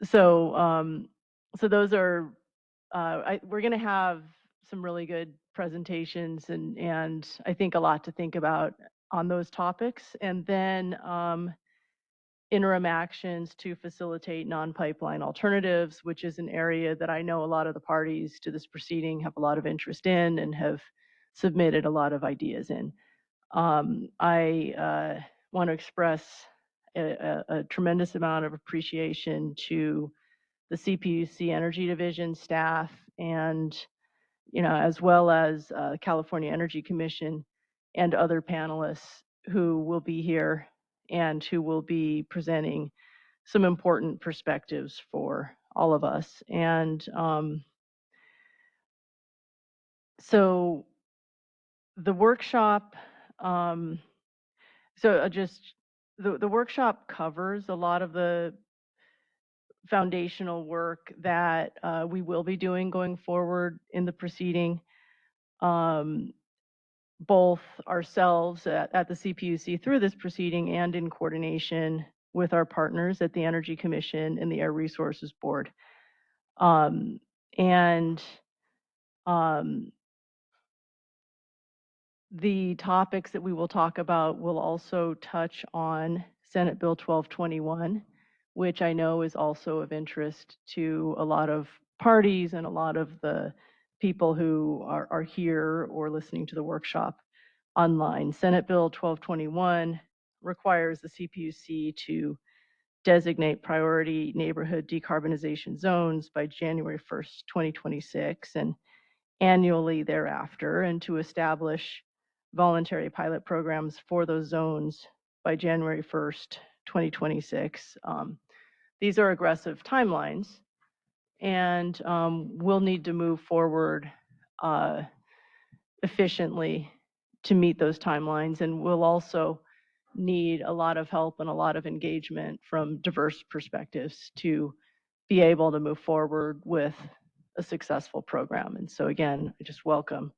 So so those are we're going to have some really good presentations and I think a lot to think about on those topics. And then interim actions to facilitate non-pipeline alternatives, which is an area that I know a lot of the parties to this proceeding have a lot of interest in and have submitted a lot of ideas in. I want to express a tremendous amount of appreciation to the CPUC Energy Division staff and, as well as California Energy Commission and other panelists who will be here and who will be presenting some important perspectives for all of us. And so the workshop, the workshop covers a lot of the foundational work that we will be doing going forward in the proceeding. Both ourselves at the CPUC through this proceeding and in coordination with our partners at the Energy Commission and the Air Resources Board. The topics that we will talk about will also touch on Senate Bill 1221, which I know is also of interest to a lot of parties and a lot of the people who are here or listening to the workshop online. Senate Bill 1221 requires the CPUC to designate priority neighborhood decarbonization zones by January 1st, 2026, and annually thereafter, and to establish voluntary pilot programs for those zones by January 1st, 2026. These are aggressive timelines, and we'll need to move forward efficiently to meet those timelines, and we'll also need a lot of help and a lot of engagement from diverse perspectives to be able to move forward with a successful program. And so again, I just welcome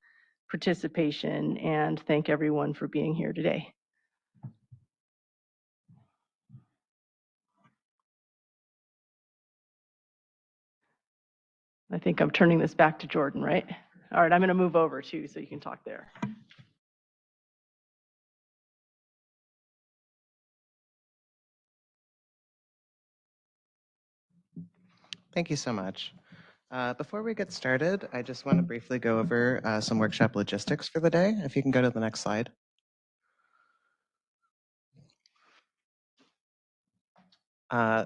participation and thank everyone for being here today. I think I'm turning this back to Jordan, right? All right, I'm going to move over too so you can talk there. Thank you so much. Before we get started, I just want to briefly go over some workshop logistics for the day. If you can go to the next slide.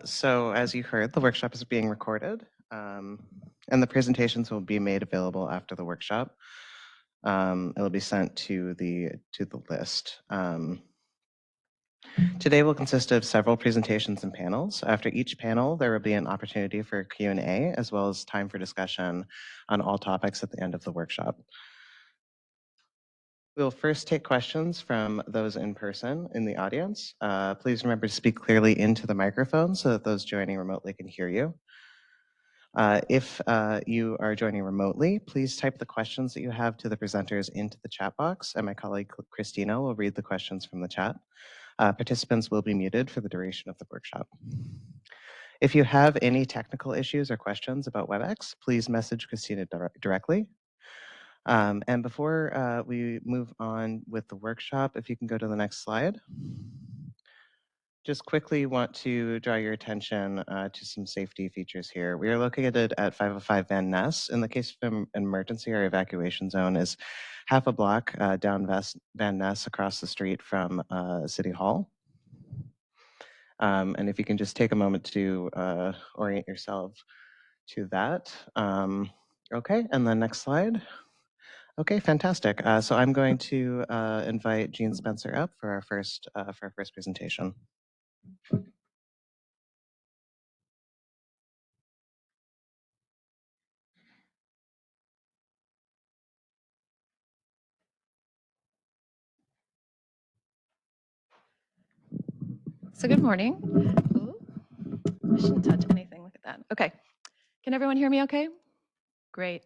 So as you heard, the workshop is being recorded, and the presentations will be made available after the workshop. It'll be sent to the list. Today will consist of several presentations and panels. After each panel, there will be an opportunity for a Q&A, as well as time for discussion on all topics at the end of the workshop. We'll first take questions from those in person in the audience. Please remember to speak clearly into the microphone so that those joining remotely can hear you. If you are joining remotely, please type the questions that you have to the presenters into the chat box, and my colleague Christina will read the questions from the chat. Participants will be muted for the duration of the workshop. If you have any technical issues or questions about WebEx, please message Christina directly. And before we move on with the workshop, if you can go to the next slide. Just quickly want to draw your attention to some safety features here. We are located at 505 Van Ness. In the case of an emergency, our evacuation zone is half a block down Van Ness across the street from City Hall. And if you can just take a moment to orient yourself to that. Okay, and the next slide. Okay, fantastic. So I'm going to invite Jean Spencer up for our first presentation. So good morning. Ooh, I shouldn't touch anything. Look at that. Okay. Can everyone hear me okay? Great.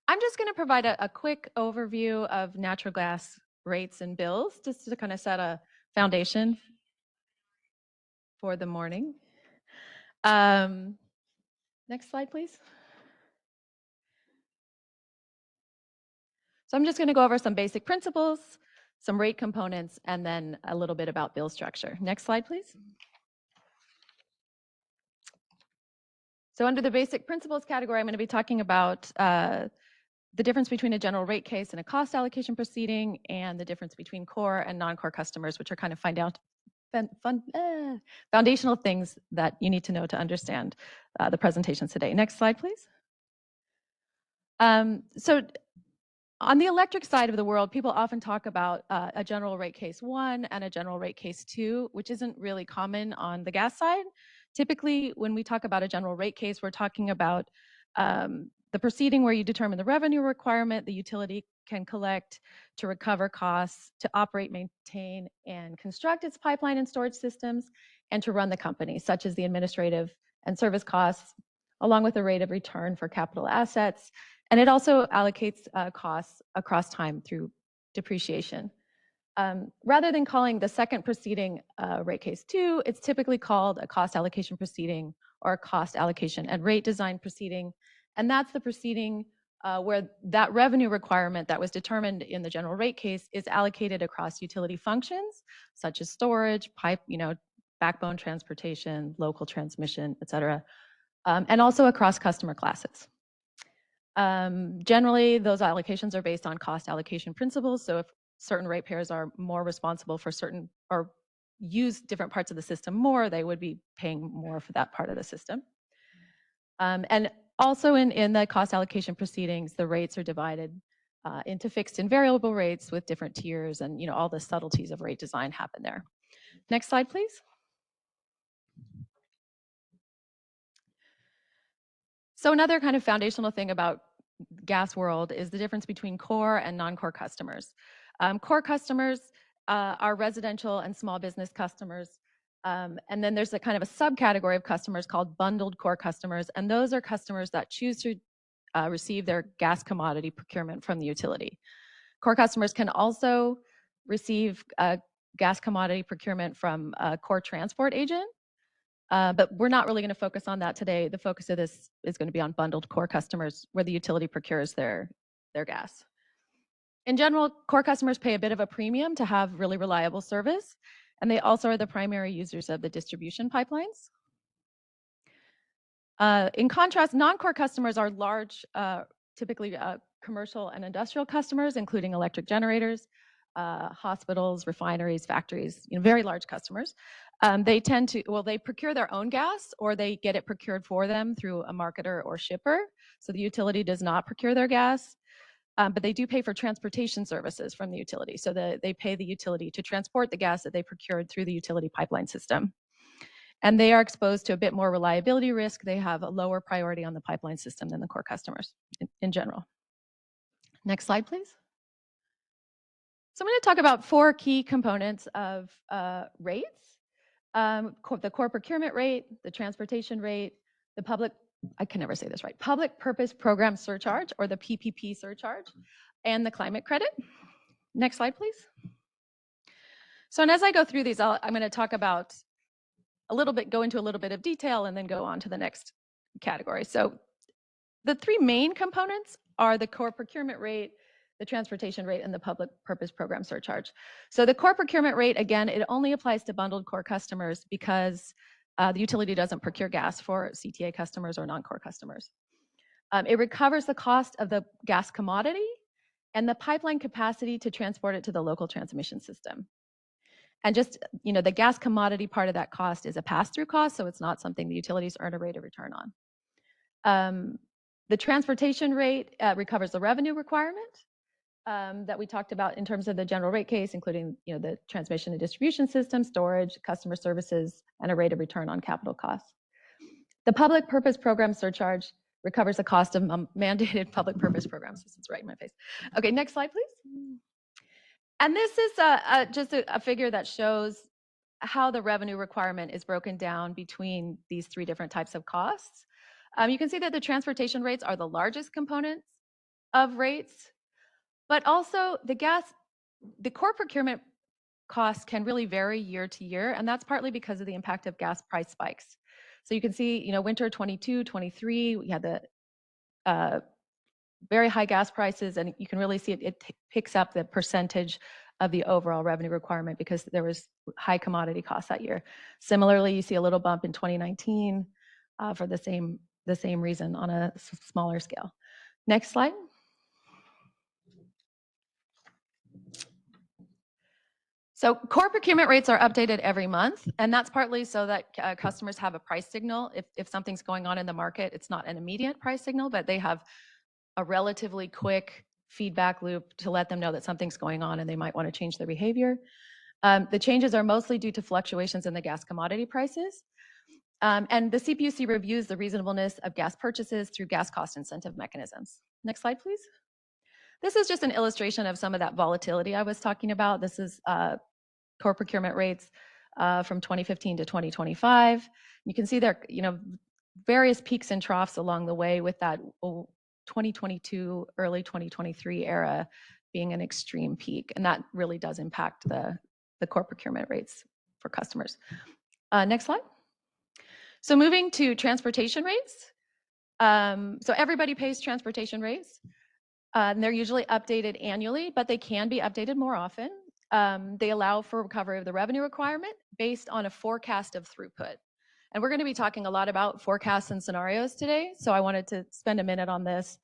I'm just going to provide a quick overview of natural gas rates and bills just to kind of set a foundation for the morning. Next slide, please. So I'm just going to go over some basic principles, some rate components, and then a little bit about bill structure. Next slide, please. So under the basic principles category, I'm going to be talking about the difference between a general rate case and a cost allocation proceeding, and the difference between core and non-core customers, which are kind of foundational things that you need to know to understand the presentations today. Next slide, please. So on the electric side of the world, people often talk about a general rate case 1 and a general rate case 2, which isn't really common on the gas side. Typically, when we talk about a general rate case, we're talking about the proceeding where you determine the revenue requirement the utility can collect to recover costs, to operate, maintain, and construct its pipeline and storage systems, and to run the company, such as the administrative and service costs, along with a rate of return for capital assets. And it also allocates costs across time through depreciation. Rather than calling the second proceeding rate case 2, it's typically called a cost allocation proceeding or a cost allocation and rate design proceeding. And that's the proceeding where that revenue requirement that was determined in the general rate case is allocated across utility functions, such as storage, pipe, backbone transportation, local transmission, et cetera, and also across customer classes. Generally, those allocations are based on cost allocation principles. So if certain ratepayers are more responsible for certain or use different parts of the system more, they would be paying more for that part of the system. And also in the cost allocation proceedings, the rates are divided into fixed and variable rates with different tiers, and all the subtleties of rate design happen there. Next slide, please. So another kind of foundational thing about gas world is the difference between core and non-core customers. Core customers are residential and small business customers. And then there's a kind of a subcategory of customers called bundled core customers. And those are customers that choose to receive their gas commodity procurement from the utility. Core customers can also receive gas commodity procurement from a core transport agent. But we're not really going to focus on that today. The focus of this is going to be on bundled core customers where the utility procures their gas. In general, core customers pay a bit of a premium to have really reliable service, and they also are the primary users of the distribution pipelines. In contrast, non-core customers are large, typically commercial and industrial customers, including electric generators, hospitals, refineries, factories, very large customers. They tend to, they procure their own gas, or they get it procured for them through a marketer or shipper. So the utility does not procure their gas, but they do pay for transportation services from the utility. So they pay the utility to transport the gas that they procured through the utility pipeline system. And they are exposed to a bit more reliability risk. They have a lower priority on the pipeline system than the core customers in general. Next slide, please. So I'm going to talk about 4 key components of rates. The core procurement rate, the transportation rate, the public purpose program surcharge, or the PPP surcharge, and the climate credit. Next slide, please. So, and as I go through these, I'm going to talk about go into a little bit of detail and then go on to the next category. So the 3 main components are the core procurement rate, the transportation rate, and the public purpose program surcharge. So the core procurement rate, again, it only applies to bundled core customers because the utility doesn't procure gas for CTA customers or non-core customers. It recovers the cost of the gas commodity and the pipeline capacity to transport it to the local transmission system. And just, the gas commodity part of that cost is a pass-through cost, so it's not something the utilities earn a rate of return on. The transportation rate recovers the revenue requirement that we talked about in terms of the general rate case, including the transmission and distribution system, storage, customer services, and a rate of return on capital costs. The public purpose program surcharge recovers the cost of mandated public purpose programs. This is right in my face. Okay, next slide, please. And this is just a figure that shows how the revenue requirement is broken down between these 3 different types of costs. You can see that the transportation rates are the largest components of rates, but also the core procurement costs can really vary year to year, and that's partly because of the impact of gas price spikes. So you can see, you know, winter 22, 23, we had the very high gas prices, and you can really see it picks up the percentage of the overall revenue requirement because there was high commodity costs that year. Similarly, you see a little bump in 2019 for the same reason on a smaller scale. Next slide. So core procurement rates are updated every month, and that's partly so that customers have a price signal. If something's going on in the market, it's not an immediate price signal, but they have a relatively quick feedback loop to let them know that something's going on and they might want to change their behavior. The changes are mostly due to fluctuations in the gas commodity prices. And the CPUC reviews the reasonableness of gas purchases through gas cost incentive mechanisms. Next slide, please. This is just an illustration of some of that volatility I was talking about. This is core procurement rates from 2015 to 2025. You can see there, you know, various peaks and troughs along the way, with that 2022, early 2023 era being an extreme peak, and that really does impact the core procurement rates for customers. Next slide. So moving to transportation rates. So everybody pays transportation rates. And they're usually updated annually, but they can be updated more often. They allow for recovery of the revenue requirement based on a forecast of throughput. And we're going to be talking a lot about forecasts and scenarios today, so I wanted to spend a minute on this.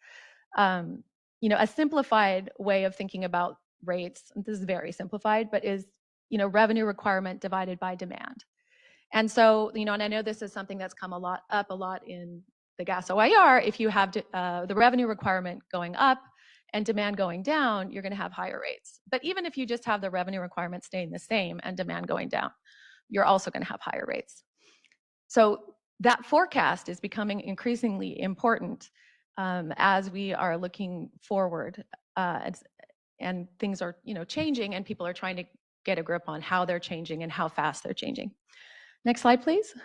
You know, a simplified way of thinking about rates, this is very simplified, but is, you know, revenue requirement divided by demand. And so, you know, and I know this is something that's come up a lot in the gas OIR. If you have the revenue requirement going up and demand going down, you're going to have higher rates. But even if you just have the revenue requirement staying the same and demand going down, you're also going to have higher rates. So that forecast is becoming increasingly important as we are looking forward, and things are, you know, changing, and people are trying to get a grip on how they're changing and how fast they're changing. Next slide, please.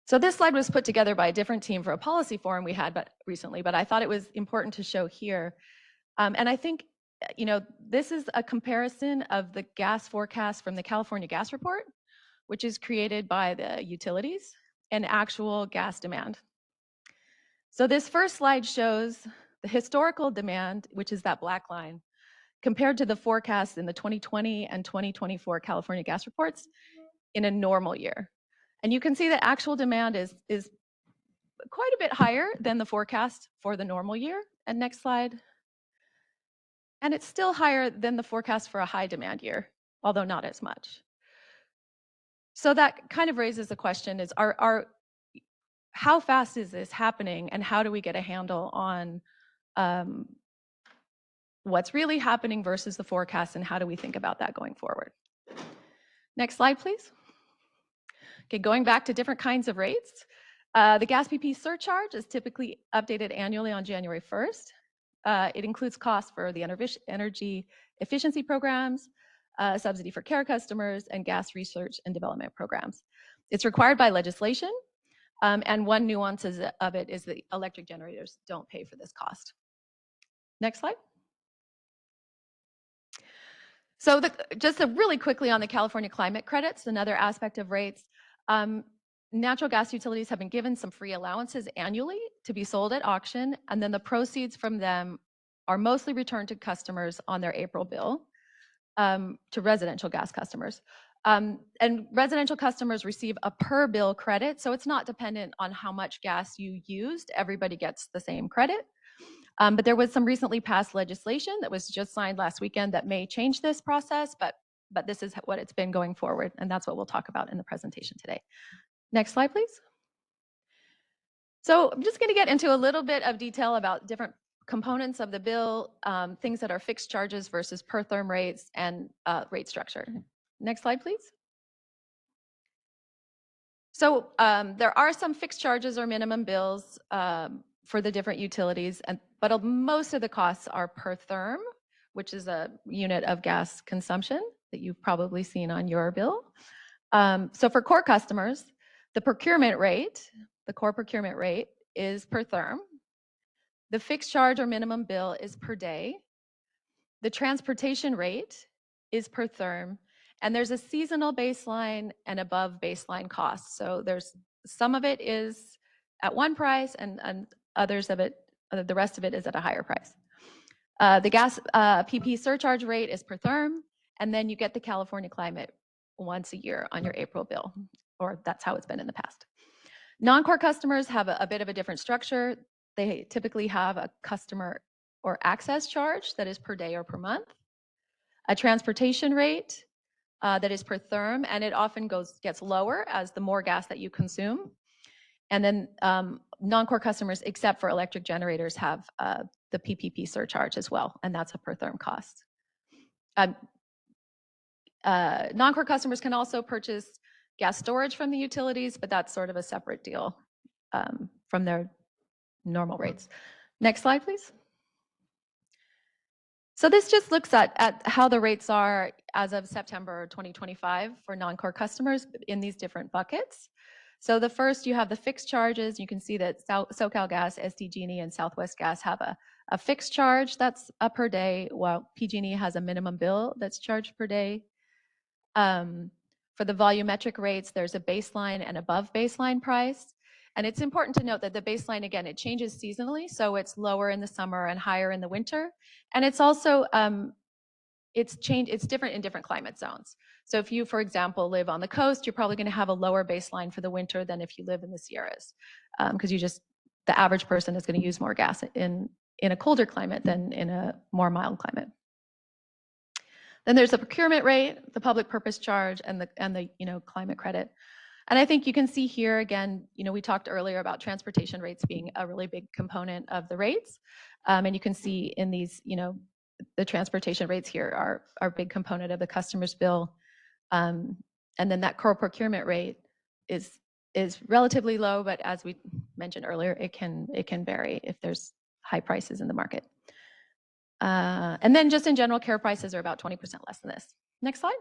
So this slide was put together by a different team for a policy forum we had recently, but I thought it was important to show here. And I think, you know, this is a comparison of the gas forecast from the California Gas Report, which is created by the utilities, and actual gas demand. So this first slide shows the historical demand, which is that black line, compared to the forecast in the 2020 and 2024 California gas reports in a normal year. And you can see that actual demand is quite a bit higher than the forecast for the normal year. And next slide. And it's still higher than the forecast for a high demand year, although not as much. So that kind of raises the question is, how fast is this happening, and how do we get a handle on what's really happening versus the forecast, and how do we think about that going forward? Next slide, please. Okay, going back to different kinds of rates. The gas PP surcharge is typically updated annually on January 1st. It includes costs for the energy efficiency programs, subsidy for care customers, and gas research and development programs. It's required by legislation, and one nuance of it is that electric generators don't pay for this cost. Next slide. So just really quickly on the California climate credits, another aspect of rates. Natural gas utilities have been given some free allowances annually to be sold at auction, and then the proceeds from them are mostly returned to customers on their April bill, to residential gas customers. And residential customers receive a per bill credit, so it's not dependent on how much gas you used. Everybody gets the same credit. But there was some recently passed legislation that was just signed last weekend that may change this process, but this is what it's been going forward, and that's what we'll talk about in the presentation today. Next slide, please. So I'm just going to get into a little bit of detail about different components of the bill, things that are fixed charges versus per therm rates, and rate structure. Next slide, please. So there are some fixed charges or minimum bills for the different utilities, but most of the costs are per therm, which is a unit of gas consumption that you've probably seen on your bill. So for core customers, the procurement rate, the core procurement rate is per therm. The fixed charge or minimum bill is per day. The transportation rate is per therm. And there's a seasonal baseline and above baseline cost. So there's some of it is at one price and others of it, the rest of it is at a higher price. The gas PP surcharge rate is per therm, and then you get the California climate once a year on your April bill, or that's how it's been in the past. Non-core customers have a bit of a different structure. They typically have a customer or access charge that is per day or per month, a transportation rate that is per therm, and it often gets lower as the more gas that you consume. And then non-core customers, except for electric generators, have the PPP surcharge as well, and that's a per therm cost. Non-core customers can also purchase gas storage from the utilities, but that's sort of a separate deal from their normal rates. Next slide, please. So this just looks at how the rates are as of September 2025 for non-core customers in these different buckets. So the first, you have the fixed charges. You can see that SoCalGas, SDG&E, and Southwest Gas have a fixed charge that's per day, while PG&E has a minimum bill that's charged per day. For the volumetric rates, there's a baseline and above baseline price. And it's important to note that the baseline, again, it changes seasonally. So it's lower in the summer and higher in the winter. And it's also, it's different in different climate zones. So if you, for example, live on the coast, you're probably going to have a lower baseline for the winter than if you live in the Sierras, because the average person is going to use more gas in a colder climate than in a more mild climate. Then there's the procurement rate, the public purpose charge, and the climate credit. And I think you can see here again, we talked earlier about transportation rates being a really big component of the rates, and you can see in these, the transportation rates here are a big component of the customer's bill. And then that core procurement rate is relatively low, but as we mentioned earlier, it can vary if there's high prices in the market. And then just in general, care prices are about 20% less than this. Next slide.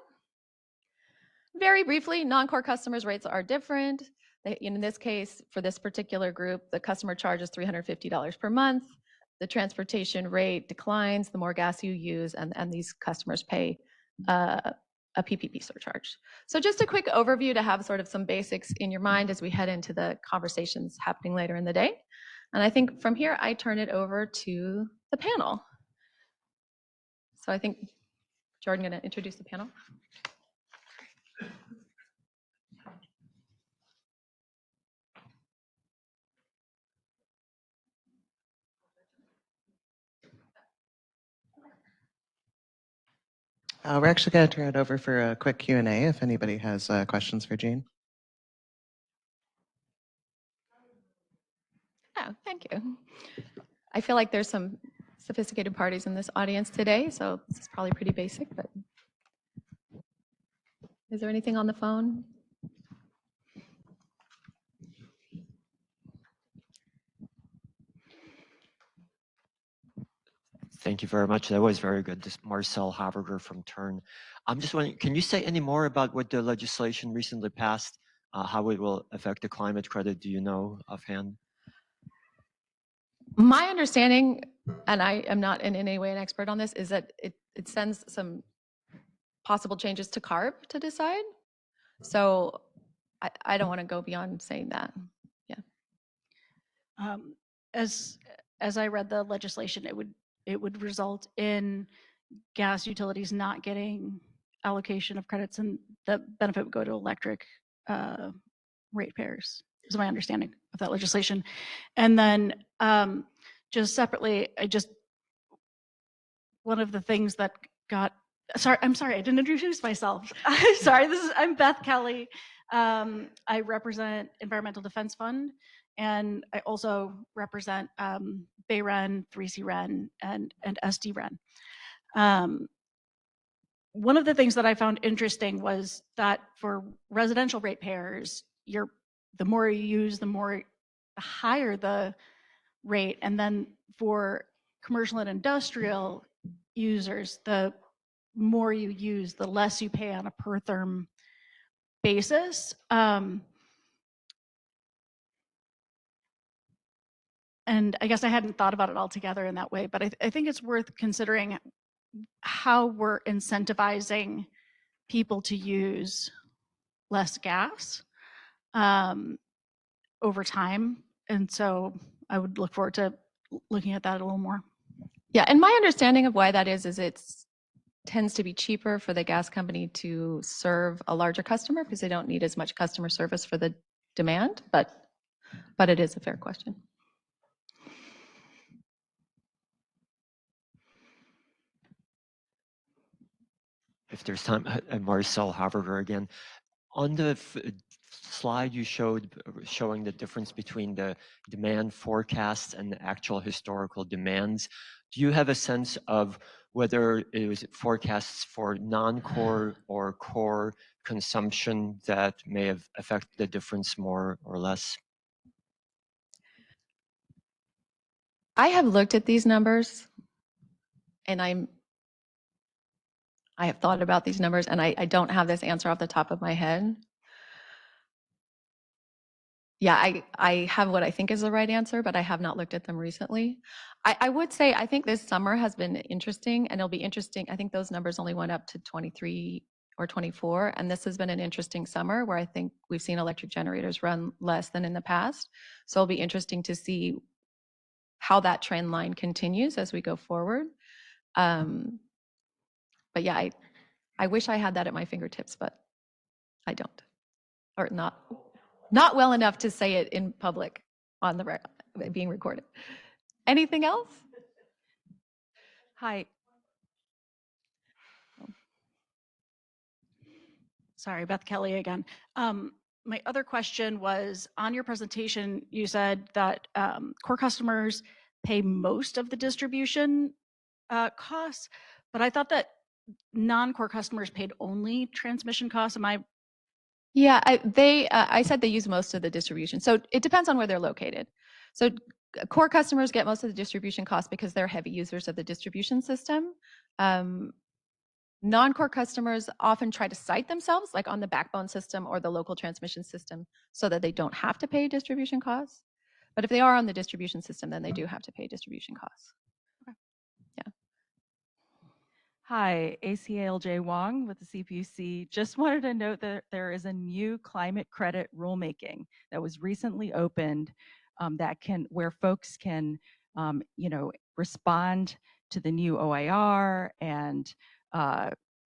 Very briefly, non-core customers' rates are different. In this case, for this particular group, the customer charges $350 per month. The transportation rate declines the more gas you use, and these customers pay a PPP surcharge. So just a quick overview to have sort of some basics in your mind as we head into the conversations happening later in the day. And I think from here, I turn it over to the panel. So I think, Jordan, going to introduce the panel. We're actually going to turn it over for a quick Q&A if anybody has questions for Jean. Oh, thank you. I feel like there's some sophisticated parties in this audience today, so this is probably pretty basic, but is there anything on the phone? Thank you very much. That was very good. This is Marcel Haberger from Turn. I'm just wondering, can you say any more about what the legislation recently passed, how it will affect the climate credit? Do you know offhand? My understanding, and I am not in any way an expert on this, is that it sends some possible changes to CARB to decide. So I don't want to go beyond saying that. Yeah. As I read the legislation, it would result in gas utilities not getting allocation of credits, and the benefit would go to electric ratepayers, is my understanding of that legislation. And then just separately, one of the things that I'm sorry, I didn't introduce myself. I'm sorry, I'm Beth Kelly. I represent Environmental Defense Fund, and I also represent BayREN, 3C-REN, and SD-REN. One of the things that I found interesting was that for residential ratepayers, the more you use, the higher the rate, and then for commercial and industrial users, the more you use, the less you pay on a per therm basis. And I guess I hadn't thought about it altogether in that way, but I think it's worth considering how we're incentivizing people to use less gas over time. And so I would look forward to looking at that a little more. Yeah, and my understanding of why that is it's tends to be cheaper for the gas company to serve a larger customer because they don't need as much customer service for the demand, but it is a fair question. If there's time, Marcel Haverger again. On the slide you showed showing the difference between the demand forecasts and the actual historical demands, do you have a sense of whether it was forecasts for non-core or core consumption that may have affected the difference more or less? I have looked at these numbers and I have thought about these numbers and I don't have this answer off the top of my head. Yeah, I have what I think is the right answer, but I have not looked at them recently. I would say I think this summer has been interesting and it'll be interesting. I think those numbers only went up to 23 or 24, and this has been an interesting summer where I think we've seen electric generators run less than in the past. So it'll be interesting to see how that trend line continues as we go forward. But yeah, I wish I had that at my fingertips, but I don't, or not well enough to say it in public on the being recorded. Anything else? Hi. Sorry, Beth Kelly again. My other question was, on your presentation, you said that core customers pay most of the distribution costs, but I thought that non-core customers paid only transmission costs. Am I? Yeah, I said they use most of the distribution. So it depends on where they're located. So core customers get most of the distribution costs because they're heavy users of the distribution system. Non-core customers often try to site themselves like on the backbone system or the local transmission system so that they don't have to pay distribution costs. But if they are on the distribution system, then they do have to pay distribution costs. Yeah. Hi, ACLJ Wong with the CPUC. Just wanted to note that there is a new climate credit rulemaking that was recently opened where folks can, respond to the new OIR and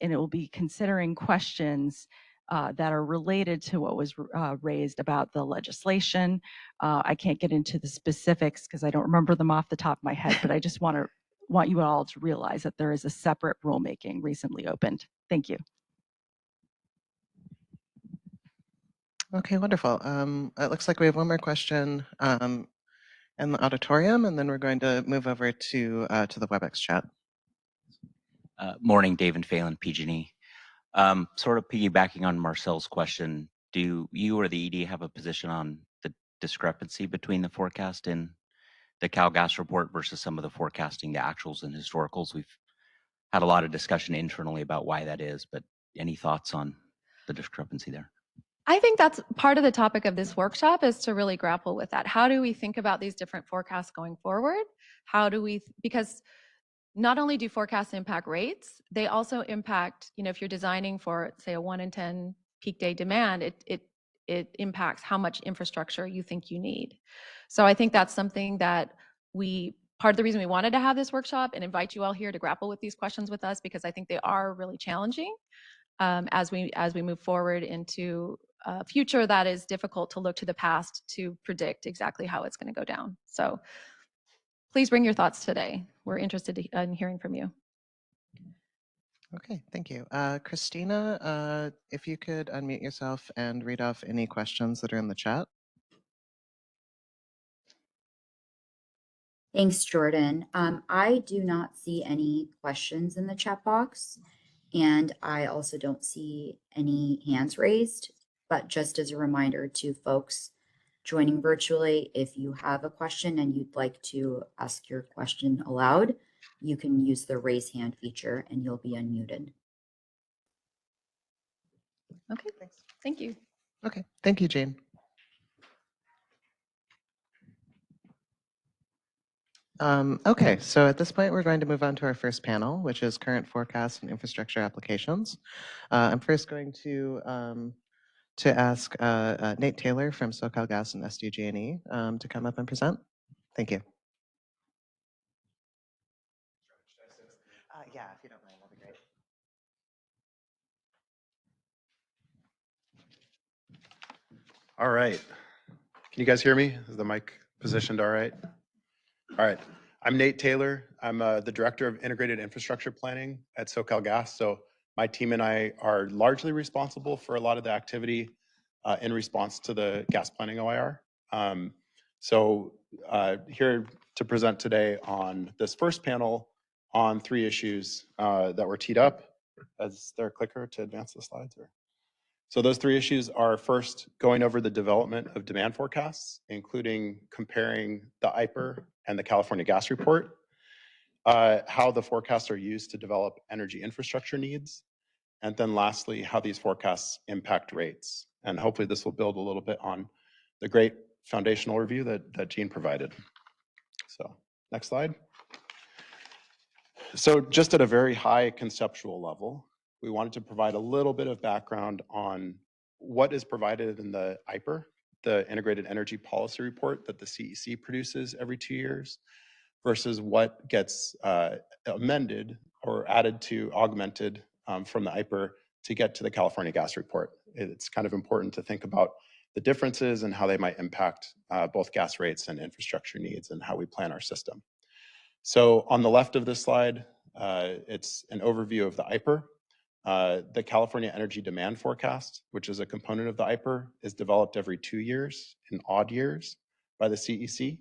it will be considering questions that are related to what was raised about the legislation. I can't get into the specifics because I don't remember them off the top of my head, but I just want you all to realize that there is a separate rulemaking recently opened. Thank you. Okay, wonderful. It looks like we have one more question in the auditorium, and then we're going to move over to the WebEx chat. Morning, David Phelan, PG&E. Sort of piggybacking on Marcel's question, do you or the ED have a position on the discrepancy between the forecast in the CalGas report versus some of the forecasting, the actuals and historicals? We've had a lot of discussion internally about why that is, but any thoughts on the discrepancy there? I think that's part of the topic of this workshop is to really grapple with that. How do we think about these different forecasts going forward? Because not only do forecasts impact rates, they also impact, if you're designing for, say, a 1 in 10 peak day demand, it impacts how much infrastructure you think you need. So I think that's something that part of the reason we wanted to have this workshop and invite you all here to grapple with these questions with us, because I think they are really challenging as we move forward into a future that is difficult to look to the past to predict exactly how it's going to go down. So please bring your thoughts today. We're interested in hearing from you. Okay, thank you. Christina, if you could unmute yourself and read off any questions that are in the chat. Thanks, Jordan. I do not see any questions in the chat box, and I also don't see any hands raised. But just as a reminder to folks joining virtually, if you have a question and you'd like to ask your question aloud, you can use the raise hand feature and you'll be unmuted. Okay, thanks. Thank you. Okay, thank you, Jane. Okay, so at this point, we're going to move on to our first panel, which is current forecasts and infrastructure applications. I'm first going to ask Nate Taylor from SoCalGas and SDG&E to come up and present. Thank you. Yeah, if you don't mind, that'd be great. All right. Can you guys hear me? Is the mic positioned all right? All right. I'm Nate Taylor. I'm the Director of Integrated Infrastructure Planning at SoCalGas. So my team and I are largely responsible for a lot of the activity in response to the gas planning OIR. Here to present today on this first panel on 3 issues that were teed up. Is there a clicker to advance the slides? So those 3 issues are first going over the development of demand forecasts, including comparing the IPR and the California Gas Report, how the forecasts are used to develop energy infrastructure needs, and then lastly, how these forecasts impact rates. And hopefully this will build a little bit on the great foundational review that Jean provided. So next slide. So just at a very high conceptual level, we wanted to provide a little bit of background on what is provided in the IPR, the Integrated Energy Policy Report that the CEC produces every 2 years, versus what gets amended or added to, augmented from the IPR to get to the California Gas Report. It's kind of important to think about the differences and how they might impact both gas rates and infrastructure needs and how we plan our system. So on the left of this slide, it's an overview of the IPR. The California Energy Demand Forecast, which is a component of the IPR, is developed every 2 years in odd years by the CEC.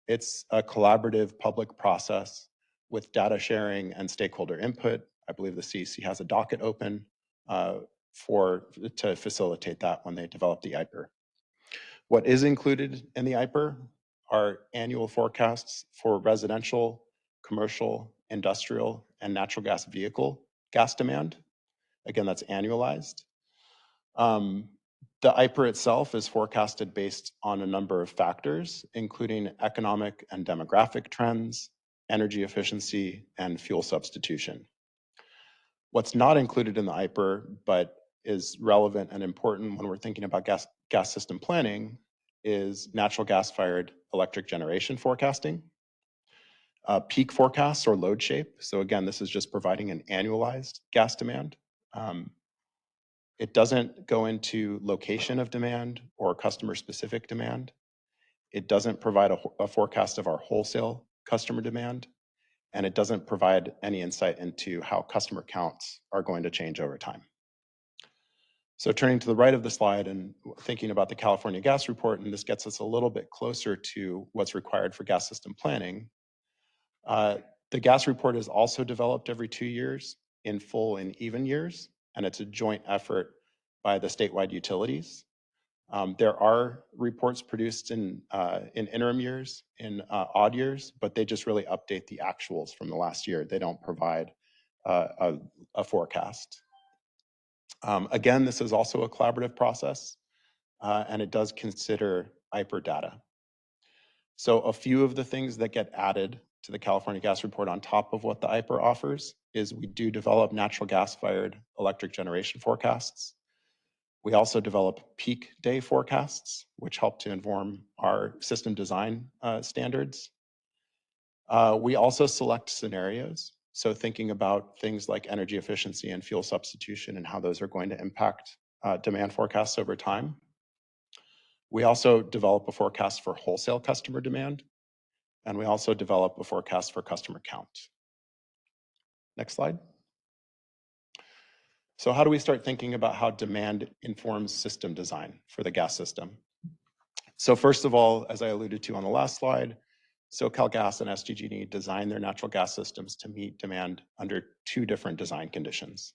It's a collaborative public process with data sharing and stakeholder input. I believe the CEC has a docket open to facilitate that when they develop the IPR. What is included in the IPR are annual forecasts for residential, commercial, industrial, and natural gas vehicle gas demand. Again, that's annualized. The IPR itself is forecasted based on a number of factors, including economic and demographic trends, energy efficiency, and fuel substitution. What's not included in the IPR, but is relevant and important when we're thinking about gas system planning, is natural gas-fired electric generation forecasting, peak forecasts or load shape. So again, this is just providing an annualized gas demand. It doesn't go into location of demand or customer-specific demand. It doesn't provide a forecast of our wholesale customer demand, and it doesn't provide any insight into how customer counts are going to change over time. So turning to the right of the slide and thinking about the California Gas Report, and this gets us a little bit closer to what's required for gas system planning. The gas report is also developed every 2 years in full and even years, and it's a joint effort by the statewide utilities. There are reports produced in interim years, in odd years, but they just really update the actuals from the last year. They don't provide a forecast. Again, this is also a collaborative process, and it does consider IPR data. So a few of the things that get added to the California Gas Report on top of what the IPR offers is we do develop natural gas-fired electric generation forecasts. We also develop peak day forecasts, which help to inform our system design standards. We also select scenarios. So thinking about things like energy efficiency and fuel substitution and how those are going to impact demand forecasts over time. We also develop a forecast for wholesale customer demand, and we also develop a forecast for customer count. Next slide. So how do we start thinking about how demand informs system design for the gas system? So first of all, as I alluded to on the last slide, SoCalGas and SDG&E design their natural gas systems to meet demand under 2 different design conditions.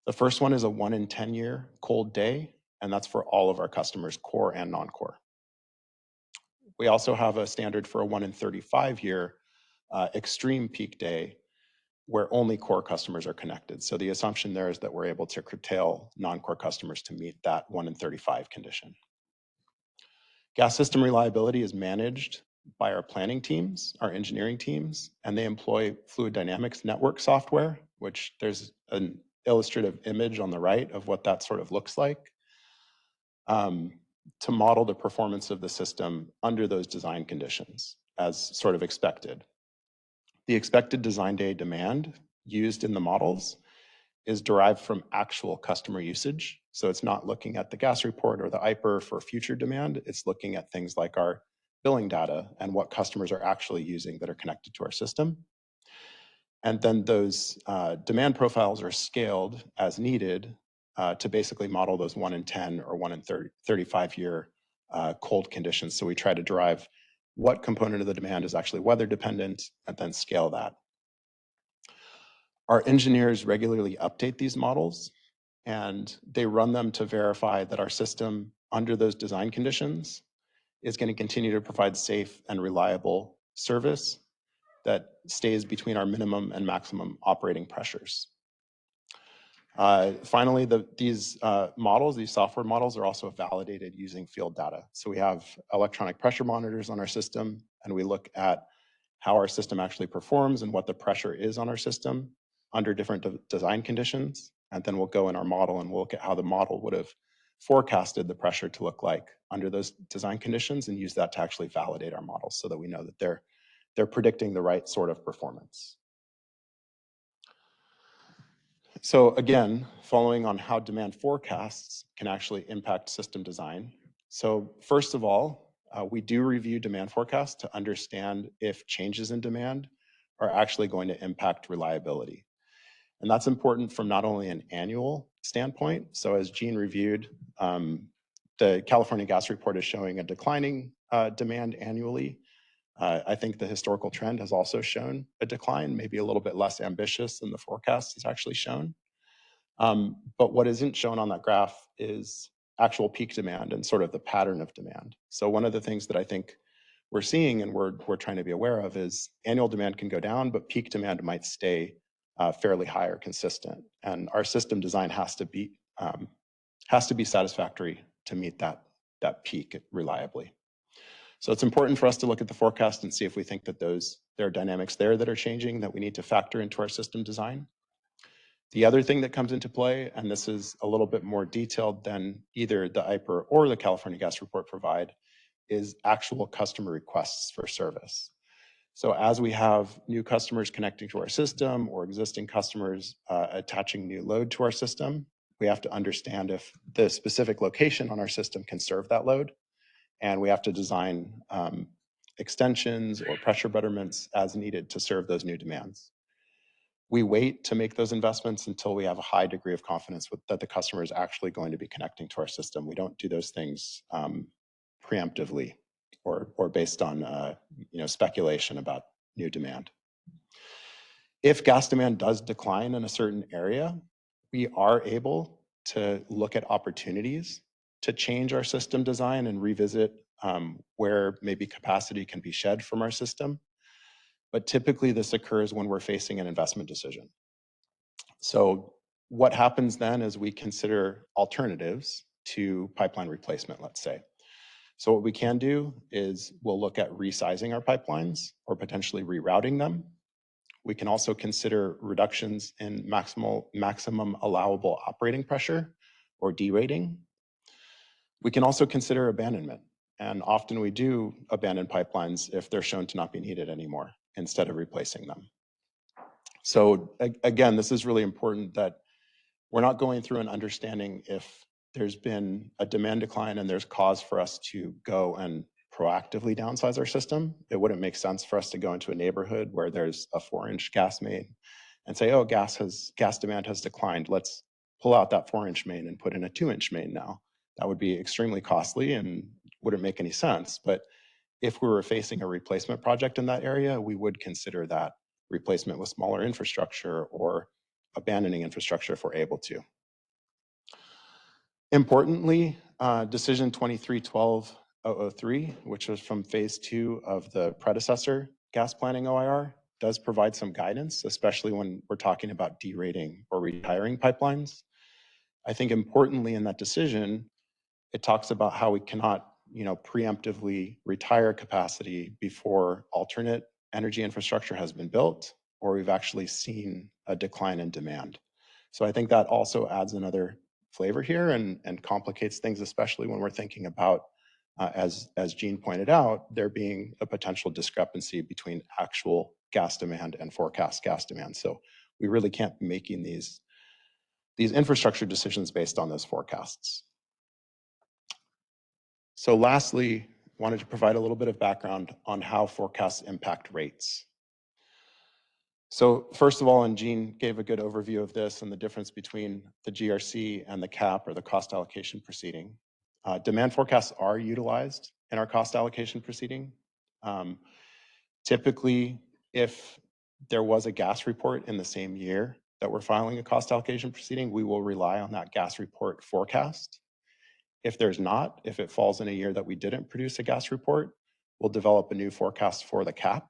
The first one is a 1 in 10 year cold day, and that's for all of our customers, core and non-core. We also have a standard for a 1 in 35 year extreme peak day where only core customers are connected. So the assumption there is that we're able to curtail non-core customers to meet that 1 in 35 condition. Gas system reliability is managed by our planning teams, our engineering teams, and they employ fluid dynamics network software, which there's an illustrative image on the right of what that sort of looks like, to model the performance of the system under those design conditions as sort of expected. The expected design day demand used in the models is derived from actual customer usage. So it's not looking at the gas report or the IPR for future demand. It's looking at things like our billing data and what customers are actually using that are connected to our system. And then those demand profiles are scaled as needed to basically model those 1 in 10 or 1 in 35 year cold conditions. So we try to derive what component of the demand is actually weather dependent and then scale that. Our engineers regularly update these models and they run them to verify that our system under those design conditions is going to continue to provide safe and reliable service that stays between our minimum and maximum operating pressures. Finally, these models, these software models are also validated using field data. So we have electronic pressure monitors on our system, and we look at how our system actually performs and what the pressure is on our system under different design conditions. And then we'll go in our model and we'll look at how the model would have forecasted the pressure to look like under those design conditions and use that to actually validate our models so that we know that they're predicting the right sort of performance. So again, following on how demand forecasts can actually impact system design. So first of all, we do review demand forecasts to understand if changes in demand are actually going to impact reliability. And that's important from not only an annual standpoint. So as Gene reviewed, the California gas report is showing a declining demand annually. I think the historical trend has also shown a decline, maybe a little bit less ambitious than the forecast has actually shown. But what isn't shown on that graph is actual peak demand and sort of the pattern of demand. So one of the things that I think we're seeing and we're trying to be aware of is annual demand can go down, but peak demand might stay fairly high or consistent. And our system design has to be satisfactory to meet that peak reliably. So it's important for us to look at the forecast and see if we think that there are dynamics there that are changing that we need to factor into our system design. The other thing that comes into play, and this is a little bit more detailed than either the IPR or the California gas report provide, is actual customer requests for service. So as we have new customers connecting to our system or existing customers attaching new load to our system, we have to understand if the specific location on our system can serve that load. And we have to design extensions or pressure betterments as needed to serve those new demands. We wait to make those investments until we have a high degree of confidence that the customer is actually going to be connecting to our system. We don't do those things preemptively or based on speculation about new demand. If gas demand does decline in a certain area, we are able to look at opportunities to change our system design and revisit where maybe capacity can be shed from our system. But typically this occurs when we're facing an investment decision. So what happens then is we consider alternatives to pipeline replacement, let's say. So what we can do is we'll look at resizing our pipelines or potentially rerouting them. We can also consider reductions in maximum allowable operating pressure or derating. We can also consider abandonment. And often we do abandon pipelines if they're shown to not be needed anymore instead of replacing them. So again, this is really important that we're not going through and understanding if there's been a demand decline and there's cause for us to go and proactively downsize our system. It wouldn't make sense for us to go into a neighborhood where there's a 4-inch gas main and say, oh, gas demand has declined. Let's pull out that 4-inch main and put in a 2-inch main now. That would be extremely costly and wouldn't make any sense. But if we were facing a replacement project in that area, we would consider that replacement with smaller infrastructure or abandoning infrastructure if we're able to. Importantly, Decision 23-12-003, which was from phase 2 of the predecessor gas planning OIR, does provide some guidance, especially when we're talking about derating or retiring pipelines. I think importantly in that decision, it talks about how we cannot preemptively retire capacity before alternate energy infrastructure has been built, or we've actually seen a decline in demand. So I think that also adds another flavor here and complicates things, especially when we're thinking about, as Jean pointed out, there being a potential discrepancy between actual gas demand and forecast gas demand. So we really can't be making these infrastructure decisions based on those forecasts. So lastly, wanted to provide a little bit of background on how forecasts impact rates. So first of all, and Jean gave a good overview of this and the difference between the GRC and the CAP, or the cost allocation proceeding. Demand forecasts are utilized in our cost allocation proceeding. Typically, if there was a gas report in the same year that we're filing a cost allocation proceeding, we will rely on that gas report forecast. If there's not, if it falls in a year that we didn't produce a gas report, we'll develop a new forecast for the CAP,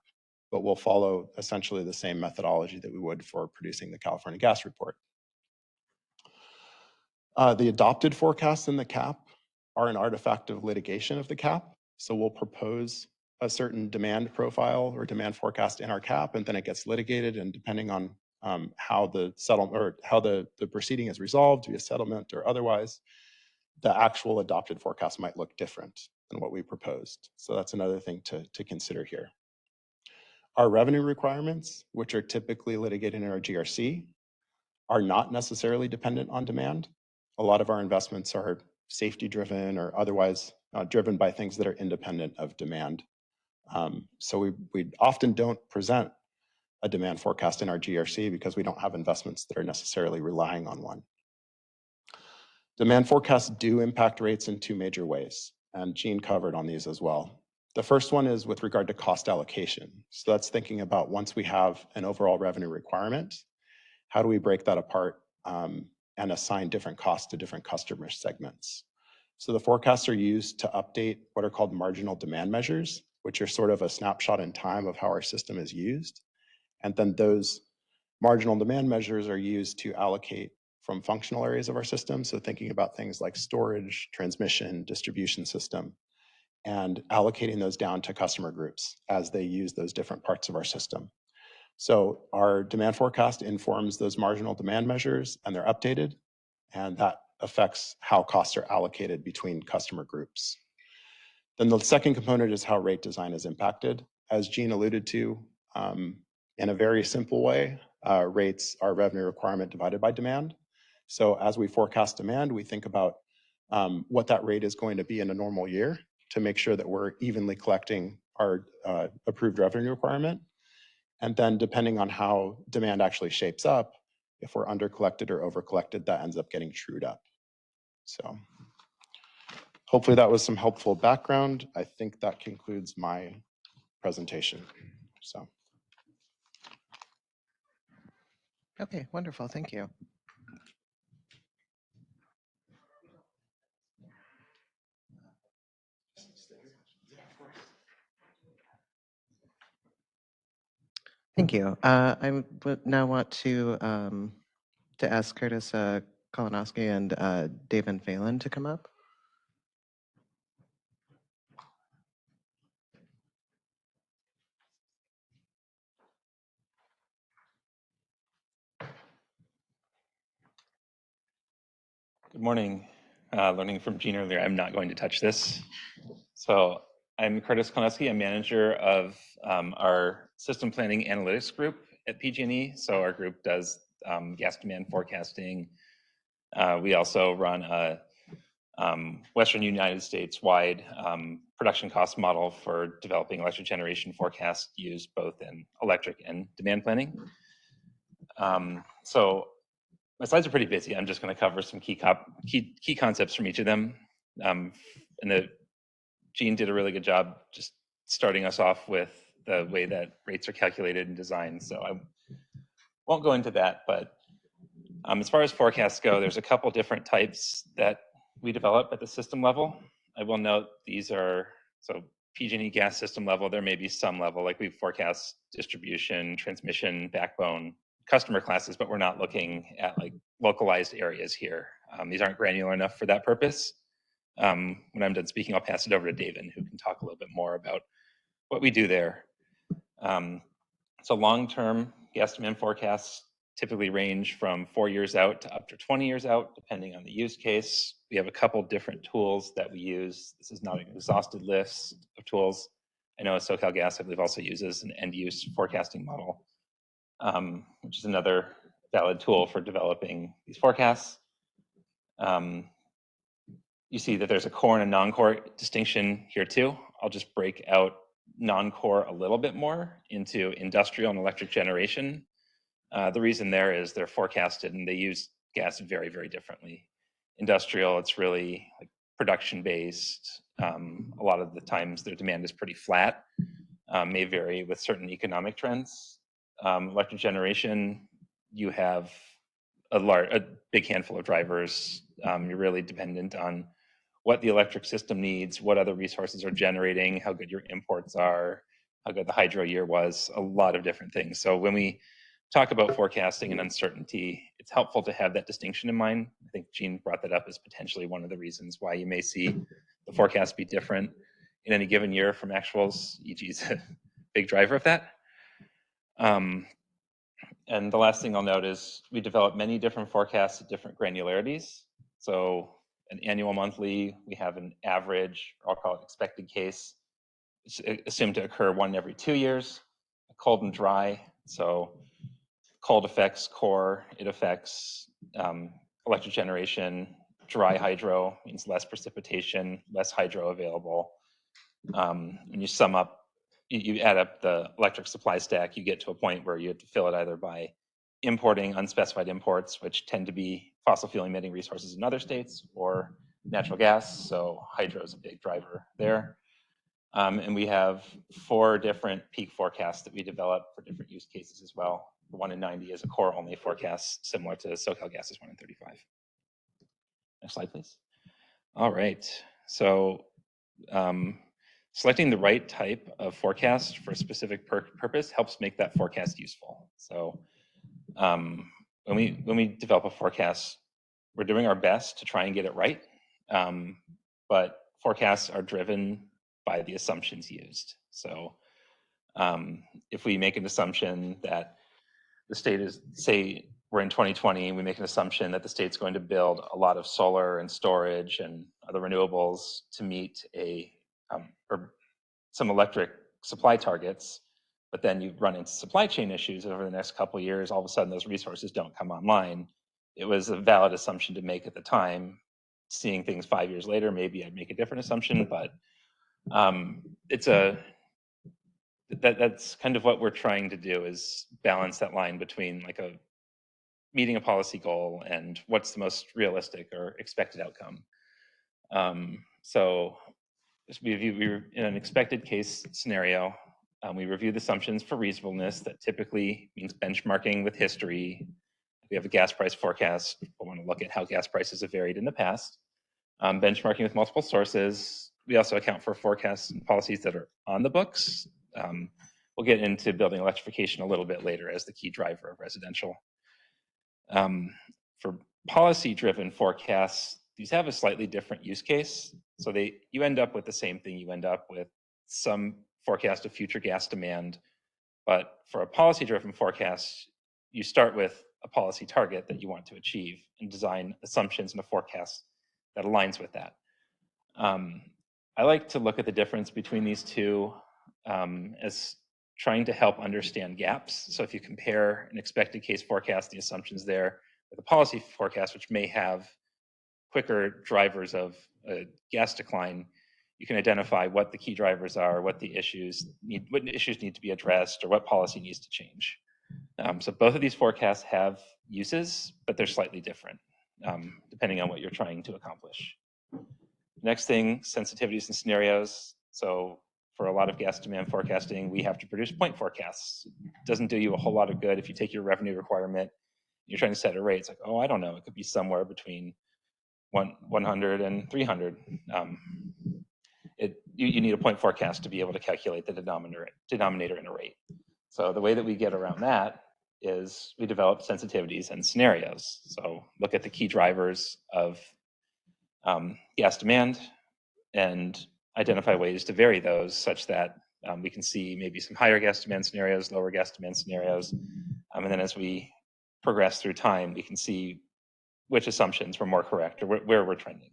but we'll follow essentially the same methodology that we would for producing the California gas report. The adopted forecasts in the CAP are an artifact of litigation of the CAP. So we'll propose a certain demand profile or demand forecast in our CAP, and then it gets litigated, and depending on how the settlement or how the proceeding is resolved via settlement or otherwise, the actual adopted forecast might look different than what we proposed. So that's another thing to consider here. Our revenue requirements, which are typically litigated in our GRC, are not necessarily dependent on demand. A lot of our investments are safety driven or otherwise driven by things that are independent of demand. So we often don't present a demand forecast in our GRC because we don't have investments that are necessarily relying on one. Demand forecasts do impact rates in two major ways, and Jean covered on these as well. The first one is with regard to cost allocation. So that's thinking about, once we have an overall revenue requirement, how do we break that apart and assign different costs to different customer segments? So the forecasts are used to update what are called marginal demand measures, which are sort of a snapshot in time of how our system is used. And then those marginal demand measures are used to allocate from functional areas of our system. So thinking about things like storage, transmission, distribution system, and allocating those down to customer groups as they use those different parts of our system. So our demand forecast informs those marginal demand measures, and they're updated, and that affects how costs are allocated between customer groups. Then the second component is how rate design is impacted. As Jean alluded to, in a very simple way, rates are revenue requirement divided by demand. So as we forecast demand, we think about what that rate is going to be in a normal year to make sure that we're evenly collecting our approved revenue requirement. And then depending on how demand actually shapes up, if we're under collected or over collected, that ends up getting trued up. So hopefully that was some helpful background. I think that concludes my presentation. So. Okay, wonderful, thank you. Thank you. I would now want to ask Curtis Kolonowski and David Phelan to come up. Good morning. Learning from Jean earlier, I'm not going to touch this. So I'm Curtis Kolonowski. I'm manager of our system planning analytics group at PG&E. So our group does gas demand forecasting. We also run a Western United States wide production cost model for developing electric generation forecasts used both in electric and demand planning. So my slides are pretty busy. I'm just going to cover some key concepts from each of them. Jean did a really good job just starting us off with the way that rates are calculated and designed. So I won't go into that, but as far as forecasts go, there's a couple different types that we develop at the system level. I will note these are, so PG&E gas system level, there may be some level, like we forecast distribution, transmission, backbone, customer classes, but we're not looking at like localized areas here. These aren't granular enough for that purpose. When I'm done speaking, I'll pass it over to David, who can talk a little bit more about what we do there. So long-term gas demand forecasts typically range from 4 years out to up to 20 years out, depending on the use case. We have a couple different tools that we use. This is not an exhausted list of tools. I know SoCalGas, I believe, also uses an end-use forecasting model, which is another valid tool for developing these forecasts. You see that there's a core and a non-core distinction here too. I'll just break out non-core a little bit more into industrial and electric generation. The reason there is they're forecasted and they use gas very, very differently. Industrial, it's really like production-based. A lot of the times their demand is pretty flat, may vary with certain economic trends. Electric generation, you have a big handful of drivers. You're really dependent on what the electric system needs, what other resources are generating, how good your imports are, how good the hydro year was, a lot of different things. So when we talk about forecasting and uncertainty, it's helpful to have that distinction in mind. I think Gene brought that up as potentially one of the reasons why you may see the forecast be different in any given year from actuals. EG is a big driver of that. And the last thing I'll note is we develop many different forecasts at different granularities. So an annual, monthly, we have an average, or I'll call it expected case. It's assumed to occur 1 every 2 years. Cold and dry, so cold affects core, it affects electric generation. Dry hydro means less precipitation, less hydro available. When you sum up, you add up the electric supply stack, you get to a point where you have to fill it either by importing unspecified imports, which tend to be fossil fuel emitting resources in other states, or natural gas. So hydro is a big driver there. And we have 4 different peak forecasts that we develop for different use cases as well. The 1 in 90 is a core only forecast, similar to SoCalGas's 1 in 35. Next slide, please. All right. So selecting the right type of forecast for a specific purpose helps make that forecast useful. So when we develop a forecast, we're doing our best to try and get it right, but forecasts are driven by the assumptions used. So if we make an assumption that the state is, say we're in 2020, we make an assumption that the state's going to build a lot of solar and storage and other renewables to meet or some electric supply targets, but then you run into supply chain issues over the next couple of years, all of a sudden those resources don't come online. It was a valid assumption to make at the time. Seeing things 5 years later, maybe I'd make a different assumption, but that's kind of what we're trying to do, is balance that line between like meeting a policy goal and what's the most realistic or expected outcome. So we're in an expected case scenario. We review the assumptions for reasonableness. That typically means benchmarking with history. We have a gas price forecast. We want to look at how gas prices have varied in the past. Benchmarking with multiple sources. We also account for forecasts and policies that are on the books. We'll get into building electrification a little bit later as the key driver of residential. For policy-driven forecasts, these have a slightly different use case. So you end up with the same thing. You end up with some forecast of future gas demand. But for a policy-driven forecast, you start with a policy target that you want to achieve and design assumptions in a forecast that aligns with that. I like to look at the difference between these two as trying to help understand gaps. So if you compare an expected case forecast, the assumptions there, with a policy forecast, which may have quicker drivers of gas decline, you can identify what the key drivers are, what issues need to be addressed, or what policy needs to change. So both of these forecasts have uses, but they're slightly different depending on what you're trying to accomplish. Next thing, sensitivities and scenarios. So for a lot of gas demand forecasting, we have to produce point forecasts. It doesn't do you a whole lot of good if you take your revenue requirement, you're trying to set a rate. It's like, oh, I don't know, it could be somewhere between 100 and 300. You need a point forecast to be able to calculate the denominator in a rate. So the way that we get around that is we develop sensitivities and scenarios. So look at the key drivers of gas demand and identify ways to vary those such that we can see maybe some higher gas demand scenarios, lower gas demand scenarios. And then as we progress through time, we can see which assumptions were more correct or where we're trending.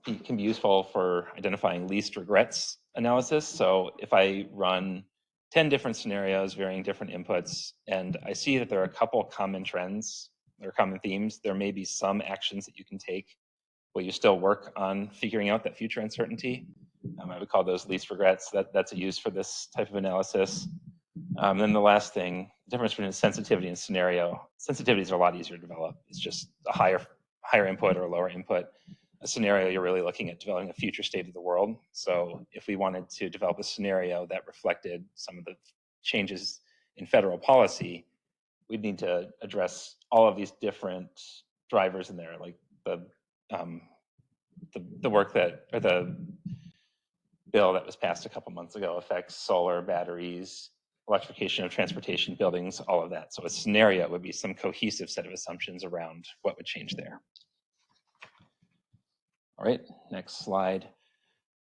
It can be useful for identifying least regrets analysis. So if I run 10 different scenarios, varying different inputs, and I see that there are a couple common trends or common themes, there may be some actions that you can take while you still work on figuring out that future uncertainty. I would call those least regrets. That's a use for this type of analysis. Then the last thing, the difference between sensitivity and scenario. Sensitivities are a lot easier to develop. It's just a higher input or a lower input. A scenario, you're really looking at developing a future state of the world. So if we wanted to develop a scenario that reflected some of the changes in federal policy, we'd need to address all of these different drivers in there, like the work that, or the bill that was passed a couple months ago affects solar, batteries, electrification of transportation, buildings, all of that. So a scenario would be some cohesive set of assumptions around what would change there. All right, next slide.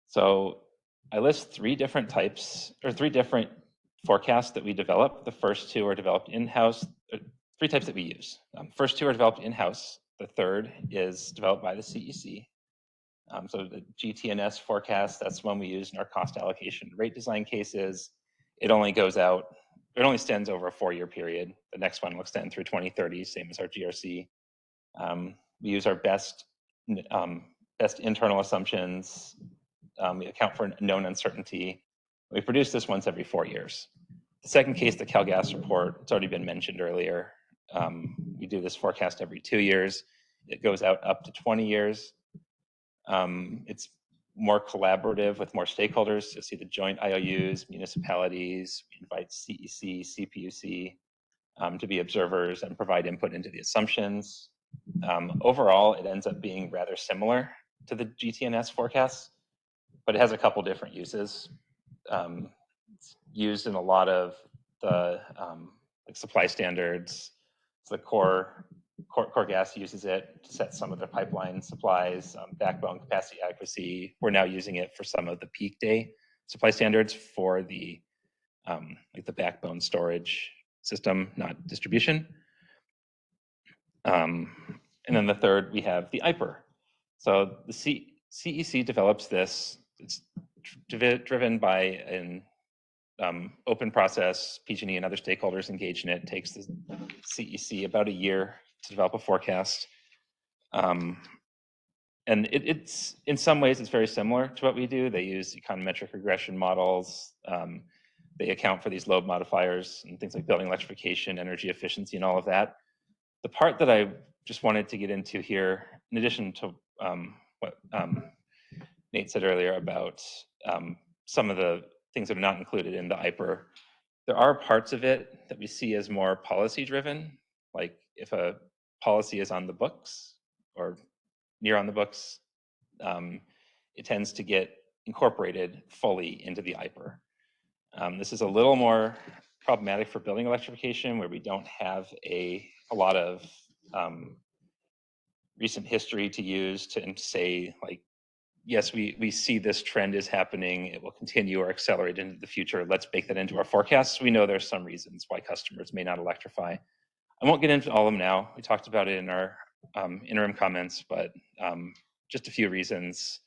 So I list three different types, or three different forecasts that we develop. The first two are developed in-house, three types that we use. First two are developed in-house. The third is developed by the CEC. So the GTNS forecast, that's one we use in our cost allocation rate design cases. It only goes out, it only extends over a 4-year period. The next one will extend through 2030, same as our GRC. We use our best internal assumptions. We account for known uncertainty. We produce this once every 4 years. The second case, the CalGas report, it's already been mentioned earlier. We do this forecast every 2 years. It goes out up to 20 years. It's more collaborative with more stakeholders. You'll see the joint IOUs, municipalities. We invite CEC, CPUC to be observers and provide input into the assumptions. Overall, it ends up being rather similar to the GTNS forecasts, but it has a couple different uses. It's used in a lot of the like supply standards. So the core gas uses it to set some of the pipeline supplies, backbone capacity adequacy. We're now using it for some of the peak day supply standards for the like the backbone storage system, not distribution. And then the third, we have the IPER. So the CEC develops this. It's driven by an open process. PG&E and other stakeholders engage in it. It takes the CEC about a year to develop a forecast. And it's in some ways, it's very similar to what we do. They use econometric regression models. They account for these load modifiers and things like building electrification, energy efficiency, and all of that. The part that I just wanted to get into here, in addition to what Nate said earlier about some of the things that are not included in the IPER, there are parts of it that we see as more policy driven. Like if a policy is on the books or near on the books, it tends to get incorporated fully into the IPER. This is a little more problematic for building electrification, where we don't have a lot of recent history to use to say, like, yes, we see this trend is happening, it will continue or accelerate into the future. Let's bake that into our forecasts. We know there's some reasons why customers may not electrify. I won't get into all of them now. We talked about it in our interim comments, but just a few reasons.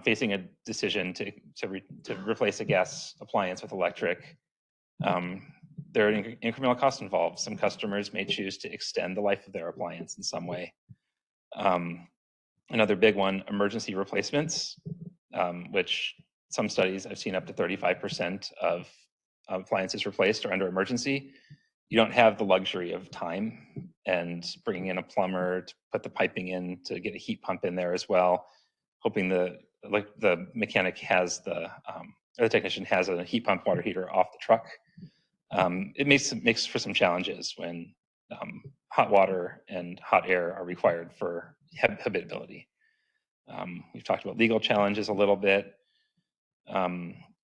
Facing a decision to replace a gas appliance with electric, there are incremental costs involved. Some customers may choose to extend the life of their appliance in some way. Another big one, emergency replacements, which some studies I've seen up to 35% of appliances replaced are under emergency. You don't have the luxury of time and bringing in a plumber to put the piping in to get a heat pump in there as well, hoping the mechanic has or the technician has a heat pump water heater off the truck. It makes for some challenges when hot water and hot air are required for habitability. We've talked about legal challenges a little bit.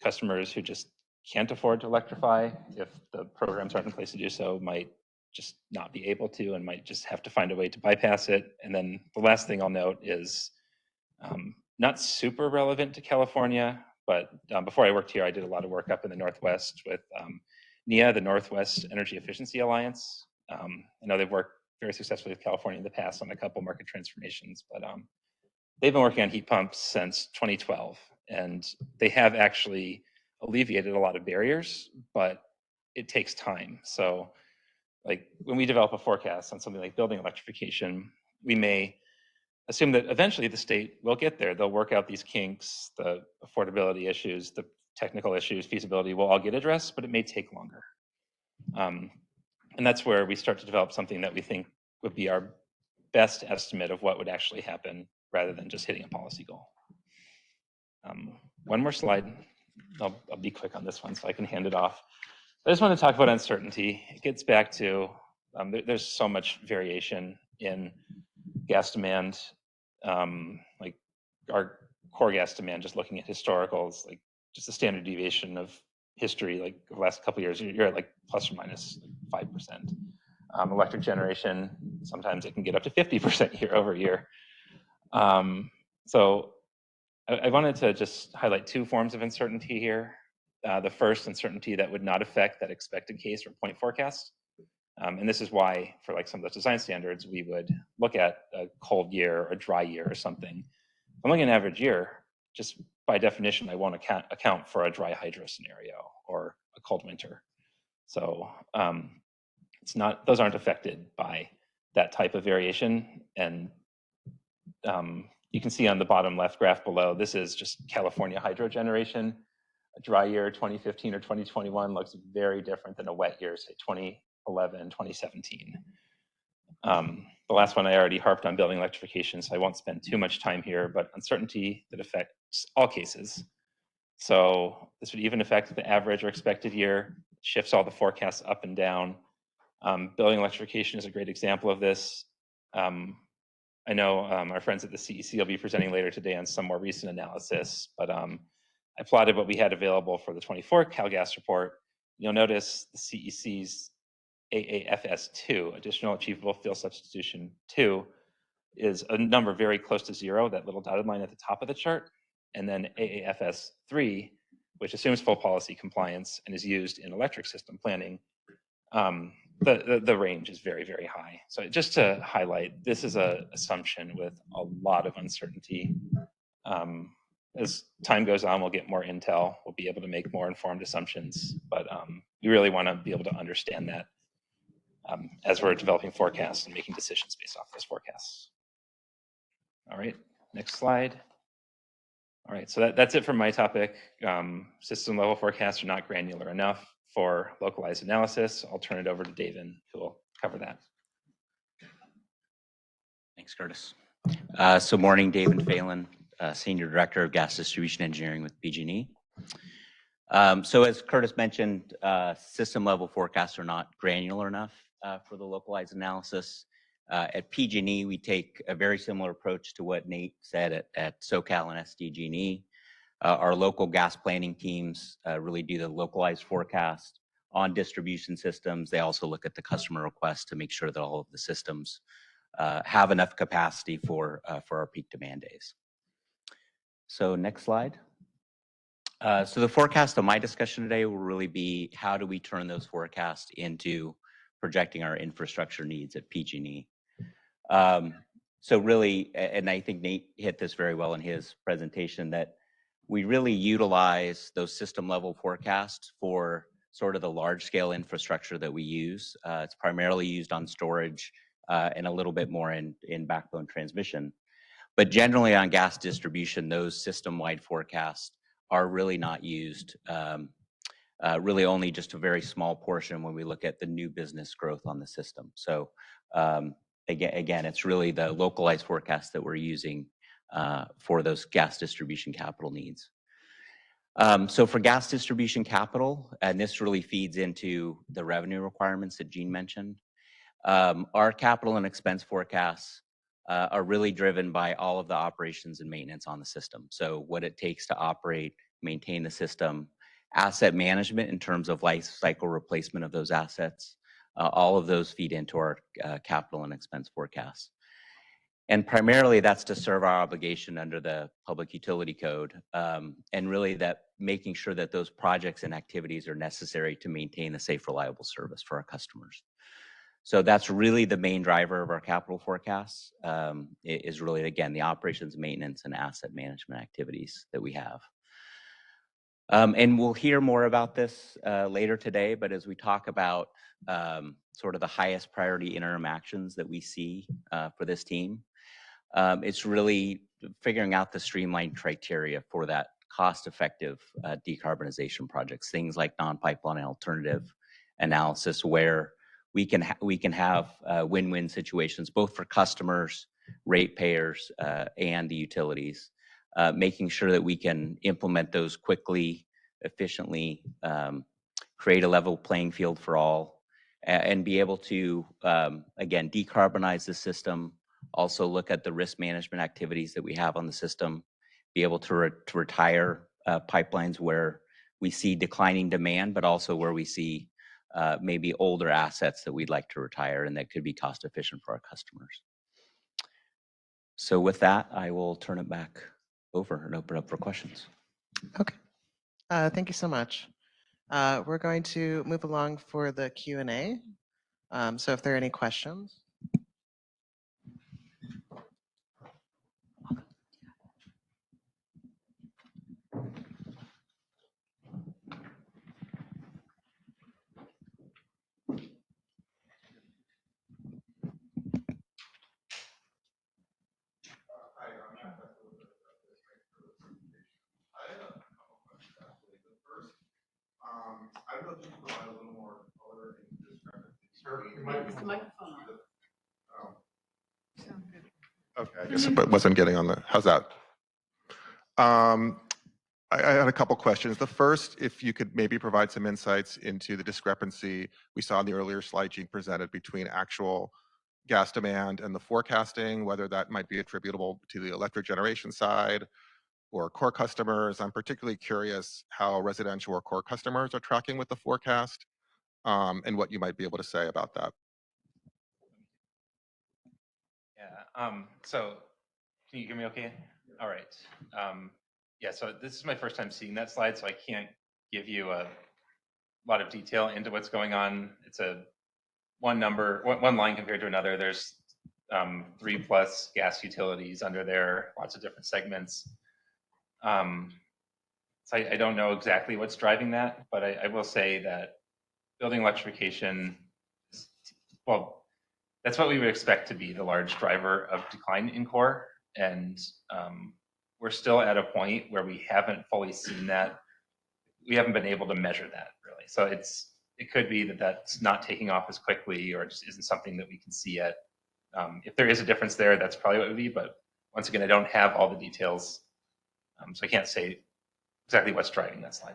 Customers who just can't afford to electrify, if the programs aren't in place to do so, might just not be able to and might just have to find a way to bypass it. And then the last thing I'll note is not super relevant to California, but before I worked here, I did a lot of work up in the Northwest with NEA, the Northwest Energy Efficiency Alliance. I know they've worked very successfully with California in the past on a couple market transformations, but they've been working on heat pumps since 2012, and they have actually alleviated a lot of barriers, but it takes time. So like when we develop a forecast on something like building electrification, we may assume that eventually the state will get there. They'll work out these kinks, the affordability issues, the technical issues, feasibility will all get addressed, but it may take longer. And that's where we start to develop something that we think would be our best estimate of what would actually happen rather than just hitting a policy goal. One more slide. I'll be quick on this one so I can hand it off. I just want to talk about uncertainty. It gets back to, there's so much variation in gas demand. Like our core gas demand, just looking at historicals, like just the standard deviation of history, like the last couple of years, you're at like plus or minus 5%. Electric generation, sometimes it can get up to 50% year over year. So I wanted to just highlight two forms of uncertainty here. The first, uncertainty that would not affect that expected case or point forecast. And this is why, for like some of those design standards, we would look at a cold year or a dry year or something. If I'm looking at an average year, just by definition, I won't account for a dry hydro scenario or a cold winter. So it's not; those aren't affected by that type of variation. And you can see on the bottom left graph below, this is just California hydro generation. A dry year, 2015 or 2021, looks very different than a wet year, say 2011, 2017. The last one I already harped on building electrification, so I won't spend too much time here, but uncertainty that affects all cases. So this would even affect the average or expected year, shifts all the forecasts up and down. Building electrification is a great example of this. I know our friends at the CEC will be presenting later today on some more recent analysis, but I plotted what we had available for the 24 CalGas report. You'll notice the CEC's AAFS2, Additional Achievable Fuel Substitution 2, is a number very close to zero, that little dotted line at the top of the chart. And then AAFS3, which assumes full policy compliance and is used in electric system planning, the range is very, very high. So just to highlight, this is an assumption with a lot of uncertainty. As time goes on, we'll get more intel. We'll be able to make more informed assumptions, but we really want to be able to understand that as we're developing forecasts and making decisions based off those forecasts. All right, next slide. All right, so that's it for my topic. System level forecasts are not granular enough for localized analysis. I'll turn it over to David, who will cover that. Thanks, Curtis. So morning, David Phelan, Senior Director of Gas Distribution Engineering with PG&E. So as Curtis mentioned, system level forecasts are not granular enough for the localized analysis. At PG&E, we take a very similar approach to what Nate said at SoCal and SDG&E. Our local gas planning teams really do the localized forecast on distribution systems. They also look at the customer requests to make sure that all of the systems have enough capacity for our peak demand days. So next slide. So the forecast of my discussion today will really be how do we turn those forecasts into projecting our infrastructure needs at PG&E. So really, and I think Nate hit this very well in his presentation, that we really utilize those system level forecasts for sort of the large scale infrastructure that we use. It's primarily used on storage and a little bit more in backbone transmission. But generally on gas distribution, those system-wide forecasts are really not used, really only just a very small portion when we look at the new business growth on the system. So again, it's really the localized forecast that we're using for those gas distribution capital needs. So for gas distribution capital, and this really feeds into the revenue requirements that Gene mentioned, our capital and expense forecasts are really driven by all of the operations and maintenance on the system. So what it takes to operate, maintain the system, asset management in terms of life cycle replacement of those assets, All of those feed into our capital and expense forecasts. And primarily that's to serve our obligation under the Public Utility Code, and really that making sure that those projects and activities are necessary to maintain a safe, reliable service for our customers. So that's really the main driver of our capital forecasts, is really, again, the operations, maintenance, and asset management activities that we have. And we'll hear more about this later today, but as we talk about sort of the highest priority interim actions that we see for this team, it's really figuring out the streamlined criteria for that cost-effective decarbonization projects, things like non-pipeline alternative analysis, where we can have win-win situations both for customers, ratepayers, and the utilities, making sure that we can implement those quickly, efficiently, create a level playing field for all, and be able to again decarbonize the system. Also look at the risk management activities that we have on the system, be able to retire pipelines where we see declining demand, but also where we see maybe older assets that we'd like to retire and that could be cost efficient for our customers. So with that, I will turn it back over and open up for questions. Okay. Thank you so much. We're going to move along for the Q&A. So if there are any questions. I don't know if you can provide a little more color in the discrepancy. Is the microphone on? Oh. Okay, I guess it wasn't getting on the, how's that? I had a couple questions. The first, if you could maybe provide some insights into the discrepancy we saw in the earlier slide Jean presented between actual gas demand and the forecasting, whether that might be attributable to the electric generation side or core customers. I'm particularly curious how residential or core customers are tracking with the forecast, and what you might be able to say about that. Yeah, so can you hear me okay? All right. Yeah, so this is my first time seeing that slide, so I can't give you a lot of detail into what's going on. It's a one line compared to another. There's 3+ gas utilities under there, lots of different segments. So I don't know exactly what's driving that, but I will say that building electrification, well, that's what we would expect to be the large driver of decline in core. And we're still at a point where we haven't fully seen that. We haven't been able to measure that really. So it could be that that's not taking off as quickly or just isn't something that we can see yet. If there is a difference there, that's probably what it would be. But once again, I don't have all the details. So I can't say exactly what's driving that slide.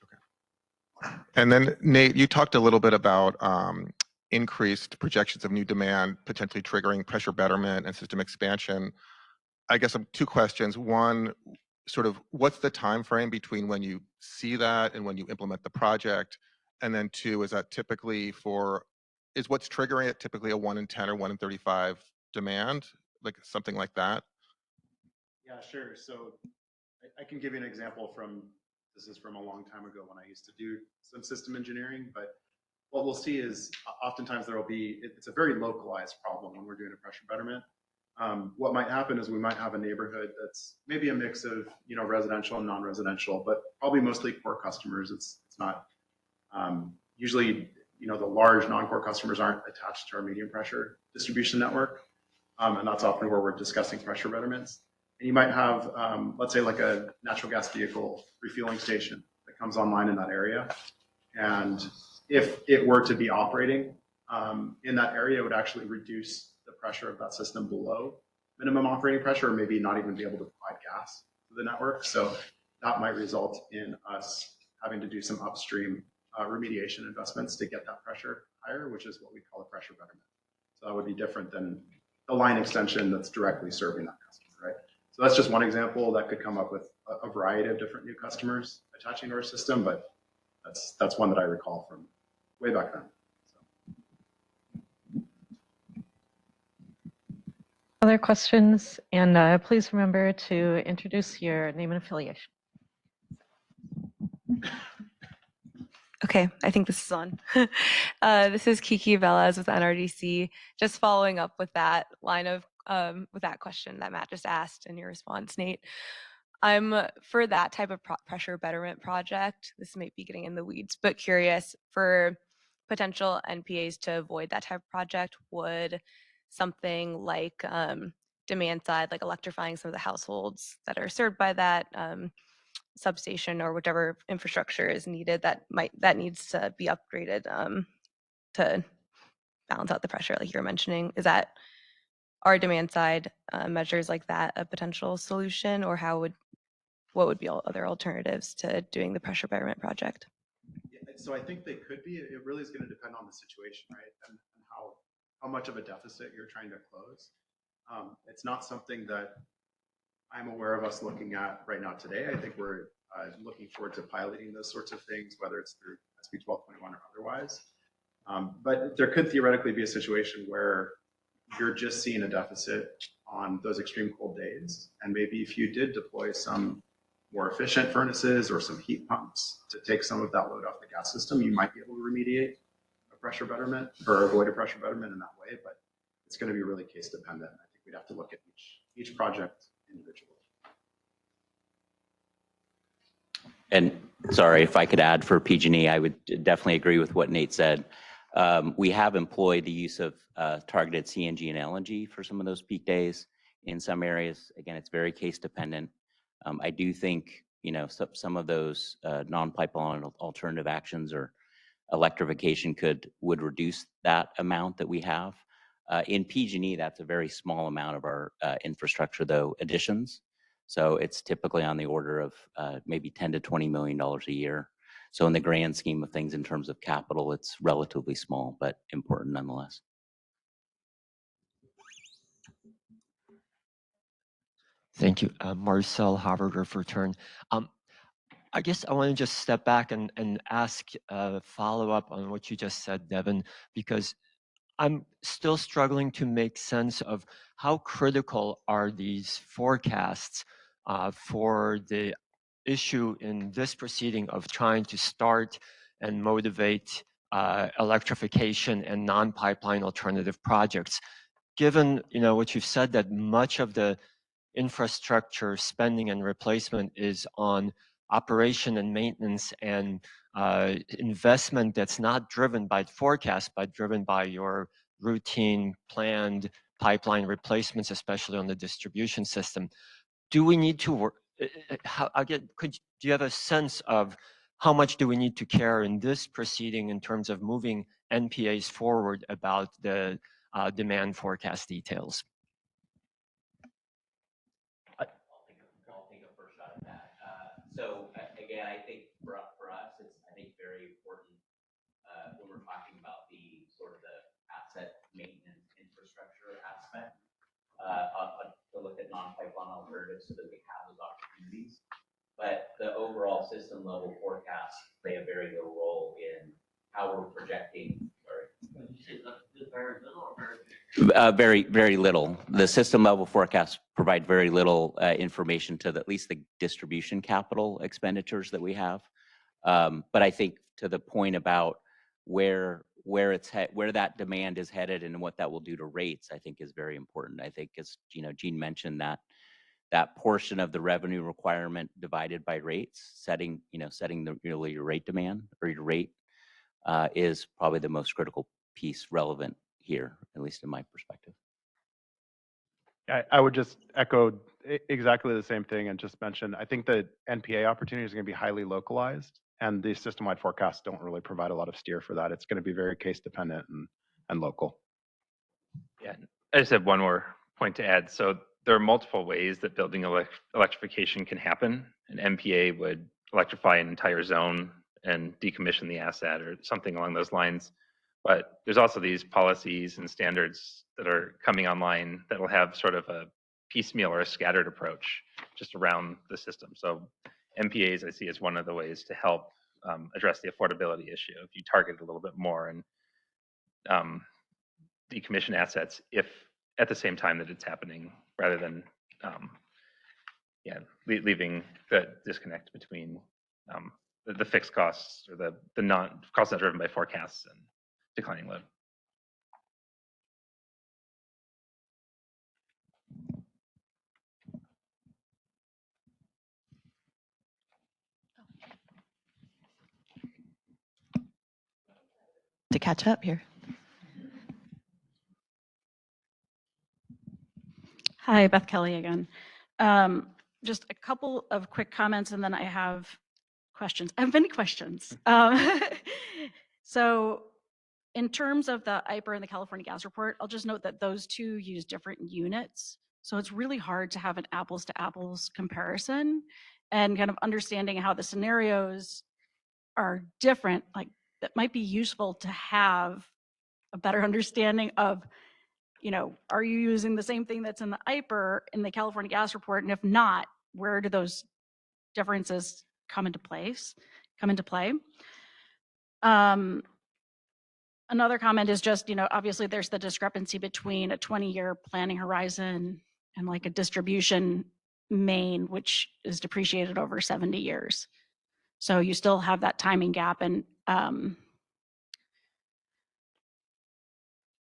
Okay. And then Nate, you talked a little bit about increased projections of new demand, potentially triggering pressure betterment and system expansion. I guess two questions. One, sort of what's the time frame between when you see that and when you implement the project? And then two, is that typically is what's triggering it typically a 1 in 10 or 1 in 35 demand, like something like that? Yeah, sure. So I can give you an example this is from a long time ago when I used to do some system engineering, but what we'll see is oftentimes it's a very localized problem when we're doing a pressure betterment. What might happen is we might have a neighborhood that's maybe a mix of residential and non-residential, but probably mostly core customers. It's not usually the large non-core customers aren't attached to our medium pressure distribution network, and that's often where we're discussing pressure betterments. And you might have let's say like a natural gas vehicle refueling station that comes online in that area, and if it were to be operating in that area, it would actually reduce the pressure of that system below minimum operating pressure, or maybe not even be able to provide gas to the network. So that might result in us having to do some upstream remediation investments to get that pressure higher, which is what we call a pressure betterment. So that would be different than the line extension that's directly serving that customer, right? So that's just one example that could come up with a variety of different new customers attaching to our system, but that's one that I recall from way back then. Other questions? And please remember to introduce your name and affiliation. Okay, I think this is on. This is Kiki Velez with NRDC. Just following up with that line of, with that question that Matt just asked in your response, Nate. I'm for that type of pressure betterment project, this might be getting in the weeds, but curious for potential NPAs to avoid that type of project, would something like demand side, like electrifying some of the households that are served by that substation or whatever infrastructure is needed that needs to be upgraded to balance out the pressure like you were mentioning, is that our demand side measures like that a potential solution, or what would be all other alternatives to doing the pressure betterment project? Yeah, so I think they could be. It really is going to depend on the situation, right? And how much of a deficit you're trying to close. It's not something that I'm aware of us looking at right now today. I think we're looking forward to piloting those sorts of things, whether it's through SB 1221 or otherwise. But there could theoretically be a situation where you're just seeing a deficit on those extreme cold days. And maybe if you did deploy some more efficient furnaces or some heat pumps to take some of that load off the gas system, you might be able to remediate a pressure betterment or avoid a pressure betterment in that way, but it's going to be really case dependent. I think we'd have to look at each project individually. And sorry, if I could add for PG&E, I would definitely agree with what Nate said. We have employed the use of targeted CNG and LNG for some of those peak days in some areas. Again, it's very case dependent. I do think, some of those non-pipeline alternative actions or electrification would reduce that amount that we have. In PG&E, that's a very small amount of our infrastructure, though, additions. So it's typically on the order of maybe $10 to $20 million a year. So in the grand scheme of things, in terms of capital, it's relatively small, but important nonetheless. Thank you. Marcel Haberger for Turn. I guess I want to just step back and ask a follow-up on what you just said, Devin, because I'm still struggling to make sense of how critical are these forecasts for the issue in this proceeding of trying to start and motivate electrification and non-pipeline alternative projects. Given what you've said, that much of the infrastructure spending and replacement is on operation and maintenance and investment that's not driven by forecast, but driven by your routine planned pipeline replacements, especially on the distribution system. Do we need to work? Do you have a sense of how much do we need to care in this proceeding in terms of moving NPAs forward about the demand forecast details? I'll take a first shot at that. So again, I think for us, it's very important when we're talking about the sort of the asset maintenance infrastructure aspect to look at non-pipeline alternatives so that we have those opportunities. But the overall system level forecasts play a very little role in how we're projecting. Very, very little. The system level forecasts provide very little information to at least the distribution capital expenditures that we have. But I think to the point about where that demand is headed and what that will do to rates, I think is very important. I think, as Gene mentioned, that portion of the revenue requirement divided by rates, setting your rate demand or your rate is probably the most critical piece relevant here, at least in my perspective. I would just echo exactly the same thing and just mention, I think the NPA opportunity is going to be highly localized, and the system-wide forecasts don't really provide a lot of steer for that. It's going to be very case dependent and local. Yeah, I just have one more point to add. So there are multiple ways that building electrification can happen. An MPA would electrify an entire zone and decommission the asset or something along those lines. But there's also these policies and standards that are coming online that will have sort of a piecemeal or a scattered approach just around the system. So MPAs I see as one of the ways to help address the affordability issue if you target a little bit more and decommission assets if at the same time that it's happening, rather than leaving the disconnect between the fixed costs or the non costs not driven by forecasts and declining load. To catch up here. Hi, Beth Kelly again. Just a couple of quick comments and then I have questions. I have many questions. So in terms of the IPR and the California Gas Report, I'll just note that those two use different units. So it's really hard to have an apples to apples comparison and kind of understanding how the scenarios are different. Like that might be useful to have a better understanding of, you know, are you using the same thing that's in the IPR in the California Gas Report? And if not, where do those differences come into play? Another comment is just, you know, obviously there's the discrepancy between a 20-year planning horizon and like a distribution main, which is depreciated over 70 years. So you still have that timing gap. And,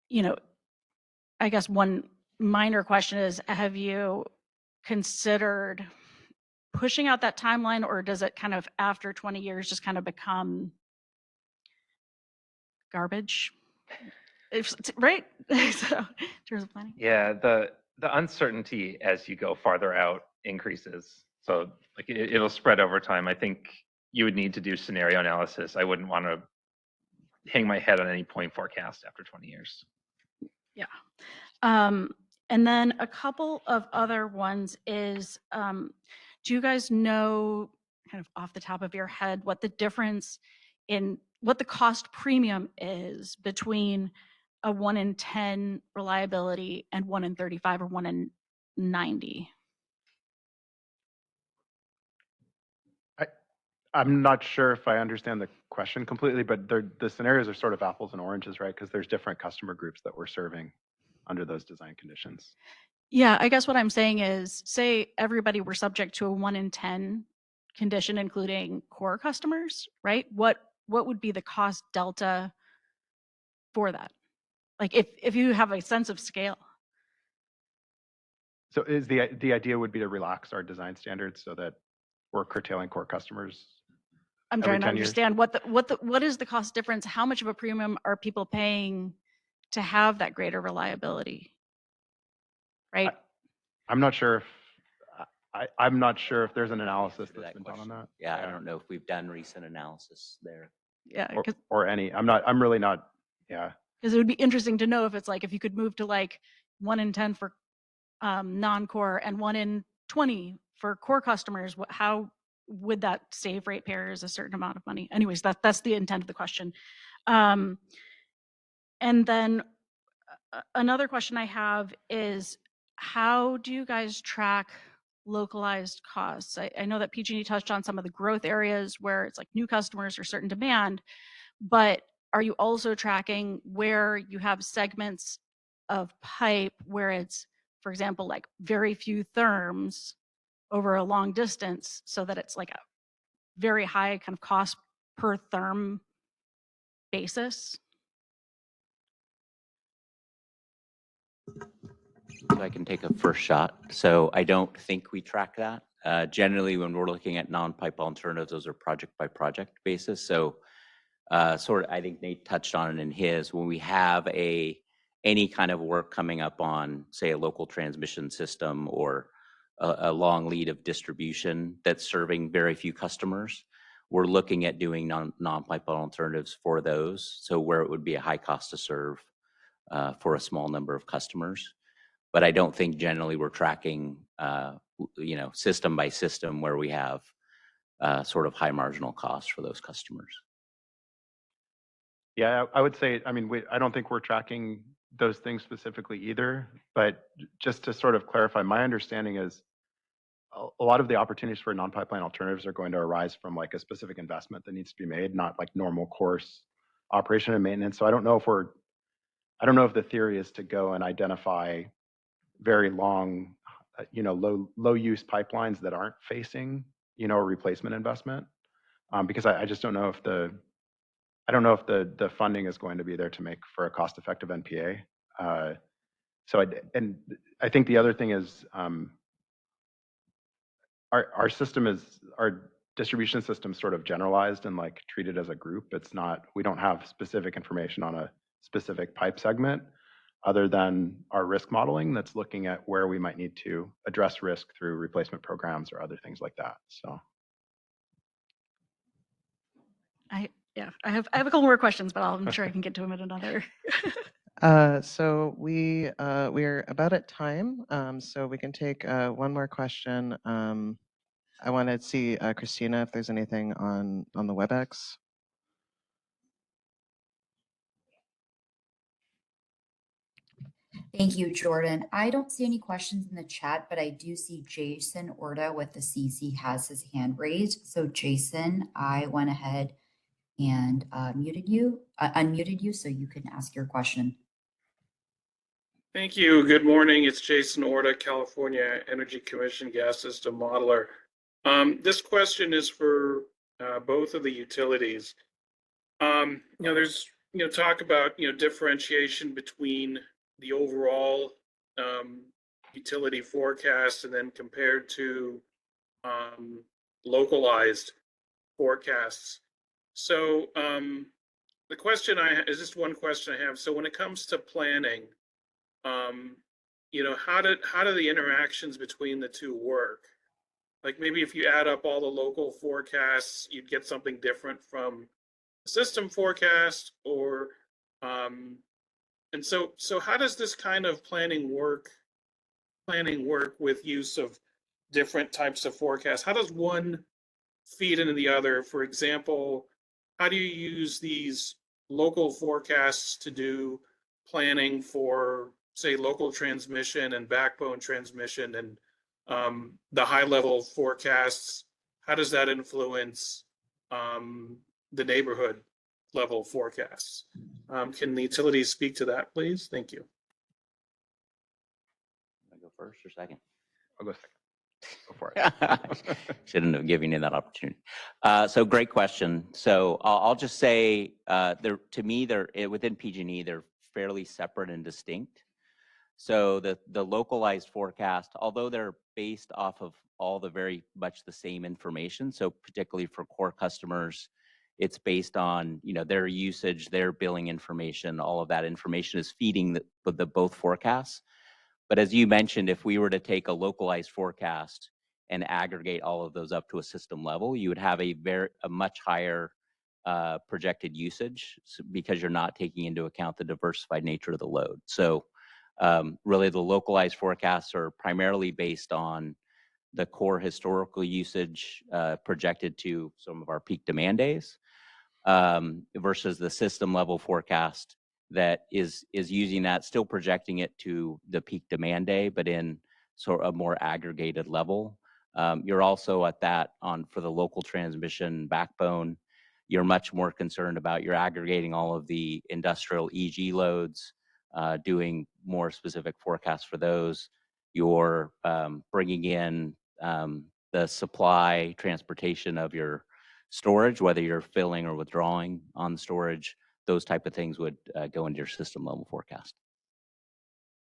you know, I guess one minor question is, have you considered pushing out that timeline, or does it kind of after 20 years just kind of become garbage? Right? So, in terms of planning. Yeah, the uncertainty as you go farther out increases. So like it'll spread over time. I think you would need to do scenario analysis. I wouldn't want to hang my head on any point forecast after 20 years. Yeah. And then a couple of other ones is, do you guys know, kind of off the top of your head, what the difference in what the cost premium is between a 1 in 10 reliability and 1 in 35 or 1 in 90? I'm not sure if I understand the question completely, but the scenarios are sort of apples and oranges, right? Because there's different customer groups that we're serving under those design conditions. Yeah, I guess what I'm saying is, say everybody were subject to a 1 in 10 condition, including core customers, right? What would be the cost delta for that? Like if you have a sense of scale. So is the idea would be to relax our design standards so that we're curtailing core customers? I'm trying to 10 years? understand what is the cost difference? How much of a premium are people paying to have that greater reliability? Right? I'm not sure if I'm not sure if there's an analysis that's been done on that. Yeah, I don't know if we've done recent analysis there. Yeah, or any. I'm really not. Yeah. Because it would be interesting to know if it's like if you could move to like 1 in 10 for non-core and 1 in 20 for core customers. How would that save ratepayers a certain amount of money? Anyways, that's the intent of the question. And then another question I have is, how do you guys track localized costs? I know that PG&E touched on some of the growth areas where it's like new customers or certain demand, but are you also tracking where you have segments of pipe where it's, for example, like very few therms over a long distance, so that it's like a very high kind of cost per therm basis? So I can take a first shot. So I don't think we track that. Generally, when we're looking at non-pipe alternatives, those are project by project basis. So sort of, I think Nate touched on it in his, when we have any kind of work coming up on, say, a local transmission system or a long lead of distribution that's serving very few customers, we're looking at doing non-pipe alternatives for those. So where it would be a high cost to serve for a small number of customers. But I don't think generally we're tracking, system by system where we have sort of high marginal costs for those customers. Yeah, I would say, I mean, I don't think we're tracking those things specifically either, but just to sort of clarify, my understanding is a lot of the opportunities for non-pipeline alternatives are going to arise from like a specific investment that needs to be made, not like normal course operation and maintenance. So I don't know if the theory is to go and identify very long, low use pipelines that aren't facing, a replacement investment, because I just don't know if the funding is going to be there to make for a cost-effective NPA. And I think the other thing is our distribution system sort of generalized and like treated as a group. It's not, we don't have specific information on a specific pipe segment other than our risk modeling that's looking at where we might need to address risk through replacement programs or other things like that. So. I have a couple more questions, but I'm sure I can get to them in another. So we are about at time, so we can take one more question. I want to see Christina if there's anything on the WebEx. Thank you, Jordan. I don't see any questions in the chat, but I do see Jason Orta with the CC has his hand raised. So Jason, I went ahead and unmuted you so you can ask your question. Thank you. Good morning. It's Jason Orta, California Energy Commission Gas System Modeler. This question is for both of the utilities. There's talk about differentiation between the overall utility forecast and then compared to localized forecasts. So the question is just one question I have. So when it comes to planning, how do the interactions between the two work? Like maybe if you add up all the local forecasts, you'd get something different from the system forecast, or and so how does this kind of planning work with use of different types of forecasts? How does one feed into the other? For example, how do you use these local forecasts to do planning for, say, local transmission and backbone transmission, and the high level forecasts? How does that influence the neighborhood level forecasts? Can the utilities speak to that, please? Thank you. I go first or second? I'll go second. Go for it. Shouldn't have given you that opportunity. So great question. So I'll just say, to me, within PG&E, they're fairly separate and distinct. So the localized forecast, although they're based off of all the very much the same information, so particularly for core customers, it's based on their usage, their billing information. All of that information is feeding the both forecasts. But as you mentioned, if we were to take a localized forecast and aggregate all of those up to a system level, you would have a much higher projected usage, because you're not taking into account the diversified nature of the load. So really the localized forecasts are primarily based on the core historical usage projected to some of our peak demand days, versus the system level forecast that is using that, still projecting it to the peak demand day, but in sort of a more aggregated level. You're also at that for the local transmission backbone, you're much more concerned about you're aggregating all of the industrial EG loads, doing more specific forecasts for those. You're bringing in the supply transportation of your storage, whether you're filling or withdrawing on the storage. Those type of things would go into your system level forecast.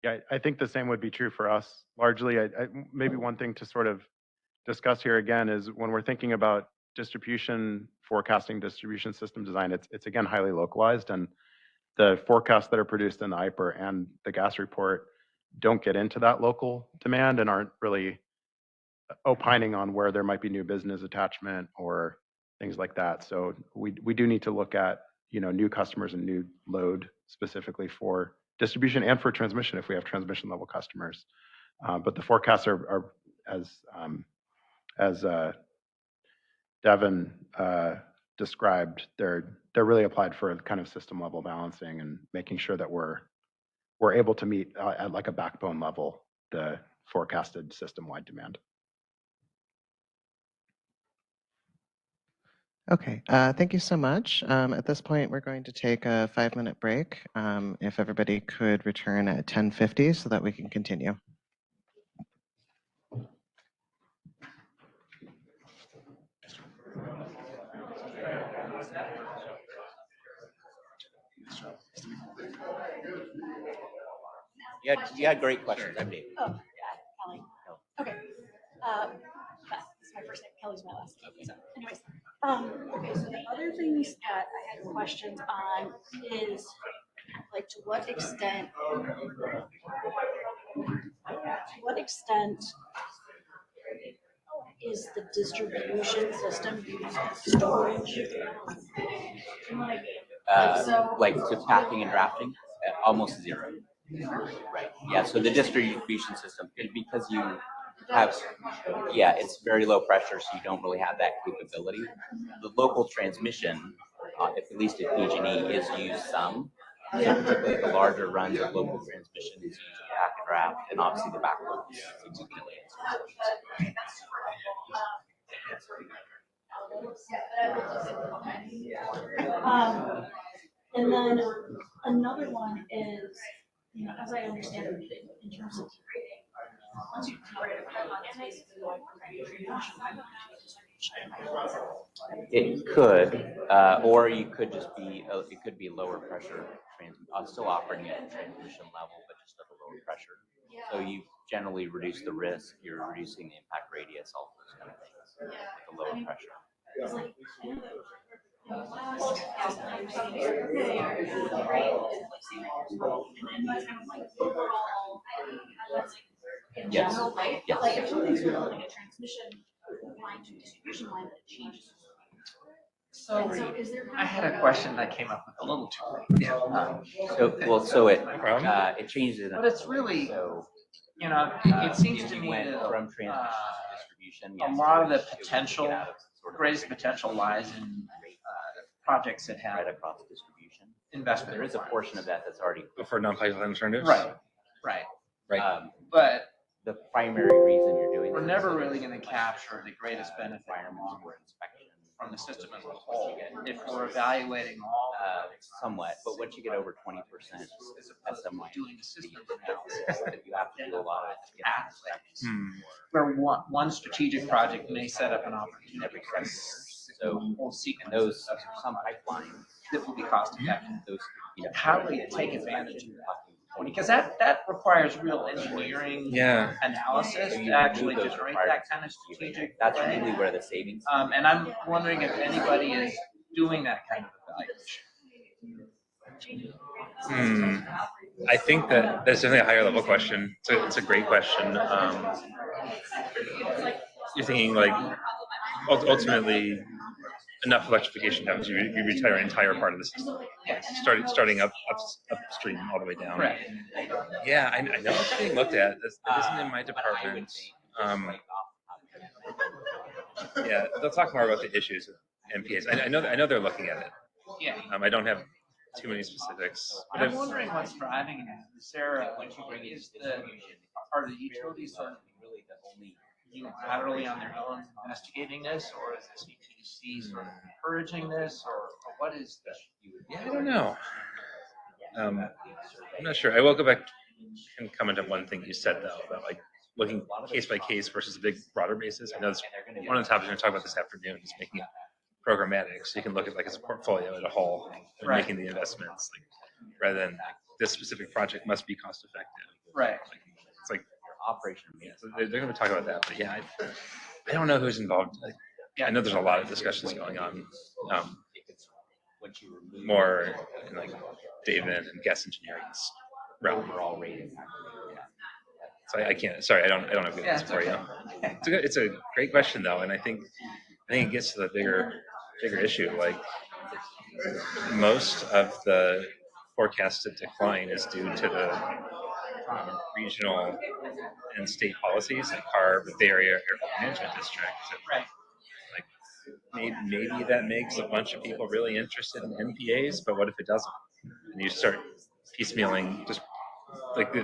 Yeah, I think the same would be true for us. Largely, maybe one thing to sort of discuss here again is when we're thinking about distribution forecasting, distribution system design, it's again highly localized, and the forecasts that are produced in the IPER and the gas report don't get into that local demand and aren't really opining on where there might be new business attachment or things like that. So we do need to look at new customers and new load specifically for distribution and for transmission if we have transmission level customers. But the forecasts are as Devin described, they're really applied for kind of system level balancing and making sure that we're able to meet at like a backbone level the forecasted system wide demand. Okay, thank you so much. At this point, we're going to take a 5-minute break. If everybody could return at 10:50 so that we can continue. You had great questions, I believe. Oh, Kelly. Okay. That's my first name. Kelly's my last name. So, anyways, okay. So the other things that I had questions on is like to what extent is the distribution system used as storage? Like to packing and drafting, almost zero. Right. Yeah. So the distribution system, because you have, yeah, it's very low pressure, so you don't really have that capability. The local transmission, at least at PG&E, is used some. So particularly the larger runs of local transmission is used to pack and draft, and obviously the backload is significantly. And then another one is, you know, as I understand it, in terms of degrading, once you degrade a pipeline, it's basically going from transmission distribution. It could, or you could just be, it could be lower pressure, still operating at transmission level, but just at a lower pressure. So you generally reduce the risk, you're reducing the impact radius, all those kind of things with the lower pressure. It's like, in Yes. general, right? Yes. Like if something's building a transmission line to a distribution line, it changes. So is there I had a question that came up with a little too late. Yeah. It changes it. But it's really, so, you know, it seems to me went that from transmission to distribution. a lot of the potential, greatest potential lies in projects that have right across distribution. Investment. There is a portion of that that's already for non-pipeline alternatives. Right. But the primary reason you're doing we're never really going to capture the greatest benefit from the system as a whole if we're evaluating all somewhat. But once you get over 20%, that's somewhat doing the system analysis, you have to do a lot of pathways where one strategic project may set up an opportunity every 7 years. So we'll seek those some pipelines that will be cost effective. Those, how do we take advantage of that? Because that requires real engineering analysis to actually generate that kind of strategic. That's really where the savings. And I'm wondering if anybody is doing that kind of evaluation. I think that that's definitely a higher level question. It's a great question. You're thinking like ultimately enough electrification happens, you retire an entire part of the system. Yes. Starting upstream all the way down. Correct. Yeah, I know it's being looked at. That isn't in my department. Yeah, they'll talk more about the issues of MPAs. I know they're looking at it. Yeah. I don't have too many specifics. But I'm wondering what's driving it. Is there are the utilities sort of unilaterally on their own investigating this, or is this EPC sort of encouraging this, or what is this? Yeah, I don't know. I'm not sure. I will go back and comment on one thing you said though about like looking case by case versus a big broader basis. I know that's one of the topics we're going to talk about this afternoon is making it programmatic, so you can look at like as a portfolio as a whole when making the investments, like rather than like, this specific project must be cost effective. Right. Like, it's like operation. Yeah, so they're going to talk about that, but yeah, I don't know who's involved. Like, I know there's a lot of discussions going on. More in like data and gas engineering's realm. So I can't. Sorry, I don't have good answer for you. It's a great question though, and I think it gets to the bigger issue. Like most of the forecasted decline is due to the regional and state policies like CARB, the Bay Area Airport Management District. Right. Like maybe that makes a bunch of people really interested in NPAs, but what if it doesn't? And you start piecemealing, just like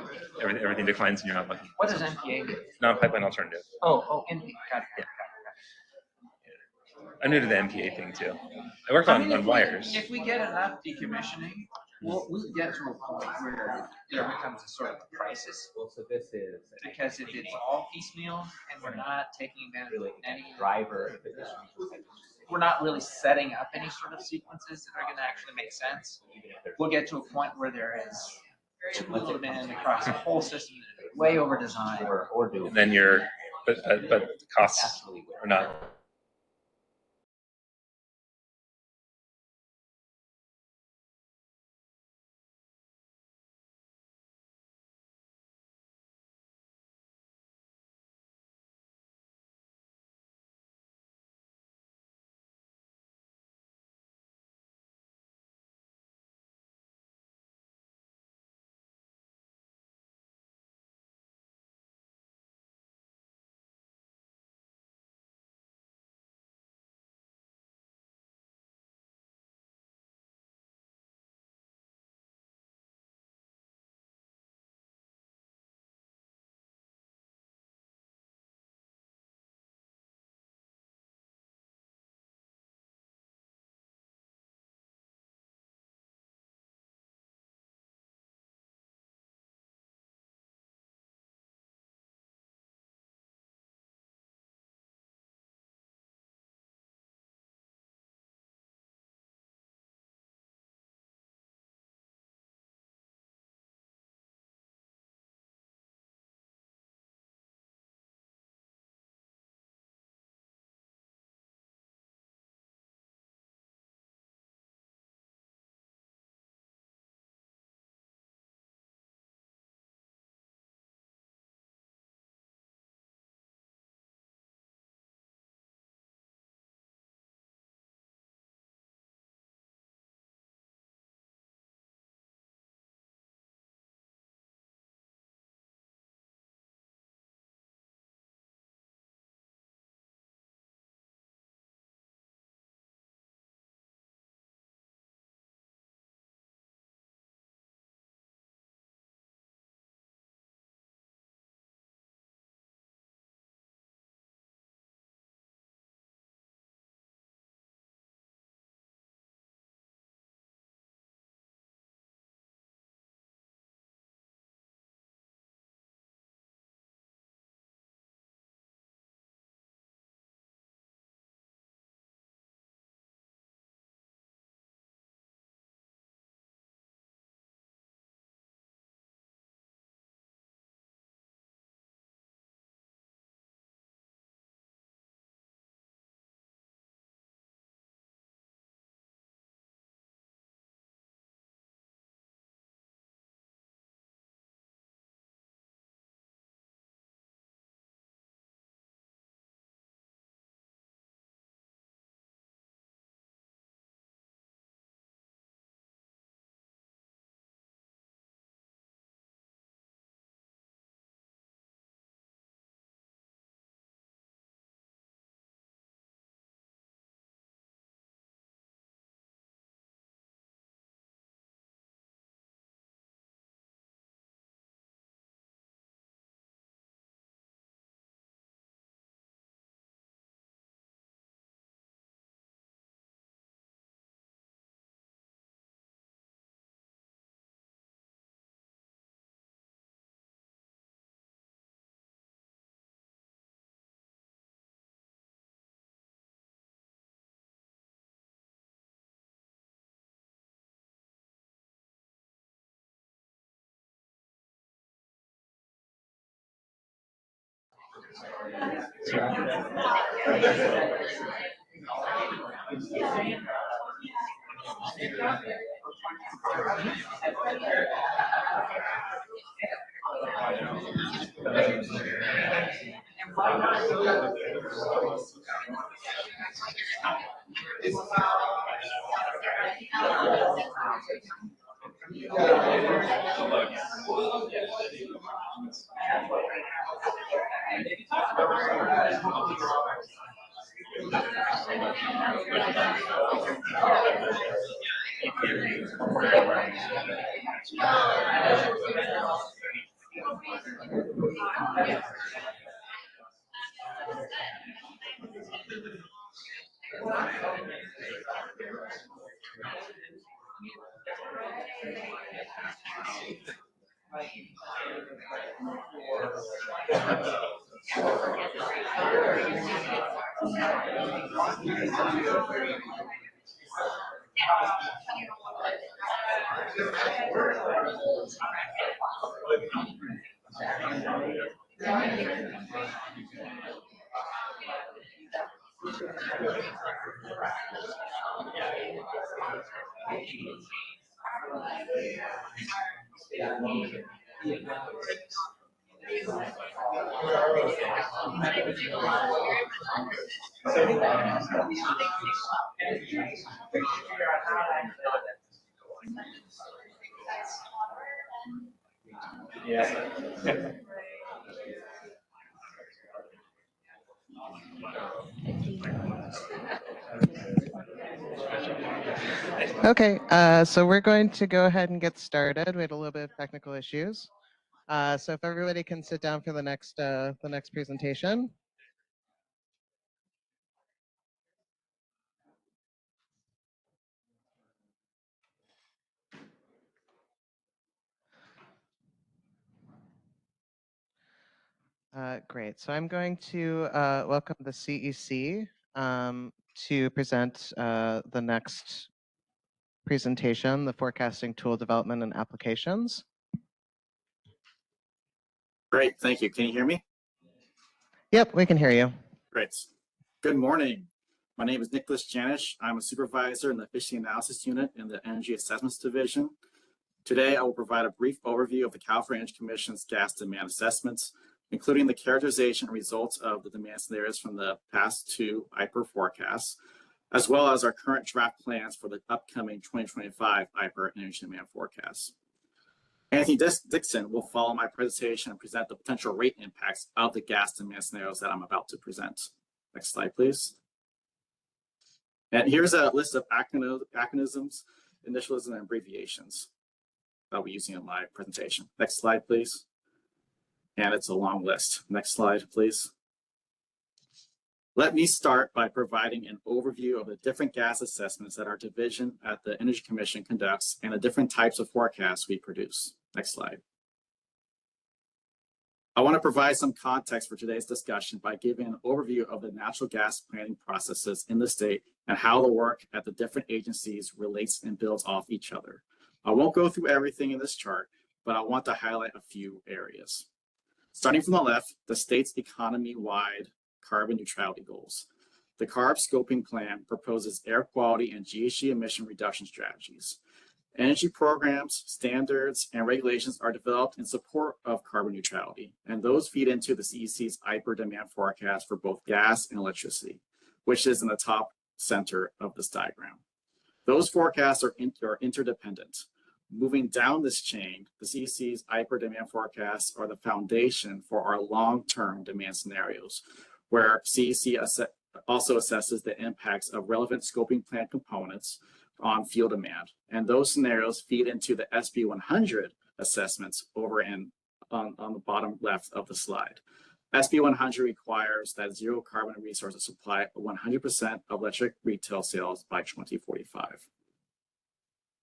everything declines and you're not looking. What does NPA mean? Non-pipeline alternative. Oh, NPA. Got it. Yeah. I'm new to the MPA thing too. I worked on wires. If we get enough decommissioning, we'll get to a point where there becomes a sort of crisis. Well, so this is because if it's all piecemeal and we're not taking advantage of any driver, we're not really setting up any sort of sequences that are going to actually make sense. We'll get to a point where there is too little demand across the whole system, way over designed. And then but the costs are not. Okay, so we're going to go ahead and get started. We had a little bit of technical issues. So if everybody can sit down for the next presentation. Great. So I'm going to welcome the CEC to present the next presentation, the Forecasting Tool Development and Applications. Great, thank you. Can you hear me? Yep, we can hear you. Great. Good morning. My name is Nicholas Janish. I'm a supervisor in the Efficiency Analysis Unit in the Energy Assessments Division. Today, I will provide a brief overview of the California Energy Commission's gas demand assessments, including the characterization and results of the demand scenarios from the past two IPER forecasts, as well as our current draft plans for the upcoming 2025 IPER energy demand forecasts. Anthony Dixon will follow my presentation and present the potential rate impacts of the gas demand scenarios that I'm about to present. Next slide, please. And here's a list of acronyms, initialisms, and abbreviations that I'll be using in my presentation. Next slide, please. And it's a long list. Next slide, please. Let me start by providing an overview of the different gas assessments that our division at the Energy Commission conducts and the different types of forecasts we produce. Next slide. I want to provide some context for today's discussion by giving an overview of the natural gas planning processes in the state and how the work at the different agencies relates and builds off each other. I won't go through everything in this chart, but I want to highlight a few areas. Starting from the left, the state's economy-wide carbon neutrality goals. The CARB scoping plan proposes air quality and GHG emission reduction strategies. Energy programs, standards, and regulations are developed in support of carbon neutrality, and those feed into the CEC's IPER demand forecast for both gas and electricity, which is in the top center of this diagram. Those forecasts are interdependent. Moving down this chain, the CEC's IPER demand forecasts are the foundation for our long-term demand scenarios, where CEC also assesses the impacts of relevant scoping plan components on fuel demand. And those scenarios feed into the SB 100 assessments over on the bottom left of the slide. SB 100 requires that zero carbon resources supply 100% of electric retail sales by 2045.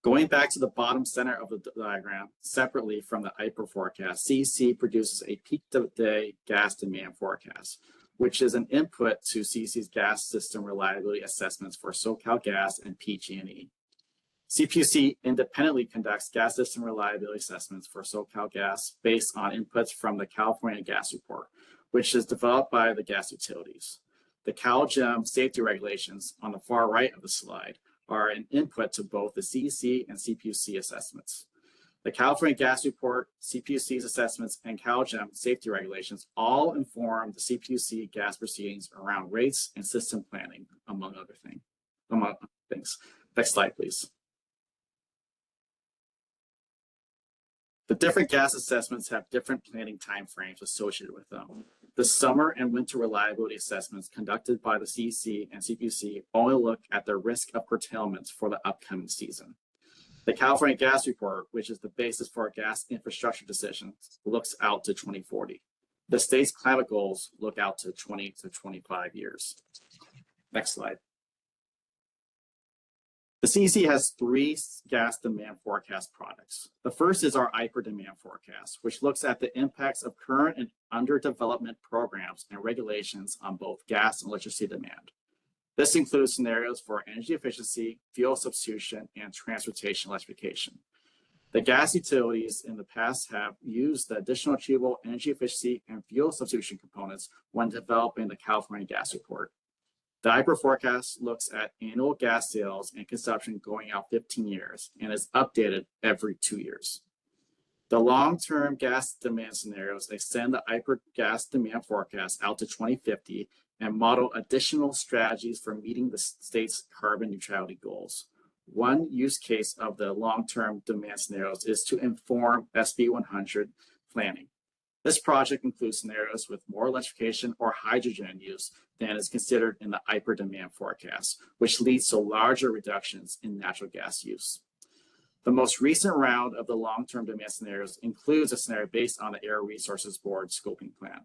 Going back to the bottom center of the diagram, separately from the IPER forecast, CEC produces a peak day gas demand forecast, which is an input to CEC's gas system reliability assessments for SoCalGas and PG&E. CPUC independently conducts gas system reliability assessments for SoCalGas based on inputs from the California Gas Report, which is developed by the gas utilities. The CalGEM safety regulations on the far right of the slide are an input to both the CEC and CPUC assessments. The California Gas Report, CPUC's assessments, and CalGEM safety regulations all inform the CPUC gas proceedings around rates and system planning, among other things. Next slide, please. The different gas assessments have different planning timeframes associated with them. The summer and winter reliability assessments conducted by the CEC and CPUC only look at the risk of curtailments for the upcoming season. The California Gas Report, which is the basis for our gas infrastructure decisions, looks out to 2040. The state's climate goals look out to 20 to 25 years. Next slide. The CEC has three gas demand forecast products. The first is our IPR demand forecast, which looks at the impacts of current and under development programs and regulations on both gas and electricity demand. This includes scenarios for energy efficiency, fuel substitution, and transportation electrification. The gas utilities in the past have used the additional achievable energy efficiency and fuel substitution components when developing the California Gas Report. The IPR forecast looks at annual gas sales and consumption going out 15 years and is updated every 2 years. The long-term gas demand scenarios extend the IPR gas demand forecast out to 2050 and model additional strategies for meeting the state's carbon neutrality goals. One use case of the long-term demand scenarios is to inform SB 100 planning. This project includes scenarios with more electrification or hydrogen use than is considered in the IPR demand forecast, which leads to larger reductions in natural gas use. The most recent round of the long-term demand scenarios includes a scenario based on the Air Resources Board scoping plan.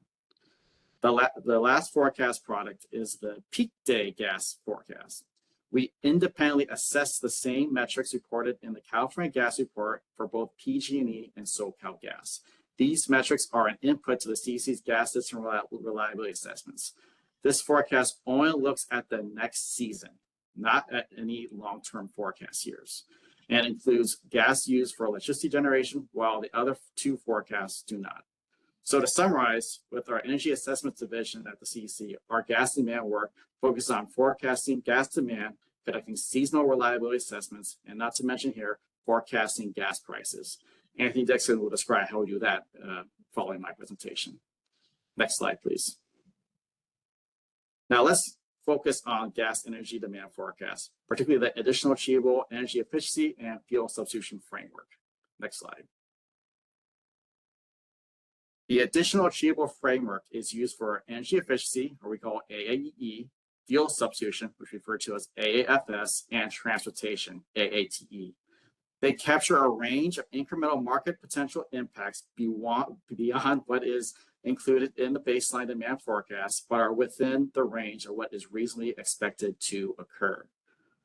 The last forecast product is the peak day gas forecast. We independently assess the same metrics reported in the California Gas Report for both PG&E and SoCal Gas. These metrics are an input to the CEC's gas system reliability assessments. This forecast only looks at the next season, not at any long-term forecast years, and includes gas used for electricity generation, while the other two forecasts do not. So to summarize, with our Energy Assessments Division at the CEC, our gas demand work focuses on forecasting gas demand, conducting seasonal reliability assessments, and not to mention here, forecasting gas prices. Anthony Dixon will describe how we do that following my presentation. Next slide, please. Now let's focus on gas energy demand forecast, particularly the additional achievable energy efficiency and fuel substitution framework. Next slide. The additional achievable framework is used for energy efficiency, or we call AAE, fuel substitution, which we refer to as AAFS, and transportation, AATE. They capture a range of incremental market potential impacts beyond what is included in the baseline demand forecast, but are within the range of what is reasonably expected to occur.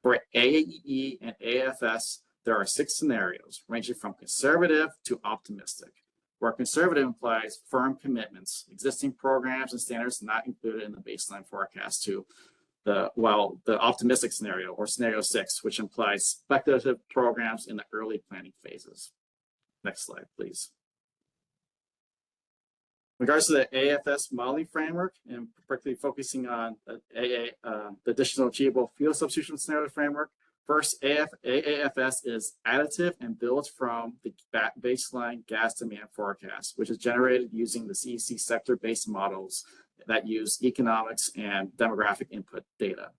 For AAE and AFS, there are 6 scenarios ranging from conservative to optimistic, where conservative implies firm commitments, existing programs and standards not included in the baseline forecast to the optimistic scenario, or scenario 6, which implies speculative programs in the early planning phases. Next slide, please. In regards to the AFS modeling framework, and particularly focusing on the additional achievable fuel substitution scenario framework, first, AAFS is additive and built from the baseline gas demand forecast, which is generated using the CEC sector-based models that use economics and demographic input data.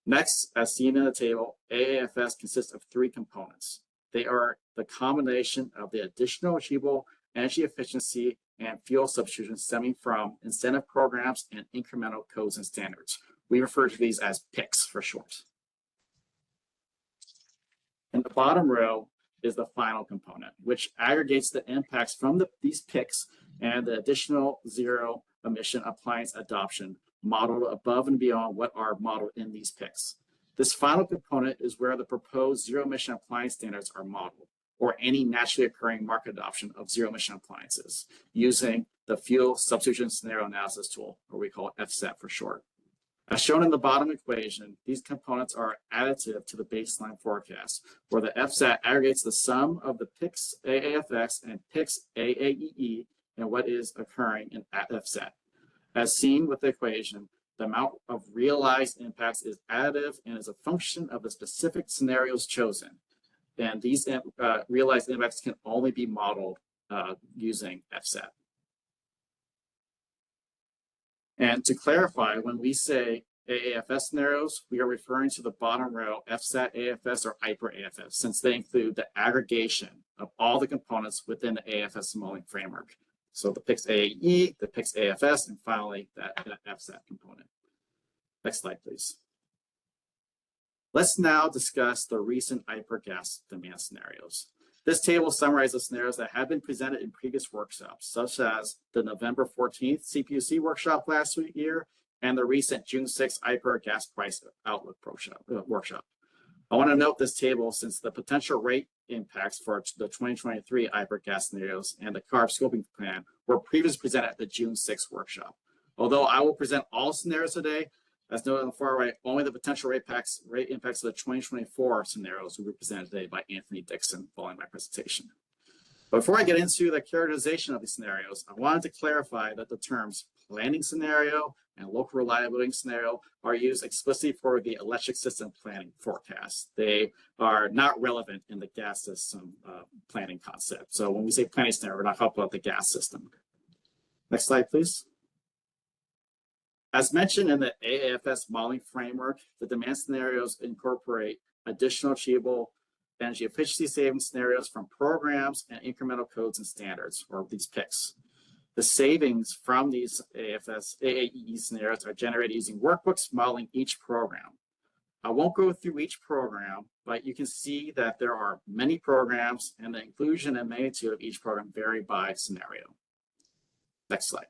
Next, as seen in the table, AAFS consists of 3 components. They are the combination of the additional achievable energy efficiency and fuel substitution stemming from incentive programs and incremental codes and standards. We refer to these as PICs for short. In the bottom row is the final component, which aggregates the impacts from these PICs and the additional zero emission appliance adoption modeled above and beyond what are modeled in these PICs. This final component is where the proposed zero emission appliance standards are modeled, or any naturally occurring market adoption of zero emission appliances using the fuel substitution scenario analysis tool, or we call it FSAT for short. As shown in the bottom equation, these components are additive to the baseline forecast, where the FSAT aggregates the sum of the PICs AAFX and PICs AAEE and what is occurring in FSAT. As seen with the equation, the amount of realized impacts is additive and is a function of the specific scenarios chosen. And these realized impacts can only be modeled using FSAT. And to clarify, when we say AAFS scenarios, we are referring to the bottom row, FSAT AFS or IPR AFS, since they include the aggregation of all the components within the AFS modeling framework. So the PICs AAE, the PICs AFS, and finally that FSAT component. Next slide, please. Let's now discuss the recent IPR gas demand scenarios. This table summarizes scenarios that have been presented in previous workshops, such as the November 14th CPUC workshop last year and the recent June 6th IPR gas price outlook workshop. I want to note this table since the potential rate impacts for the 2023 IPER gas scenarios and the CARB scoping plan were previously presented at the June 6th workshop. Although I will present all scenarios today, as noted on the far right, only the potential rate impacts of the 2024 scenarios will be presented today by Anthony Dixon following my presentation. But before I get into the characterization of these scenarios, I wanted to clarify that the terms planning scenario and local reliability scenario are used explicitly for the electric system planning forecast. They are not relevant in the gas system planning concept. So when we say planning scenario, we're not talking about the gas system. Next slide, please. As mentioned in the AAFS modeling framework, the demand scenarios incorporate additional achievable energy efficiency savings scenarios from programs and incremental codes and standards, or these PICs. The savings from these AAE scenarios are generated using workbooks modeling each program. I won't go through each program, but you can see that there are many programs and the inclusion and magnitude of each program vary by scenario. Next slide.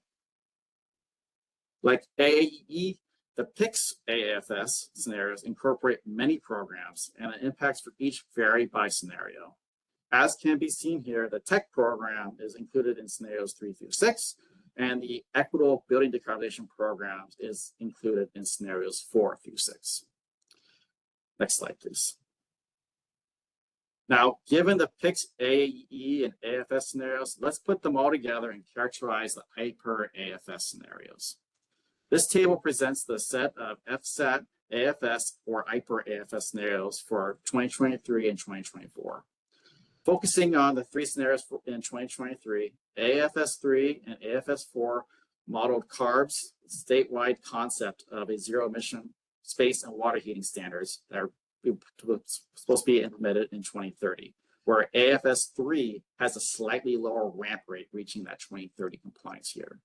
Like AAE, the PICS AAFS scenarios incorporate many programs and the impacts for each vary by scenario. As can be seen here, the tech program is included in scenarios 3 through 6, and the equitable building decarbonization program is included in scenarios 4 through 6. Next slide, please. Now, given the PICS AAE and AFS scenarios, let's put them all together and characterize the IPER AFS scenarios. This table presents the set of FSAT, AFS, or IPER AFS scenarios for 2023 and 2024. Focusing on the three scenarios in 2023, AFS3 and AFS4 modeled CARB's statewide concept of a zero emission space and water heating standards that are supposed to be implemented in 2030, where AFS3 has a slightly lower ramp rate reaching that 2030 compliance year.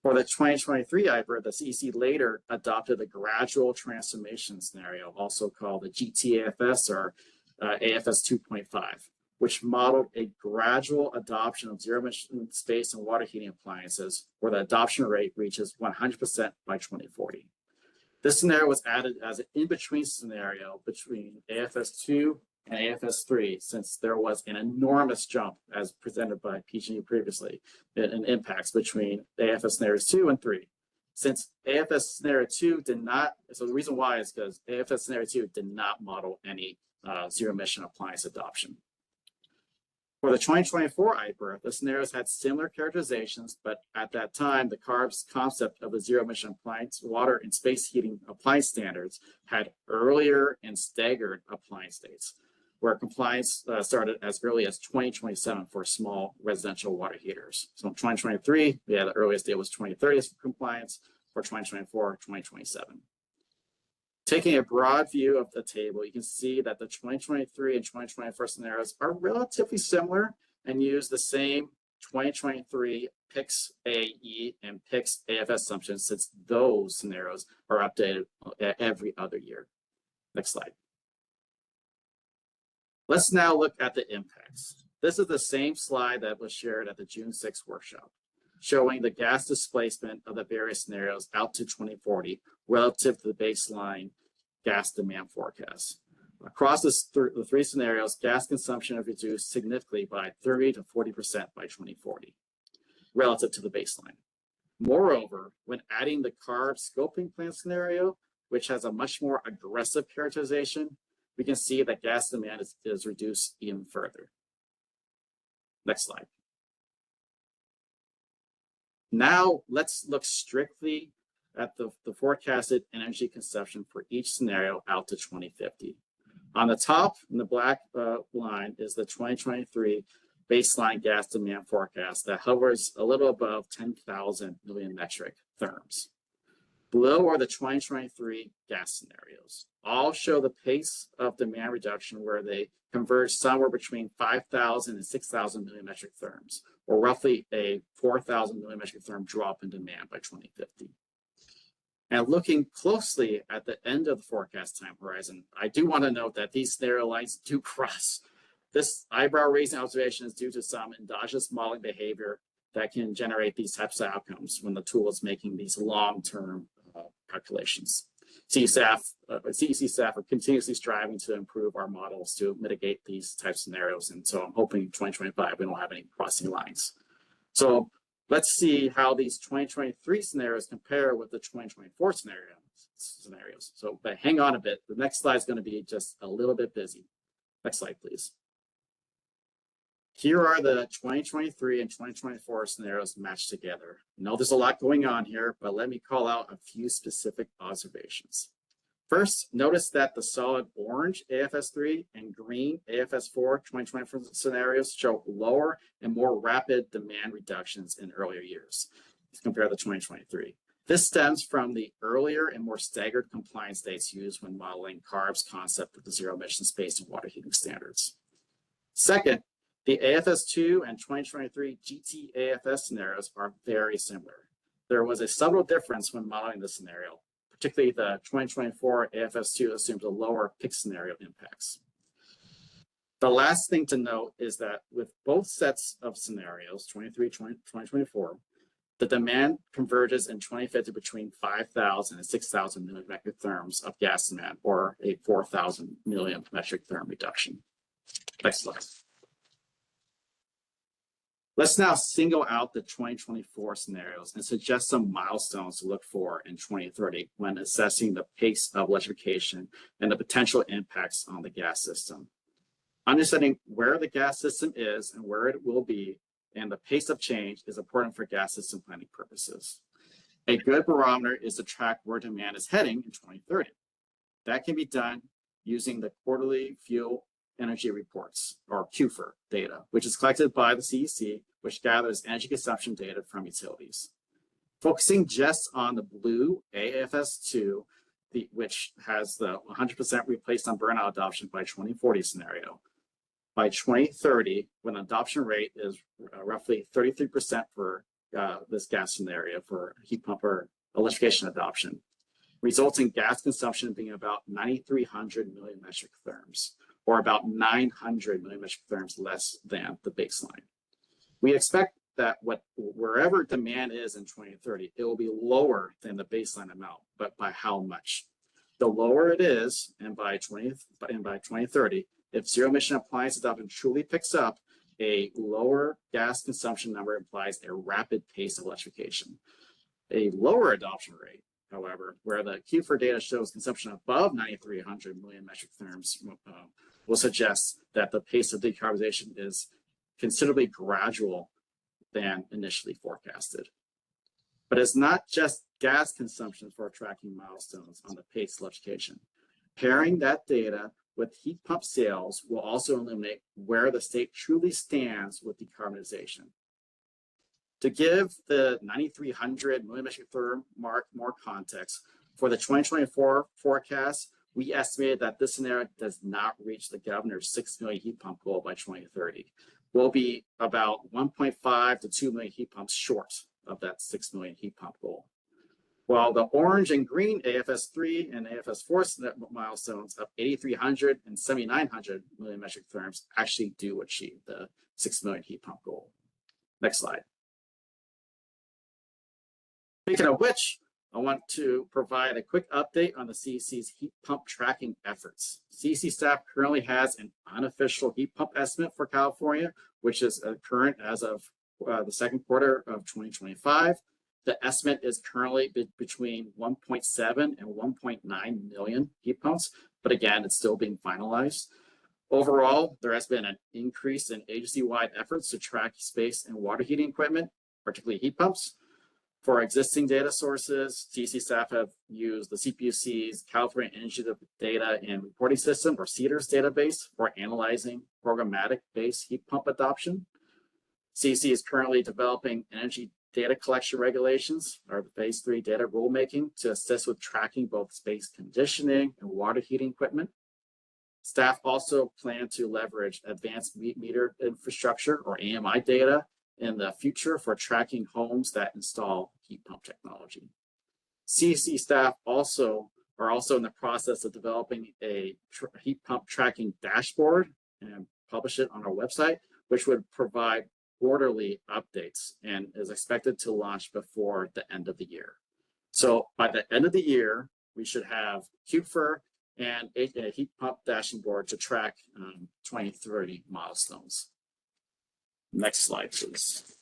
For the 2023 IPER, the CEC later adopted the gradual transformation scenario, also called the GTAFS or AFS 2.5, which modeled a gradual adoption of zero emission space and water heating appliances, where the adoption rate reaches 100% by 2040. This scenario was added as an in-between scenario between AFS 2 and AFS 3, since there was an enormous jump, as presented by PG previously, in impacts between AFS scenarios 2 and 3. Since AFS scenario 2 did not, so the reason why is because AFS scenario 2 did not model any zero emission appliance adoption. For the 2024 IPER, the scenarios had similar characterizations, but at that time, the CARB's concept of the zero emission appliance water and space heating appliance standards had earlier and staggered appliance dates, where compliance started as early as 2027 for small residential water heaters. So in 2023, the earliest date was 2030 for compliance. For 2024, 2027. Taking a broad view of the table, you can see that the 2023 and 2024 scenarios are relatively similar and use the same 2023 PICS AE and PICS AFS assumptions, since those scenarios are updated every other year. Next slide. Let's now look at the impacts. This is the same slide that was shared at the June 6th workshop, showing the gas displacement of the various scenarios out to 2040 relative to the baseline gas demand forecast. Across the three scenarios, gas consumption is reduced significantly by 30 to 40% by 2040 relative to the baseline. Moreover, when adding the CARB scoping plan scenario, which has a much more aggressive characterization, we can see that gas demand is reduced even further. Next slide. Now let's look strictly at the forecasted energy consumption for each scenario out to 2050. On the top in the black line is the 2023 baseline gas demand forecast that hovers a little above 10,000 million metric therms. Below are the 2023 gas scenarios. All show the pace of demand reduction where they converge somewhere between 5,000 and 6,000 million metric therms, or roughly a 4,000 million metric therm drop in demand by 2050. And looking closely at the end of the forecast time horizon, I do want to note that these scenario lines do cross. This eyebrow raising observation is due to some endogenous modeling behavior that can generate these types of outcomes when the tool is making these long-term calculations. CEC staff are continuously striving to improve our models to mitigate these types of scenarios. And so I'm hoping in 2025, we don't have any crossing lines. So let's see how these 2023 scenarios compare with the 2024 scenarios. So, but hang on a bit. The next slide is going to be just a little bit busy. Next slide, please. Here are the 2023 and 2024 scenarios matched together. I know there's a lot going on here, but let me call out a few specific observations. First, notice that the solid orange AFS3 and green AFS4 2024 scenarios show lower and more rapid demand reductions in earlier years compared to 2023. This stems from the earlier and more staggered compliance dates used when modeling CARB's concept of the zero emission space and water heating standards. Second, the AFS2 and 2023 GT-AFS scenarios are very similar. There was a subtle difference when modeling this scenario, particularly the 2024 AFS2 assumes a lower PIC scenario impacts. The last thing to note is that with both sets of scenarios, 2024, the demand converges in 2050 between 5,000 and 6,000 million metric therms of gas demand, or a 4,000 million metric therm reduction. Next slide. Let's now single out the 2024 scenarios and suggest some milestones to look for in 2030 when assessing the pace of electrification and the potential impacts on the gas system. Understanding where the gas system is and where it will be and the pace of change is important for gas system planning purposes. A good barometer is to track where demand is heading in 2030. That can be done using the quarterly fuel energy reports, or QFER data, which is collected by the CEC, which gathers energy consumption data from utilities. Focusing just on the blue AFS2, which has the 100% replaced on burnout adoption by 2040 scenario. By 2030, when adoption rate is roughly 33% for this gas scenario for heat pump or electrification adoption, results in gas consumption being about 9,300 million metric therms, or about 900 million metric therms less than the baseline. We expect that wherever demand is in 2030, it will be lower than the baseline amount, but by how much? The lower it is, and by 2030, if zero emission appliance adoption truly picks up, a lower gas consumption number implies a rapid pace of electrification. A lower adoption rate, however, where the QFER data shows consumption above 9,300 million metric therms, will suggest that the pace of decarbonization is considerably gradual than initially forecasted. But it's not just gas consumption for tracking milestones on the pace of electrification. Pairing that data with heat pump sales will also illuminate where the state truly stands with decarbonization. To give the 9,300 million metric therm mark more context, for the 2024 forecast, we estimated that this scenario does not reach the governor's 6 million heat pump goal by 2030. We'll be about 1.5 to 2 million heat pumps short of that 6 million heat pump goal. While the orange and green AFS3 and AFS4 milestones of 8,300 and 7,900 million metric therms actually do achieve the 6 million heat pump goal. Next slide. Speaking of which, I want to provide a quick update on the CEC's heat pump tracking efforts. CEC staff currently has an unofficial heat pump estimate for California, which is current as of the second quarter of 2025. The estimate is currently between 1.7 and 1.9 million heat pumps, but again, it's still being finalized. Overall, there has been an increase in agency-wide efforts to track space and water heating equipment, particularly heat pumps. For existing data sources, CEC staff have used the CPUC's California Energy Data and Reporting System, or CEDARS database, for analyzing programmatic-based heat pump adoption. CEC is currently developing energy data collection regulations, or the phase 3 data rulemaking, to assist with tracking both space conditioning and water heating equipment. Staff also plan to leverage advanced meter infrastructure, or AMI data, in the future for tracking homes that install heat pump technology. CEC staff are also in the process of developing a heat pump tracking dashboard and publish it on our website, which would provide quarterly updates and is expected to launch before the end of the year. So by the end of the year, we should have QFER and a heat pump dashboard to track 2030 milestones. Next slide, please.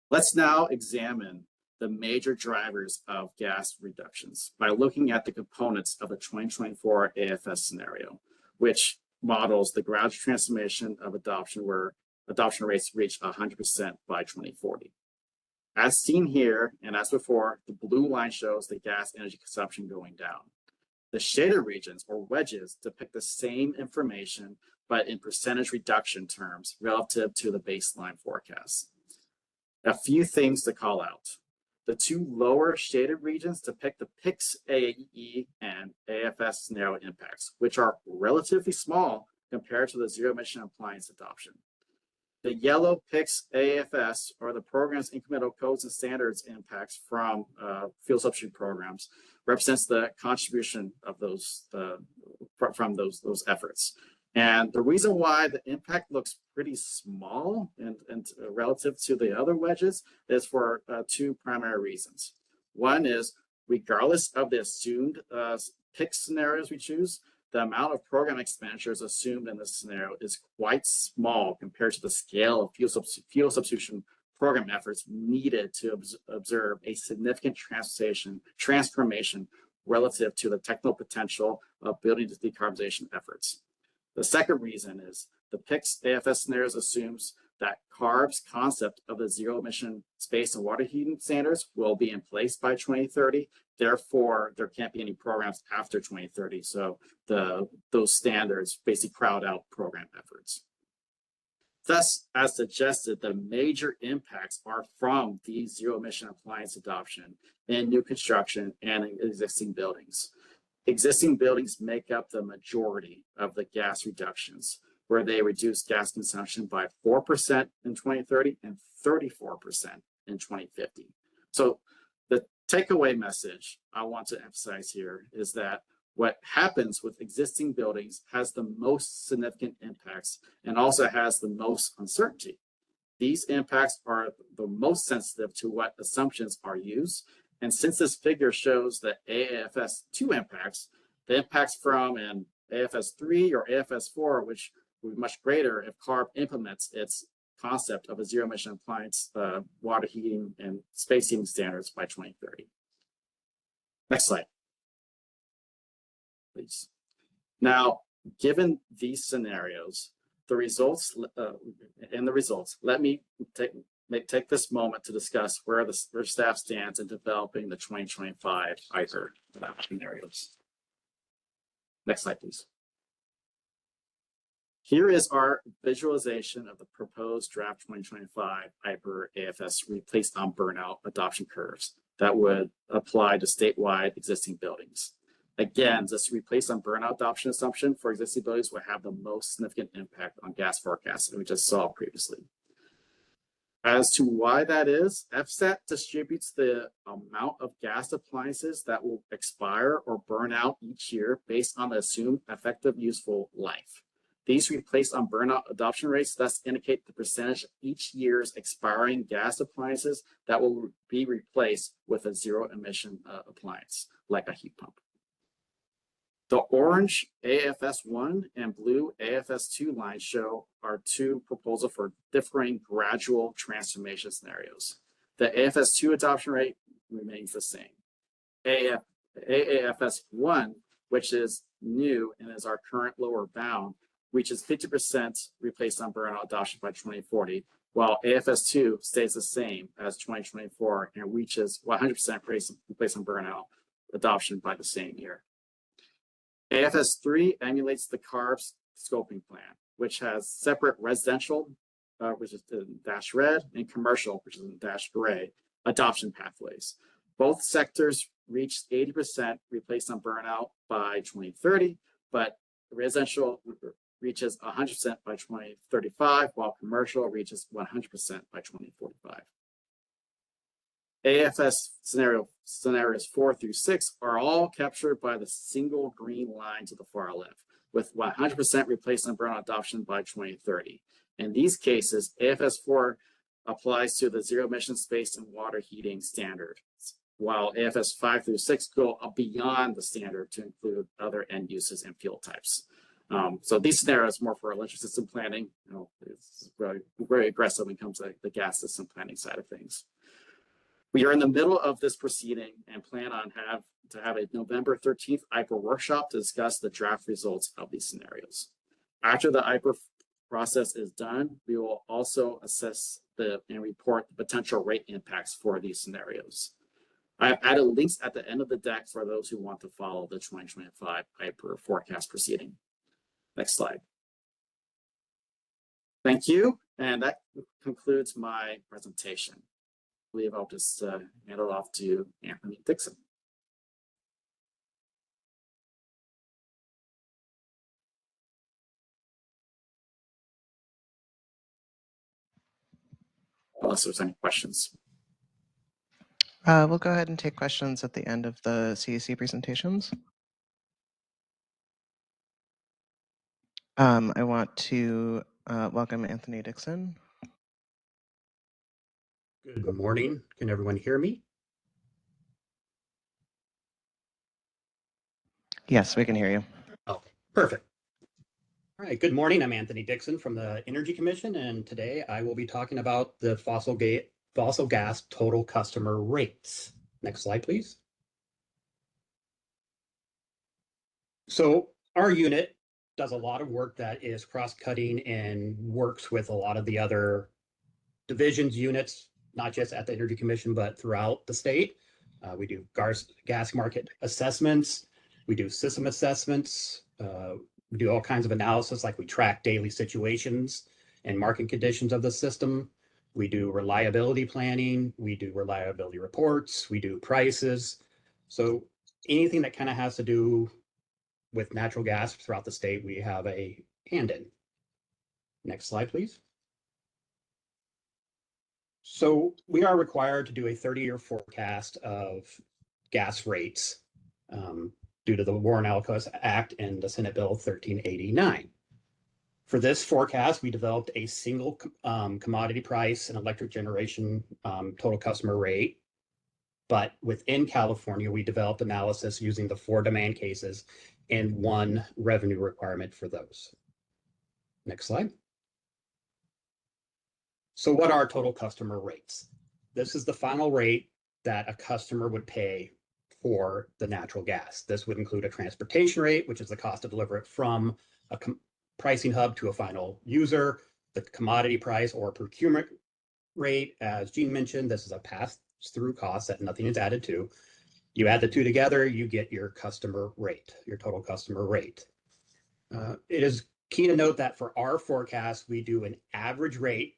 Let's now examine the major drivers of gas reductions by looking at the components of the 2024 AFS scenario, which models the gradual transformation of adoption where adoption rates reach 100% by 2040. As seen here, and as before, the blue line shows the gas energy consumption going down. The shaded regions or wedges depict the same information, but in percentage reduction terms relative to the baseline forecast. A few things to call out. The two lower shaded regions depict the PICS AE and AFS scenario impacts, which are relatively small compared to the zero emission appliance adoption. The yellow PICS AFS, or the program's incremental codes and standards impacts from fuel subsidy programs, represents the contribution of those from those efforts. And the reason why the impact looks pretty small and relative to the other wedges is for two primary reasons. One is, regardless of the assumed PICS scenarios we choose, the amount of program expenditures assumed in this scenario is quite small compared to the scale of fuel substitution program efforts needed to observe a significant transformation relative to the technical potential of building the decarbonization efforts. The second reason is the PICS AFS scenarios assumes that CARB's concept of the zero emission space and water heating standards will be in place by 2030. Therefore, there can't be any programs after 2030. So those standards basically crowd out program efforts. Thus, as suggested, the major impacts are from the zero emission appliance adoption in new construction and in existing buildings. Existing buildings make up the majority of the gas reductions, where they reduce gas consumption by 4% in 2030 and 34% in 2050. So the takeaway message I want to emphasize here is that what happens with existing buildings has the most significant impacts and also has the most uncertainty. These impacts are the most sensitive to what assumptions are used. And since this figure shows the AFS2 impacts, the impacts from an AFS3 or AFS4, which would be much greater if CARB implements its concept of a zero emission appliance water heating and space heating standards by 2030. Next slide, please. Now, given these scenarios, the results, let me take this moment to discuss where staff stands in developing the 2025 ITER scenarios. Next slide, please. Here is our visualization of the proposed draft 2025 IPER AFS based on burnout adoption curves that would apply to statewide existing buildings. Again, this replace on burnout adoption assumption for existing buildings will have the most significant impact on gas forecasts that we just saw previously. As to why that is, FSAT distributes the amount of gas appliances that will expire or burn out each year based on the assumed effective useful life. These replaced on burnout adoption rates thus indicate the percentage of each year's expiring gas appliances that will be replaced with a zero emission appliance, like a heat pump. The orange AFS1 and blue AFS2 lines show our two proposals for differing gradual transformation scenarios. The AFS2 adoption rate remains the same. AFS1, which is new and is our current lower bound, reaches 50% replaced on burnout adoption by 2040, while AFS2 stays the same as 2024 and reaches 100% replaced on burnout adoption by the same year. AFS3 emulates the CARB's scoping plan, which has separate residential, which is in dash red, and commercial, which is in dash gray, adoption pathways. Both sectors reached 80% replaced on burnout by 2030, but residential reaches 100% by 2035, while commercial reaches 100% by 2045. AFS scenarios 4 through 6 are all captured by the single green line to the far left, with 100% replaced on burnout adoption by 2030. In these cases, AFS4 applies to the zero emission space and water heating standard, while AFS 5 through 6 go up beyond the standard to include other end uses and fuel types. So these scenarios are more for electric system planning. It's very, very aggressive when it comes to the gas system planning side of things. We are in the middle of this proceeding and plan on to have a November 13th IPER workshop to discuss the draft results of these scenarios. After the IPER process is done, we will also assess and report the potential rate impacts for these scenarios. I have added links at the end of the deck for those who want to follow the 2025 IPER forecast proceeding. Next slide. Thank you, and that concludes my presentation. I believe I'll just hand it off to Anthony Dixon. Unless there's any questions. We'll go ahead and take questions at the end of the CEC presentations. I want to welcome Anthony Dixon. Good morning. Can everyone hear me? Yes, we can hear you. Okay, perfect. All right, good morning. I'm Anthony Dixon from the Energy Commission, and today I will be talking about the fossil gas total customer rates. Next slide, please. So our unit does a lot of work that is cross-cutting and works with a lot of the other divisions, units, not just at the Energy Commission, but throughout the state. We do gas market assessments. We do system assessments. We do all kinds of analysis, like we track daily situations and market conditions of the system. We do reliability planning. We do reliability reports. We do prices. So anything that kind of has to do with natural gas throughout the state, we have a hand in. Next slide, please. So we are required to do a 30-year forecast of gas rates due to the Warren-Alcoa Act and the Senate Bill 1389. For this forecast, we developed a single commodity price and electric generation total customer rate. But within California, we developed analysis using the 4 demand cases and 1 revenue requirement for those. Next slide. So what are total customer rates? This is the final rate that a customer would pay for the natural gas. This would include a transportation rate, which is the cost to deliver it from a pricing hub to a final user, the commodity price or procurement rate. As Gene mentioned, this is a pass-through cost that nothing is added to. You add the 2 together, you get your customer rate, your total customer rate. It is key to note that for our forecast, we do an average rate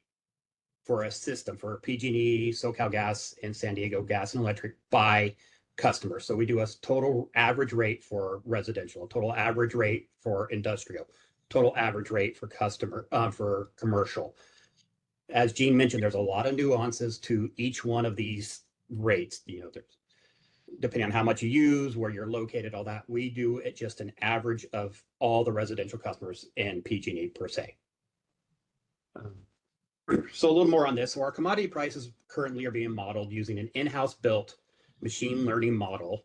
for a system, for PG&E, SoCalGas, and San Diego Gas and Electric by customer. So we do a total average rate for residential, total average rate for industrial, total average rate for for commercial. As Gene mentioned, there's a lot of nuances to each one of these rates. There's, depending on how much you use, where you're located, all that. We do it just an average of all the residential customers in PG&E per se. So a little more on this. So our commodity prices currently are being modeled using an in-house built machine learning model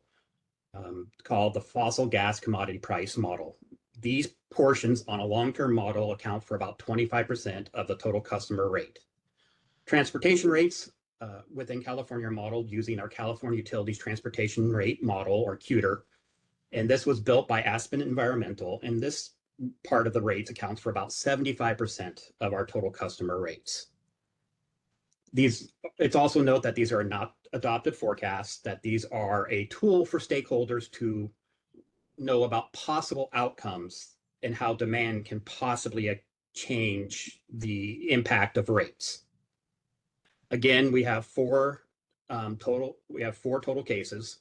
called the fossil gas commodity price model. These portions on a long-term model account for about 25% of the total customer rate. Transportation rates within California are modeled using our California Utilities Transportation Rate Model, or CUTR, and this was built by Aspen Environmental, and this part of the rates accounts for about 75% of our total customer rates. It's also note that these are not adopted forecasts, that these are a tool for stakeholders to know about possible outcomes and how demand can possibly change the impact of rates. Again, we have 4 total cases.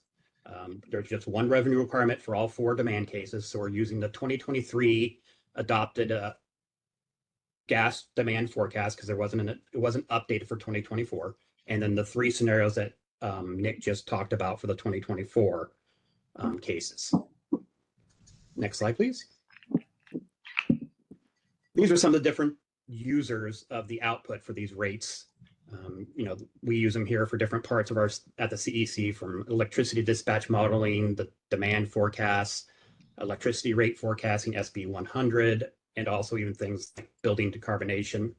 There's just 1 revenue requirement for all 4 demand cases. So we're using the 2023 adopted gas demand forecast because it wasn't updated for 2024. And then the 3 scenarios that Nick just talked about for the 2024 cases. Next slide, please. These are some of the different users of the output for these rates. We use them here for different parts of our at the CEC, from electricity dispatch modeling, the demand forecasts, electricity rate forecasting, SB 100, and also even things like building decarbonation.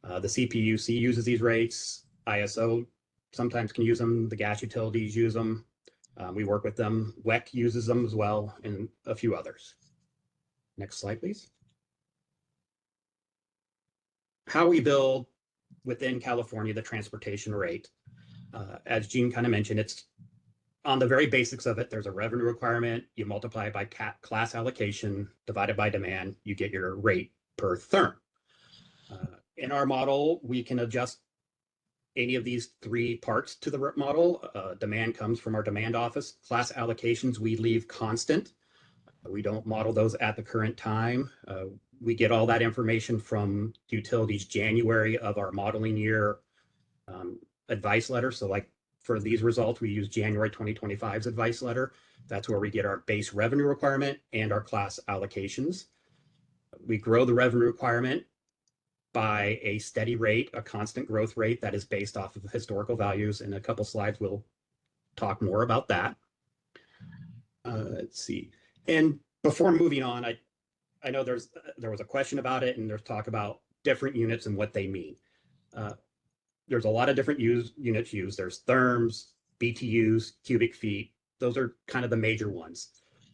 The CPUC uses these rates. ISO sometimes can use them. The gas utilities use them. We work with them. WEC uses them as well, and a few others. Next slide, please. How we build within California the transportation rate. As Gene kind of mentioned, it's on the very basics of it. There's a revenue requirement. You multiply it by class allocation divided by demand. You get your rate per therm. In our model, we can adjust any of these three parts to the model. Demand comes from our demand office. Class allocations we leave constant. We don't model those at the current time. We get all that information from utilities January of our modeling year advice letter. So like for these results, we use January 2025's advice letter. That's where we get our base revenue requirement and our class allocations. We grow the revenue requirement by a steady rate, a constant growth rate that is based off of historical values. In a couple slides, we'll talk more about that. Let's see. And before moving on, I know there was a question about it, and there's talk about different units and what they mean. There's a lot of different units used. There's therms, BTUs, cubic feet. Those are kind of the major ones.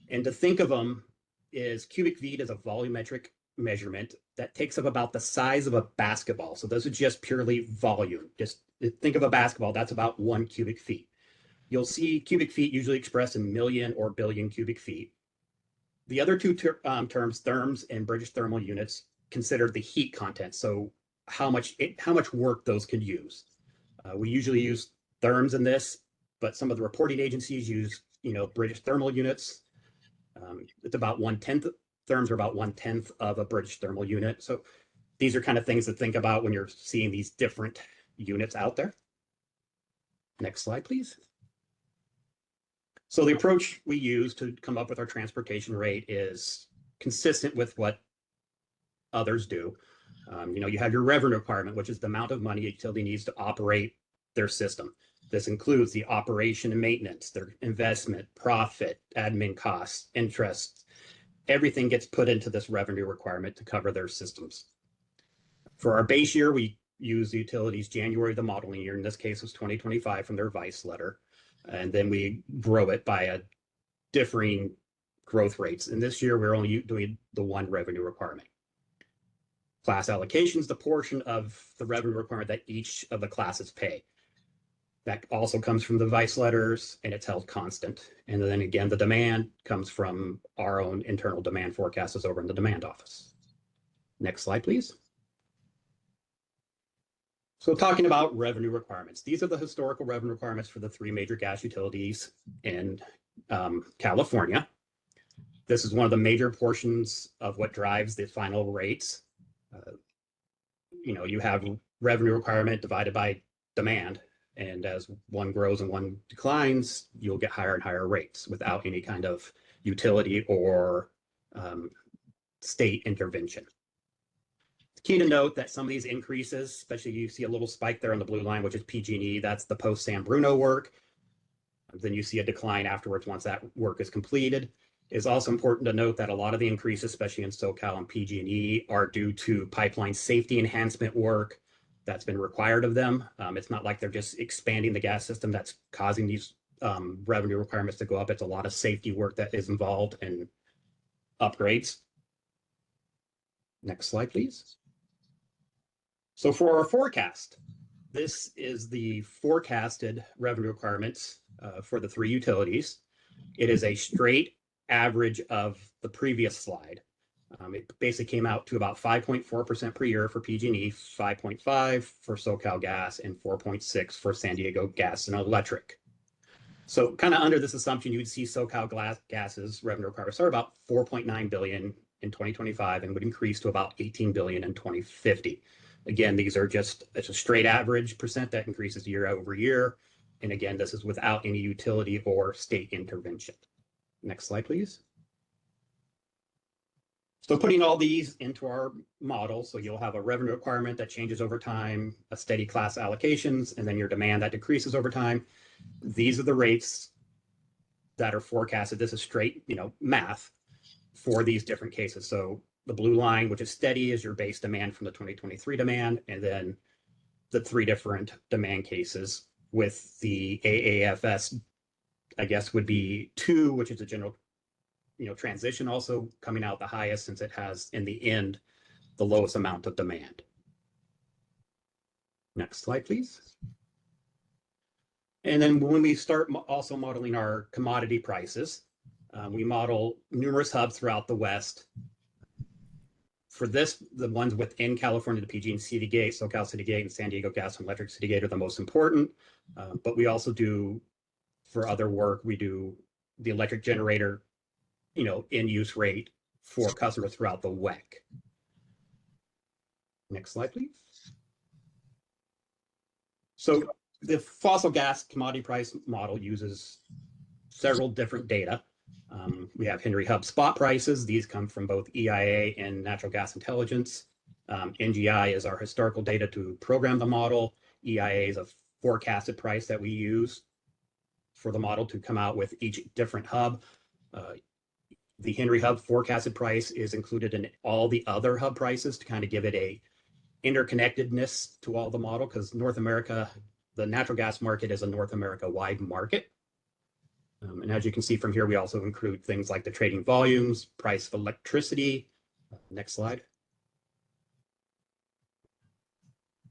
And to think of them is cubic feet is a volumetric measurement that takes up about the size of a basketball. So those are just purely volume. Just think of a basketball, that's about 1 cubic feet. You'll see cubic feet usually expressed in million or billion cubic feet. The other two terms, therms and British thermal units, consider the heat content. So how much work those can use. We usually use therms in this, but some of the reporting agencies use British thermal units. It's about 1/10. Therms are about 1/10 of a British thermal unit. So these are kind of things to think about when you're seeing these different units out there. Next slide, please. So the approach we use to come up with our transportation rate is consistent with what others do. You have your revenue requirement, which is the amount of money a utility needs to operate their system. This includes the operation and maintenance, their investment, profit, admin costs, interest. Everything gets put into this revenue requirement to cover their systems. For our base year, we use the utilities January, the modeling year. In this case, it was 2025 from their advice letter. And then we grow it by a differing growth rates. And this year, we're only doing the one revenue requirement. Class allocations, the portion of the revenue requirement that each of the classes pay. That also comes from the advice letters, and it's held constant. And then again, the demand comes from our own internal demand forecasts over in the demand office. Next slide, please. So talking about revenue requirements, these are the historical revenue requirements for the three major gas utilities in California. This is one of the major portions of what drives the final rates. You have revenue requirement divided by demand. And as one grows and one declines, you'll get higher and higher rates without any kind of utility or state intervention. Key to note that some of these increases, especially you see a little spike there on the blue line, which is PG&E, that's the post-San Bruno work. Then you see a decline afterwards once that work is completed. It's also important to note that a lot of the increases, especially in SoCal and PG&E, are due to pipeline safety enhancement work that's been required of them. It's not like they're just expanding the gas system that's causing these revenue requirements to go up. It's a lot of safety work that is involved in upgrades. Next slide, please. So for our forecast, this is the forecasted revenue requirements for the three utilities. It is a straight average of the previous slide. It basically came out to about 5.4% per year for PG&E, 5.5 for SoCal Gas, and 4.6 for San Diego Gas and Electric. So kind of under this assumption, you would see SoCal Gas's revenue requirements are about $4.9 billion in 2025 and would increase to about $18 billion in 2050. Again, these are it's a straight average percent that increases year over year. And again, this is without any utility or state intervention. Next slide, please. So putting all these into our model, so you'll have a revenue requirement that changes over time, a steady class allocations, and then your demand that decreases over time. These are the rates that are forecasted. This is straight, math for these different cases. So the blue line, which is steady, is your base demand from the 2023 demand, and then the 3 different demand cases with the AAFS, I guess, would be 2, which is a general, transition also coming out the highest since it has in the end the lowest amount of demand. Next slide, please. And then when we start also modeling our commodity prices, we model numerous hubs throughout the West. For this, the ones within California, the PG and City Gate, SoCal City Gate, and San Diego Gas and Electric City Gate are the most important. But we also do, for other work, we do the electric generator, in use rate for customers throughout the WEC. Next slide, please. So the fossil gas commodity price model uses several different data. We have Henry Hub spot prices. These come from both EIA and Natural Gas Intelligence. NGI is our historical data to program the model. EIA is a forecasted price that we use for the model to come out with each different hub. The Henry Hub forecasted price is included in all the other hub prices to kind of give it a interconnectedness to all the model, because North America, the natural gas market is a North America-wide market. And as you can see from here, we also include things like the trading volumes, price of electricity. Next slide.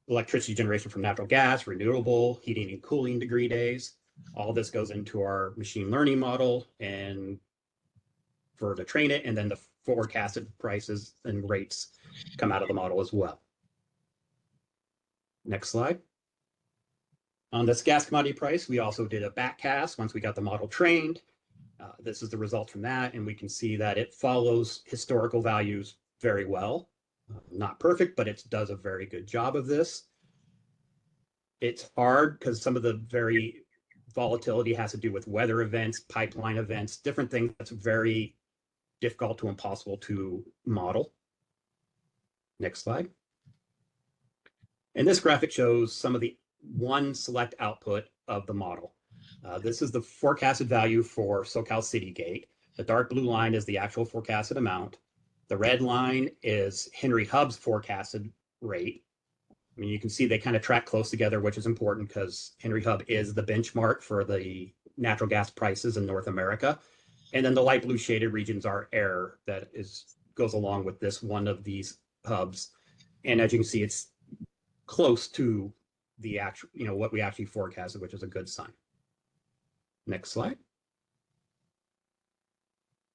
Electricity generation from natural gas, renewable, heating and cooling degree days. All this goes into our machine learning model and to train it, and then the forecasted prices and rates come out of the model as well. Next slide. On this gas commodity price, we also did a backcast once we got the model trained. This is the result from that, and we can see that it follows historical values very well. Not perfect, but it does a very good job of this. It's hard because some of the very volatility has to do with weather events, pipeline events, different things that's very difficult to impossible to model. Next slide. And this graphic shows some of the one select output of the model. This is the forecasted value for SoCal City Gate. The dark blue line is the actual forecasted amount. The red line is Henry Hub's forecasted rate. I mean, you can see they kind of track close together, which is important because Henry Hub is the benchmark for the natural gas prices in North America. And then the light blue shaded regions are error that goes along with this one of these hubs. And as you can see, it's close to the actual, what we actually forecasted, which is a good sign. Next slide.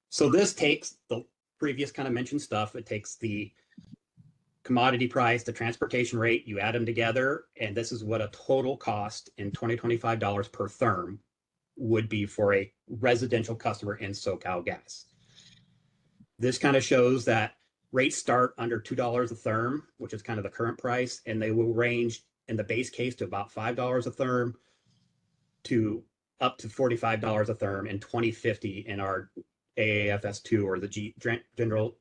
So this takes the previous kind of mentioned stuff. It takes the commodity price, the transportation rate, you add them together, and this is what a total cost in 2025 dollars per therm would be for a residential customer in SoCal Gas. This kind of shows that rates start under $2 a therm, which is kind of the current price, and they will range in the base case to about $5 a therm to up to $45 a therm in 2050 in our AAFS2 or the general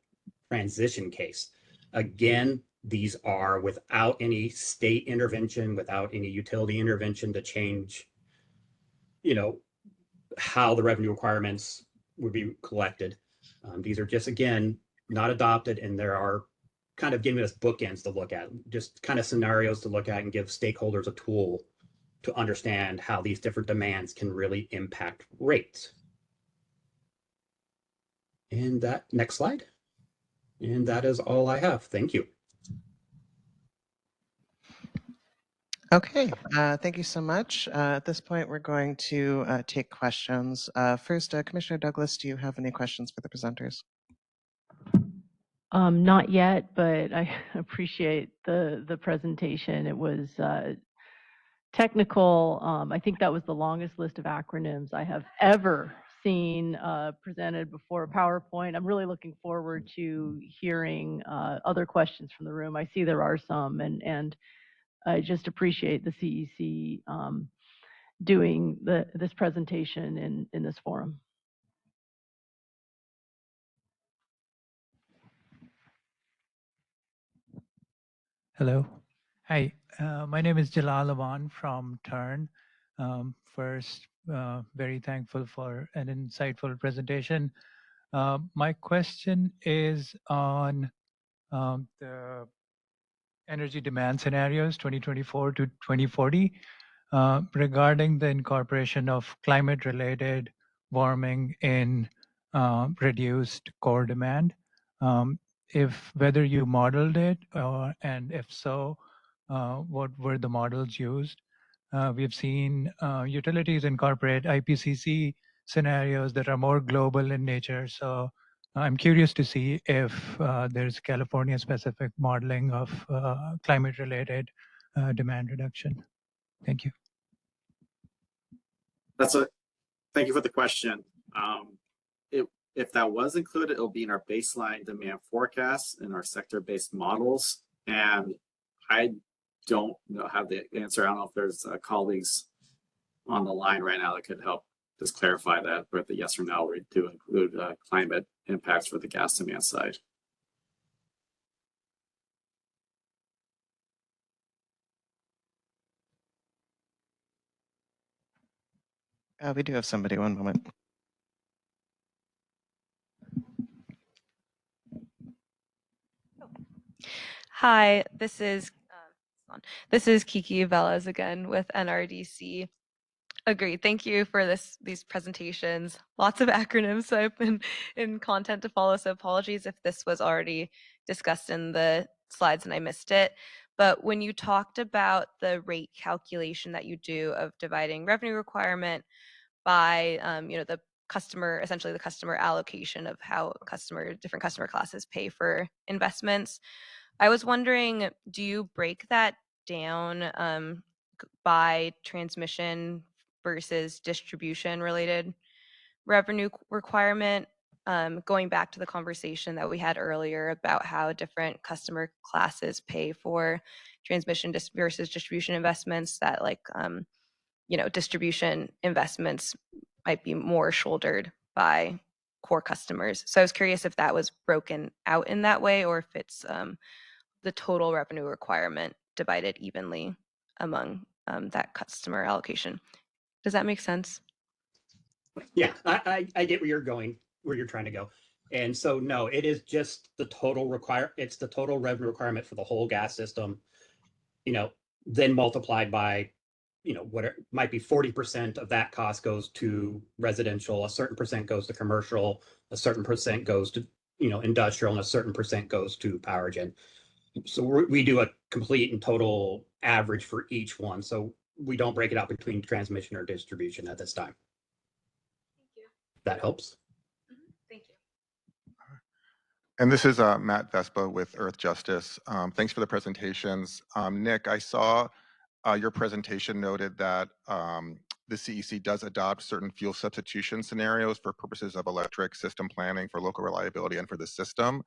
transition case. Again, these are without any state intervention, without any utility intervention to change, how the revenue requirements would be collected. These are just, again, not adopted, and there are kind of giving us bookends to look at, just kind of scenarios to look at and give stakeholders a tool to understand how these different demands can really impact rates. And that, next slide. And that is all I have. Thank you. Okay, thank you so much. At this point, we're going to take questions. First, Commissioner Douglas, do you have any questions for the presenters? Not yet, but I appreciate the presentation. It was technical. I think that was the longest list of acronyms I have ever seen presented before a PowerPoint. I'm really looking forward to hearing other questions from the room. I see there are some, and I just appreciate the CEC doing this presentation in this forum. Hello. Hi, my name is Jalal Aman from Turn. First, very thankful for an insightful presentation. My question is on the energy demand scenarios 2024 to 2040 regarding the incorporation of climate-related warming in reduced core demand. If whether you modeled it and if so, what were the models used? We've seen utilities incorporate IPCC scenarios that are more global in nature. So I'm curious to see if there's California-specific modeling of climate-related demand reduction. Thank you. Thank you for the question. If that was included, it'll be in our baseline demand forecasts in our sector-based models. And I don't have the answer. I don't know if there's colleagues on the line right now that could help just clarify that with the yes or no, we do include climate impacts for the gas demand side. We do have somebody, one moment. Hi, this is Kiki Velez again with NRDC. Agreed. Thank you for these presentations. Lots of acronyms, so I've been in content to follow, so apologies if this was already discussed in the slides and I missed it. But when you talked about the rate calculation that you do of dividing revenue requirement by the customer, essentially the customer allocation of how different customer classes pay for investments, I was wondering, do you break that down by transmission versus distribution related revenue requirement? Going back to the conversation that we had earlier about how different customer classes pay for transmission versus distribution investments, that distribution investments might be more shouldered by core customers. So I was curious if that was broken out in that way, or if it's the total revenue requirement divided evenly among that customer allocation. Does that make sense? Yeah, I get where you're going, where you're trying to go. And so, no, it is just the total it's the total revenue requirement for the whole gas system, then multiplied by, what it might be 40% of that cost goes to residential, a certain percent goes to commercial, a certain percent goes to, industrial, and a certain percent goes to power gen. So we do a complete and total average for each one. So we don't break it out between transmission or distribution at this time. Thank you. That helps. Thank you. And this is Matt Vespa with Earth Justice. Thanks for the presentations. Nick, I saw your presentation noted that the CEC does adopt certain fuel substitution scenarios for purposes of electric system planning for local reliability and for the system.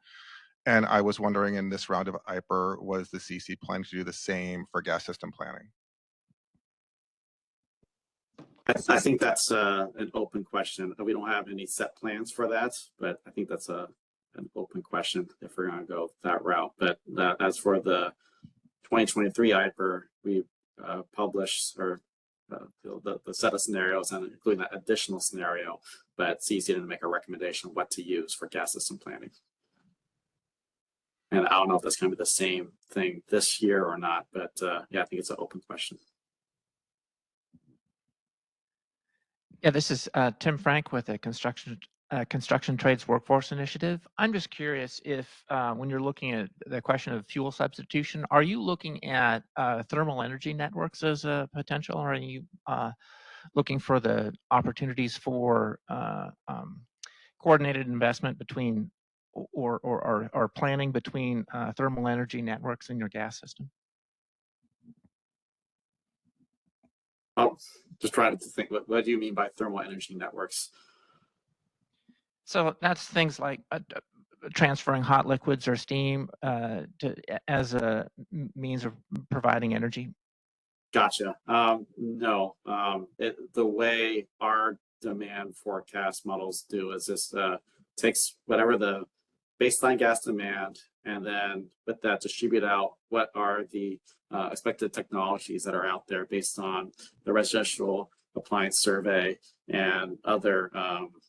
And I was wondering, in this round of IPER, was the CEC planning to do the same for gas system planning? I think that's an open question. We don't have any set plans for that, but I think that's an open question if we're going to go that route. But as for the 2023 IPER, we published the set of scenarios and including that additional scenario, but CEC didn't make a recommendation of what to use for gas system planning. And I don't know if that's going to be the same thing this year or not, but yeah, I think it's an open question. Yeah, this is Tim Frank with the Construction Trades Workforce Initiative. I'm just curious if when you're looking at the question of fuel substitution, are you looking at thermal energy networks as a potential, or are you looking for the opportunities for coordinated investment between or planning between thermal energy networks in your gas system? Oh, just trying to think, what do you mean by thermal energy networks? So that's things like transferring hot liquids or steam as a means of providing energy. Gotcha. No, the way our demand forecast models do is this takes whatever the baseline gas demand and then with that distribute out what are the expected technologies that are out there based on the residential appliance survey and other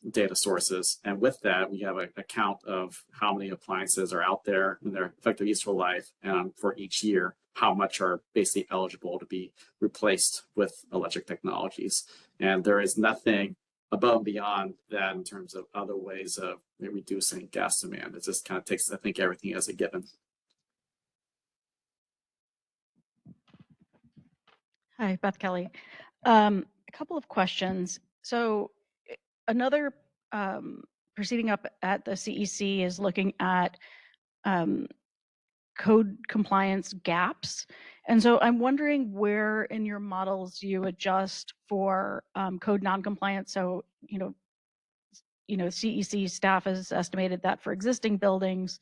data sources. And with that, we have a count of how many appliances are out there in their effective useful life, and for each year, how much are basically eligible to be replaced with electric technologies. And there is nothing above and beyond that in terms of other ways of reducing gas demand. It just kind of takes, I think, everything as a given. Hi, Beth Kelly. A couple of questions. So another proceeding up at the CEC is looking at code compliance gaps. And so I'm wondering where in your models you adjust for code non-compliance. So, CEC staff has estimated that for existing buildings,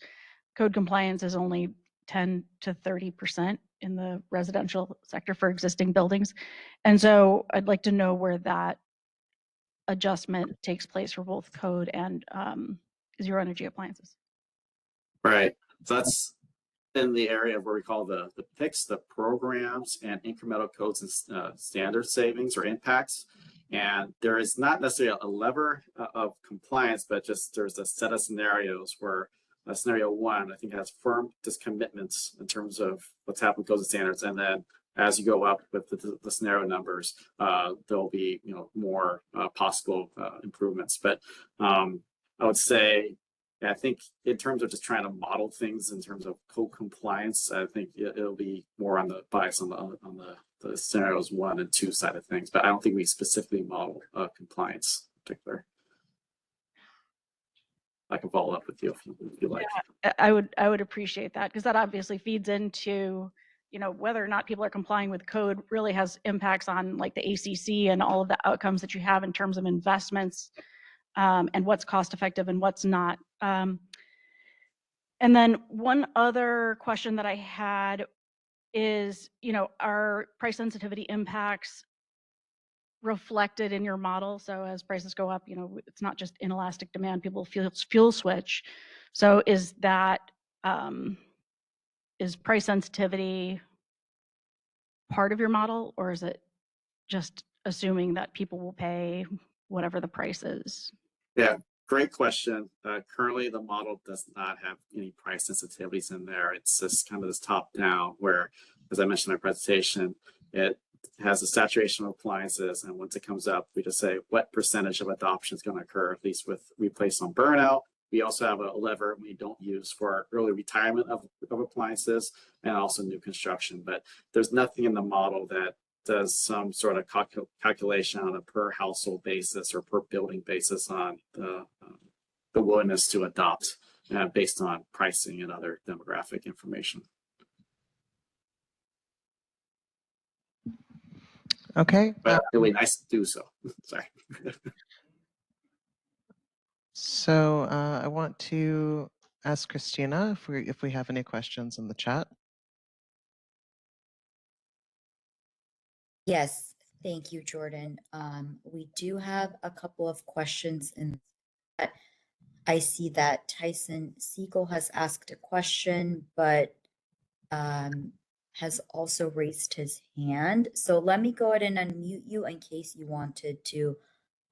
code compliance is only 10 to 30% in the residential sector for existing buildings. And so I'd like to know where that adjustment takes place for both code and zero energy appliances. Right. So that's in the area of where we call the PICs, the programs and incremental codes and standard savings or impacts. And there is not necessarily a lever of compliance, but just there's a set of scenarios where scenario one, I think, has firm commitments in terms of what's happening with codes and standards. And then as you go up with the scenario numbers, there'll be more possible improvements. But I would say, I think in terms of just trying to model things in terms of code compliance, I think it'll be more on the bias on the scenarios 1 and 2 side of things. But I don't think we specifically model compliance in particular. I can follow up with you if you like. Yeah, I would appreciate that, because that obviously feeds into whether or not people are complying with code really has impacts on like the ACC and all of the outcomes that you have in terms of investments and what's cost effective and what's not. And then one other question that I had is, are price sensitivity impacts reflected in your model? So as prices go up, it's not just inelastic demand, people fuel switch. So is that, is price sensitivity part of your model, or is it just assuming that people will pay whatever the price is? Yeah, great question. Currently, the model does not have any price sensitivities in there. It's just kind of this top down where, as I mentioned in my presentation, it has a saturation of appliances. And once it comes up, we just say what percentage of adoption is going to occur, at least with replace on burnout. We also have a lever we don't use for early retirement of appliances and also new construction. But there's nothing in the model that does some sort of calculation on a per household basis or per building basis on the willingness to adopt based on pricing and other demographic information. Okay. But it would be nice to do so. Sorry. So I want to ask Christina if we have any questions in the chat. Yes, thank you, Jordan. We do have a couple of questions in the chat. I see that Tyson Siegel has asked a question, but has also raised his hand. So let me go ahead and unmute you in case you wanted to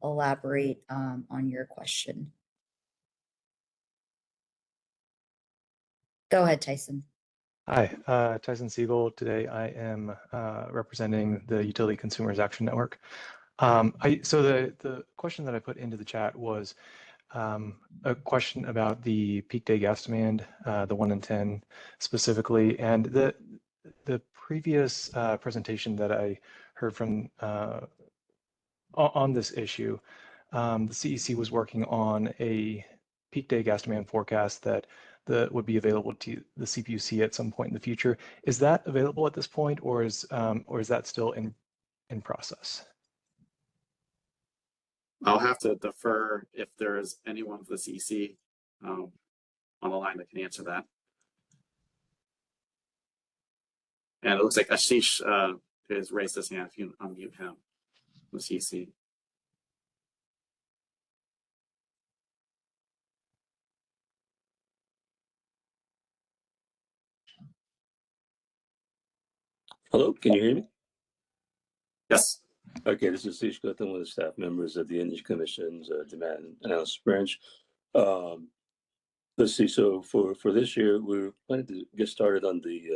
elaborate on your question. Go ahead, Tyson. Hi, Tyson Siegel. Today I am representing the Utility Consumers Action Network. So the question that I put into the chat was a question about the peak day gas demand, the 1 in 10 specifically, and the previous presentation that I heard from on this issue, the CEC was working on a peak day gas demand forecast that would be available to the CPUC at some point in the future. Is that available at this point, or is that still in process? I'll have to defer if there's anyone from the CEC on the line that can answer that. And it looks like Ashish has raised his hand. If you can unmute him from the CEC. Hello, can you hear me? Yes. Okay, this is Steve Scott, one of the staff members of the Energy Commission's Demand Analysis Branch. Let's see, so for this year, we're planning to get started on the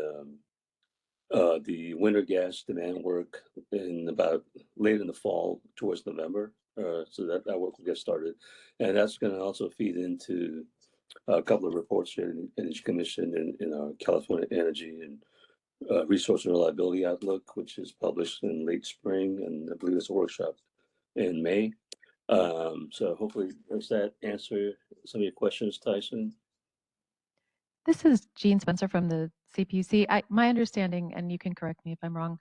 winter gas demand work in about late in the fall towards November. So that work will get started. And that's going to also feed into a couple of reports here in the Energy Commission in our California Energy and Resource and Reliability Outlook, which is published in late spring, and I believe there's a workshop in May. So hopefully, does that answer some of your questions, Tyson? This is Jean Spencer from the CPUC. My understanding, and you can correct me if I'm wrong,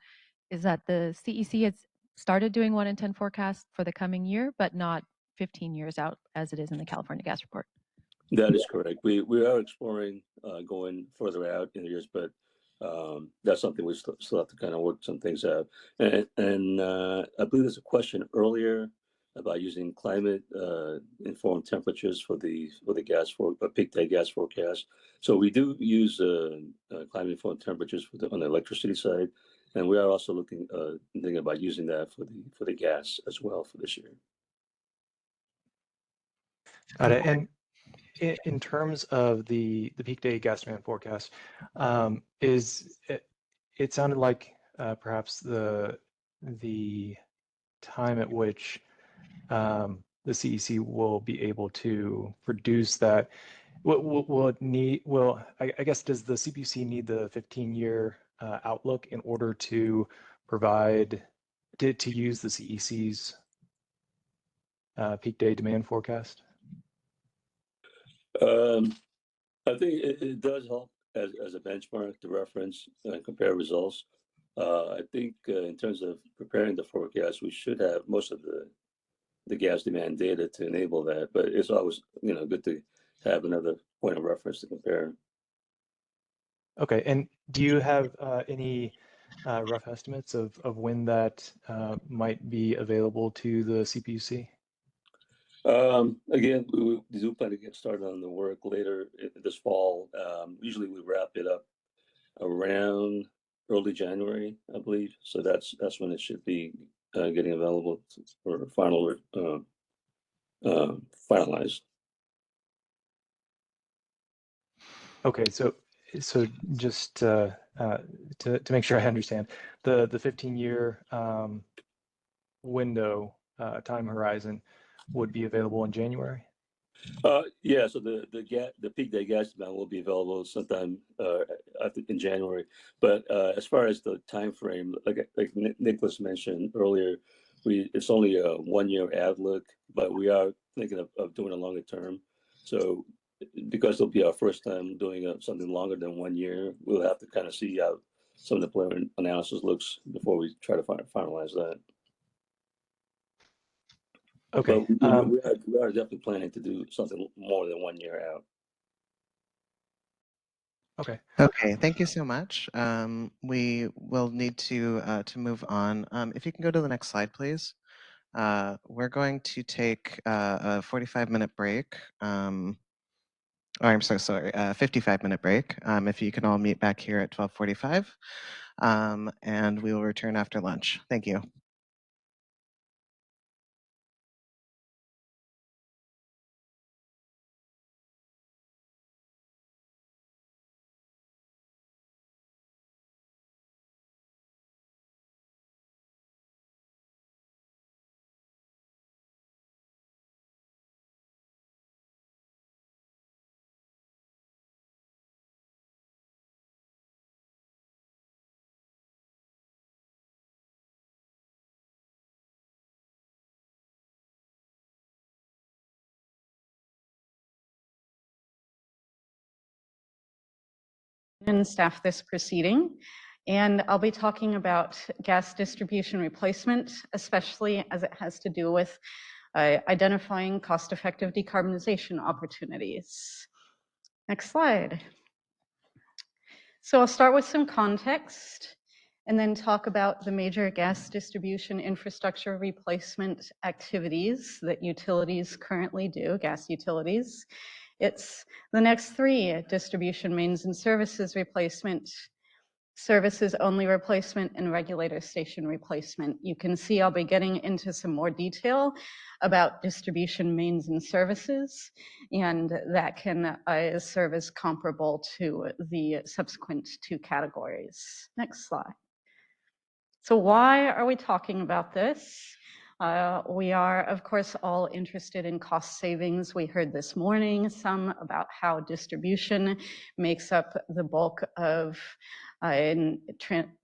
is that the CEC has started doing 1 in 10 forecast for the coming year, but not 15 years out as it is in the California Gas Report. That is correct. We are exploring going further out in the years, but that's something we still have to kind of work some things out. And I believe there's a question earlier about using climate informed temperatures for the gas peak day gas forecast. So we do use climate informed temperatures on the electricity side, and we are also thinking about using that for the gas as well for this year. Got it. And in terms of the peak day gas demand forecast, it sounded like perhaps the time at which the CEC will be able to produce that. Will it need? I guess, does the CPUC need the 15-year outlook in order to provide to use the CEC's peak day demand forecast? I think it does help as a benchmark to reference and compare results. I think in terms of preparing the forecast, we should have most of the gas demand data to enable that, but it's always good to have another point of reference to compare. Okay, and do you have any rough estimates of when that might be available to the CPUC? Again, we do plan to get started on the work later this fall. Usually we wrap it up around early January, I believe. So that's when it should be getting available for finalized. Okay, so just to make sure I understand, the 15-year window time horizon would be available in January? Yeah, so the peak day gas demand will be available sometime in January. But as far as the time frame, like Nicholas mentioned earlier, it's only a 1-year outlook, but we are thinking of doing a longer term. So because it'll be our first time doing something longer than 1 year, we'll have to kind of see how some of the preliminary analysis looks before we try to finalize that. Okay. But we are definitely planning to do something more than 1 year out. Okay. Okay, thank you so much. We will need to move on. If you can go to the next slide, please. We're going to take a 45-minute break. Oh, I'm so sorry, 55-minute break. If you can all meet back here at 12:45, and we will return after lunch. Thank you. And staff this proceeding. And I'll be talking about gas distribution replacement, especially as it has to do with identifying cost-effective decarbonization opportunities. Next slide. So I'll start with some context and then talk about the major gas distribution infrastructure replacement activities that utilities currently do, gas utilities. It's the next 3: distribution mains and services replacement, services only replacement, and regulator station replacement. You can see I'll be getting into some more detail about distribution mains and services, and that can serve as comparable to the subsequent two categories. Next slide. So why are we talking about this? We are, of course, all interested in cost savings. We heard this morning some about how distribution makes up the bulk of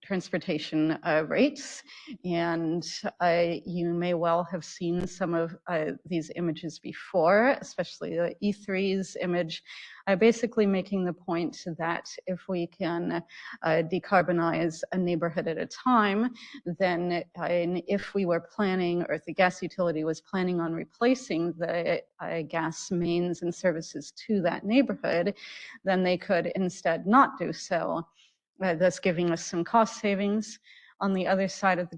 transportation rates. And you may well have seen some of these images before, especially the E3's image, basically making the point that if we can decarbonize a neighborhood at a time, then if we were planning, or if the gas utility was planning on replacing the gas mains and services to that neighborhood, then they could instead not do so, thus giving us some cost savings. On the other side of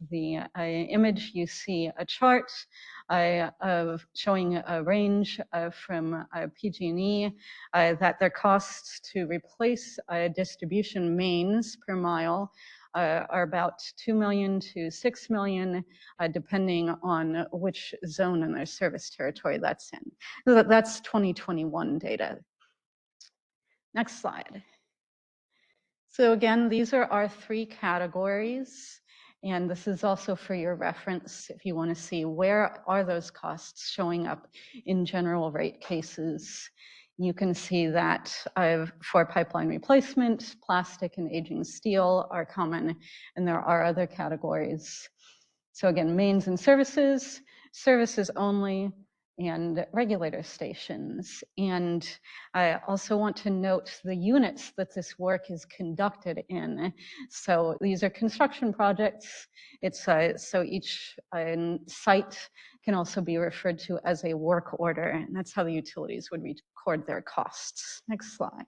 the image, you see a chart of showing a range from PG&E that their costs to replace distribution mains per mile are about $2 million to $6 million, depending on which zone in their service territory that's in. So that's 2021 data. Next slide. So again, these are our three categories, and this is also for your reference if you want to see where are those costs showing up in general rate cases. You can see that for pipeline replacement, plastic and aging steel are common, and there are other categories. So again, mains and services, services only, and regulator stations. And I also want to note the units that this work is conducted in. So these are construction projects. It's so each site can also be referred to as a work order, and that's how the utilities would record their costs. Next slide.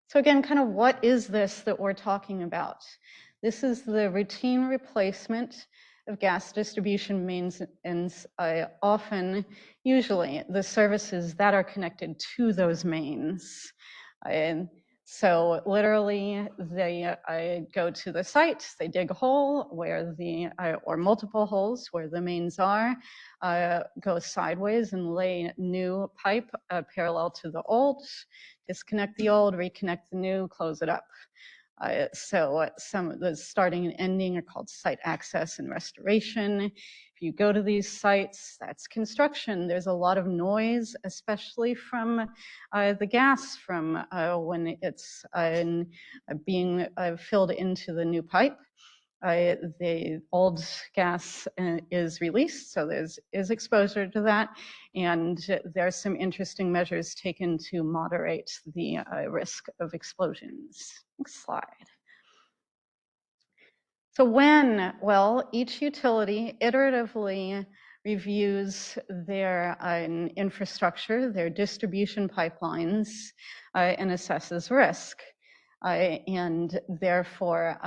So again, kind of what is this that we're talking about? This is the routine replacement of gas distribution mains and often, usually, the services that are connected to those mains. And so literally, they go to the site, they dig a hole where or multiple holes where the mains are, go sideways and lay new pipe parallel to the old, disconnect the old, reconnect the new, close it up. So some of the starting and ending are called site access and restoration. If you go to these sites, that's construction. There's a lot of noise, especially from the gas from when it's being filled into the new pipe. The old gas is released, so there is exposure to that, and there are some interesting measures taken to moderate the risk of explosions. Next slide. So when? Well, each utility iteratively reviews their infrastructure, their distribution pipelines, and assesses risk. And therefore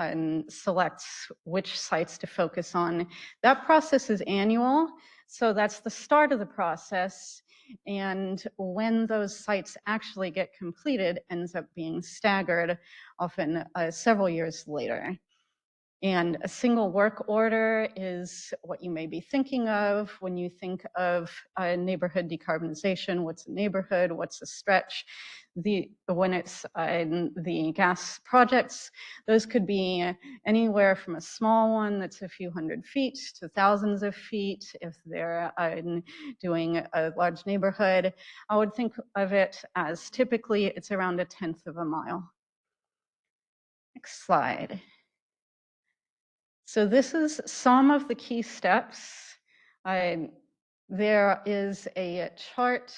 selects which sites to focus on. That process is annual, so that's the start of the process. And when those sites actually get completed, ends up being staggered, often several years later. And a single work order is what you may be thinking of when you think of neighborhood decarbonization. What's a neighborhood? What's a stretch? When it's the gas projects, those could be anywhere from a small one that's a few hundred feet to thousands of feet if they're doing a large neighborhood. I would think of it as typically it's around 1/10 of a mile. Next slide. So this is some of the key steps. There is a chart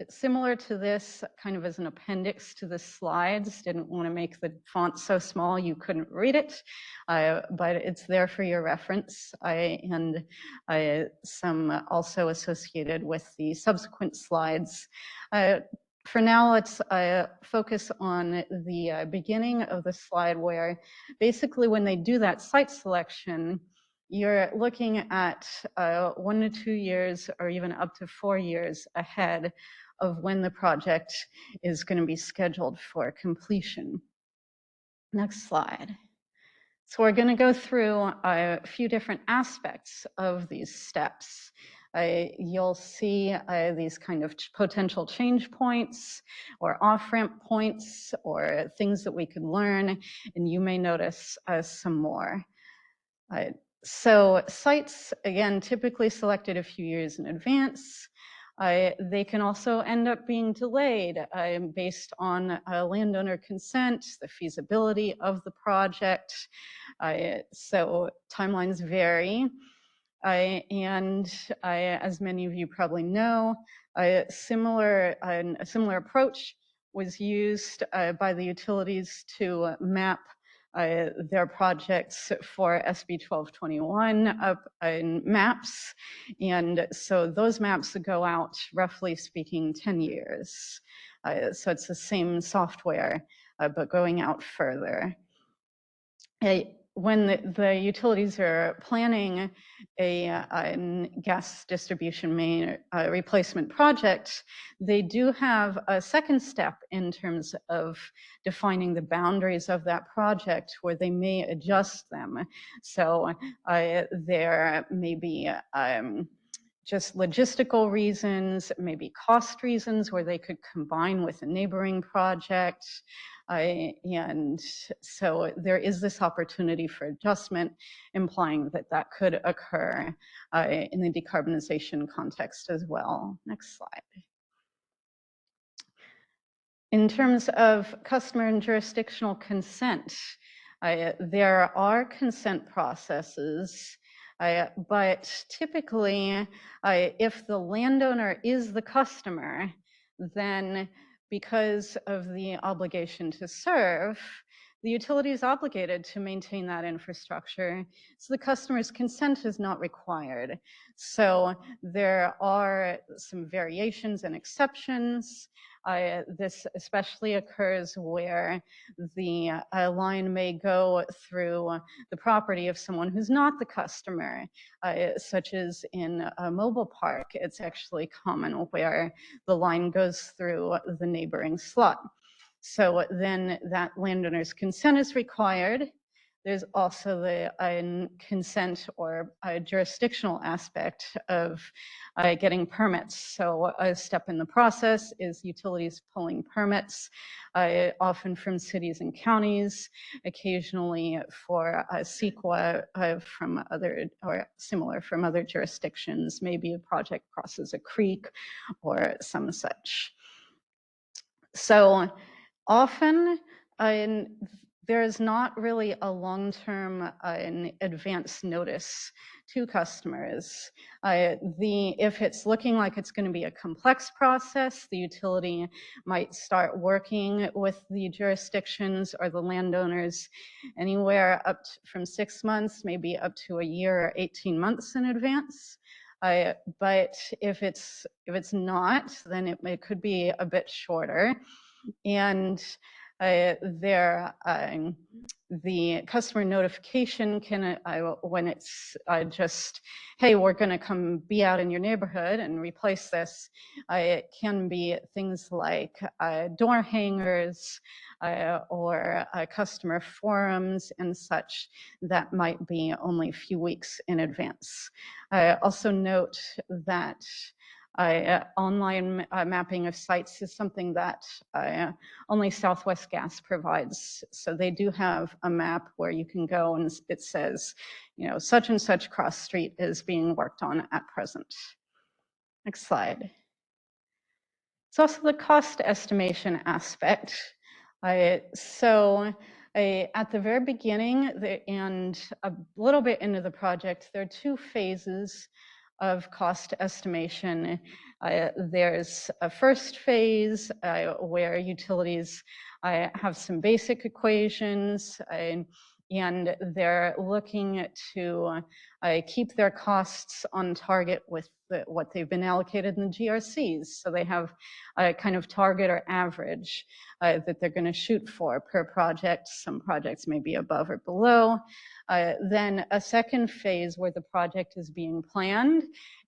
similar to this, kind of as an appendix to the slides. Didn't want to make the font so small you couldn't read it, but it's there for your reference, and some also associated with the subsequent slides. For now, let's focus on the beginning of the slide where basically when they do that site selection, you're looking at 1 to 2 years or even up to 4 years ahead of when the project is going to be scheduled for completion. Next slide. So we're going to go through a few different aspects of these steps. You'll see these kind of potential change points or off-ramp points or things that we could learn, and you may notice some more. So sites, again, typically selected a few years in advance. They can also end up being delayed based on landowner consent, the feasibility of the project. So timelines vary. As many of you probably know, a similar approach was used by the utilities to map their projects for SB 1221 up in maps. And so those maps go out, roughly speaking, 10 years. So it's the same software, but going out further. When the utilities are planning a gas distribution main replacement project, they do have a second step in terms of defining the boundaries of that project where they may adjust them. So there may be just logistical reasons, maybe cost reasons where they could combine with a neighboring project. And so there is this opportunity for adjustment, implying that that could occur in the decarbonization context as well. Next slide. In terms of customer and jurisdictional consent, there are consent processes, but typically, if the landowner is the customer, then because of the obligation to serve, the utility is obligated to maintain that infrastructure, so the customer's consent is not required. So there are some variations and exceptions. This especially occurs where the line may go through the property of someone who's not the customer, such as in a mobile park. It's actually common where the line goes through the neighboring slot. So then that landowner's consent is required. There's also the consent or jurisdictional aspect of getting permits. So a step in the process is utilities pulling permits, often from cities and counties, occasionally for CEQA from other, or similar from other jurisdictions. Maybe a project crosses a creek or some such. So often, there is not really a long-term advance notice to customers. If it's looking like it's going to be a complex process, the utility might start working with the jurisdictions or the landowners anywhere up from 6 months, maybe up to a year or 18 months in advance. But if it's not, then it could be a bit shorter. And the customer notification can, when it's just, hey, we're going to come be out in your neighborhood and replace this, it can be things like door hangers or customer forums and such that might be only a few weeks in advance. Also note that online mapping of sites is something that only Southwest Gas provides. So they do have a map where you can go and it says, you know, such and such cross street is being worked on at present. Next slide. It's also the cost estimation aspect. So at the very beginning and a little bit into the project, there are two phases of cost estimation. There's a first phase where utilities have some basic equations and they're looking to keep their costs on target with what they've been allocated in the GRCs. So they have a kind of target or average that they're going to shoot for per project. Some projects may be above or below. Then a second phase where the project is being planned,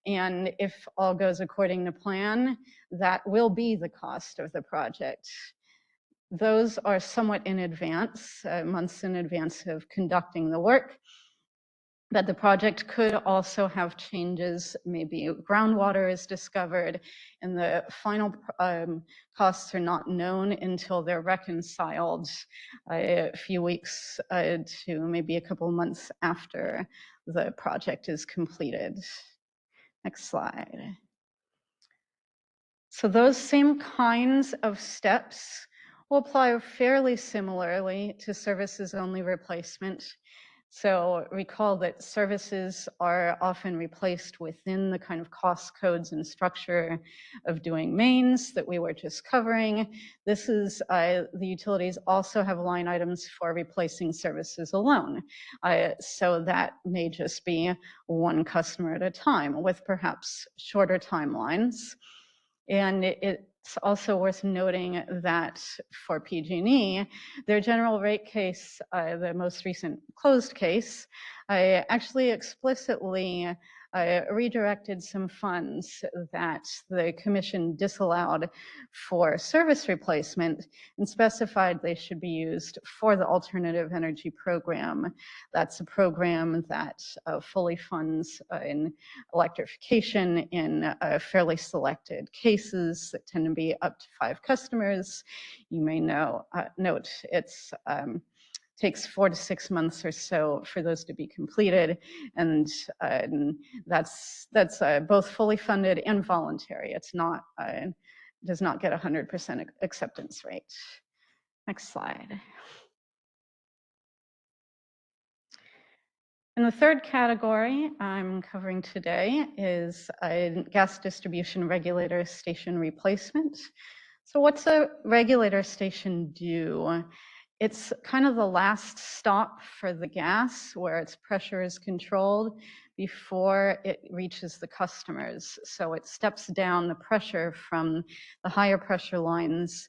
and if all goes according to plan, that will be the cost of the project. Those are somewhat in advance, months in advance of conducting the work. But the project could also have changes. Maybe groundwater is discovered and the final costs are not known until they're reconciled a few weeks to maybe a couple months after the project is completed. Next slide. So those same kinds of steps will apply fairly similarly to services only replacement. So recall that services are often replaced within the kind of cost codes and structure of doing mains that we were just covering. This is, the utilities also have line items for replacing services alone. So that may just be one customer at a time with perhaps shorter timelines. And it's also worth noting that for PG&E, their general rate case, the most recent closed case, actually explicitly redirected some funds that the commission disallowed for service replacement and specified they should be used for the alternative energy program. That's a program that fully funds in electrification in fairly selected cases that tend to be up to 5 customers. You may note it's takes 4 to 6 months or so for those to be completed, and that's both fully funded and voluntary. It's not does not get 100% acceptance rate. Next slide. And the third category I'm covering today is a gas distribution regulator station replacement. So what's a regulator station do? It's kind of the last stop for the gas where its pressure is controlled before it reaches the customers. So it steps down the pressure from the higher pressure lines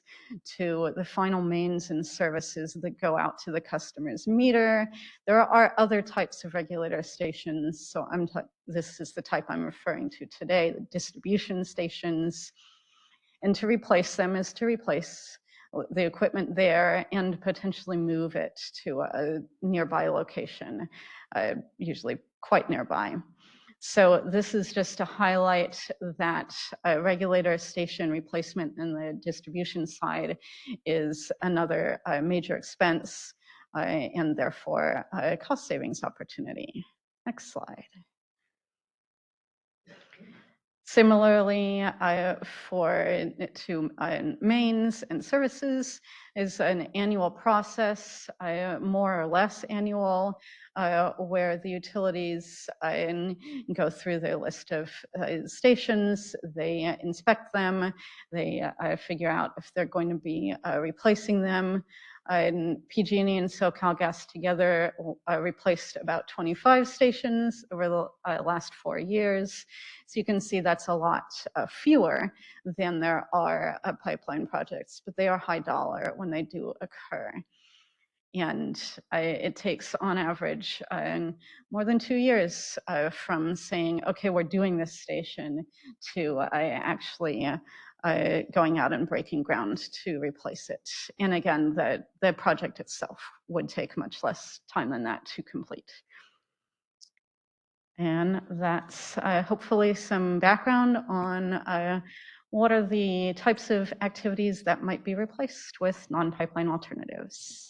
to the final mains and services that go out to the customer's meter. There are other types of regulator stations. So this is the type I'm referring to today, the distribution stations. And to replace them is to replace the equipment there and potentially move it to a nearby location, usually quite nearby. So this is just to highlight that a regulator station replacement in the distribution side is another major expense and therefore a cost savings opportunity. Next slide. Similarly, for mains and services is an annual process, more or less annual, where the utilities go through their list of stations, they inspect them, they figure out if they're going to be replacing them. PG&E and SoCalGas together replaced about 25 stations over the last 4 years. So you can see that's a lot fewer than there are pipeline projects, but they are high dollar when they do occur. And it takes, on average, more than 2 years from saying, okay, we're doing this station to actually going out and breaking ground to replace it. And again, the project itself would take much less time than that to complete. And that's hopefully some background on what are the types of activities that might be replaced with non-pipeline alternatives.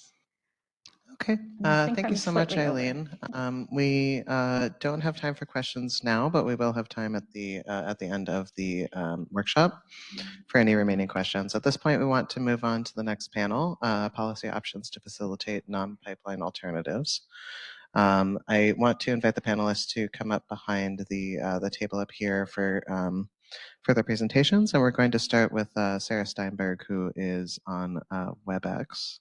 Okay, thank you so much, Eileen. We don't have time for questions now, but we will have time at the end of the workshop for any remaining questions. At this point, we want to move on to the next panel, policy options to facilitate non-pipeline alternatives. I want to invite the panelists to come up behind the table up here for their presentations, and we're going to start with Sarah Steinberg, who is on WebEx.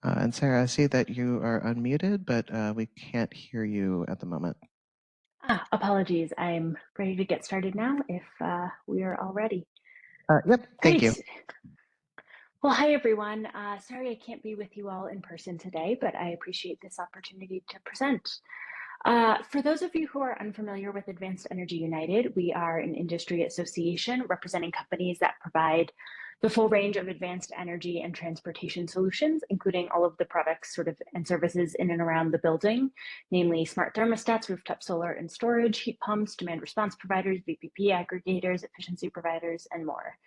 And Sarah, I see that you are unmuted, but we can't hear you at the moment. Apologies. I'm ready to get started now if we are all ready. Yep, thank you. Great. Well, hi, everyone. Sorry I can't be with you all in person today, but I appreciate this opportunity to present. For those of you who are unfamiliar with Advanced Energy United, we are an industry association representing companies that provide the full range of advanced energy and transportation solutions, including all of the products and services in and around the building, namely smart thermostats, rooftop solar and storage, heat pumps, demand response providers, VPP aggregators, efficiency providers, and more.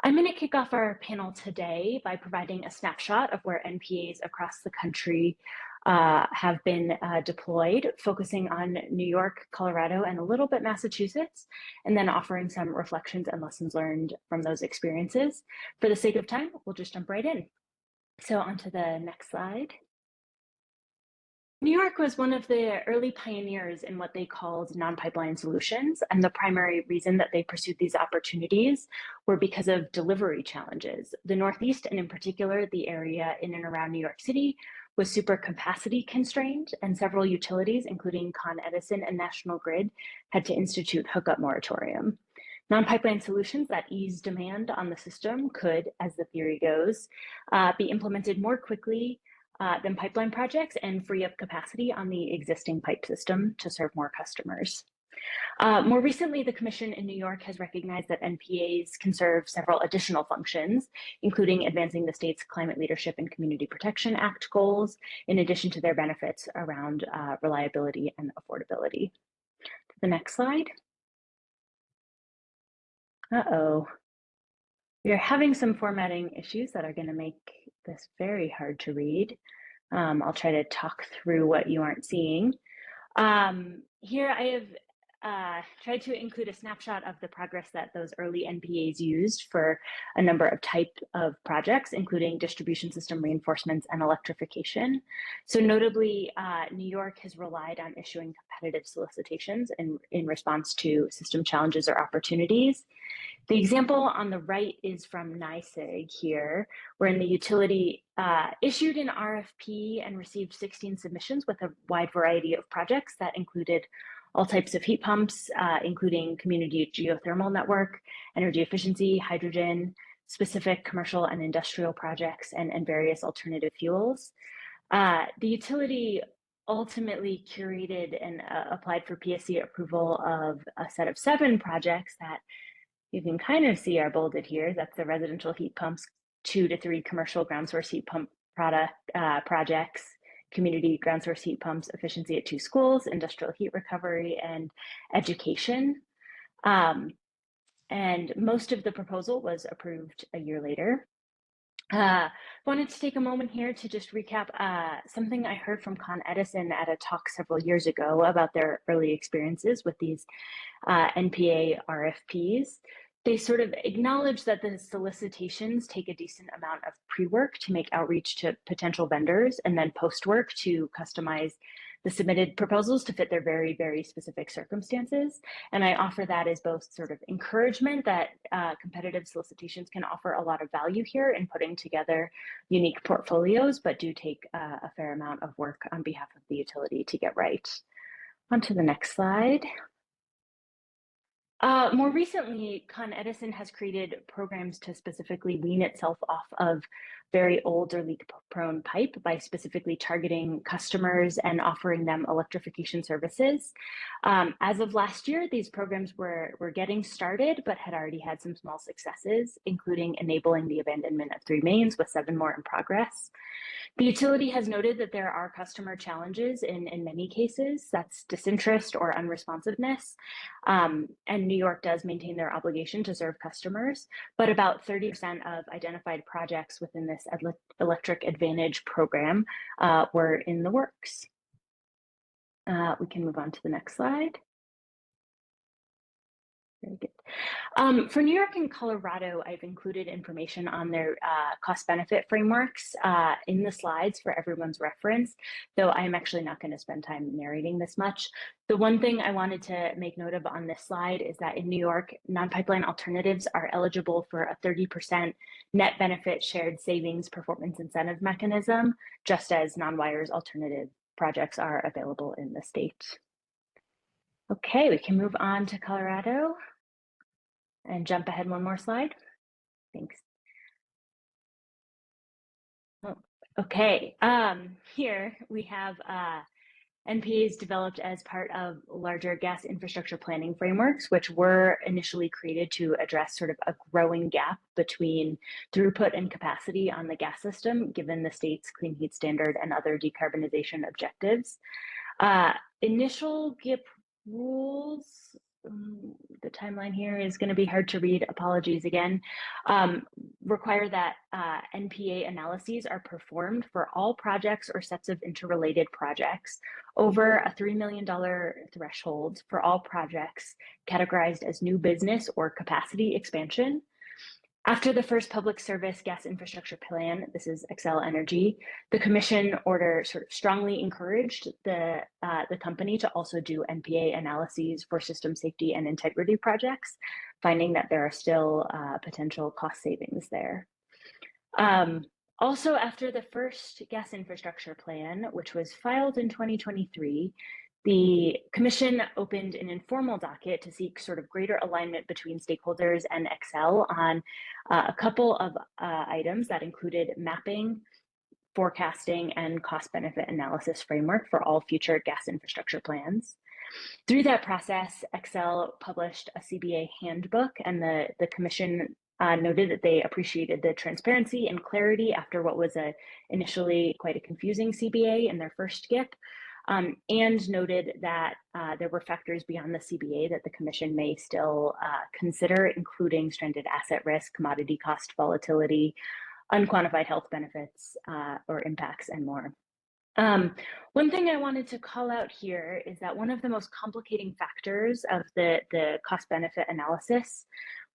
I'm going to kick off our panel today by providing a snapshot of where NPAs across the country have been deployed, focusing on New York, Colorado, and a little bit Massachusetts, and then offering some reflections and lessons learned from those experiences. For the sake of time, we'll just jump right in. So on to the next slide. New York was one of the early pioneers in what they called non-pipeline solutions, and the primary reason that they pursued these opportunities were because of delivery challenges. The Northeast, and in particular, the area in and around New York City, was super capacity constrained, and several utilities, including Con Edison and National Grid, had to institute hookup moratorium. Non-pipeline solutions that ease demand on the system could, as the theory goes, be implemented more quickly than pipeline projects and free up capacity on the existing pipe system to serve more customers. More recently, the Commission in New York has recognized that NPAs can serve several additional functions, including advancing the state's Climate Leadership and Community Protection Act goals, in addition to their benefits around reliability and affordability. The next slide. Uh-oh. We are having some formatting issues that are going to make this very hard to read. I'll try to talk through what you aren't seeing. Here I have tried to include a snapshot of the progress that those early NPAs used for a number of type of projects, including distribution system reinforcements and electrification. So notably, New York has relied on issuing competitive solicitations in response to system challenges or opportunities. The example on the right is from NYSEG here, wherein the utility issued an RFP and received 16 submissions with a wide variety of projects that included all types of heat pumps, including community geothermal network, energy efficiency, hydrogen, specific commercial and industrial projects, and various alternative fuels. The utility ultimately curated and applied for PSC approval of a set of 7 projects that you can kind of see are bolded here. That's the residential heat pumps, 2 to 3 commercial ground source heat pump projects, community ground source heat pumps, efficiency at 2 schools, industrial heat recovery, and education. And most of the proposal was approved a year later. Wanted to take a moment here to just recap something I heard from Con Edison at a talk several years ago about their early experiences with these NPA RFPs. They sort of acknowledge that the solicitations take a decent amount of pre-work to make outreach to potential vendors and then post-work to customize the submitted proposals to fit their very, very specific circumstances. And I offer that as both sort of encouragement that competitive solicitations can offer a lot of value here in putting together unique portfolios, but do take a fair amount of work on behalf of the utility to get right. On to the next slide. More recently, Con Edison has created programs to specifically wean itself off of very old or leak-prone pipe by specifically targeting customers and offering them electrification services. As of last year, these programs were getting started, but had already had some small successes, including enabling the abandonment of 3 mains, with 7 more in progress. The utility has noted that there are customer challenges in many cases. That's disinterest or unresponsiveness. And New York does maintain their obligation to serve customers, but about 30% of identified projects within this Electric Advantage program were in the works. We can move on to the next slide. Very good. For New York and Colorado, I've included information on their cost-benefit frameworks in the slides for everyone's reference, though I'm actually not going to spend time narrating this much. The one thing I wanted to make note of on this slide is that in New York, non-pipeline alternatives are eligible for a 30% net benefit shared savings performance incentive mechanism, just as non-wires alternative projects are available in the state. Okay, we can move on to Colorado. And jump ahead one more slide. Thanks. Oh, okay, here we have NPAs developed as part of larger gas infrastructure planning frameworks, which were initially created to address sort of a growing gap between throughput and capacity on the gas system, given the state's clean heat standard and other decarbonization objectives. Initial GIP rules, the timeline here is going to be hard to read, apologies again, require that NPA analyses are performed for all projects or sets of interrelated projects over a $3 million threshold for all projects categorized as new business or capacity expansion. After the first public service gas infrastructure plan, this is Xcel Energy, the commission order sort of strongly encouraged the company to also do NPA analyses for system safety and integrity projects, finding that there are still potential cost savings there. Also, after the first gas infrastructure plan, which was filed in 2023, the commission opened an informal docket to seek sort of greater alignment between stakeholders and Xcel on a couple of items that included mapping, forecasting, and cost-benefit analysis framework for all future gas infrastructure plans. Through that process, Xcel published a CBA handbook, and the commission noted that they appreciated the transparency and clarity after what was initially quite a confusing CBA in their first GIP. And noted that there were factors beyond the CBA that the commission may still consider, including stranded asset risk, commodity cost volatility, unquantified health benefits or impacts, and more. One thing I wanted to call out here is that one of the most complicating factors of the cost-benefit analysis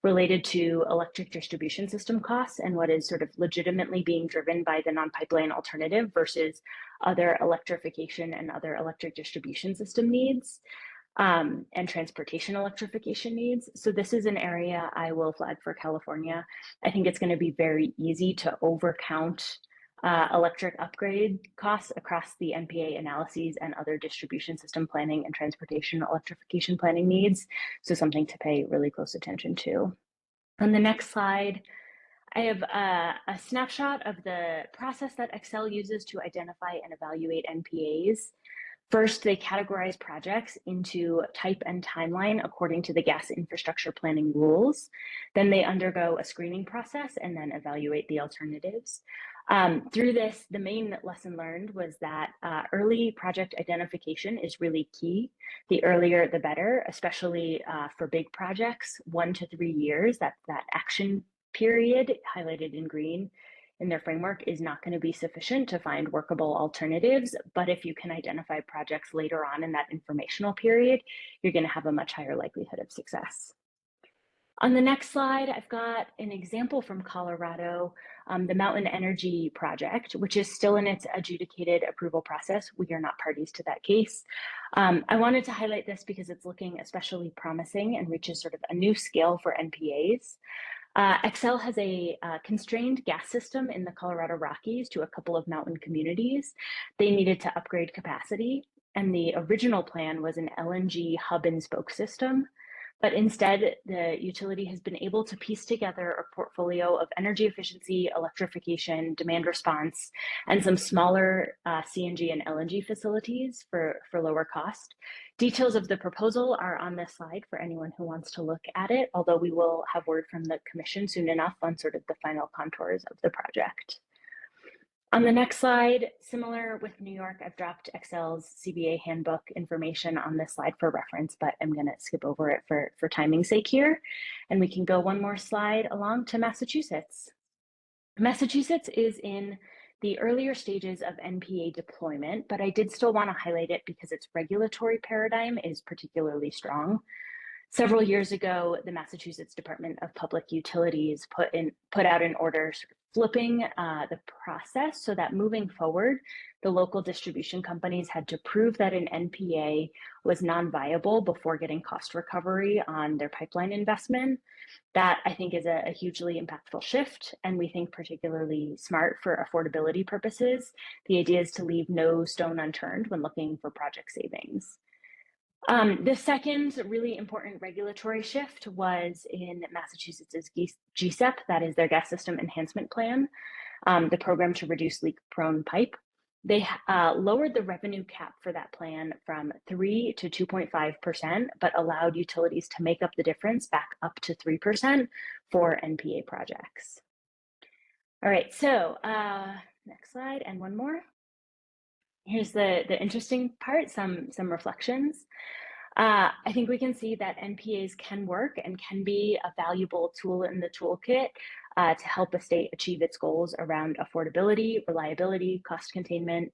related to electric distribution system costs and what is sort of legitimately being driven by the non-pipeline alternative versus other electrification and other electric distribution system needs and transportation electrification needs. So this is an area I will flag for California. I think it's going to be very easy to overcount electric upgrade costs across the NPA analyses and other distribution system planning and transportation electrification planning needs. So something to pay really close attention to. On the next slide, I have a snapshot of the process that Xcel uses to identify and evaluate NPAs. First, they categorize projects into type and timeline according to the gas infrastructure planning rules. Then they undergo a screening process and then evaluate the alternatives. Through this, the main lesson learned was that early project identification is really key. The earlier, the better, especially for big projects, 1 to 3 years, that action period highlighted in green in their framework is not going to be sufficient to find workable alternatives. But if you can identify projects later on in that informational period, you're going to have a much higher likelihood of success. On the next slide, I've got an example from Colorado, the Mountain Energy Project, which is still in its adjudicated approval process. We are not parties to that case. I wanted to highlight this because it's looking especially promising and reaches sort of a new scale for NPAs. Xcel has a constrained gas system in the Colorado Rockies to a couple of mountain communities. They needed to upgrade capacity, and the original plan was an LNG hub and spoke system. But instead, the utility has been able to piece together a portfolio of energy efficiency, electrification, demand response, and some smaller CNG and LNG facilities for lower cost. Details of the proposal are on this slide for anyone who wants to look at it, although we will have word from the commission soon enough on sort of the final contours of the project. On the next slide, similar with New York, I've dropped Xcel's CBA handbook information on this slide for reference, but I'm going to skip over it for timing's sake here. And we can go one more slide along to Massachusetts. Massachusetts is in the earlier stages of NPA deployment, but I did still want to highlight it because its regulatory paradigm is particularly strong. Several years ago, the Massachusetts Department of Public Utilities put out an order flipping the process so that moving forward, the local distribution companies had to prove that an NPA was non-viable before getting cost recovery on their pipeline investment. That, I think, is a hugely impactful shift, and we think particularly smart for affordability purposes. The idea is to leave no stone unturned when looking for project savings. The second really important regulatory shift was in Massachusetts' GSEP, that is their Gas System Enhancement Plan, the program to reduce leak-prone pipe. They lowered the revenue cap for that plan from 3 to 2.5%, but allowed utilities to make up the difference back up to 3% for NPA projects. All right, so next slide and one more. Here's the interesting part, some reflections. I think we can see that NPAs can work and can be a valuable tool in the toolkit to help a state achieve its goals around affordability, reliability, cost containment.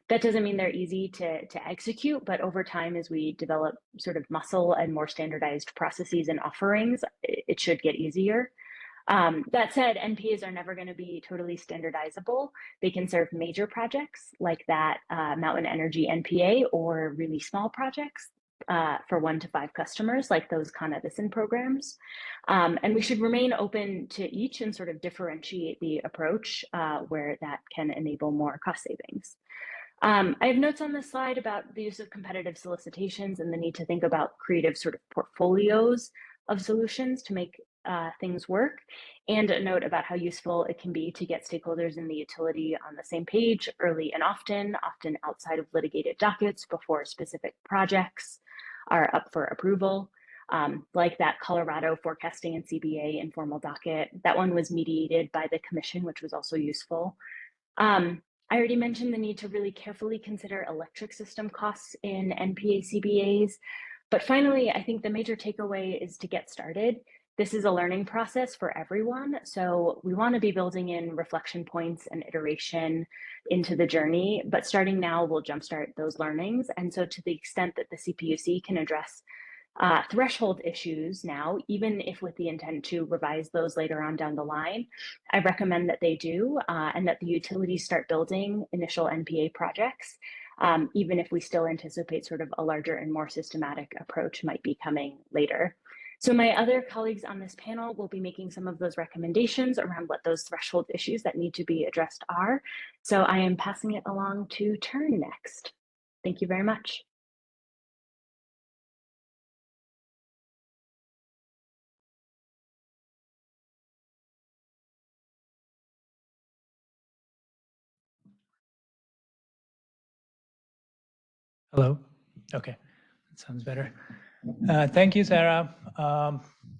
That doesn't mean they're easy to execute, but over time, as we develop sort of muscle and more standardized processes and offerings, it should get easier. That said, NPAs are never going to be totally standardizable. They can serve major projects like that Mountain Energy NPA, or really small projects for 1 to 5 customers, like those Con Edison programs. And we should remain open to each and sort of differentiate the approach where that can enable more cost savings. I have notes on this slide about the use of competitive solicitations and the need to think about creative sort of portfolios of solutions to make things work, and a note about how useful it can be to get stakeholders in the utility on the same page early and often outside of litigated dockets before specific projects are up for approval. Like that Colorado forecasting and CBA informal docket. That one was mediated by the commission, which was also useful. I already mentioned the need to really carefully consider electric system costs in NPA CBAs. But finally, I think the major takeaway is to get started. This is a learning process for everyone. So we want to be building in reflection points and iteration into the journey, but starting now will jumpstart those learnings. And so to the extent that the CPUC can address threshold issues now, even if with the intent to revise those later on down the line, I recommend that they do, and that the utilities start building initial NPA projects, even if we still anticipate sort of a larger and more systematic approach might be coming later. So my other colleagues on this panel will be making some of those recommendations around what those threshold issues that need to be addressed are. So I am passing it along to Turn next. Thank you very much. Hello. Okay, that sounds better. Thank you, Sarah.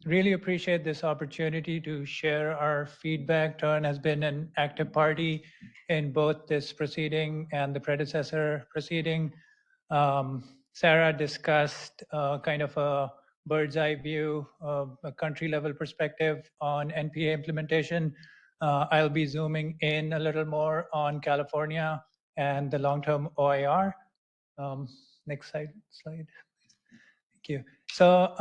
Really appreciate this opportunity to share our feedback. Turn has been an active party in both this proceeding and the predecessor proceeding. Sarah discussed kind of a bird's eye view of a country level perspective on NPA implementation. I'll be zooming in a little more on California and the long-term OIR. Next slide. Thank you. So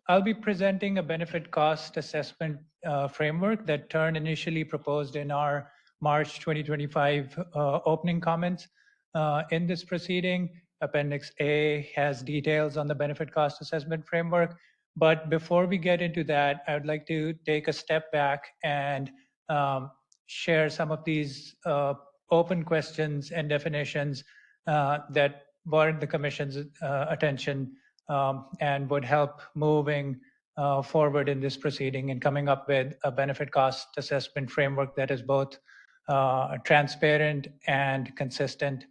I'll be presenting a benefit cost assessment framework that Turn initially proposed in our March 2025 opening comments. In this proceeding, Appendix A has details on the benefit cost assessment framework. But before we get into that, I would like to take a step back and share some of these open questions and definitions that warrant the Commission's attention and would help moving forward in this proceeding and coming up with a benefit cost assessment framework that is both transparent and consistent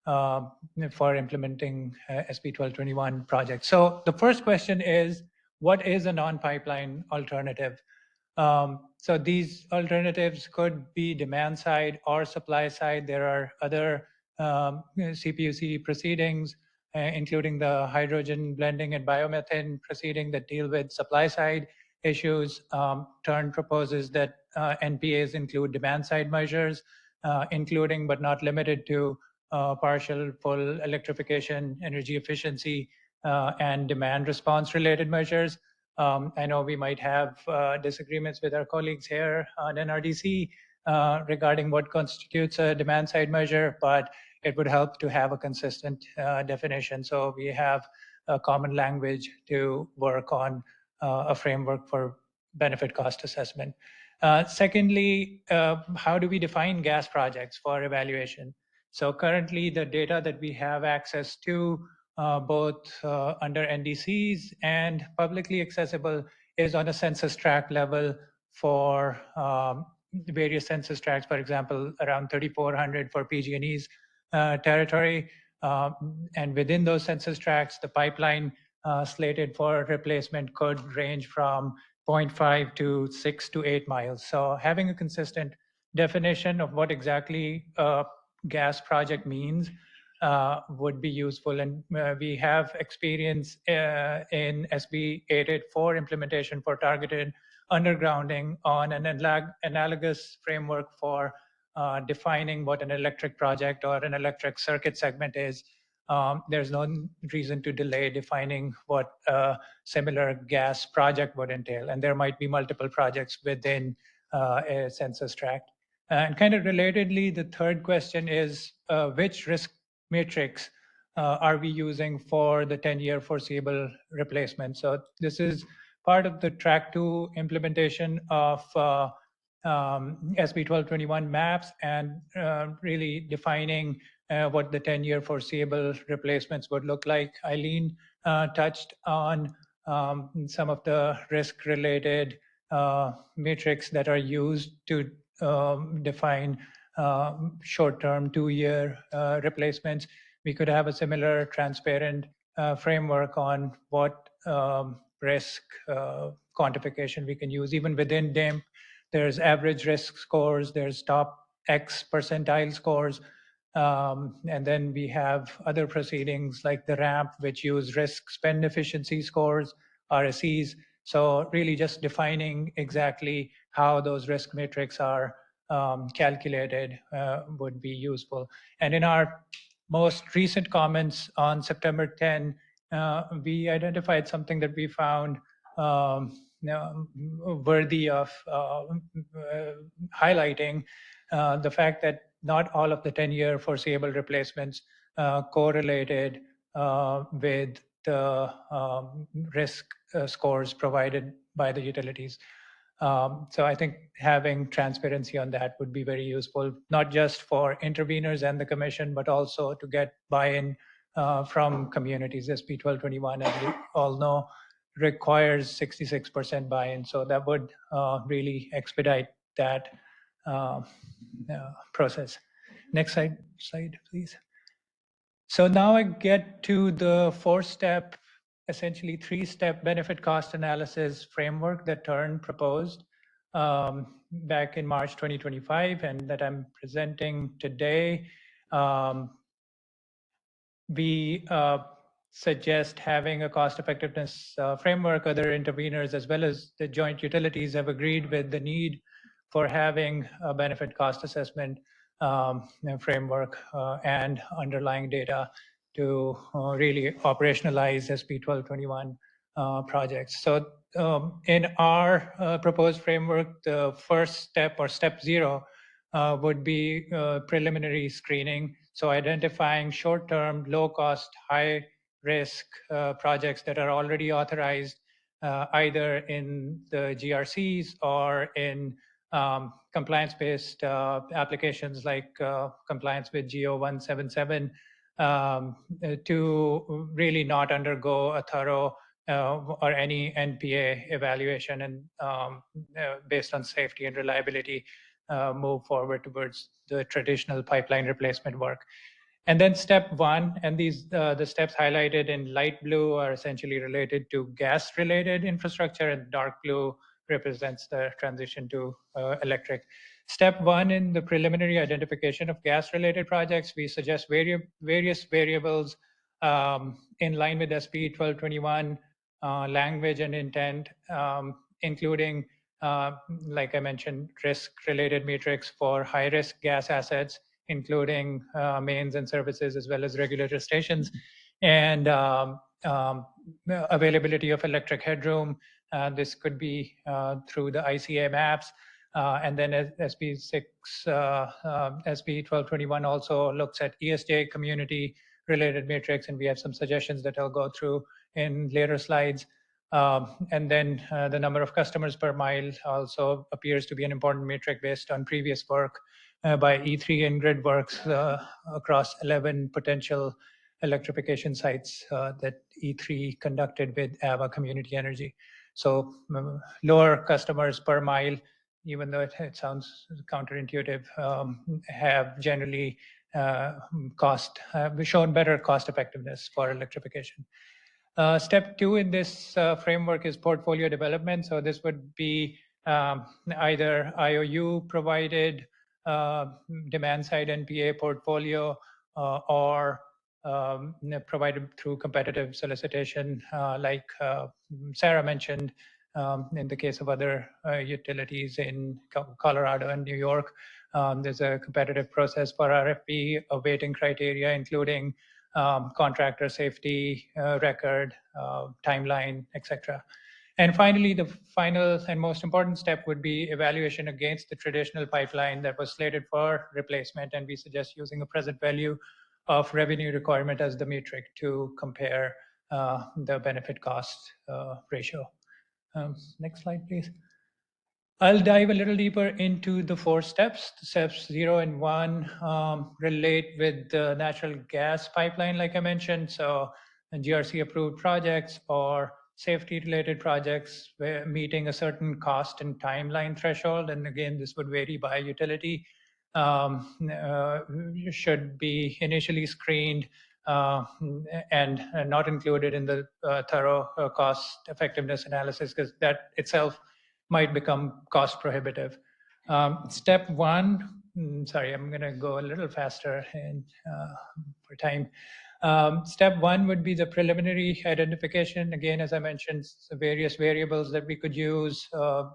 for implementing SB 1221 projects. So the first question is, what is a non-pipeline alternative? So these alternatives could be demand side or supply side. There are other CPUC proceedings, including the hydrogen blending and biomethane proceeding that deal with supply side issues. Turn proposes that NPAs include demand side measures, including but not limited to partial, full electrification, energy efficiency, and demand response related measures. I know we might have disagreements with our colleagues here on NRDC regarding what constitutes a demand side measure, but it would help to have a consistent definition. So we have a common language to work on a framework for benefit cost assessment. Secondly, how do we define gas projects for evaluation? So currently the data that we have access to both under NDCs and publicly accessible is on a census tract level for various census tracts, for example, around 3,400 for PG&E's territory. And within those census tracts, the pipeline slated for replacement could range from 0.5 to 6 to 8 miles. So having a consistent definition of what exactly a gas project means would be useful. And we have experience in SB 884 implementation for targeted undergrounding on an analogous framework for defining what an electric project or an electric circuit segment is. There's no reason to delay defining what a similar gas project would entail. And there might be multiple projects within a census tract. And kind of relatedly, the third question is which risk matrix are we using for the 10-year foreseeable replacement? So this is part of the Track 2 implementation of SB 1221 maps and really defining what the 10-year foreseeable replacements would look like. Eileen touched on some of the risk-related metrics that are used to define short-term 2-year replacements. We could have a similar transparent framework on what risk quantification we can use. Even within DIMP, there's average risk scores, there's top X percentile scores, and then we have other proceedings like the RAMP, which use risk spend efficiency scores, RSEs. So really just defining exactly how those risk metrics are calculated would be useful. And in our most recent comments on September 10, we identified something that we found worthy of highlighting, the fact that not all of the 10-year foreseeable replacements correlated with the risk scores provided by the utilities. So I think having transparency on that would be very useful, not just for interveners and the commission, but also to get buy-in from communities. SB 1221, as you all know, requires 66% buy-in. So that would really expedite that process. Next slide, please. So now I get to the 4-step, essentially 3-step benefit cost analysis framework that TURN proposed back in March 2025 and that I'm presenting today. We suggest having a cost effectiveness framework. Other interveners as well as the joint utilities have agreed with the need for having a benefit cost assessment framework and underlying data to really operationalize SB 1221 projects. So in our proposed framework, the first step or step 0 would be preliminary screening. So identifying short-term, low-cost, high-risk projects that are already authorized either in the GRCs or in compliance-based applications like compliance with ZJ7 to really not undergo a thorough or any NPA evaluation and based on safety and reliability, move forward towards the traditional pipeline replacement work. And then step 1, and these the steps highlighted in light blue are essentially related to gas-related infrastructure, and dark blue represents the transition to electric. Step 1 in the preliminary identification of gas-related projects, we suggest various variables in line with SB 1221 language and intent, including, like I mentioned, risk-related metrics for high-risk gas assets, including mains and services as well as regulator stations. and availability of electric headroom. This could be through the ICA maps. And then SB 1221 also looks at ESJ community related matrix, and we have some suggestions that I'll go through in later slides. And then the number of customers per mile also appears to be an important metric based on previous work by E3 and GridWorks across 11 potential electrification sites that E3 conducted with AVA Community Energy. So lower customers per mile, even though it sounds counterintuitive, have generally shown better cost effectiveness for electrification. Step 2 in this framework is portfolio development. So this would be either IOU provided demand side NPA portfolio or provided through competitive solicitation, like Sarah mentioned. In the case of other utilities in Colorado and New York, there's a competitive process for RFP, awaiting criteria, including contractor safety record, timeline, etc. And finally, the final and most important step would be evaluation against the traditional pipeline that was slated for replacement. And we suggest using a present value of revenue requirement as the metric to compare the benefit cost ratio. Next slide, please. I'll dive a little deeper into the 4 steps. Steps 0 and 1 relate with the natural gas pipeline, like I mentioned. So GRC approved projects or safety related projects meeting a certain cost and timeline threshold. And again, this would vary by utility. Should be initially screened and not included in the thorough cost effectiveness analysis, because that itself might become cost prohibitive. Step 1, sorry, I'm going to go a little faster for time. Step 1 would be the preliminary identification. Again, as I mentioned, the various variables that we could use,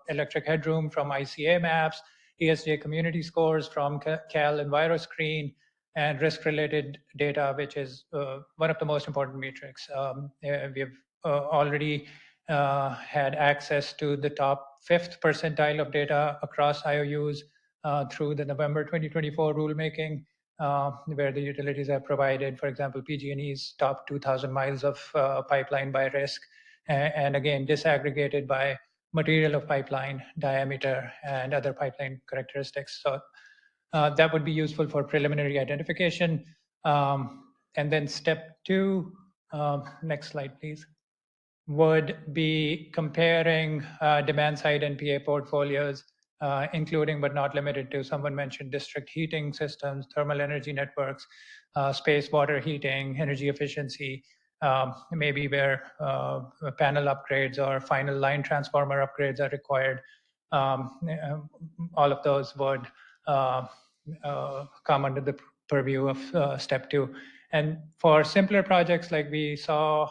electric headroom from ICA maps, ESJ community scores from Cal EnviroScreen, and risk-related data, which is one of the most important metrics. We've already had access to the top 5th percentile of data across IOUs through the November 2024 rulemaking, where the utilities have provided, for example, PG&E's top 2,000 miles of pipeline by risk, and again, disaggregated by material of pipeline, diameter, and other pipeline characteristics. So that would be useful for preliminary identification. And then step 2, next slide, please, would be comparing demand side NPA portfolios, including but not limited to, someone mentioned district heating systems, thermal energy networks, space water heating, energy efficiency, maybe where panel upgrades or final line transformer upgrades are required. All of those would come under the purview of step 2. And for simpler projects like we saw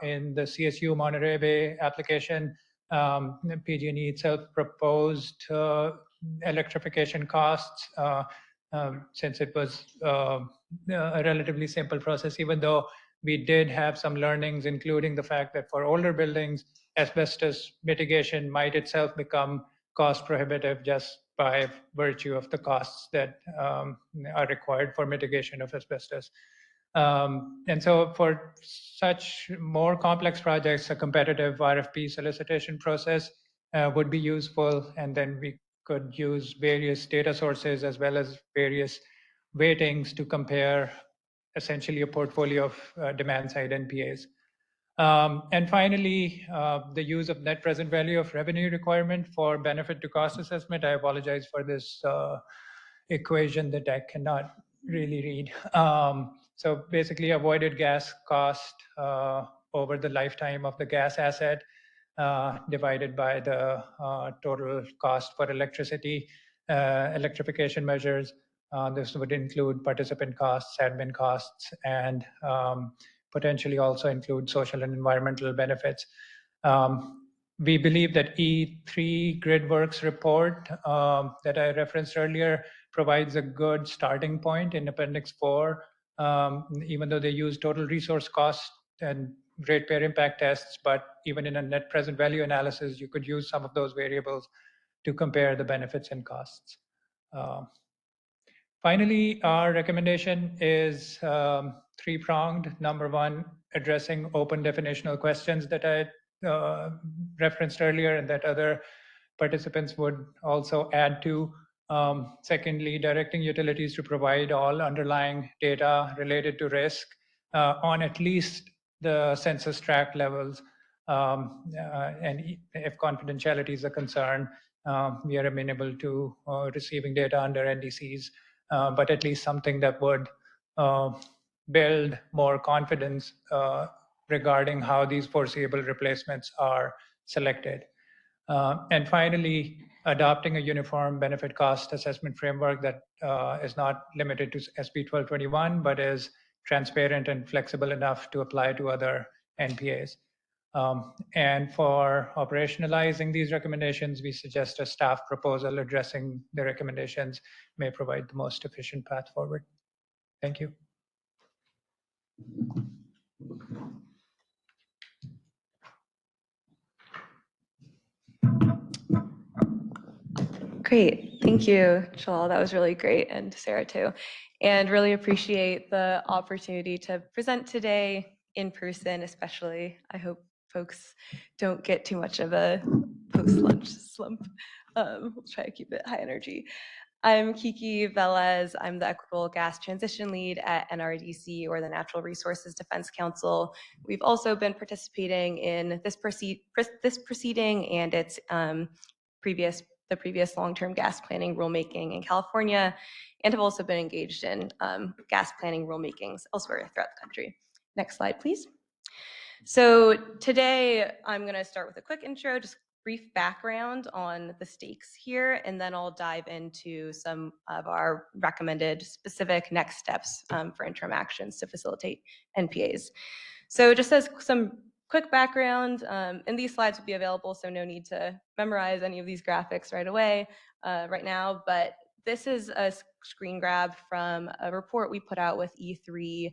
in the CSU Monterey Bay application, PG&E itself proposed electrification costs since it was a relatively simple process, even though we did have some learnings, including the fact that for older buildings, asbestos mitigation might itself become cost prohibitive just by virtue of the costs that are required for mitigation of asbestos. And so for such more complex projects, a competitive RFP solicitation process would be useful. And then we could use various data sources as well as various weightings to compare essentially a portfolio of demand side NPAs. And finally, the use of net present value of revenue requirement for benefit to cost assessment. I apologize for this equation that I cannot really read. So basically avoided gas cost over the lifetime of the gas asset divided by the total cost for electricity, electrification measures. This would include participant costs, admin costs, and potentially also include social and environmental benefits. We believe that E3 GridWorks report that I referenced earlier provides a good starting point in Appendix 4 even though they use total resource cost and ratepayer impact tests, but even in a net present value analysis, you could use some of those variables to compare the benefits and costs. Finally, our recommendation is three-pronged. Number one, addressing open definitional questions that I referenced earlier and that other participants would also add to. Secondly, directing utilities to provide all underlying data related to risk on at least the census tract levels. And if confidentiality is a concern, we are amenable to receiving data under NDCs, but at least something that would build more confidence regarding how these foreseeable replacements are selected. And finally, adopting a uniform benefit cost assessment framework that is not limited to SB 1221, but is transparent and flexible enough to apply to other NPAs. And for operationalizing these recommendations, we suggest a staff proposal addressing the recommendations may provide the most efficient path forward. Thank you. Great. Thank you, Jalal. That was really great. And Sarah, too. And really appreciate the opportunity to present today in person, especially. I hope folks don't get too much of a post-lunch slump. We'll try to keep it high energy. I'm Kiki Velez. I'm the Equitable Gas Transition Lead at NRDC, or the Natural Resources Defense Council. We've also been participating in this proceeding and its the previous long-term gas planning rulemaking in California, and have also been engaged in gas planning rulemakings elsewhere throughout the country. Next slide, please. So today I'm going to start with a quick intro, just brief background on the stakes here, and then I'll dive into some of our recommended specific next steps for interim actions to facilitate NPAs. So just as some quick background, and these slides will be available, so no need to memorize any of these graphics right away, right now, but this is a screen grab from a report we put out with E3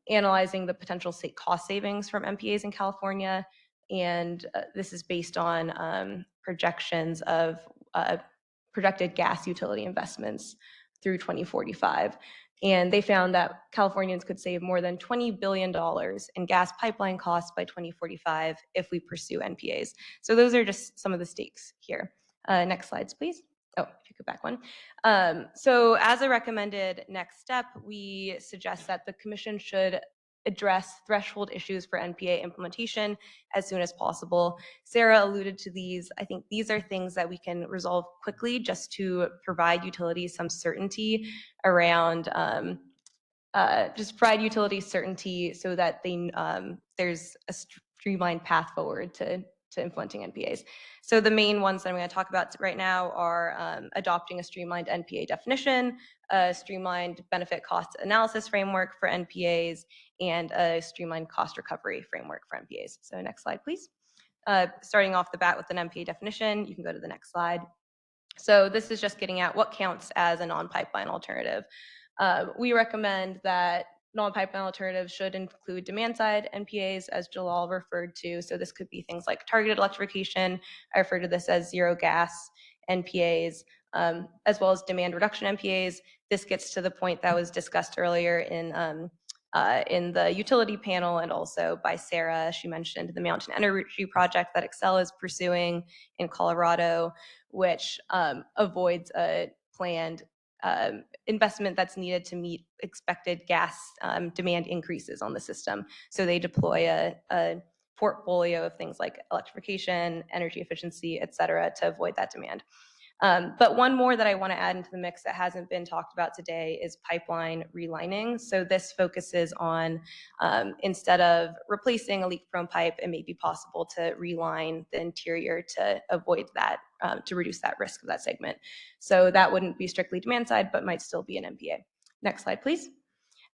analyzing the potential cost savings from MPAs in California. And this is based on projections of projected gas utility investments through 2045. And they found that Californians could save more than $20 billion in gas pipeline costs by 2045 if we pursue NPAs. So those are just some of the stakes here. Next slides, please. Oh, if you could back one. So as a recommended next step, we suggest that the Commission should address threshold issues for NPA implementation as soon as possible. Sarah alluded to these. I think these are things that we can resolve quickly just to provide utilities some certainty around, just provide utilities certainty so that they, there's a streamlined path forward to implementing NPAs. So the main ones that I'm going to talk about right now are adopting a streamlined NPA definition, a streamlined benefit cost analysis framework for NPAs, and a streamlined cost recovery framework for NPAs. So next slide, please. Starting off the bat with an NPA definition, you can go to the next slide. So this is just getting at what counts as a non-pipeline alternative. We recommend that non-pipeline alternatives should include demand-side NPAs, as Jalal referred to. So this could be things like targeted electrification. I refer to this as zero gas NPAs, as well as demand reduction NPAs. This gets to the point that was discussed earlier in the utility panel, and also by Sarah. She mentioned the Mountain Energy Project that Excel is pursuing in Colorado, which avoids a planned investment that's needed to meet expected gas demand increases on the system. So they deploy a portfolio of things like electrification, energy efficiency, et cetera, to avoid that demand. But one more that I want to add into the mix that hasn't been talked about today is pipeline relining. So this focuses on, instead of replacing a leak-prone pipe, it may be possible to reline the interior to avoid that, to reduce that risk of that segment. So that wouldn't be strictly demand side, but might still be an NPA. Next slide, please.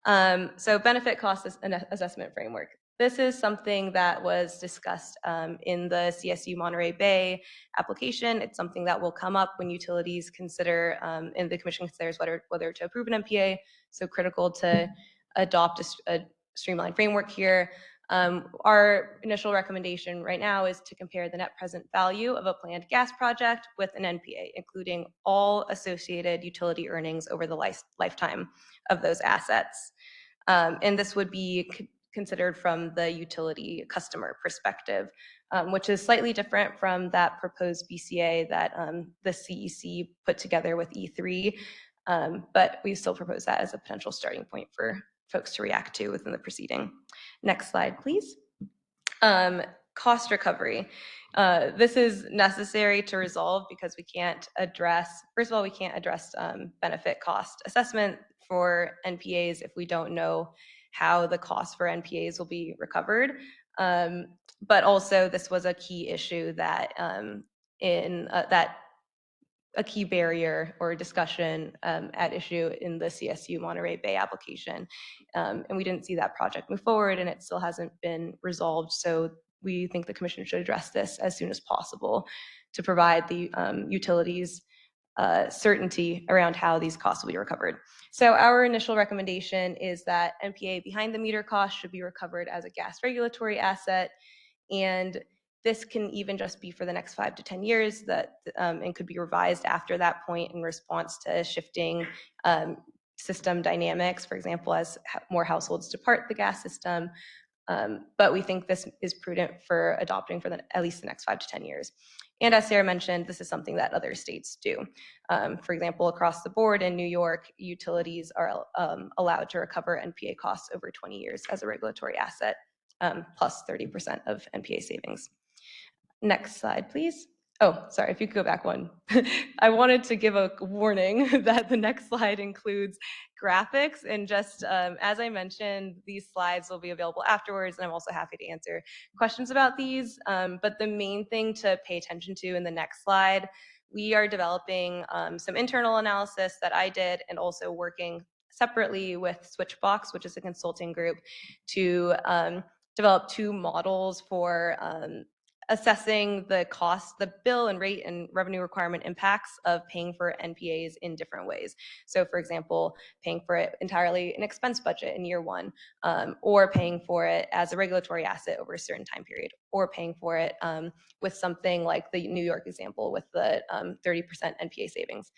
So benefit cost assessment framework. This is something that was discussed in the CSU Monterey Bay application. It's something that will come up when utilities consider, and the commission considers whether to approve an MPA. So critical to adopt a streamlined framework here. Our initial recommendation right now is to compare the net present value of a planned gas project with an NPA, including all associated utility earnings over the lifetime of those assets. And this would be considered from the utility customer perspective, which is slightly different from that proposed BCA that the CEC put together with E3. But we still propose that as a potential starting point for folks to react to within the proceeding. Next slide, please. Cost recovery. This is necessary to resolve because we can't address, first of all, we can't address benefit cost assessment for NPAs if we don't know how the cost for NPAs will be recovered. But also this was a key issue that a key barrier or discussion at issue in the CSU Monterey Bay application. And we didn't see that project move forward, and it still hasn't been resolved. So we think the commission should address this as soon as possible to provide the utilities certainty around how these costs will be recovered. So our initial recommendation is that NPA behind the meter cost should be recovered as a gas regulatory asset, and this can even just be for the next 5 to 10 years and could be revised after that point in response to shifting system dynamics, for example, as more households depart the gas system. But we think this is prudent for adopting for at least the next 5 to 10 years. And as Sarah mentioned, this is something that other states do. For example, across the board in New York, utilities are allowed to recover NPA costs over 20 years as a regulatory asset, plus 30% of NPA savings. Next slide, please. Oh, sorry, if you could go back one. I wanted to give a warning that the next slide includes graphics, and just as I mentioned, these slides will be available afterwards, and I'm also happy to answer questions about these. But the main thing to pay attention to in the next slide, we are developing some internal analysis that I did, and also working separately with Switchbox, which is a consulting group, to develop 2 models for assessing the cost, the bill and rate and revenue requirement impacts of paying for NPAs in different ways. So for example, paying for it entirely in expense budget in year 1, or paying for it as a regulatory asset over a certain time period, or paying for it with something like the New York example with the 30% NPA savings.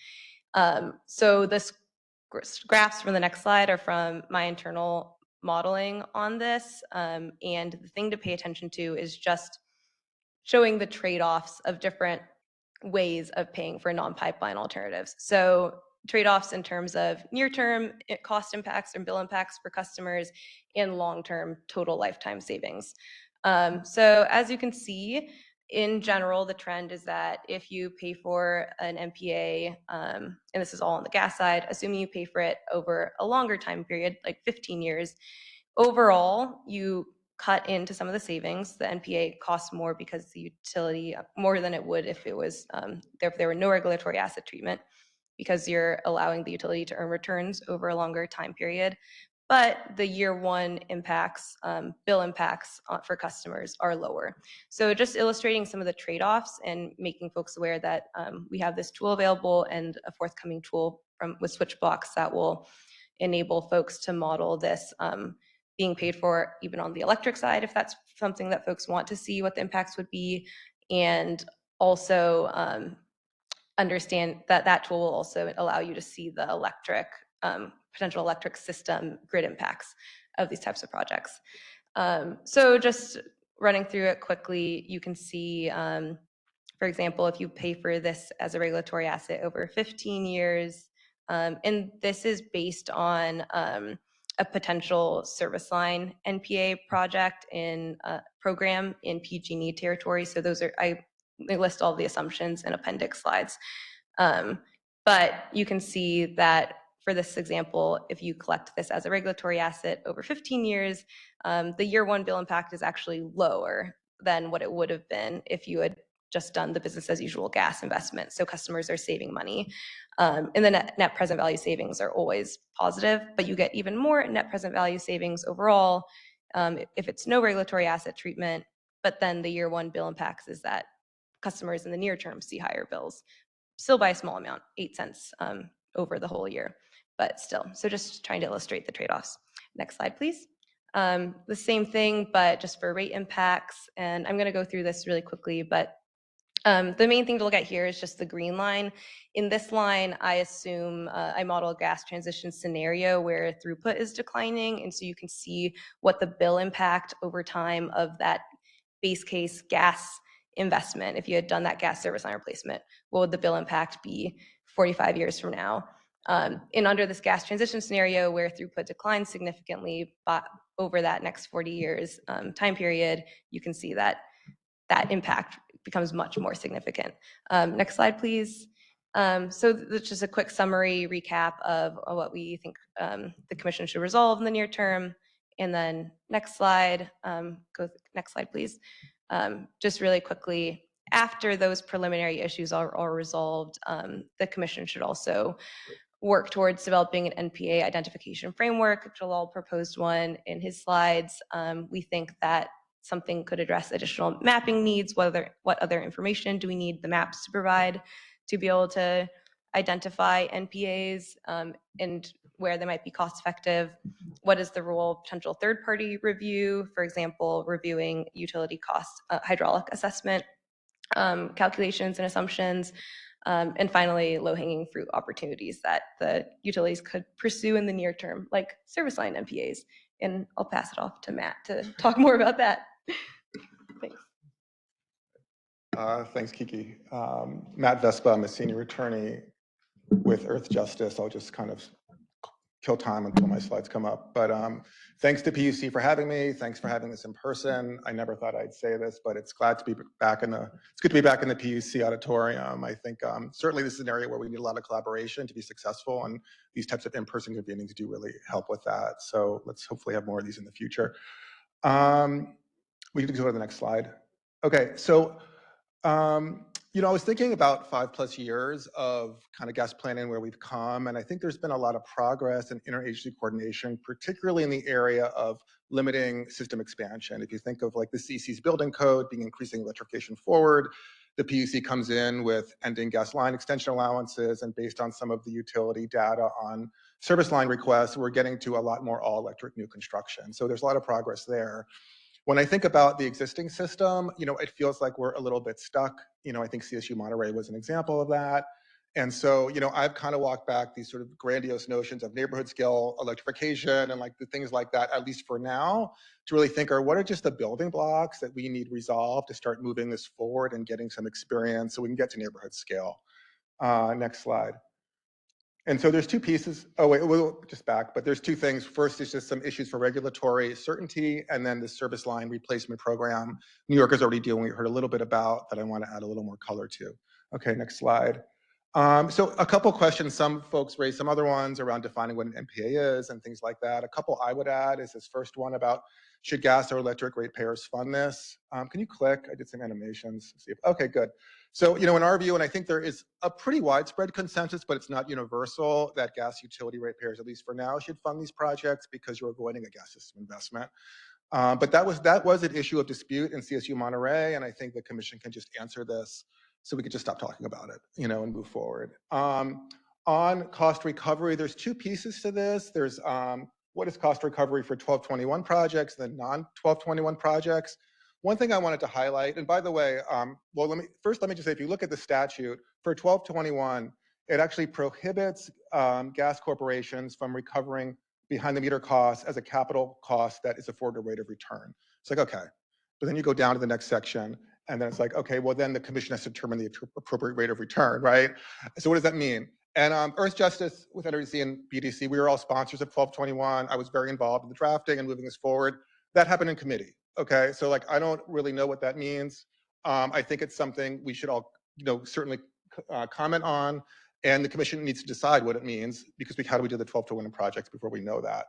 So this graphs from the next slide are from my internal modeling on this. And the thing to pay attention to is just showing the trade-offs of different ways of paying for non-pipeline alternatives. So trade-offs in terms of near-term cost impacts and bill impacts for customers and long-term total lifetime savings. So as you can see, in general, the trend is that if you pay for an MPA, and this is all on the gas side, assuming you pay for it over a longer time period, like 15 years, overall, you cut into some of the savings. The NPA costs more because the utility, more than it would if it was, if there were no regulatory asset treatment, because you're allowing the utility to earn returns over a longer time period. But the year 1 impacts, bill impacts for customers are lower. So just illustrating some of the trade-offs and making folks aware that we have this tool available and a forthcoming tool with Switchbox that will enable folks to model this being paid for even on the electric side, if that's something that folks want to see what the impacts would be, and also understand that that tool will also allow you to see the electric, potential electric system grid impacts of these types of projects. So just running through it quickly, you can see, for example, if you pay for this as a regulatory asset over 15 years, and this is based on a potential service line NPA project in program in PG&E territory. So those are, I list all the assumptions in appendix slides. But you can see that for this example, if you collect this as a regulatory asset over 15 years, the year 1 bill impact is actually lower than what it would have been if you had just done the business as usual gas investment. So customers are saving money. And the net present value savings are always positive, but you get even more net present value savings overall If it's no regulatory asset treatment, but then the year one bill impacts is that customers in the near term see higher bills, still by a small amount, 8 cents over the whole year, but still. So just trying to illustrate the trade-offs. Next slide, please. The same thing, but just for rate impacts. And I'm going to go through this really quickly, but the main thing to look at here is just the green line. In this line, I assume I model a gas transition scenario where throughput is declining. And so you can see what the bill impact over time of that base case gas investment, if you had done that gas service line replacement, what would the bill impact be 45 years from now? And under this gas transition scenario where throughput declines significantly over that next 40 years time period, you can see that that impact becomes much more significant. Next slide, please. So that's just a quick summary recap of what we think the commission should resolve in the near term. And then next slide, next slide, please. Just really quickly, after those preliminary issues are resolved, the commission should also work towards developing an NPA identification framework. Jalal proposed one in his slides. We think that something could address additional mapping needs. What other information do we need the maps to provide to be able to identify NPAs and where they might be cost effective? What is the role of potential third-party review, for example, reviewing utility cost hydraulic assessment calculations and assumptions? And finally, low-hanging fruit opportunities that the utilities could pursue in the near term, like service line NPAs. And I'll pass it off to Matt to talk more about that. Thanks. Thanks, Kiki. Matt Vespa, I'm a senior attorney with Earth Justice. I'll just kind of kill time until my slides come up. But thanks to PUC for having me. Thanks for having this in person. I never thought I'd say this, but it's good to be back in the PUC auditorium. I think certainly this is an area where we need a lot of collaboration to be successful, and these types of in-person convenings do really help with that. So let's hopefully have more of these in the future. We can go to the next slide. Okay, so I was thinking about 5+ years of kind of gas planning where we've come, and I think there's been a lot of progress and interagency coordination, particularly in the area of limiting system expansion. If you think of like the CEC's building code being increasing electrification forward, the PUC comes in with ending gas line extension allowances, and based on some of the utility data on service line requests, we're getting to a lot more all-electric new construction. So there's a lot of progress there. When I think about the existing system, it feels like we're a little bit stuck. I think CSU Monterey was an example of that. And so, I've kind of walked back these sort of grandiose notions of neighborhood scale electrification and like the things like that, at least for now, to really think, what are just the building blocks that we need resolved to start moving this forward and getting some experience so we can get to neighborhood scale. Next slide. And so there's two pieces. Oh, wait, we'll just back, but there's two things. First is just some issues for regulatory certainty, and then the service line replacement program New York is already doing, we heard a little bit about, that I want to add a little more color to. Okay, next slide. So a couple questions, some folks raised some other ones around defining what an MPA is and things like that. A couple I would add is this first one about should gas or electric ratepayers fund this? Can you click? I did some animations. See if, okay, good. So, in our view, and I think there is a pretty widespread consensus, but it's not universal, that gas utility ratepayers, at least for now, should fund these projects because you're avoiding a gas system investment. But that was an issue of dispute in CSU Monterey, and I think the commission can just answer this so we could just stop talking about it, and move forward. On cost recovery, there's two pieces to this. There's what is cost recovery for 1221 projects, then non-1221 projects. One thing I wanted to highlight, and by the way, let me just say, if you look at the statute for 1221, it actually prohibits gas corporations from recovering behind the meter costs as a capital cost that is afforded a rate of return. It's like, okay, but then you go down to the next section, and then it's like, okay, well then the commission has to determine the appropriate rate of return, right? So what does that mean? And Earth Justice with NRDC and BDC, we were all sponsors of 1221. I was very involved in the drafting and moving this forward. That happened in committee. Okay, so like I don't really know what that means. I think it's something we should all, certainly comment on, and the commission needs to decide what it means, because how do we do the 1221 projects before we know that?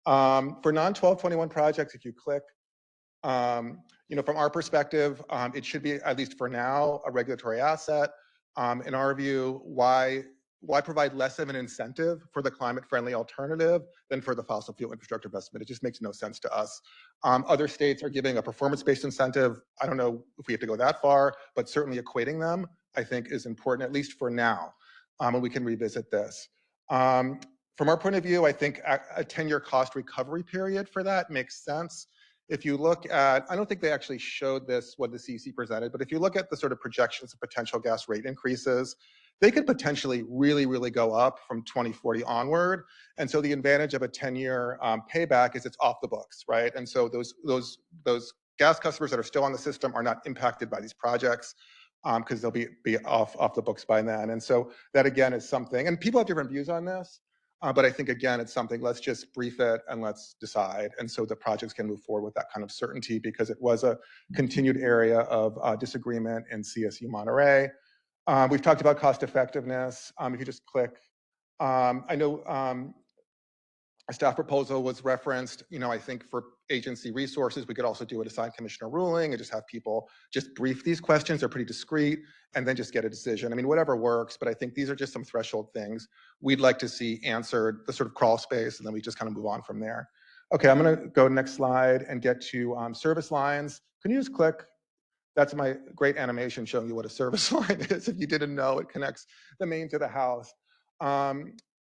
For non-1221 projects, if you click, from our perspective, it should be, at least for now, a regulatory asset. In our view, why why provide less of an incentive for the climate-friendly alternative than for the fossil fuel infrastructure investment? It just makes no sense to us. Other states are giving a performance-based incentive. I don't know if we have to go that far, but certainly equating them, I think, is important, at least for now, and we can revisit this. From our point of view, I think a 10-year cost recovery period for that makes sense. If you look at, I don't think they actually showed this, what the CEC presented, but if you look at the sort of projections of potential gas rate increases, they could potentially really, really go up from 2040 onward. And so the advantage of a 10-year payback is it's off the books, right? And so those gas customers that are still on the system are not impacted by these projects because they'll be off the books by then. And so that again is something, and people have different views on this, but I think again, it's something, let's just brief it and let's decide. And so the projects can move forward with that kind of certainty because it was a continued area of disagreement in CSU Monterey. We've talked about cost effectiveness. If you just click, I know a staff proposal was referenced. I think for agency resources, we could also do a assigned commissioner ruling and just have people just brief these questions. They're pretty discreet, and then just get a decision. I mean, whatever works, but I think these are just some threshold things we'd like to see answered, the sort of crawl space, and then we just kind of move on from there. Okay, I'm gonna go next slide and get to service lines. Can you just click? That's my great animation showing you what a service line is. If you didn't know, it connects the main to the house.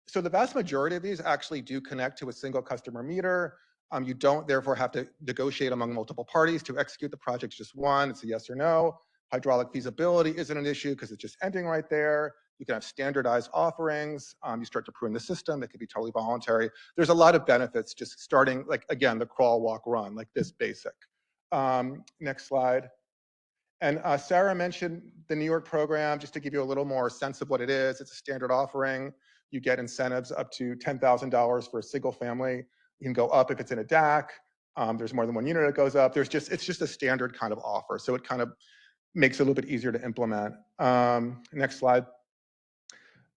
So the vast majority of these actually do connect to a single customer meter. You don't therefore have to negotiate among multiple parties to execute the project, just one. It's a yes or no. Hydraulic feasibility isn't an issue because it's just ending right there. You can have standardized offerings. You start to prune the system. It could be totally voluntary. There's a lot of benefits just starting, like, again, the crawl, walk, run, like this basic. Next slide. And Sarah mentioned the New York program, just to give you a little more sense of what it is. It's a standard offering. You get incentives up to $10,000 for a single family. You can go up if it's in a DAC. There's more than one unit that goes up. It's just a standard kind of offer. So it kind of makes it a little bit easier to implement. Next slide.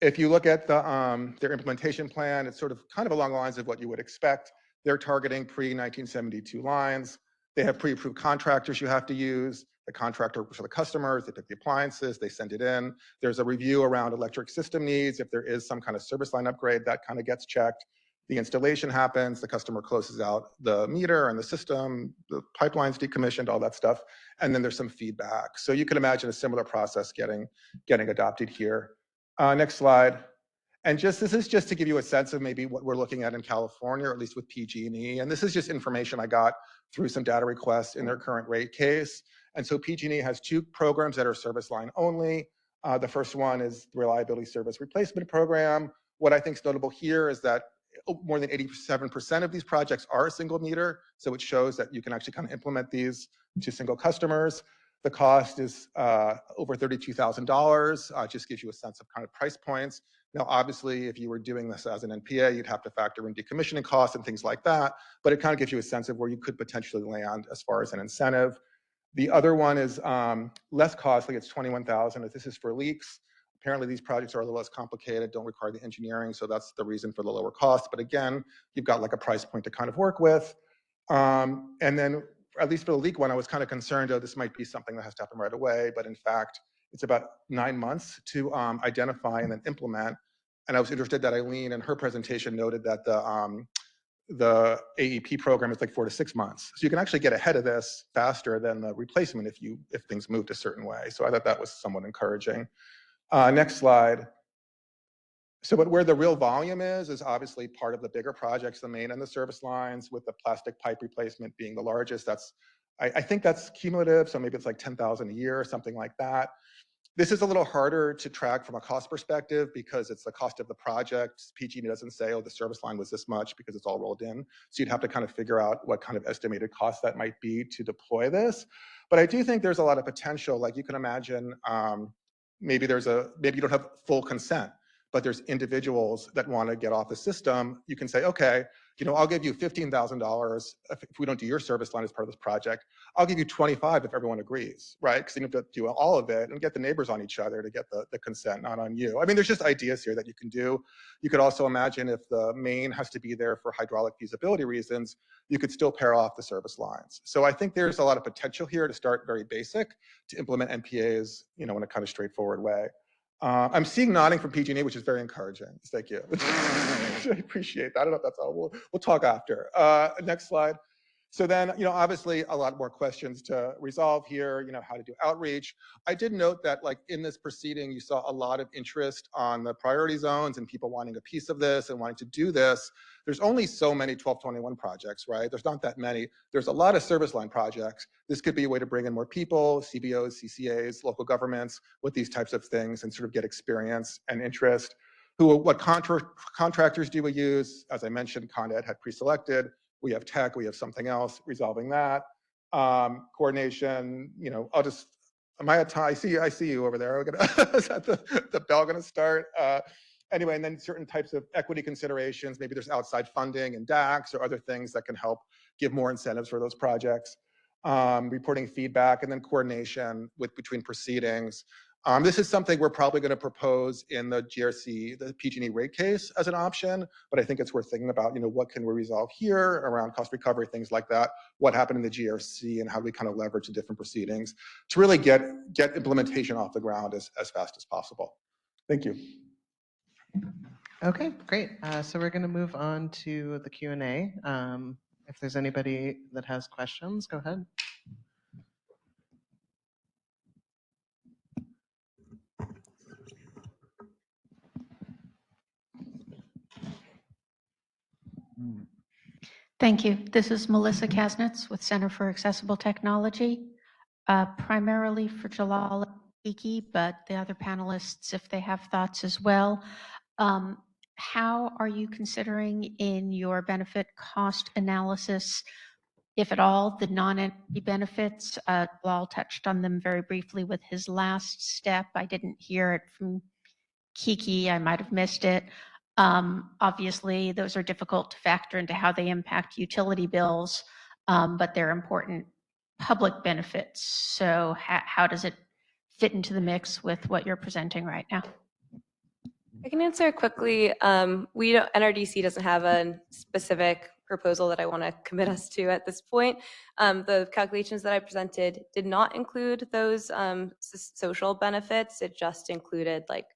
If you look at their implementation plan, it's sort of kind of along the lines of what you would expect. They're targeting pre-1972 lines. They have pre-approved contractors you have to use. The contractor for the customers, they pick the appliances, they send it in. There's a review around electric system needs. If there is some kind of service line upgrade, that kind of gets checked. The installation happens, the customer closes out the meter and the system, the pipeline's decommissioned, all that stuff. And then there's some feedback. So you can imagine a similar process getting adopted here. Next slide. And this is just to give you a sense of maybe what we're looking at in California, or at least with PG&E. And this is just information I got through some data requests in their current rate case. And so PG&E has two programs that are service line only. The first one is the Reliability Service Replacement Program. What I think is notable here is that more than 87% of these projects are a single meter. So it shows that you can actually kind of implement these to single customers. The cost is over $32,000. Just gives you a sense of kind of price points. Now, obviously, if you were doing this as an NPA, you'd have to factor in decommissioning costs and things like that. But it kind of gives you a sense of where you could potentially land as far as an incentive. The other one is less costly. It's $21,000. This is for leaks. Apparently, these projects are a little less complicated, don't require the engineering. So that's the reason for the lower cost. But again, you've got like a price point to kind of work with. And then, at least for the leak one, I was kind of concerned, oh, this might be something that has to happen right away. But in fact, it's about 9 months to identify and then implement. And I was interested that Eileen in her presentation noted that the AEP program is like 4 to 6 months. So you can actually get ahead of this faster than the replacement if things moved a certain way. So I thought that was somewhat encouraging. Next slide. So but where the real volume is obviously part of the bigger projects, the main and the service lines, with the plastic pipe replacement being the largest. I think that's cumulative, so maybe it's like 10,000 a year or something like that. This is a little harder to track from a cost perspective because it's the cost of the project. PG&E doesn't say, oh, the service line was this much because it's all rolled in. So you'd have to kind of figure out what kind of estimated cost that might be to deploy this. But I do think there's a lot of potential. Like you can imagine, maybe you don't have full consent, but there's individuals that want to get off the system. You can say, okay, I'll give you $15,000 if we don't do your service line as part of this project. I'll give you 25 if everyone agrees, right? Because you don't have to do all of it and get the neighbors on each other to get the consent, not on you. I mean, there's just ideas here that you can do. You could also imagine if the main has to be there for hydraulic feasibility reasons, you could still pair off the service lines. So I think there's a lot of potential here to start very basic, to implement MPAs, in a kind of straightforward way. I'm seeing nodding from PG&E, which is very encouraging. Thank you. I appreciate that. I don't know if that's all. We'll talk after. Next slide. So then, obviously a lot more questions to resolve here, how to do outreach. I did note that like in this proceeding, you saw a lot of interest on the priority zones and people wanting a piece of this and wanting to do this. There's only so many 1221 projects, right? There's not that many. There's a lot of service line projects. This could be a way to bring in more people, CBOs, CCAs, local governments with these types of things and sort of get experience and interest. What contractors do we use? As I mentioned, Con Ed had pre-selected. We have tech, we have something else, resolving that. Coordination, am I at time? I see you over there. Is that the bell gonna start? Anyway, and then certain types of equity considerations. Maybe there's outside funding and DACs or other things that can help give more incentives for those projects. Reporting feedback, and then coordination between proceedings. This is something we're probably going to propose in the GRC, the PG&E rate case as an option, but I think it's worth thinking about, what can we resolve here around cost recovery, things like that, what happened in the GRC, and how do we kind of leverage the different proceedings to really get implementation off the ground as fast as possible. Thank you. Okay, great. So we're going to move on to the Q&A. If there's anybody that has questions, go ahead. Thank you. This is Melissa Kasnitz with Center for Accessible Technology, primarily for Jalal and Kiki, but the other panelists, if they have thoughts as well. How are you considering in your benefit cost analysis, if at all, the non-energy benefits? Jalal touched on them very briefly with his last step. I didn't hear it from Kiki. I might have missed it. Obviously, those are difficult to factor into how they impact utility bills, but they're important public benefits. So how does it fit into the mix with what you're presenting right now? I can answer quickly. NRDC doesn't have a specific proposal that I want to commit us to at this point. The calculations that I presented did not include those social benefits. It just included like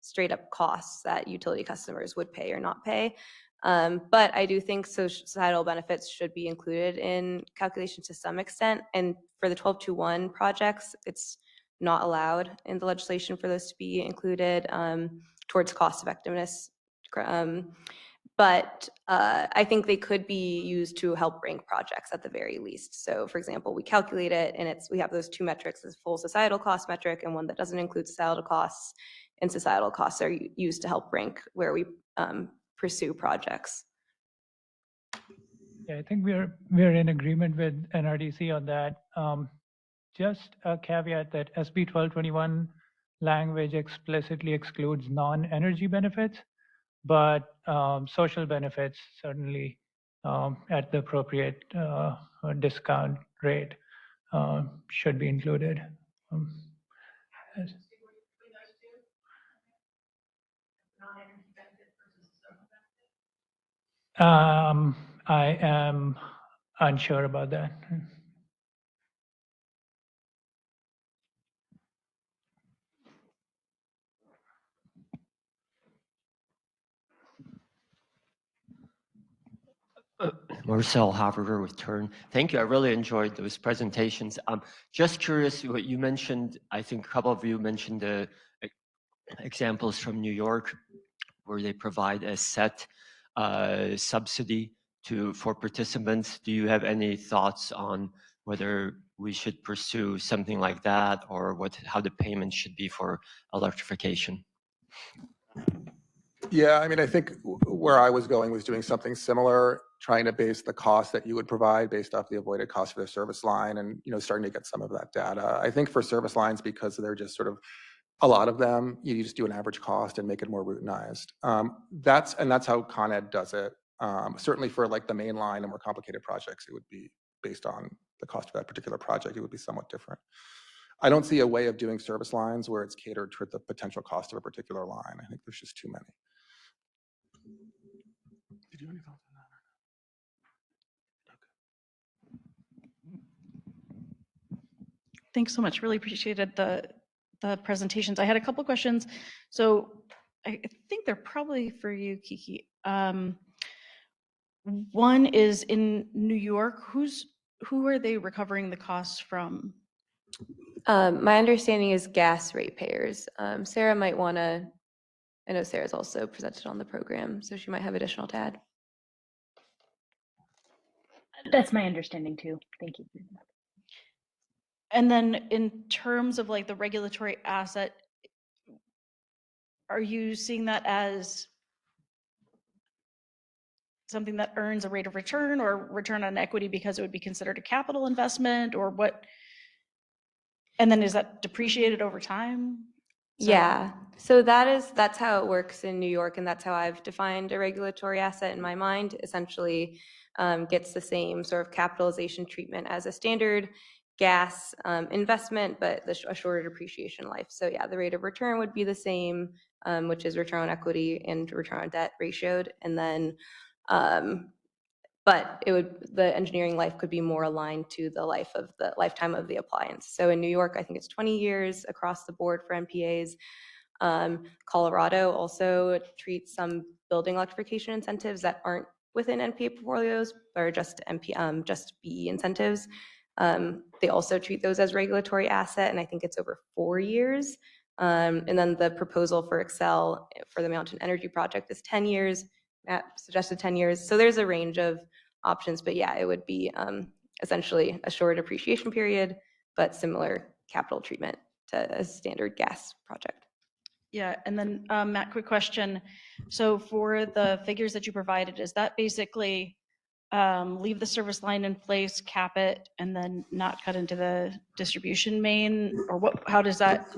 straight up costs that utility customers would pay or not pay. But I do think societal benefits should be included in calculations to some extent. And for the 1221 projects, it's not allowed in the legislation for those to be included towards cost effectiveness. But I think they could be used to help rank projects at the very least. So for example, we calculate it and we have those two metrics, this full societal cost metric and one that doesn't include societal costs, and societal costs are used to help rank where we pursue projects. Yeah, I think we're in agreement with NRDC on that. Just a caveat that SB 1221 language explicitly excludes non-energy benefits, but social benefits certainly at the appropriate discount rate should be included. I am unsure about that. Marcel Haverger with Turn. Thank you. I really enjoyed those presentations. Just curious, what you mentioned, I think a couple of you mentioned the examples from New York where they provide a set subsidy for participants. Do you have any thoughts on whether we should pursue something like that, or how the payment should be for electrification? Yeah, I mean, I think where I was going was doing something similar, trying to base the cost that you would provide based off the avoided cost of the service line, and starting to get some of that data. I think for service lines, because they're just sort of a lot of them, you just do an average cost and make it more routinized. That's how Con Ed does it. Certainly for like the main line and more complicated projects, it would be based on the cost of that particular project. It would be somewhat different. I don't see a way of doing service lines where it's catered to the potential cost of a particular line. I think there's just too many. Did you have any thoughts on that? Thanks so much. Really appreciated the the presentations. I had a couple questions. So I think they're probably for you, Kiki. One is in New York. Who are they recovering the costs from? My understanding is gas ratepayers. Sarah might want to, I know Sarah's also presented on the program, so she might have additional to add. That's my understanding too. Thank you. And then in terms of like the regulatory asset, are you seeing that as something that earns a rate of return or return on equity because it would be considered a capital investment, or what? And then is that depreciated over time? Yeah, so that's how it works in New York, and that's how I've defined a regulatory asset in my mind. Essentially, gets the same sort of capitalization treatment as a standard gas investment, but a shorter depreciation life. So yeah, the rate of return would be the same, which is return on equity and return on debt ratioed, and then but the engineering life could be more aligned to the lifetime of the appliance. So in New York, I think it's 20 years across the board for NPAs. Colorado also treats some building electrification incentives that aren't within NPA portfolios, but are just BE incentives. They also treat those as regulatory asset, and I think it's over 4 years. And then the proposal for Excel for the Mountain Energy Project is 10 years. Matt suggested 10 years. So there's a range of options, but yeah, it would be essentially a short depreciation period, but similar capital treatment to a standard gas project. Yeah, and then Matt, quick question. So for the figures that you provided, is that basically leave the service line in place, cap it, and then not cut into the distribution main? Or what? How does that,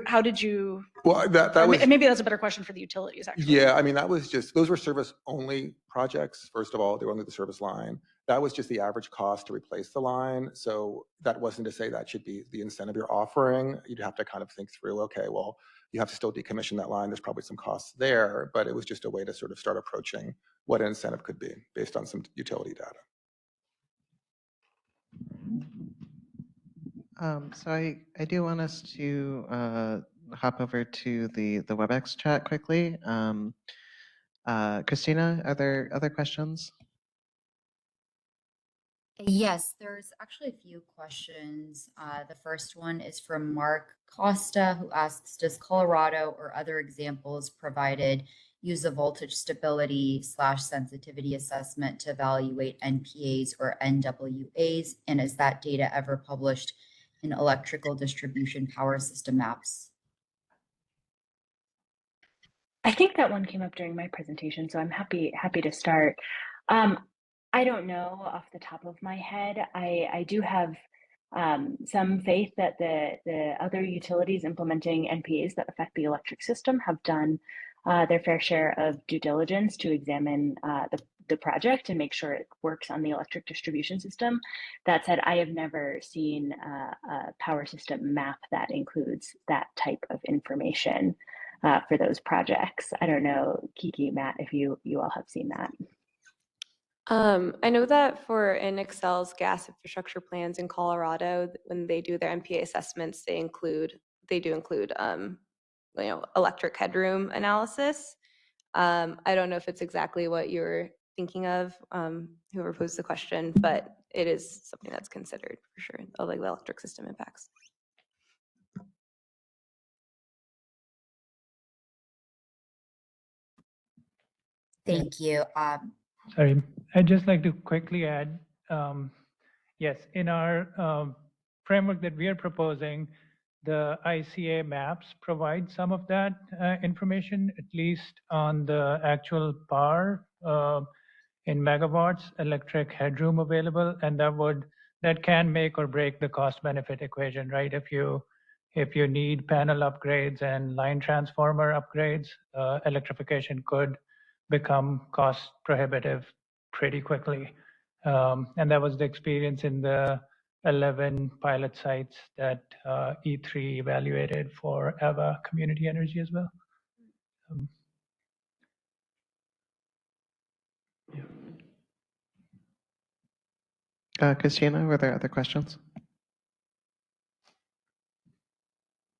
how did you? Well, that was, maybe that's a better question for the utilities, actually. yeah, I mean, that was just, those were service only projects. First of all, they were under the service line. That was just the average cost to replace the line. So that wasn't to say that should be the incentive you're offering. You'd have to kind of think through, okay, well, you have to still decommission that line. There's probably some costs there, but it was just a way to sort of start approaching what an incentive could be based on some utility data. So I do want us to hop over to the WebEx chat quickly. Christina, are there other questions? Yes, there's actually a few questions. The first one is from Mark Costa, who asks, does Colorado or other examples provided use a voltage stability / sensitivity assessment to evaluate NPAs or NWAs? And is that data ever published in electrical distribution power system maps? I think that one came up during my presentation, so I'm happy to start. I don't know off the top of my head. I do have some faith that the other utilities implementing NPAs that affect the electric system have done their fair share of due diligence to examine the project and make sure it works on the electric distribution system. That said, I have never seen a power system map that includes that type of information for those projects. I don't know, Kiki, Matt, if you all have seen that. I know that for in Excel's gas infrastructure plans in Colorado, when they do their NPA assessments, they do include electric headroom analysis. I don't know if it's exactly what you're thinking of, whoever posed the question, but it is something that's considered for sure, like the electric system impacts. Thank you. Sorry, I'd just like to quickly add, yes, in our framework that we are proposing, the ICA maps provide some of that information, at least on the actual power in megawatts, electric headroom available, and that can make or break the cost benefit equation, right? If you need panel upgrades and line transformer upgrades, electrification could become cost prohibitive pretty quickly. And that was the experience in the 11 pilot sites that E3 evaluated for AVA community energy as well. Christina, were there other questions?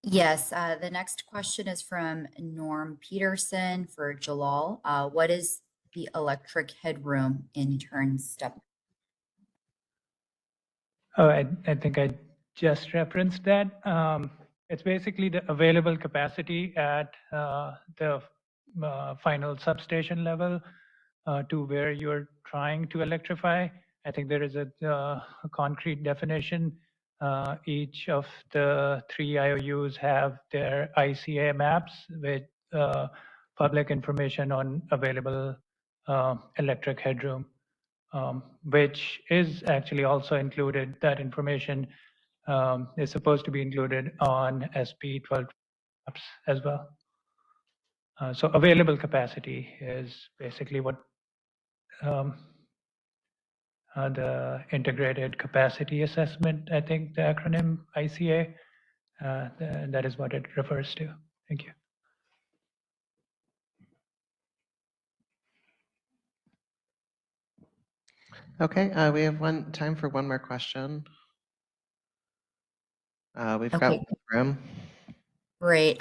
Yes, the next question is from Norm Peterson for Jalal. What is the electric headroom in turn step? Oh, I think I just referenced that. It's basically the available capacity at the final substation level to where you're trying to electrify. I think there is a concrete definition. Each of the 3 IOUs have their ICA maps with public information on available electric headroom. Which is actually also included, that information is supposed to be included on SP 12 apps as well. So available capacity is basically what the integrated capacity assessment, I think the acronym ICA, that is what it refers to. Thank you. Okay, we have time for one more question. We've got Okay. room. Great.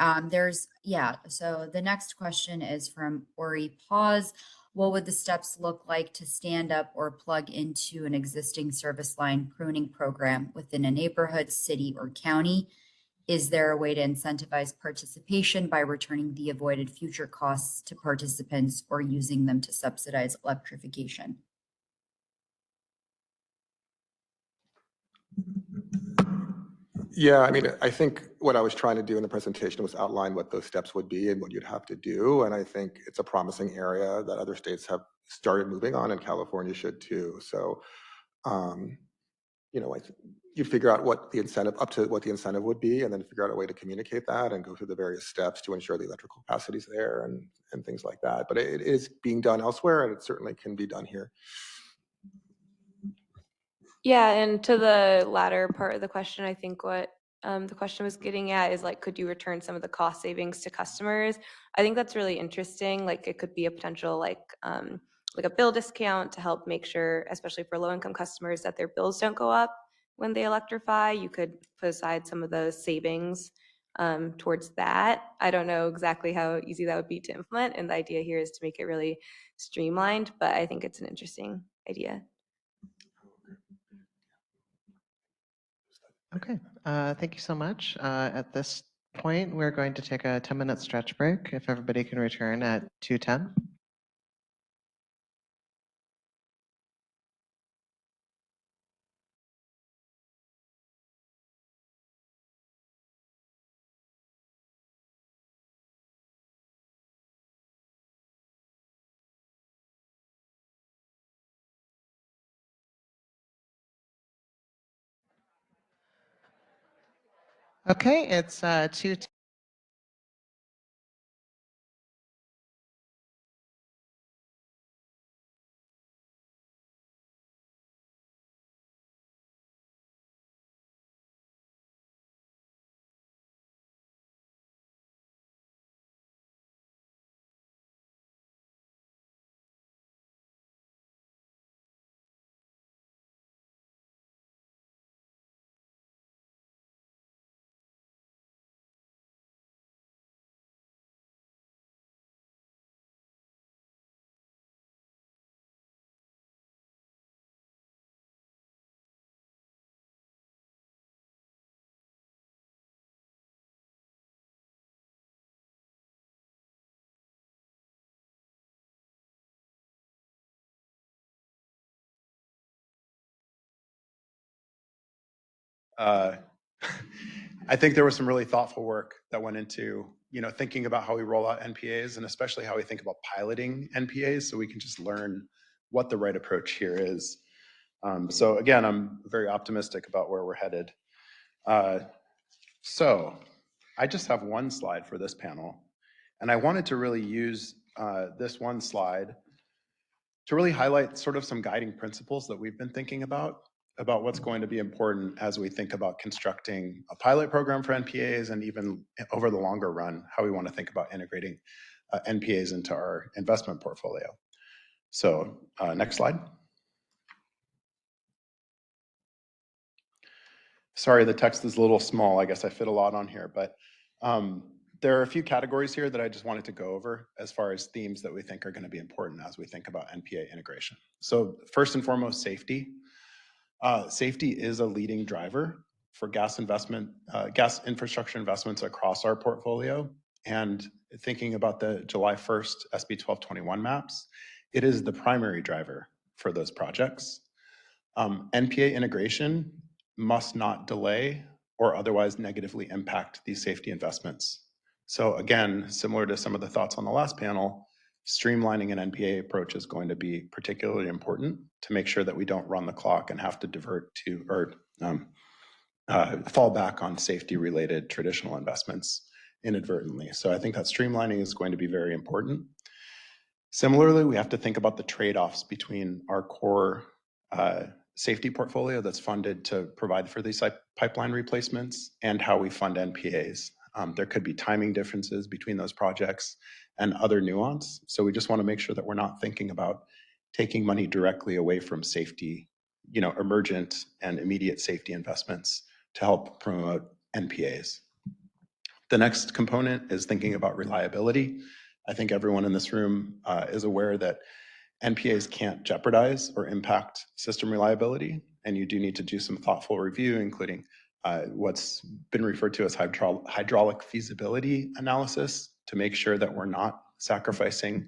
So the next question is from Ori Paz. What would the steps look like to stand up or plug into an existing service line pruning program within a neighborhood, city, or county? Is there a way to incentivize participation by returning the avoided future costs to participants or using them to subsidize electrification? Yeah, I mean, I think what I was trying to do in the presentation was outline what those steps would be and what you'd have to do. And I think it's a promising area that other states have started moving on, and California should too. So, you know, you figure out what the incentive, up to what the incentive would be, and then figure out a way to communicate that and go through the various steps to ensure the electrical capacity is there and things like that. But it is being done elsewhere, and it certainly can be done here. Yeah, and to the latter part of the question, I think what the question was getting at is like, could you return some of the cost savings to customers? I think that's really interesting. Like, it could be a potential like a bill discount to help make sure, especially for low-income customers, that their bills don't go up when they electrify. You could put aside some of those savings towards that. I don't know exactly how easy that would be to implement, and the idea here is to make it really streamlined, but I think it's an interesting idea. Okay, thank you so much. At this point, we're going to take a 10-minute stretch break. If everybody can return at 2:10. Okay, it's 2:10. I think there was some really thoughtful work that went into, thinking about how we roll out NPAs, and especially how we think about piloting NPAs, so we can just learn what the right approach here is. So again, I'm very optimistic about where we're headed. So I just have one slide for this panel, and I wanted to really use this one slide to really highlight sort of some guiding principles that we've been thinking about what's going to be important as we think about constructing a pilot program for NPAs, and even over the longer run, how we want to think about integrating NPAs into our investment portfolio. So next slide. Sorry, the text is a little small. I guess I fit a lot on here, but there are a few categories here that I just wanted to go over as far as themes that we think are going to be important as we think about NPA integration. So first and foremost, safety. Safety is a leading driver for gas infrastructure investments across our portfolio. And thinking about the July 1st SB 1221 maps, it is the primary driver for those projects. NPA integration must not delay or otherwise negatively impact these safety investments. So again, similar to some of the thoughts on the last panel, streamlining an NPA approach is going to be particularly important to make sure that we don't run the clock and have to divert to or fall back on safety-related traditional investments inadvertently. So I think that streamlining is going to be very important. Similarly, we have to think about the trade-offs between our core safety portfolio that's funded to provide for these pipeline replacements and how we fund NPAs. There could be timing differences between those projects and other nuance. So we just want to make sure that we're not thinking about taking money directly away from safety, emergent and immediate safety investments to help promote NPAs. The next component is thinking about reliability. I think everyone in this room is aware that NPAs can't jeopardize or impact system reliability, and you do need to do some thoughtful review, including what's been referred to as hydraulic feasibility analysis, to make sure that we're not sacrificing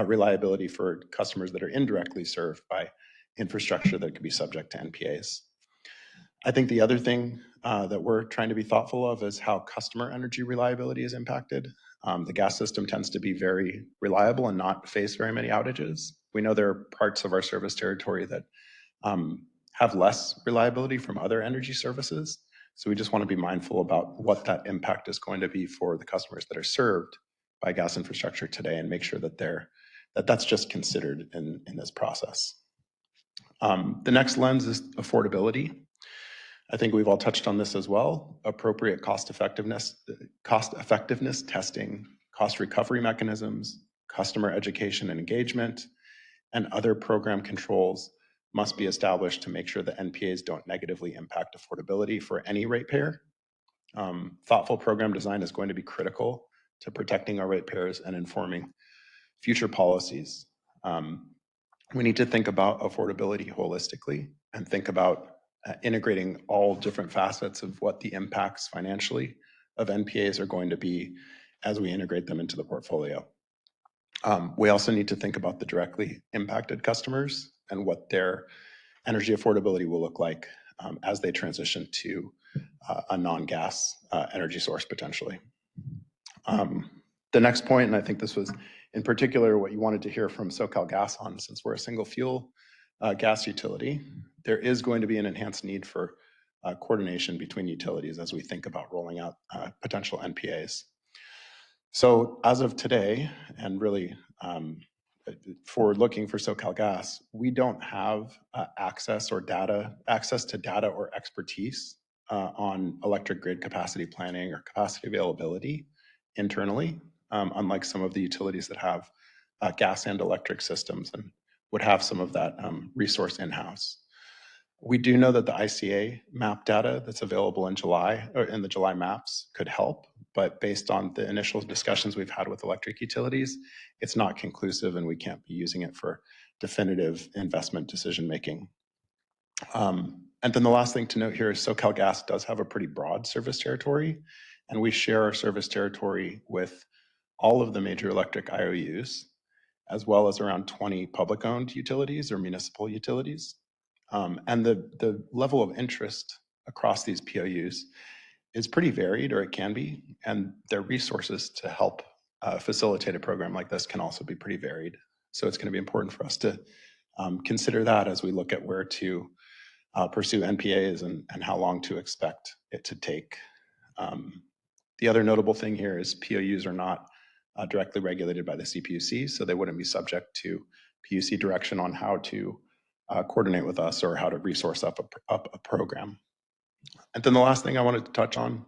reliability for customers that are indirectly served by infrastructure that could be subject to NPAs. I think the other thing that we're trying to be thoughtful of is how customer energy reliability is impacted. The gas system tends to be very reliable and not face very many outages. We know there are parts of our service territory that have less reliability from other energy services. So we just want to be mindful about what that impact is going to be for the customers that are served by gas infrastructure today, and make sure that that's just considered in this process. The next lens is affordability. I think we've all touched on this as well. Appropriate cost effectiveness testing, cost recovery mechanisms, customer education and engagement, and other program controls must be established to make sure that NPAs don't negatively impact affordability for any ratepayer. Thoughtful program design is going to be critical to protecting our ratepayers and informing future policies. We need to think about affordability holistically and think about integrating all different facets of what the impacts financially of NPAs are going to be as we integrate them into the portfolio. We also need to think about the directly impacted customers and what their energy affordability will look like as they transition to a non-gas energy source potentially. The next point, and I think this was in particular what you wanted to hear from SoCalGas on, since we're a single fuel gas utility, there is going to be an enhanced need for coordination between utilities as we think about rolling out potential NPAs. So as of today, and really forward looking for SoCalGas, we don't have access to data or expertise on electric grid capacity planning or capacity availability internally, unlike some of the utilities that have gas and electric systems and would have some of that resource in-house. We do know that the ICA map data that's available in July, or in the July maps, could help, but based on the initial discussions we've had with electric utilities, it's not conclusive and we can't be using it for definitive investment decision making. And then the last thing to note here is SoCalGas does have a pretty broad service territory, and we share our service territory with all of the major electric IOUs, as well as around 20 public-owned utilities or municipal utilities. And the level of interest across these POUs is pretty varied, or it can be, and their resources to help facilitate a program like this can also be pretty varied. So it's going to be important for us to consider that as we look at where to pursue NPAs and how long to expect it to take. The other notable thing here is POUs are not directly regulated by the CPUC, so they wouldn't be subject to PUC direction on how to coordinate with us or how to resource up a program. And then the last thing I wanted to touch on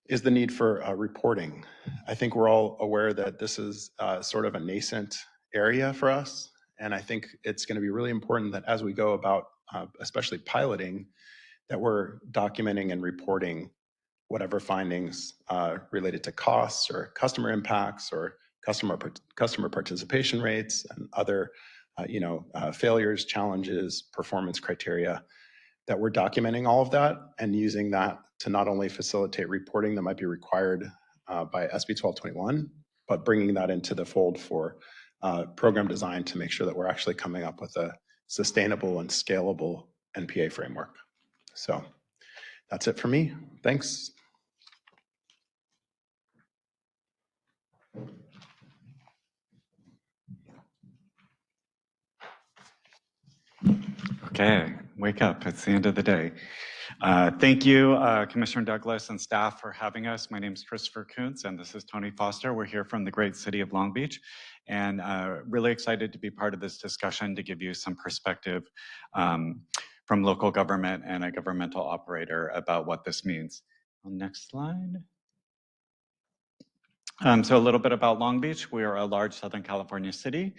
is the need for reporting. I think we're all aware that this is sort of a nascent area for us, and I think it's going to be really important that as we go about, especially piloting that we're documenting and reporting whatever findings related to costs or customer impacts or customer participation rates and other failures, challenges, performance criteria, that we're documenting all of that and using that to not only facilitate reporting that might be required by SB 1221, but bringing that into the fold for program design to make sure that we're actually coming up with a sustainable and scalable NPA framework. So that's it for me. Thanks. Okay, wake up. It's the end of the day. Thank you, Commissioner Douglas and staff for having us. My name is Christopher Kuntz, and this is Tony Foster. We're here from the great city of Long Beach, and really excited to be part of this discussion to give you some perspective from local government and a governmental operator about what this means. Next slide. So a little bit about Long Beach. We are a large Southern California city.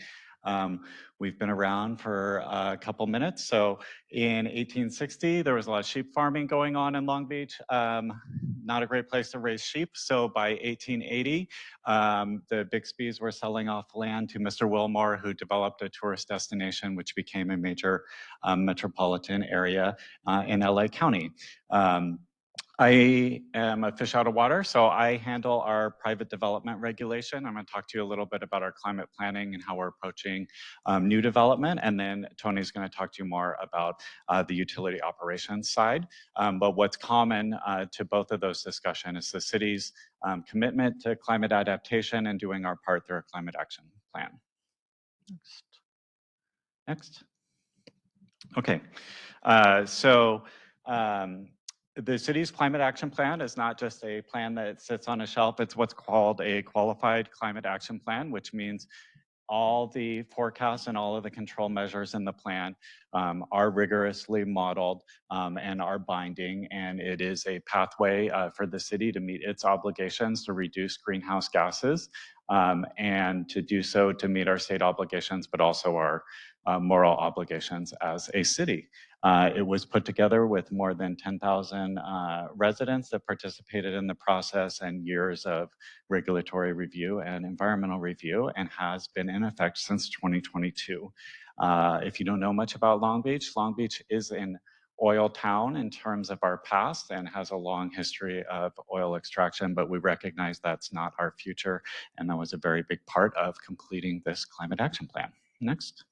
We've been around for a couple minutes. So in 1860, there was a lot of sheep farming going on in Long Beach. Not a great place to raise sheep. So by 1880, the Bixbys were selling off land to Mr. Wilmore, who developed a tourist destination, which became a major metropolitan area in LA County. I am a fish out of water, so I handle our private development regulation. I'm going to talk to you a little bit about our climate planning and how we're approaching new development, and then Tony's going to talk to you more about the utility operations side. But what's common to both of those discussions is the city's commitment to climate adaptation and doing our part through a climate action plan. Next. Okay, the city's climate action plan is not just a plan that sits on a shelf. It's what's called a qualified climate action plan, which means all the forecasts and all of the control measures in the plan are rigorously modeled and are binding. And it is a pathway for the city to meet its obligations to reduce greenhouse gases and to do so to meet our state obligations, but also our moral obligations as a city. It was put together with more than 10,000 residents that participated in the process and years of regulatory review and environmental review, and has been in effect since 2022. If you don't know much about Long Beach is an oil town in terms of our past and has a long history of oil extraction, but we recognize that's not our future, and that was a very big part of completing this climate action plan. Next.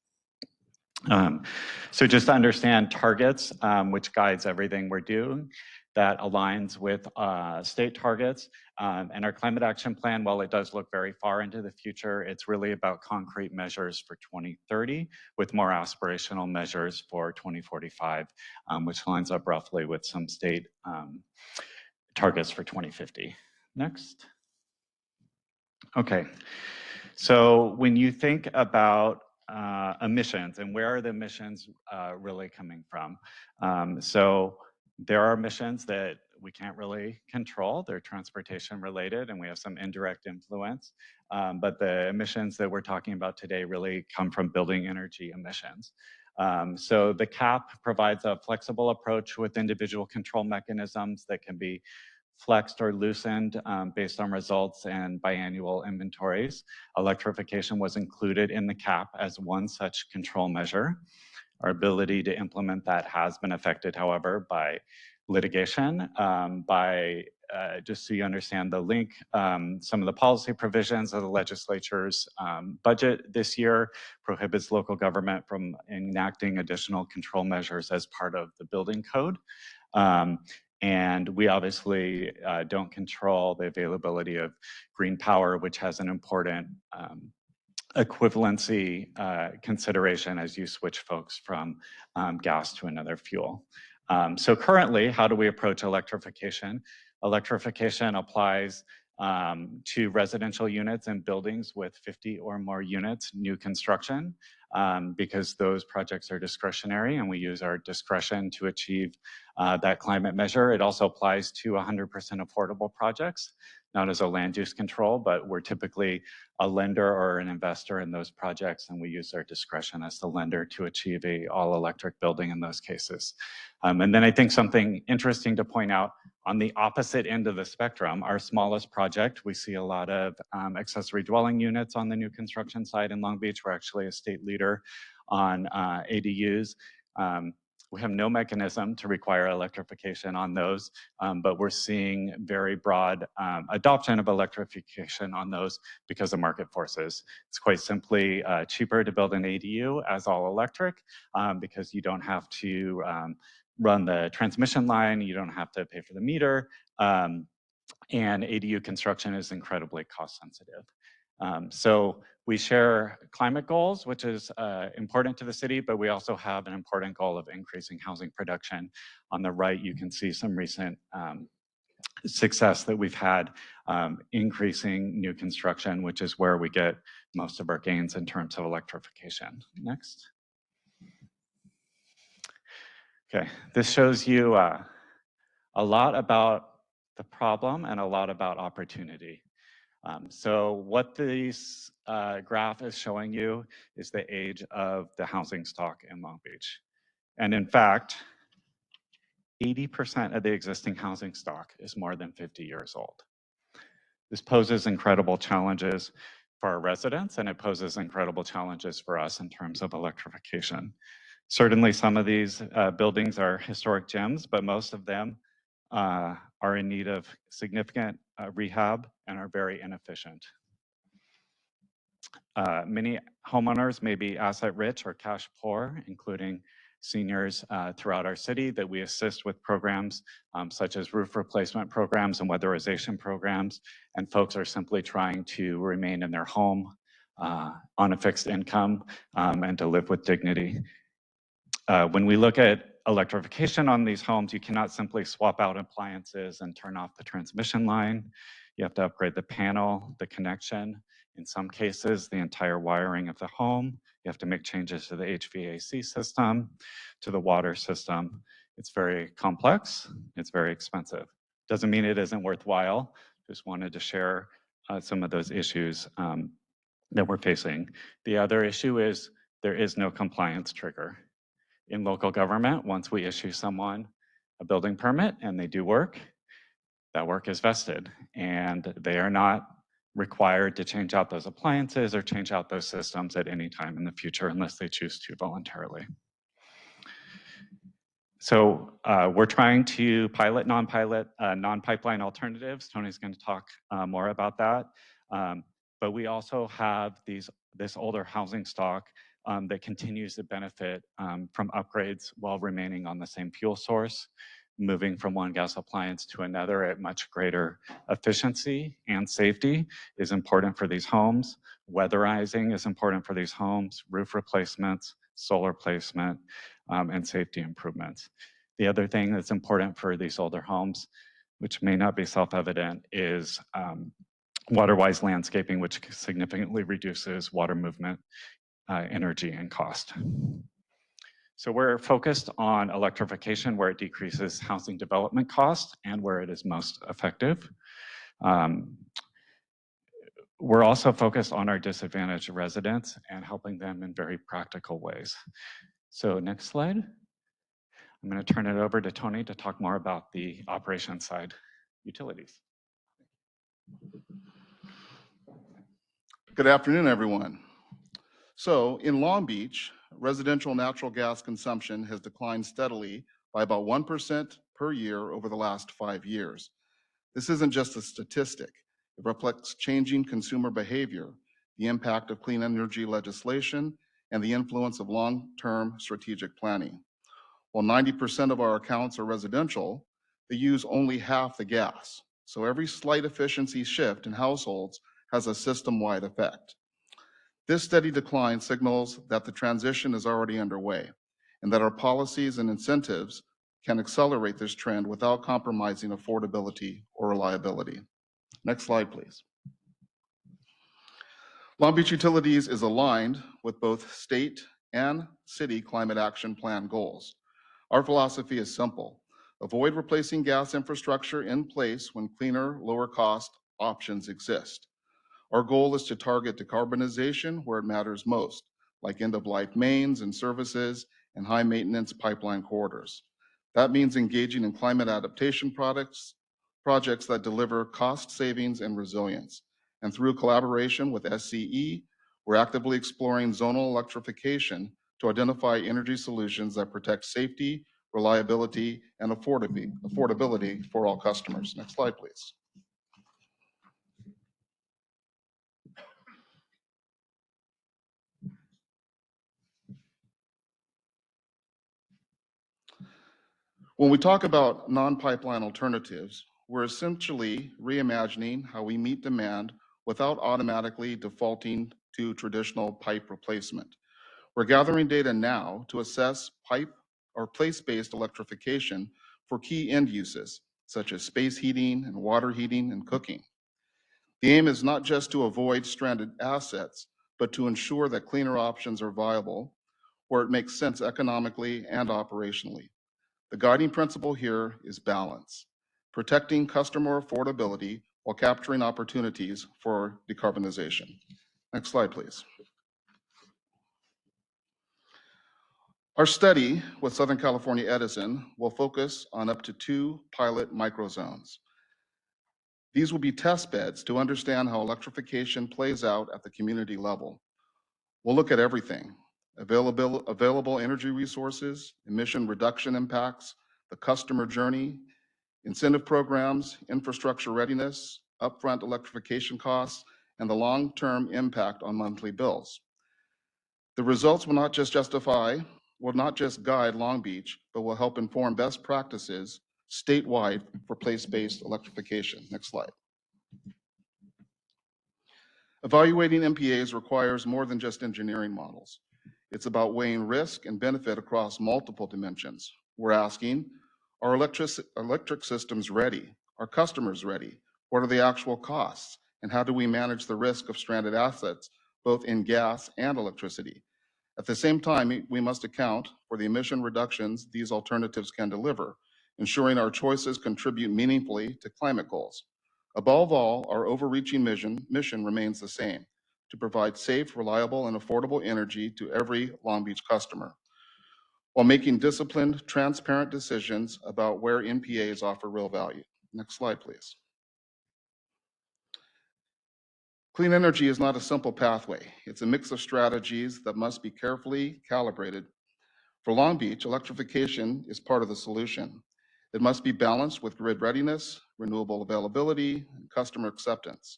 So just to understand targets, which guides everything we're doing, that aligns with state targets. And our climate action plan, while it does look very far into the future, it's really about concrete measures for 2030 with more aspirational measures for 2045, which lines up roughly with some state targets for 2050. Next. Okay, so when you think about emissions and where are the emissions really coming from? So there are emissions that we can't really control. They're transportation related and we have some indirect influence. But the emissions that we're talking about today really come from building energy emissions. So the CAP provides a flexible approach with individual control mechanisms that can be flexed or loosened based on results and biannual inventories. Electrification was included in the CAP as one such control measure. Our ability to implement that has been affected, however, by litigation, just so you understand the link, some of the policy provisions of the legislature's budget this year prohibits local government from enacting additional control measures as part of the building code. And we obviously don't control the availability of green power, which has an important equivalency consideration as you switch folks from gas to another fuel. So currently, how do we approach electrification? Electrification applies to residential units and buildings with 50 or more units, new construction, because those projects are discretionary and we use our discretion to achieve that climate measure. It also applies to 100% affordable projects, not as a land use control, but we're typically a lender or an investor in those projects, and we use our discretion as the lender to achieve a all-electric building in those cases. And then I think something interesting to point out, on the opposite end of the spectrum, our smallest project, we see a lot of accessory dwelling units on the new construction side in Long Beach. We're actually a state leader on ADUs. We have no mechanism to require electrification on those, but we're seeing very broad adoption of electrification on those because of market forces. It's quite simply cheaper to build an ADU as all electric because you don't have to run the transmission line, you don't have to pay for the meter, and ADU construction is incredibly cost sensitive. So we share climate goals, which is important to the city, but we also have an important goal of increasing housing production. On the right, you can see some recent success that we've had increasing new construction, which is where we get most of our gains in terms of electrification. Next. Okay, this shows you a lot about the problem and a lot about opportunity. So what this graph is showing you is the age of the housing stock in Long Beach. And in fact, 80% of the existing housing stock is more than 50 years old. This poses incredible challenges for our residents, and it poses incredible challenges for us in terms of electrification. Certainly some of these buildings are historic gems, but most of them are in need of significant rehab and are very inefficient. Many homeowners may be asset rich or cash poor, including seniors throughout our city that we assist with programs such as roof replacement programs and weatherization programs, and folks are simply trying to remain in their home on a fixed income and to live with dignity. When we look at electrification on these homes, you cannot simply swap out appliances and turn off the transmission line. You have to upgrade the panel, the connection, in some cases, the entire wiring of the home. You have to make changes to the HVAC system, to the water system. It's very complex, it's very expensive. Doesn't mean it isn't worthwhile. Just wanted to share some of those issues that we're facing. The other issue is there is no compliance trigger. In local government, once we issue someone a building permit and they do work, that work is vested and they are not required to change out those appliances or change out those systems at any time in the future unless they choose to voluntarily. So we're trying to pilot non-pipeline alternatives. Tony's going to talk more about that. But we also have this older housing stock that continues to benefit from upgrades while remaining on the same fuel source, moving from one gas appliance to another at much greater efficiency and safety is important for these homes. Weatherizing is important for these homes, roof replacements, solar placement, and safety improvements. The other thing that's important for these older homes, which may not be self-evident, is water-wise landscaping, which significantly reduces water movement, energy, and cost. So we're focused on electrification where it decreases housing development costs and where it is most effective. We're also focused on our disadvantaged residents and helping them in very practical ways. So next slide. I'm going to turn it over to Tony to talk more about the operations side, utilities. Good afternoon, everyone. So in Long Beach, residential natural gas consumption has declined steadily by about 1% per year over the last 5 years. This isn't just a statistic. It reflects changing consumer behavior, the impact of clean energy legislation, and the influence of long-term strategic planning. While 90% of our accounts are residential, they use only half the gas. So every slight efficiency shift in households has a system-wide effect. This steady decline signals that the transition is already underway and that our policies and incentives can accelerate this trend without compromising affordability or reliability. Next slide, please. Long Beach Utilities is aligned with both state and city climate action plan goals. Our philosophy is simple. Avoid replacing gas infrastructure in place when cleaner, lower cost options exist. Our goal is to target decarbonization where it matters most, like end-of-life mains and services and high-maintenance pipeline corridors. That means engaging in climate adaptation projects that deliver cost savings and resilience. And through collaboration with SCE, we're actively exploring zonal electrification to identify energy solutions that protect safety, reliability, and affordability for all customers. Next slide, please. When we talk about non-pipeline alternatives, we're essentially reimagining how we meet demand without automatically defaulting to traditional pipe replacement. We're gathering data now to assess pipe or place-based electrification for key end uses, such as space heating and water heating and cooking. The aim is not just to avoid stranded assets, but to ensure that cleaner options are viable where it makes sense economically and operationally. The guiding principle here is balance, protecting customer affordability while capturing opportunities for decarbonization. Next slide, please. Our study with Southern California Edison will focus on up to 2 pilot microzones. These will be test beds to understand how electrification plays out at the community level. We'll look at everything: available energy resources, emission reduction impacts, the customer journey, incentive programs, infrastructure readiness, upfront electrification costs, and the long-term impact on monthly bills. The results will not just guide Long Beach, but will help inform best practices statewide for place-based electrification. Next slide. Evaluating MPAs requires more than just engineering models. It's about weighing risk and benefit across multiple dimensions. We're asking, are electric systems ready? Are customers ready? What are the actual costs? And how do we manage the risk of stranded assets, both in gas and electricity? At the same time, we must account for the emission reductions these alternatives can deliver, ensuring our choices contribute meaningfully to climate goals. Above all, our overreaching mission remains the same: to provide safe, reliable, and affordable energy to every Long Beach customer, while making disciplined, transparent decisions about where MPAs offer real value. Next slide, please. Clean energy is not a simple pathway. It's a mix of strategies that must be carefully calibrated. For Long Beach, electrification is part of the solution. It must be balanced with grid readiness, renewable availability, and customer acceptance.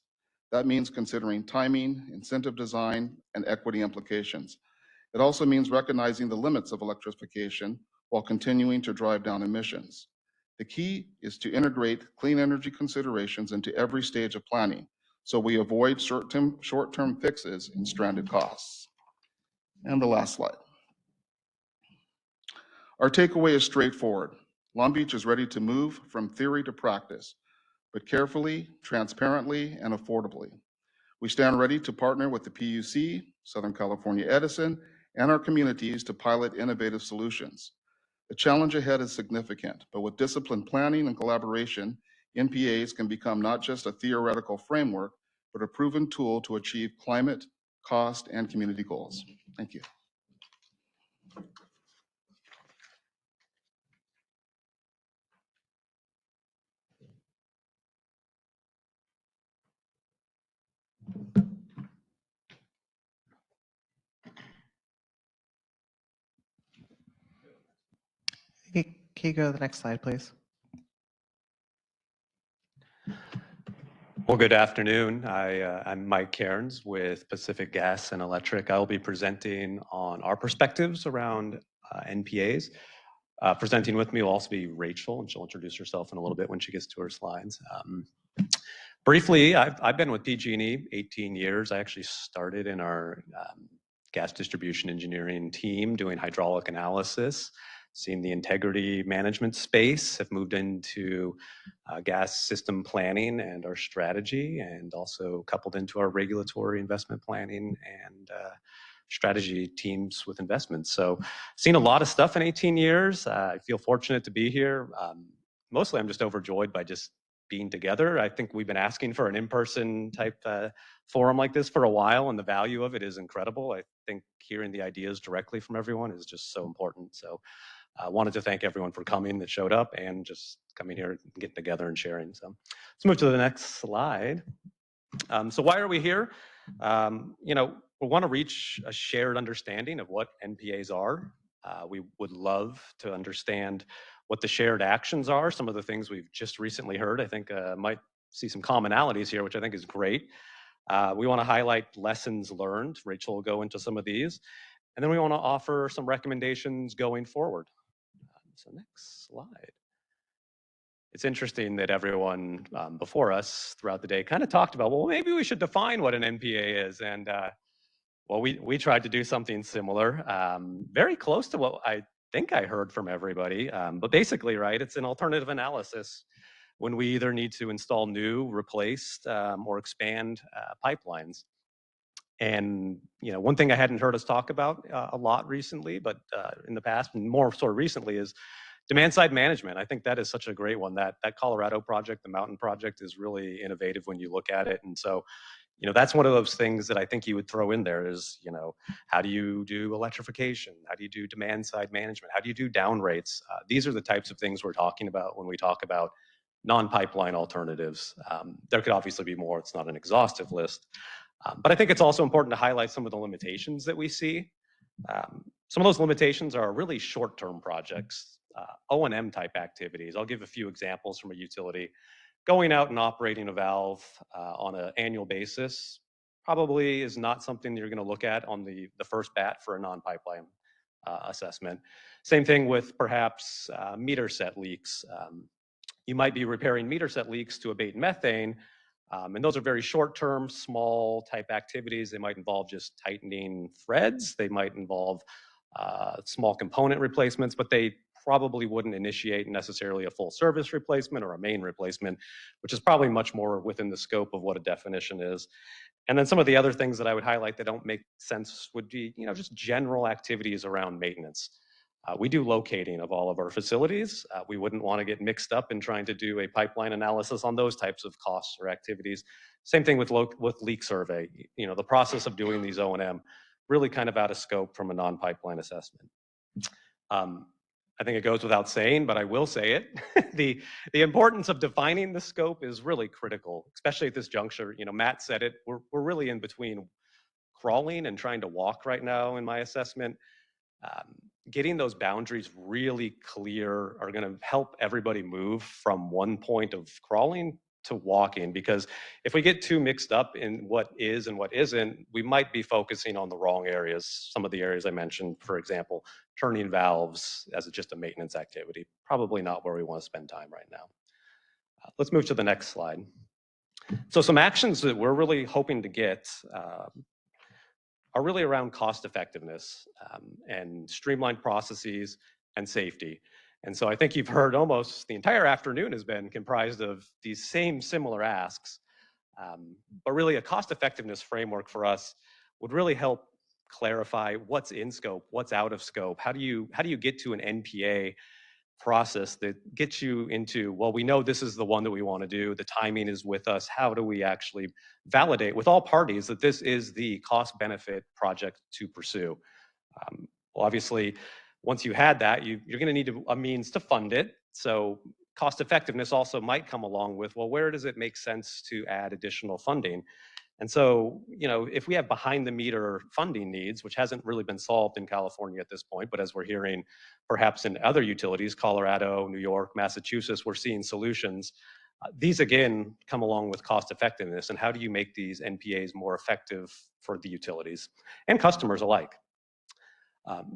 That means considering timing, incentive design, and equity implications. It also means recognizing the limits of electrification while continuing to drive down emissions. The key is to integrate clean energy considerations into every stage of planning, so we avoid short-term fixes and stranded costs. And the last slide. Our takeaway is straightforward. Long Beach is ready to move from theory to practice, but carefully, transparently, and affordably. We stand ready to partner with the PUC, Southern California Edison, and our communities to pilot innovative solutions. The challenge ahead is significant, but with disciplined planning and collaboration, NPAs can become not just a theoretical framework, but a proven tool to achieve climate, cost, and community goals. Thank you. Can you go to the next slide, please? Well, good afternoon. I'm Mike Cairns with Pacific Gas and Electric. I will be presenting on our perspectives around NPAs. Presenting with me will also be Rachel, and she'll introduce herself in a little bit when she gets to her slides. Briefly, I've been with PG&E 18 years. I actually started in our gas distribution engineering team doing hydraulic analysis, seen the integrity management space, have moved into gas system planning and our strategy, and also coupled into our regulatory investment planning and strategy teams with investments. So seen a lot of stuff in 18 years. I feel fortunate to be here. mostly I'm just overjoyed by just being together. I think we've been asking for an in-person type forum like this for a while, and the value of it is incredible. I think hearing the ideas directly from everyone is just so important. So I wanted to thank everyone for coming that showed up and just coming here and getting together and sharing. So let's move to the next slide. So why are we here? We want to reach a shared understanding of what NPAs are. We would love to understand what the shared actions are. Some of the things we've just recently heard, I think might see some commonalities here, which I think is great. We want to highlight lessons learned. Rachel will go into some of these. And then we want to offer some recommendations going forward. So next slide. It's interesting that everyone before us throughout the day kind of talked about, well, maybe we should define what an NPA is. And well, we tried to do something similar, very close to what I think I heard from everybody. But basically, right, it's an alternative analysis when we either need to install new, replaced, or expand pipelines. And one thing I hadn't heard us talk about a lot recently, but in the past, and more sort of recently, is demand side management. I think that is such a great one. That Colorado project, the Mountain Project, is really innovative when you look at it. And so, that's one of those things that I think you would throw in there is, how do you do electrification? How do you do demand side management? How do you do down rates? These are the types of things we're talking about when we talk about non-pipeline alternatives. There could obviously be more. It's not an exhaustive list. But I think it's also important to highlight some of the limitations that we see. Some of those limitations are really short-term projects, O&M type activities. I'll give a few examples from a utility. Going out and operating a valve on an annual basis probably is not something you're going to look at on the first bat for a non-pipeline assessment. Same thing with perhaps meter set leaks. You might be repairing meter set leaks to abate methane, and those are very short-term, small type activities. They might involve just tightening threads. They might involve small component replacements, but they probably wouldn't initiate necessarily a full service replacement or a main replacement, which is probably much more within the scope of what a definition is. And then some of the other things that I would highlight that don't make sense would be, just general activities around maintenance. We do locating of all of our facilities. We wouldn't want to get mixed up in trying to do a pipeline analysis on those types of costs or activities. Same thing with leak survey. The process of doing these O&M really kind of out of scope from a non-pipeline assessment. I think it goes without saying, but I will say it. The importance of defining the scope is really critical, especially at this juncture. Matt said it. We're really in between crawling and trying to walk right now in my assessment. Getting those boundaries really clear are going to help everybody move from one point of crawling to walking, because if we get too mixed up in what is and what isn't, we might be focusing on the wrong areas. Some of the areas I mentioned, for example, turning valves as just a maintenance activity, probably not where we want to spend time right now. Let's move to the next slide. So some actions that we're really hoping to get are really around cost effectiveness and streamlined processes and safety. And so I think you've heard almost the entire afternoon has been comprised of these same similar asks, but really a cost effectiveness framework for us would really help clarify what's in scope, what's out of scope. How do you get to an NPA process that gets you into, well, we know this is the one that we want to do, the timing is with us, how do we actually validate with all parties that this is the cost benefit project to pursue? Well, obviously, once you had that, you're going to need a means to fund it. So cost effectiveness also might come along with, well, where does it make sense to add additional funding? And so, if we have behind the meter funding needs, which hasn't really been solved in California at this point, but as we're hearing perhaps in other utilities, Colorado, New York, Massachusetts, we're seeing solutions. These again come along with cost effectiveness, and how do you make these NPAs more effective for the utilities and customers alike?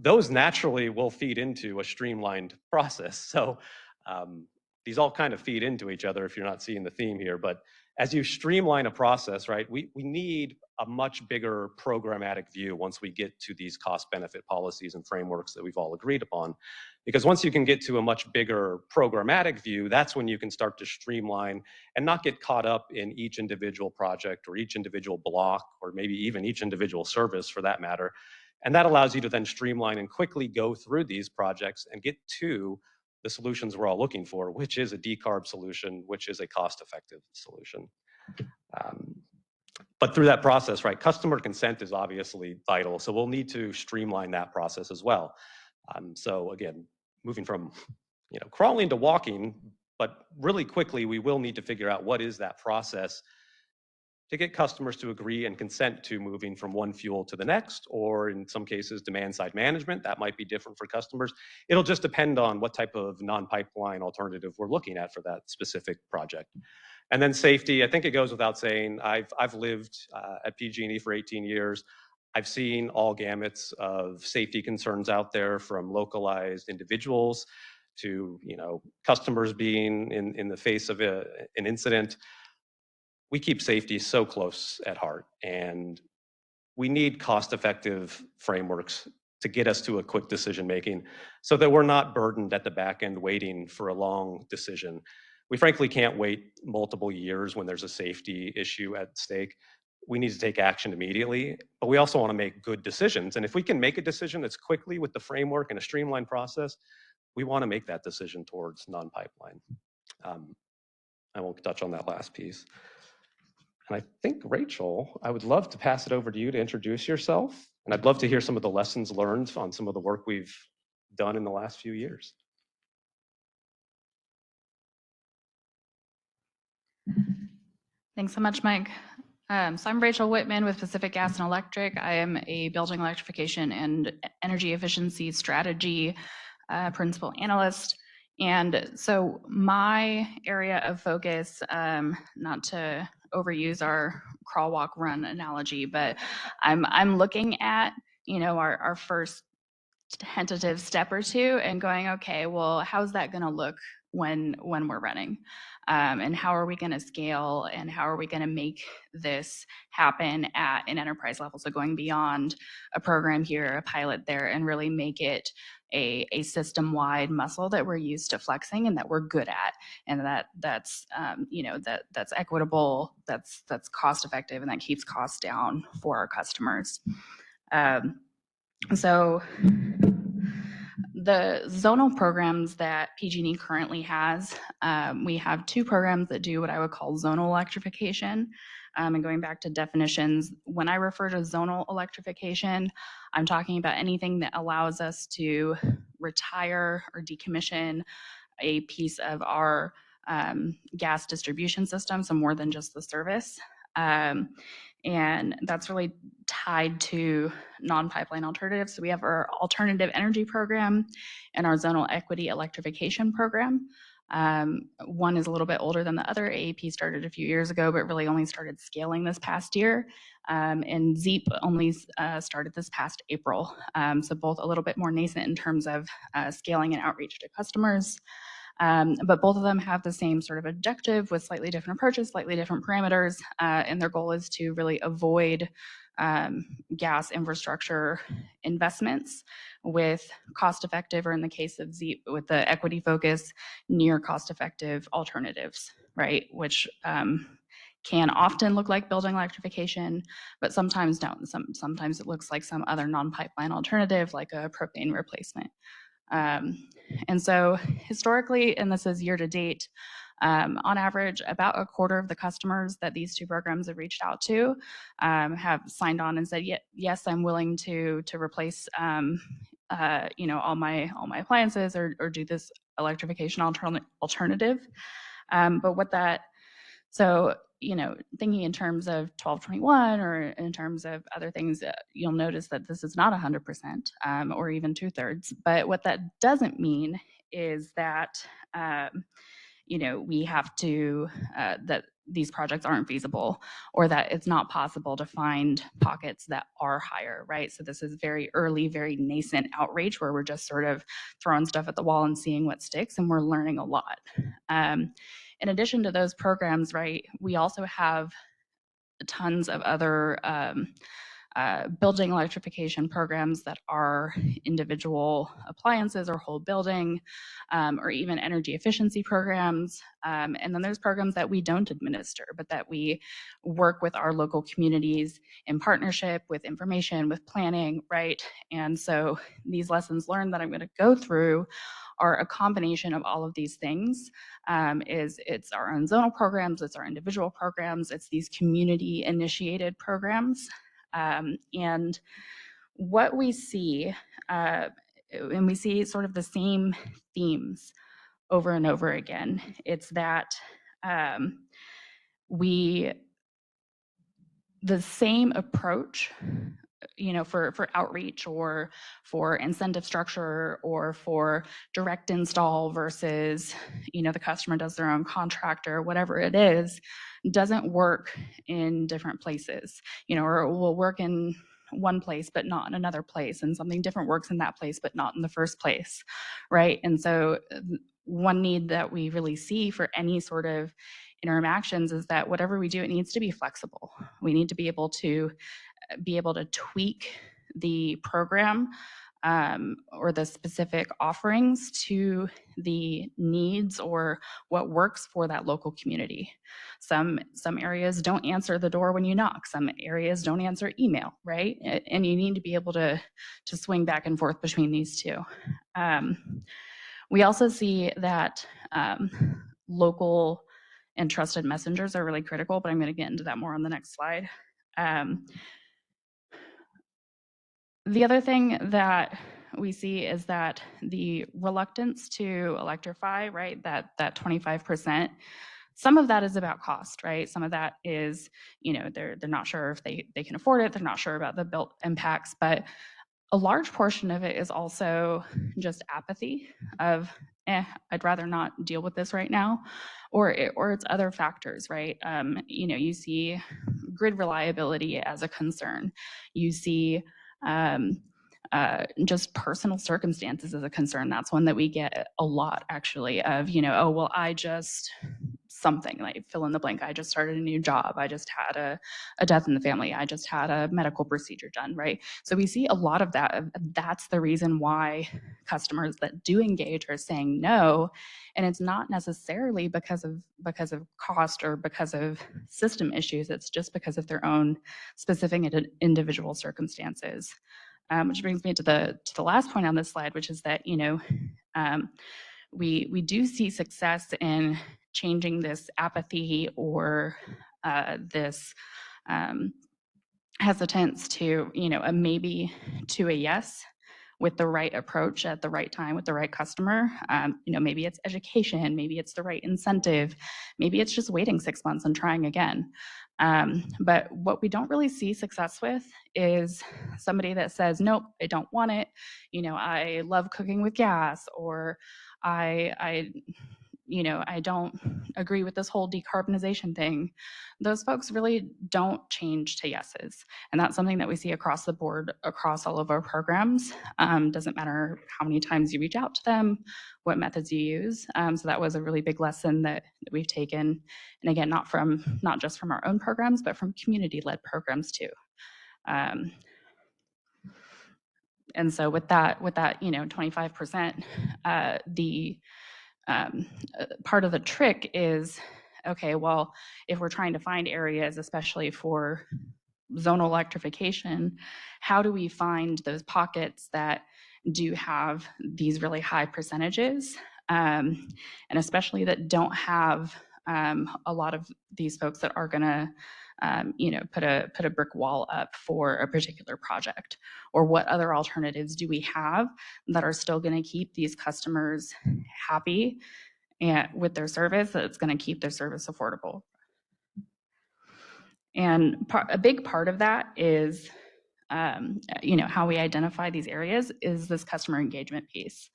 Those naturally will feed into a streamlined process. So these all kind of feed into each other if you're not seeing the theme here, but as you streamline a process, right, we need a much bigger programmatic view once we get to these cost benefit policies and frameworks that we've all agreed upon. Because once you can get to a much bigger programmatic view, that's when you can start to streamline and not get caught up in each individual project or each individual block or maybe even each individual service for that matter. And that allows you to then streamline and quickly go through these projects and get to the solutions we're all looking for, which is a decarb solution, which is a cost-effective solution. But through that process, right, customer consent is obviously vital. So we'll need to streamline that process as well. So again, moving from crawling to walking, but really quickly, we will need to figure out what is that process to get customers to agree and consent to moving from one fuel to the next, or in some cases, demand side management. That might be different for customers. It'll just depend on what type of non-pipeline alternative we're looking at for that specific project. And then safety, I think it goes without saying, I've lived at PG&E for 18 years. I've seen all gamuts of safety concerns out there, from localized individuals to customers being in the face of an incident. We keep safety so close at heart, and we need cost-effective frameworks to get us to a quick decision making so that we're not burdened at the back end waiting for a long decision. We frankly can't wait multiple years when there's a safety issue at stake. We need to take action immediately, but we also want to make good decisions. And if we can make a decision that's quickly with the framework and a streamlined process, we want to make that decision towards non-pipeline. I won't touch on that last piece. And I think, Rachel, I would love to pass it over to you to introduce yourself. And I'd love to hear some of the lessons learned on some of the work we've done in the last few years. Thanks so much, Mike. So I'm Rachel Whitman with Pacific Gas and Electric. I am a building electrification and energy efficiency strategy principal analyst. And so my area of focus, not to overuse our crawl, walk, run analogy, but I'm looking at, our first tentative step or two and going, okay, well, how's that going to look when we're running? And how are we going to scale, and how are we going to make this happen at an enterprise level? So going beyond a program here, a pilot there, and really make it a system-wide muscle that we're used to flexing and that we're good at, and that's equitable, that's cost effective, and that keeps costs down for our customers. So the zonal programs that PG&E currently has, we have two programs that do what I would call zonal electrification. And going back to definitions, when I refer to zonal electrification, I'm talking about anything that allows us to retire or decommission a piece of our gas distribution system, so more than just the service. And that's really tied to non-pipeline alternatives. So we have our alternative energy program and our zonal equity electrification program. One is a little bit older than the other. AEP started a few years ago, but really only started scaling this past year. And ZEEP only started this past April. So both a little bit more nascent in terms of scaling and outreach to customers. But both of them have the same sort of objective with slightly different approaches, slightly different parameters, and their goal is to really avoid gas infrastructure investments with cost-effective, or in the case of ZEEP, with the equity focus, near cost-effective alternatives, right? Which can often look like building electrification, but sometimes don't. Sometimes it looks like some other non-pipeline alternative, like a propane replacement. And so historically, and this is year to date, on average, about a quarter of the customers that these two programs have reached out to have signed on and said, yes, I'm willing to replace all my appliances or do this electrification alternative. But what that, so thinking in terms of 1221 or in terms of other things, you'll notice that this is not 100% or even 2/3. But what that doesn't mean is that we have to that these projects aren't feasible, or that it's not possible to find pockets that are higher, right? So this is very early, very nascent outreach where we're just sort of throwing stuff at the wall and seeing what sticks, and we're learning a lot. In addition to those programs, right, we also have tons of other building electrification programs that are individual appliances or whole building, or even energy efficiency programs. And then there's programs that we don't administer, but that we work with our local communities in partnership with information, with planning, right? And so these lessons learned that I'm going to go through are a combination of all of these things. It's our own zonal programs, it's our individual programs, it's these community initiated programs. And what we see, and we see sort of the same themes over and over again. It's that the same approach, you know, for outreach or for incentive structure or for direct install versus, you know, the customer does their own contractor, whatever it is, doesn't work in different places, you know, or it will work in one place but not in another place, and something different works in that place but not in the first place, right? And so one need that we really see for any sort of interim actions is that whatever we do, it needs to be flexible. We need to be able to tweak the program or the specific offerings to the needs or what works for that local community. Some areas don't answer the door when you knock. Some areas don't answer email, right? And you need to be able to swing back and forth between these two. We also see that local and trusted messengers are really critical, but I'm going to get into that more on the next slide. The other thing that we see is that the reluctance to electrify, right, that 25%, some of that is about cost, right? Some of that is, you know, they're not sure if they can afford it, they're not sure about the built impacts, but a large portion of it is also just apathy of, I'd rather not deal with this right now, or it's other factors, right? You know, you see grid reliability as a concern. You see just personal circumstances as a concern. That's one that we get a lot, actually, of, you know, oh, well, I just something, like fill in the blank. I just started a new job. I just had a death in the family. I just had a medical procedure done, right? So we see a lot of that. That's the reason why customers that do engage are saying no. And it's not necessarily because of cost or because of system issues. It's just because of their own specific individual circumstances. Which brings me to the last point on this slide, which is that, you know, we do see success in changing this apathy or this hesitance to, you know, a maybe to a yes with the right approach at the right time with the right customer. You know, maybe it's education, maybe it's the right incentive, maybe it's just waiting 6 months and trying again. But what we don't really see success with is somebody that says, nope, I don't want it. You know, I love cooking with gas, or I you know, I don't agree with this whole decarbonization thing. Those folks really don't change to yeses. And that's something that we see across the board, across all of our programs. Doesn't matter how many times you reach out to them, what methods you use. So that was a really big lesson that we've taken. And again, not just from our own programs, but from community-led programs too. And so with that, you know, 25%, part of the trick is, okay, well, if we're trying to find areas, especially for zonal electrification, how do we find those pockets that do have these really high percentages, and especially that don't have a lot of these folks that are going to you know, put a brick wall up for a particular project? Or what other alternatives do we have that are still going to keep these customers happy and with their service, that's going to keep their service affordable? And a big part of that is, you know, how we identify these areas is this customer engagement piece.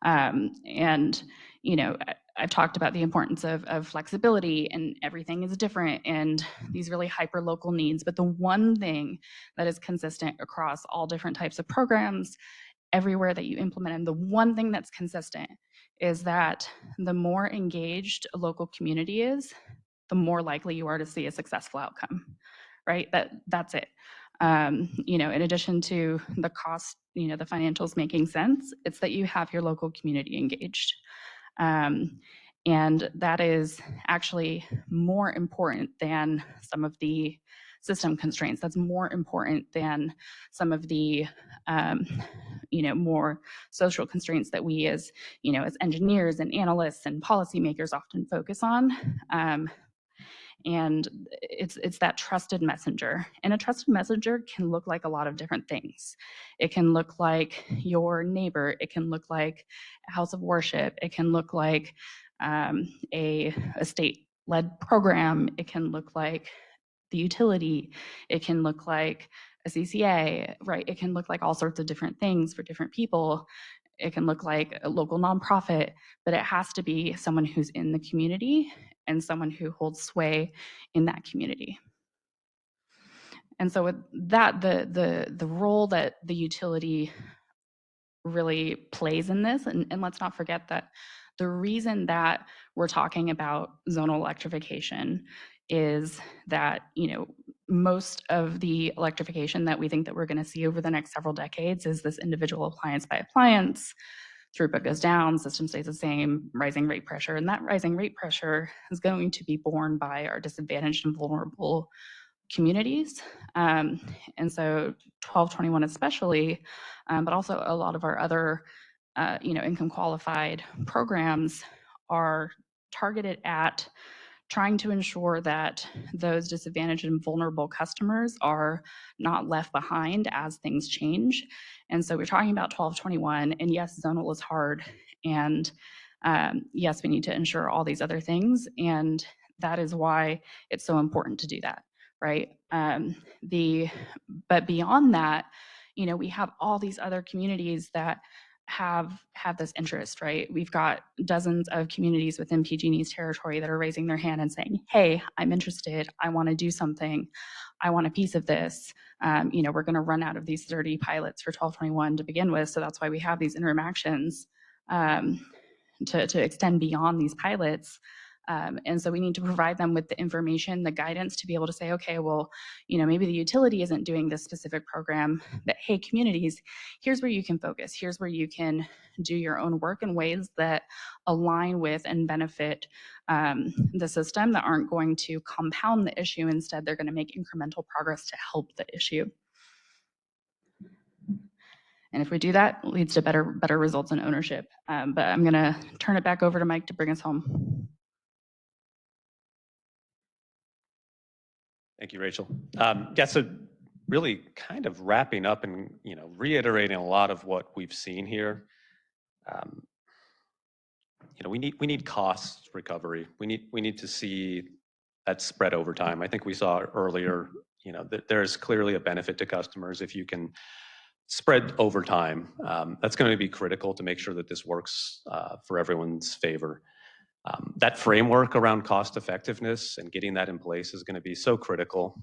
And, you know, I've talked about the importance of flexibility, and everything is different, and these really hyper local needs. But the one thing that is consistent across all different types of programs, everywhere that you implement them, the one thing that's consistent is that the more engaged a local community is, the more likely you are to see a successful outcome, right? That's it. You know, in addition to the cost, you know, the financials making sense, it's that you have your local community engaged. And that is actually more important than some of the system constraints. That's more important than some of the more social constraints that we as, as engineers and analysts and policymakers often focus on. And it's that trusted messenger. And a trusted messenger can look like a lot of different things. It can look like your neighbor. It can look like a house of worship. It can look like a state-led program. It can look like the utility. It can look like a CCA, right? It can look like all sorts of different things for different people. It can look like a local nonprofit, but it has to be someone who's in the community and someone who holds sway in that community. And so with that, the role that the utility really plays in this, and let's not forget that the reason that we're talking about zonal electrification is that, most of the electrification that we think that we're going to see over the next several decades is this individual appliance by appliance. Throughput goes down, system stays the same, rising rate pressure, and that rising rate pressure is going to be borne by our disadvantaged and vulnerable communities. And so 1221 especially, but also a lot of our other, income qualified programs are targeted at trying to ensure that those disadvantaged and vulnerable customers are not left behind as things change. And so we're talking about 1221, and yes, zonal is hard, and yes, we need to ensure all these other things, and that is why it's so important to do that, right? But beyond that, we have all these other communities that have this interest, right? We've got dozens of communities within PG&E's territory that are raising their hand and saying, hey, I'm interested, I want to do something, I want a piece of this. We're going to run out of these 30 pilots for 1221 to begin with, so that's why we have these interim actions to extend beyond these pilots. And so we need to provide them with the information, the guidance to be able to say, okay, well, maybe the utility isn't doing this specific program, but hey, communities, here's where you can focus. Here's where you can do your own work in ways that align with and benefit the system, that aren't going to compound the issue. Instead, they're going to make incremental progress to help the issue. And if we do that, it leads to better results in ownership. But I'm going to turn it back over to Mike to bring us home. Thank you, Rachel. So really kind of wrapping up and reiterating a lot of what we've seen here. We need cost recovery. We need to see that spread over time. I think we saw earlier, that there is clearly a benefit to customers if you can spread over time. That's going to be critical to make sure that this works for everyone's favor. That framework around cost effectiveness and getting that in place is going to be so critical.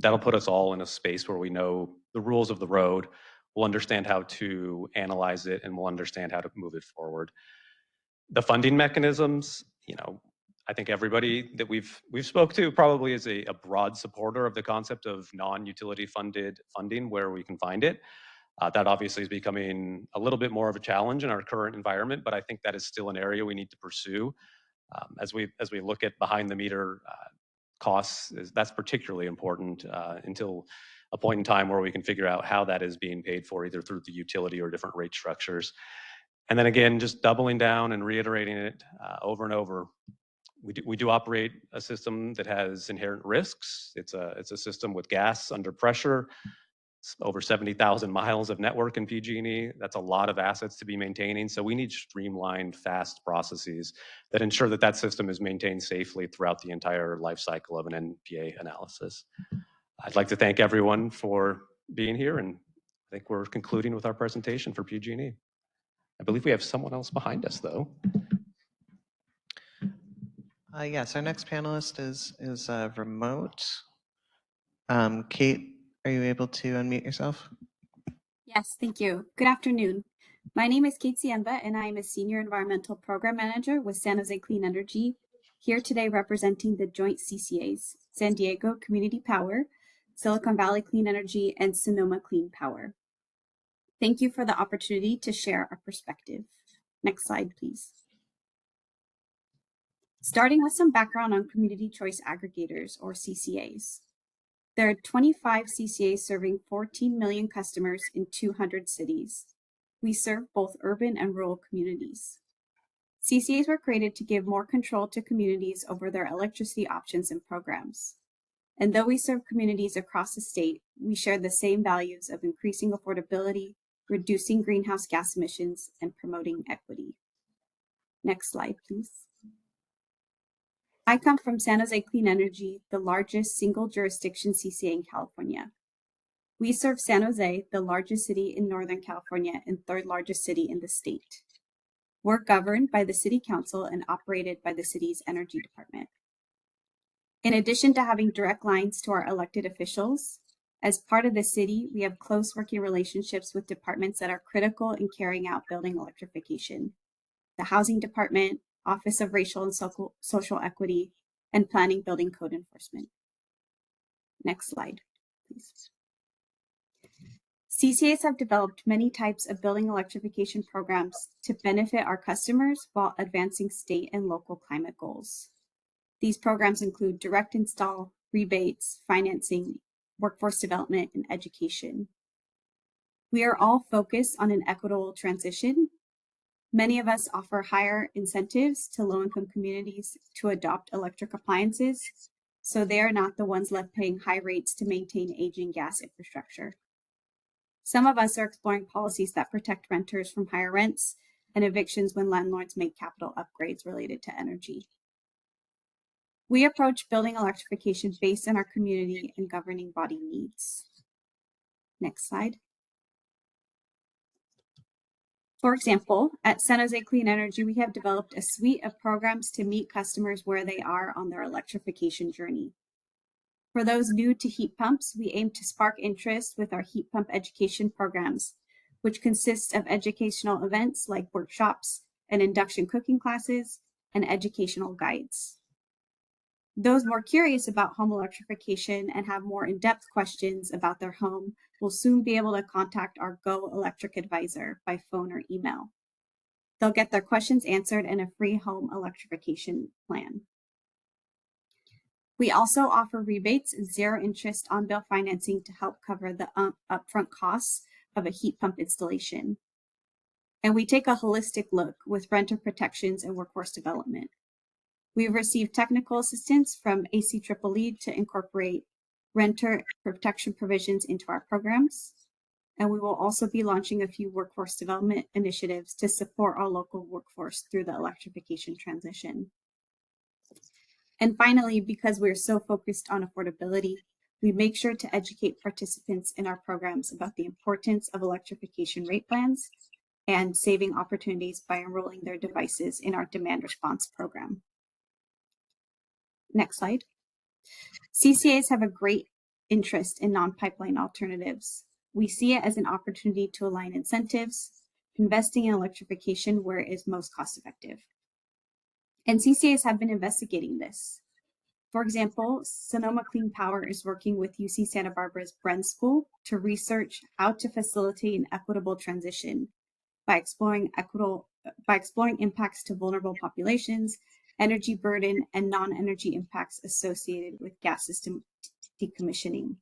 That'll put us all in a space where we know the rules of the road, we'll understand how to analyze it, and we'll understand how to move it forward. The funding mechanisms, I think everybody that we've spoke to probably is a broad supporter of the concept of non-utility funded funding where we can find it. That obviously is becoming a little bit more of a challenge in our current environment, but I think that is still an area we need to pursue. As we look at behind the meter costs, that's particularly important until a point in time where we can figure out how that is being paid for, either through the utility or different rate structures. And then again, just doubling down and reiterating it over and over. We do operate a system that has inherent risks. It's a system with gas under pressure. Over 70,000 miles of network in PG&E. That's a lot of assets to be maintaining. So we need streamlined, fast processes that ensure that system is maintained safely throughout the entire life cycle of an NPA analysis. I'd like to thank everyone for being here, and I think we're concluding with our presentation for PG&E. I believe we have someone else behind us, though. Yes, our next panelist is remote. Kate, are you able to unmute yourself? Yes, thank you. Good afternoon. My name is Kate Siemba, and I am a Senior Environmental Program Manager with San Jose Clean Energy, here today representing the joint CCAs, San Diego Community Power, Silicon Valley Clean Energy, and Sonoma Clean Power. Thank you for the opportunity to share our perspective. Next slide, please. Starting with some background on community choice aggregators, or CCAs. There are 25 CCAs serving 14 million customers in 200 cities. We serve both urban and rural communities. CCAs were created to give more control to communities over their electricity options and programs. And though we serve communities across the state, we share the same values of increasing affordability, reducing greenhouse gas emissions, and promoting equity. Next slide, please. I come from San Jose Clean Energy, the largest single jurisdiction CCA in California. We serve San Jose, the largest city in Northern California and third largest city in the state. We're governed by the City Council and operated by the city's energy department. In addition to having direct lines to our elected officials, as part of the city, we have close working relationships with departments that are critical in carrying out building electrification. The Housing Department, Office of Racial and Social Equity, and Planning Building Code Enforcement. Next slide, please. CCAs have developed many types of building electrification programs to benefit our customers while advancing state and local climate goals. These programs include direct install, rebates, financing, workforce development, and education. We are all focused on an equitable transition. Many of us offer higher incentives to low-income communities to adopt electric appliances, so they are not the ones left paying high rates to maintain aging gas infrastructure. Some of us are exploring policies that protect renters from higher rents and evictions when landlords make capital upgrades related to energy. We approach building electrification based on our community and governing body needs. Next slide. For example, at San Jose Clean Energy, we have developed a suite of programs to meet customers where they are on their electrification journey. For those new to heat pumps, we aim to spark interest with our heat pump education programs, which consist of educational events like workshops and induction cooking classes and educational guides. Those more curious about home electrification and have more in-depth questions about their home will soon be able to contact our Go Electric advisor by phone or email. They'll get their questions answered in a free home electrification plan. We also offer rebates and zero interest on-bill financing to help cover the upfront costs of a heat pump installation. And we take a holistic look with renter protections and workforce development. We've received technical assistance from ACEEE to incorporate renter protection provisions into our programs. And we will also be launching a few workforce development initiatives to support our local workforce through the electrification transition. And finally, because we're so focused on affordability, we make sure to educate participants in our programs about the importance of electrification rate plans and saving opportunities by enrolling their devices in our demand response program. Next slide. CCAs have a great interest in non-pipeline alternatives. We see it as an opportunity to align incentives, investing in electrification where it is most cost effective. And CCAs have been investigating this. For example, Sonoma Clean Power is working with UC Santa Barbara's Bren School to research how to facilitate an equitable transition by exploring impacts to vulnerable populations, energy burden, and non-energy impacts associated with gas system decommissioning.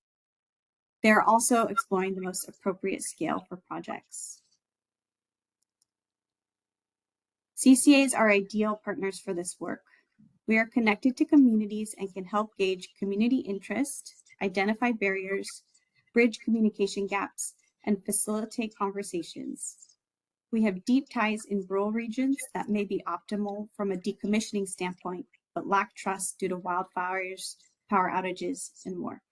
They are also exploring the most appropriate scale for projects. CCAs are ideal partners for this work. We are connected to communities and can help gauge community interest, identify barriers, bridge communication gaps, and facilitate conversations. We have deep ties in rural regions that may be optimal from a decommissioning standpoint, but lack trust due to wildfires, power outages, and more.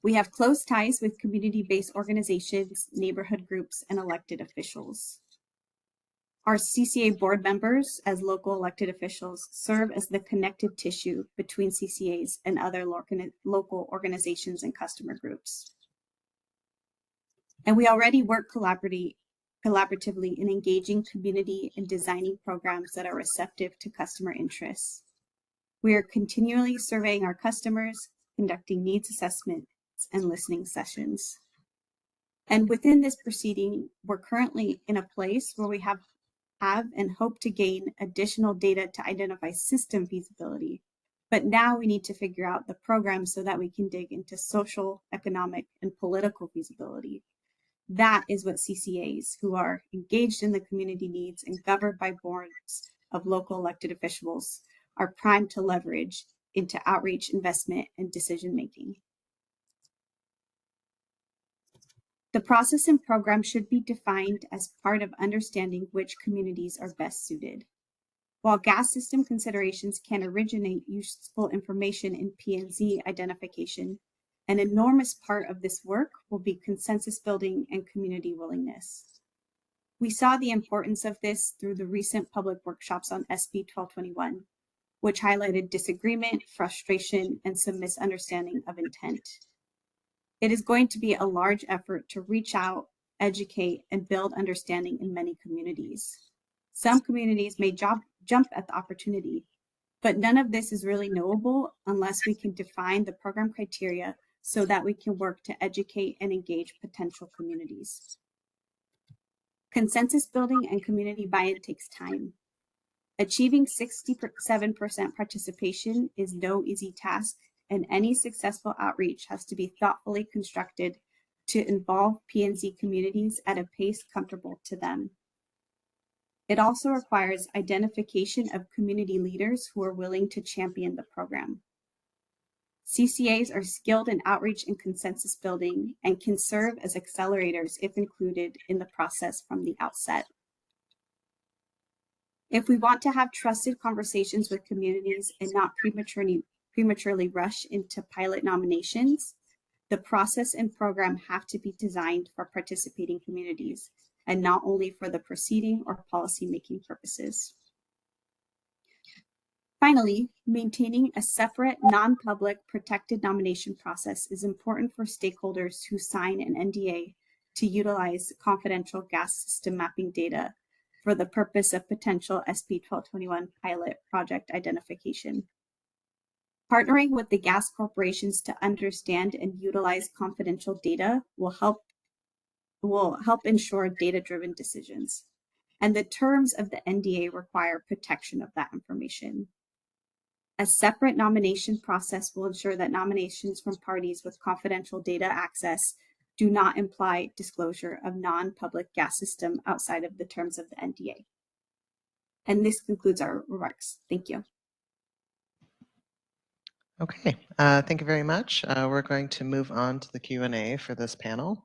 We have close ties with community-based organizations, neighborhood groups, and elected officials. Our CCA board members, as local elected officials, serve as the connective tissue between CCAs and other local organizations and customer groups. And we already work collaboratively in engaging community and designing programs that are receptive to customer interests. We are continually surveying our customers, conducting needs assessments, and listening sessions. And within this proceeding, we're currently in a place where we have and hope to gain additional data to identify system feasibility, But now we need to figure out the program so that we can dig into social, economic, and political feasibility. That is what CCAs, who are engaged in the community needs and governed by boards of local elected officials, are primed to leverage into outreach, investment, and decision-making. The process and program should be defined as part of understanding which communities are best suited. While gas system considerations can originate useful information in P&Z identification, an enormous part of this work will be consensus building and community willingness. We saw the importance of this through the recent public workshops on SB 1221, which highlighted disagreement, frustration, and some misunderstanding of intent. It is going to be a large effort to reach out, educate, and build understanding in many communities. Some communities may jump at the opportunity, but none of this is really knowable unless we can define the program criteria so that we can work to educate and engage potential communities. Consensus building and community buy-in takes time. Achieving 67% participation is no easy task, and any successful outreach has to be thoughtfully constructed to involve P&Z communities at a pace comfortable to them. It also requires identification of community leaders who are willing to champion the program. CCAs are skilled in outreach and consensus building and can serve as accelerators if included in the process from the outset. If we want to have trusted conversations with communities and not prematurely rush into pilot nominations, the process and program have to be designed for participating communities and not only for the proceeding or policy-making purposes. Finally, maintaining a separate, non-public, protected nomination process is important for stakeholders who sign an NDA to utilize confidential gas system mapping data for the purpose of potential SB 1221 pilot project identification. Partnering with the gas corporations to understand and utilize confidential data will help ensure data-driven decisions. And the terms of the NDA require protection of that information. A separate nomination process will ensure that nominations from parties with confidential data access do not imply disclosure of non-public gas system outside of the terms of the NDA. And this concludes our remarks. Thank you. Okay, thank you very much. We're going to move on to the Q&A for this panel.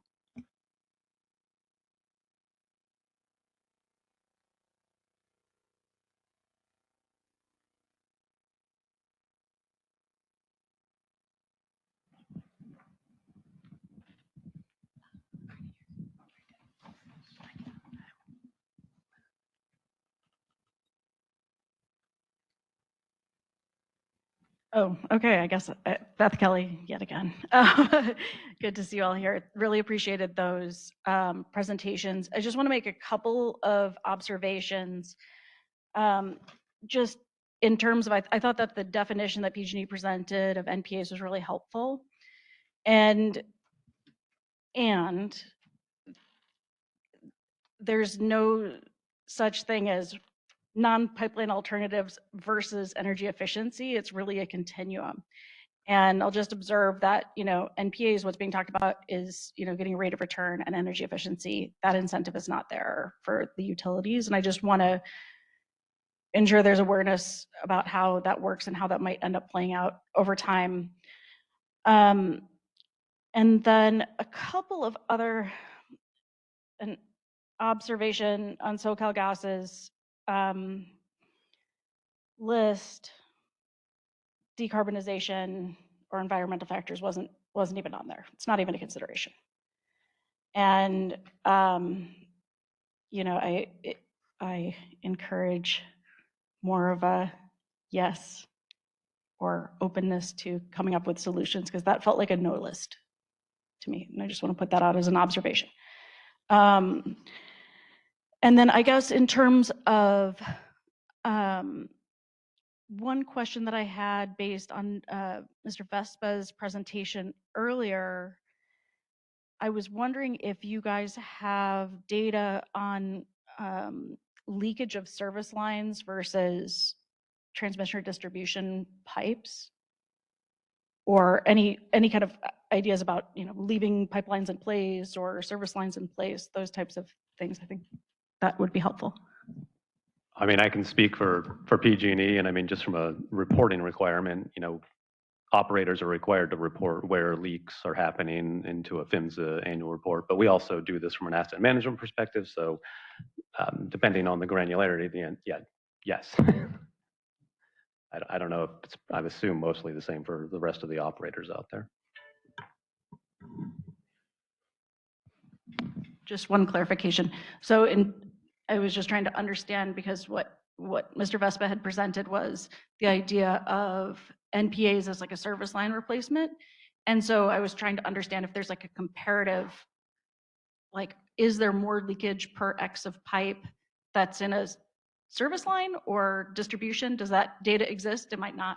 Oh, okay. I guess Beth Kelly yet again. Good to see you all here. Really appreciated those presentations. I just want to make a couple of observations. Just in terms of, I thought that the definition that PG&E presented of NPAs was really helpful. And there's no such thing as non-pipeline alternatives versus energy efficiency. It's really a continuum. And I'll just observe that, NPAs, what's being talked about is, getting a rate of return and energy efficiency. That incentive is not there for the utilities. And I just want to ensure there's awareness about how that works and how that might end up playing out over time. And then a couple of other, an observation on SoCalGas's list, decarbonization or environmental factors wasn't even on there. It's not even a consideration. And I encourage more of a yes or openness to coming up with solutions, because that felt like a no list to me. And I just want to put that out as an observation. And then I guess in terms of one question that I had based on Mr. Vespa's presentation earlier, I was wondering if you guys have data on leakage of service lines versus transmission or distribution pipes? Or any kind of ideas about, leaving pipelines in place or service lines in place, those types of things. I think that would be helpful. I mean, I can speak for PG&E, and I mean, just from a reporting requirement, operators are required to report where leaks are happening into a PHMSA annual report, but we also do this from an asset management perspective. So depending on the granularity at the end, yes. I don't know if it's, I assume mostly the same for the rest of the operators out there. Just one clarification. So I was just trying to understand, because what Mr. Vespa had presented was the idea of NPAs as like a service line replacement. And so I was trying to understand if there's like a comparative, like, is there more leakage per X of pipe that's in a service line or distribution? Does that data exist? It might not.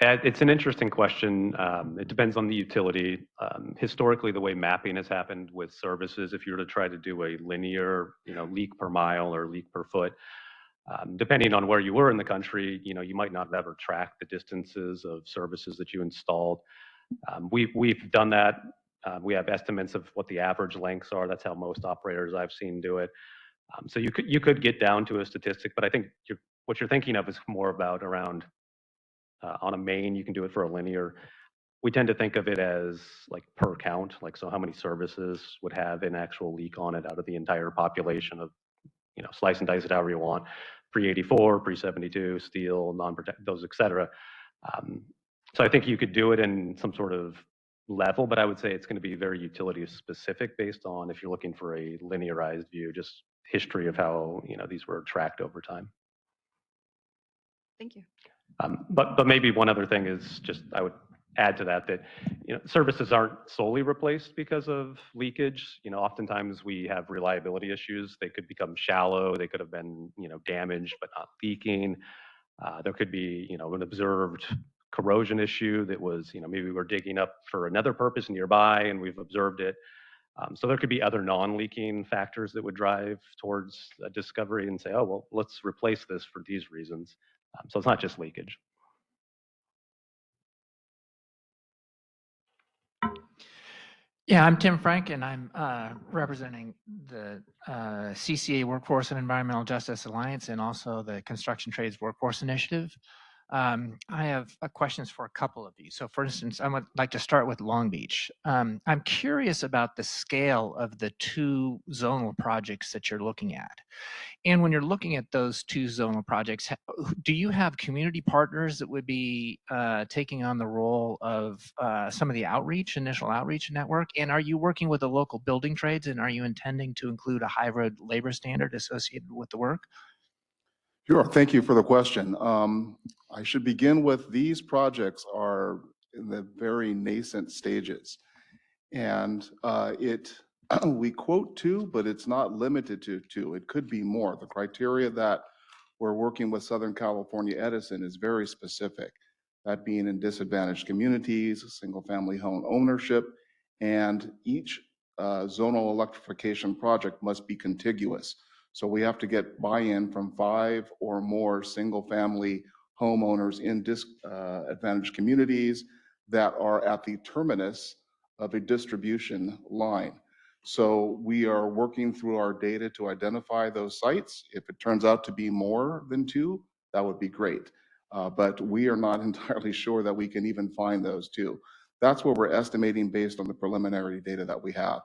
It's an interesting question. It depends on the utility. Historically, the way mapping has happened with services, if you were to try to do a linear, leak per mile or leak per foot, depending on where you were in the country, you might not have ever tracked the distances of services that you installed. We've done that. We have estimates of what the average lengths are. That's how most operators I've seen do it. So you could get down to a statistic, but I think what you're thinking of is more about around on a main, you can do it for a linear. We tend to think of it as like per count, like so how many services would have an actual leak on it out of the entire population of, slice and dice it however you want, pre-84, pre-72, steel, non-protect, those, et cetera. So I think you could do it in some sort of level, but I would say it's going to be very utility specific based on if you're looking for a linearized view, just history of how, these were tracked over time. Thank you. But maybe one other thing is just, I would add to that, services aren't solely replaced because of leakage. Oftentimes we have reliability issues. They could become shallow. They could have been, damaged but not leaking. There could be, an observed corrosion issue that was, maybe we're digging up for another purpose nearby and we've observed it. So there could be other non-leaking factors that would drive towards a discovery and say, oh, well, let's replace this for these reasons. So it's not just leakage. Yeah, I'm Tim Frank, and I'm representing the CCA Workforce and Environmental Justice Alliance and also the Construction Trades Workforce Initiative. I have questions for a couple of you. So for instance, I would like to start with Long Beach. I'm curious about the scale of the two zonal projects that you're looking at. And when you're looking at those two zonal projects, do you have community partners that would be taking on the role of some of the initial outreach network? And are you working with the local building trades, and are you intending to include a hybrid labor standard associated with the work? Sure, thank you for the question. I should begin with these projects are in the very nascent stages. And we quote two, but it's not limited to two. It could be more. The criteria that we're working with Southern California Edison is very specific. That being in disadvantaged communities, single family home ownership, and each zonal electrification project must be contiguous. So we have to get buy-in from 5 or more single family homeowners in disadvantaged communities that are at the terminus of a distribution line. So we are working through our data to identify those sites. If it turns out to be more than 2, that would be great. But we are not entirely sure that we can even find those 2. That's what we're estimating based on the preliminary data that we have.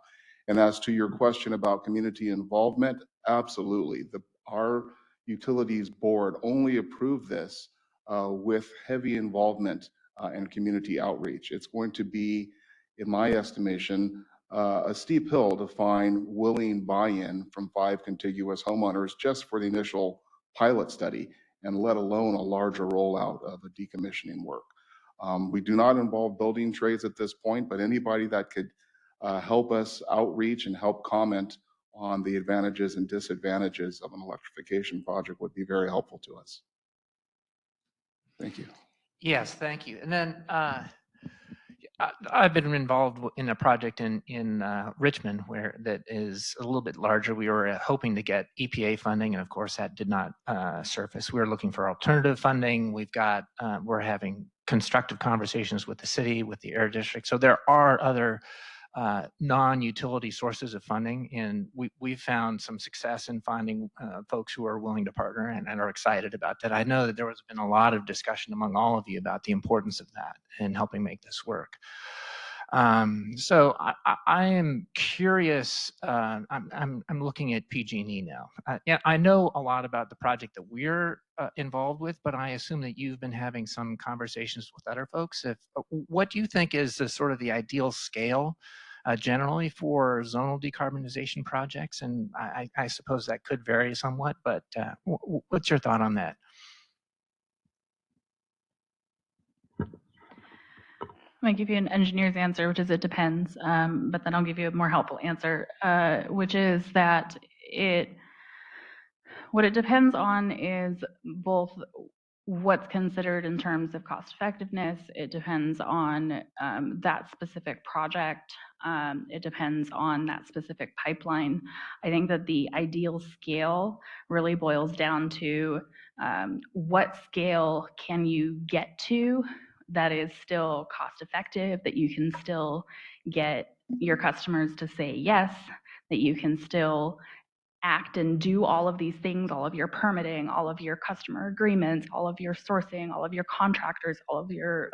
And as to your question about community involvement, absolutely. Our utilities board only approved this with heavy involvement and community outreach. It's going to be, in my estimation, a steep hill to find willing buy-in from 5 contiguous homeowners just for the initial pilot study, and let alone a larger rollout of the decommissioning work. We do not involve building trades at this point, but anybody that could help us outreach and help comment on the advantages and disadvantages of an electrification project would be very helpful to us. Thank you. Yes, thank you. And then I've been involved in a project in Richmond where that is a little bit larger. We were hoping to get EPA funding, and of course that did not surface. We were looking for alternative funding. We're having constructive conversations with the city, with the air district. So there are other non-utility sources of funding, and we've found some success in finding folks who are willing to partner and are excited about that. I know that there has been a lot of discussion among all of you about the importance of that in helping make this work. So I am curious. I'm looking at PG&E now. Yeah, I know a lot about the project that we're involved with, but I assume that you've been having some conversations with other folks. What do you think is the sort of the ideal scale generally for zonal decarbonization projects? And I suppose that could vary somewhat, but what's your thought on that? I'm going to give you an engineer's answer, which is it depends, but then I'll give you a more helpful answer, which is that what it depends on is both what's considered in terms of cost effectiveness. It depends on that specific project. It depends on that specific pipeline. I think that the ideal scale really boils down to what scale can you get to that is still cost effective, that you can still get your customers to say yes, that you can still act and do all of these things, all of your permitting, all of your customer agreements, all of your sourcing, all of your contractors, all of your,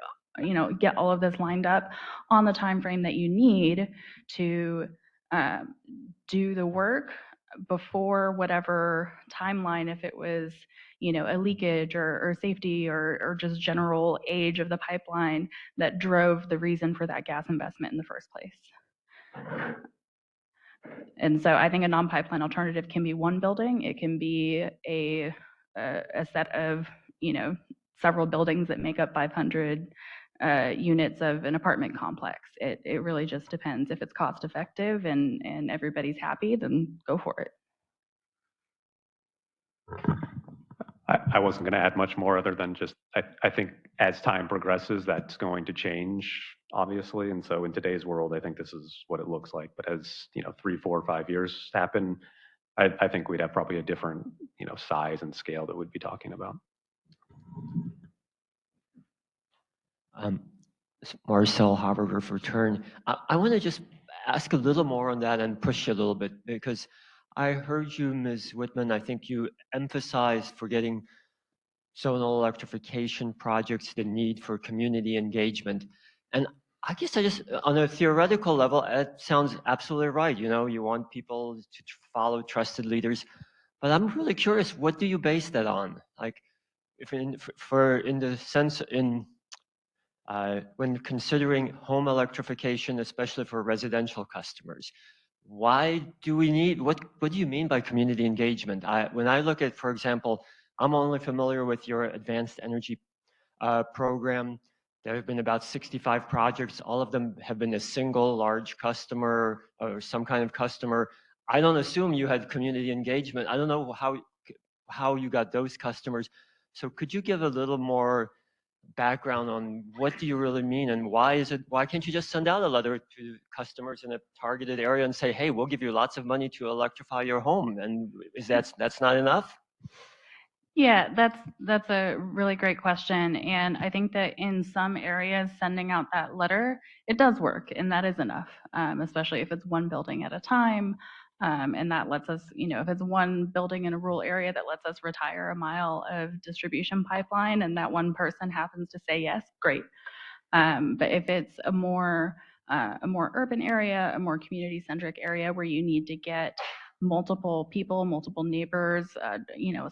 get all of this lined up on the time frame that you need to do the work before whatever timeline, if it was, a leakage or safety or just general age of the pipeline that drove the reason for that gas investment in the first place. And so I think a non-pipeline alternative can be one building. It can be a set of, several buildings that make up 500 units of an apartment complex. It really just depends. If it's cost effective and everybody's happy, then go for it. I wasn't going to add much more other than just, I think as time progresses, that's going to change, obviously. And so in today's world, I think this is what it looks like. But as 3, 4, 5 years happen, I think we'd have probably a different size and scale that we'd be talking about. Marcel Haberger for Turn. I want to just ask a little more on that and push you a little bit, because I heard you, Ms. Whitman, I think you emphasized for getting zonal electrification projects the need for community engagement. And I guess on a theoretical level, it sounds absolutely right. You want people to follow trusted leaders. But I'm really curious, what do you base that on? Like, when considering home electrification, especially for residential customers, why do we need, what do you mean by community engagement? When I look at, for example, I'm only familiar with your advanced energy program. There have been about 65 projects. All of them have been a single large customer or some kind of customer. I don't assume you had community engagement. I don't know how you got those customers. So could you give a little more background on what do you really mean, and why can't you just send out a letter to customers in a targeted area and say, hey, we'll give you lots of money to electrify your home? And that's not enough? Yeah, that's a really great question. And I think that in some areas, sending out that letter, it does work, and that is enough, especially if it's one building at a time. And that lets us, if it's one building in a rural area, that lets us retire a mile of distribution pipeline, and that one person happens to say yes, great. But if it's a more urban area, a more community-centric area where you need to get multiple people, multiple neighbors, a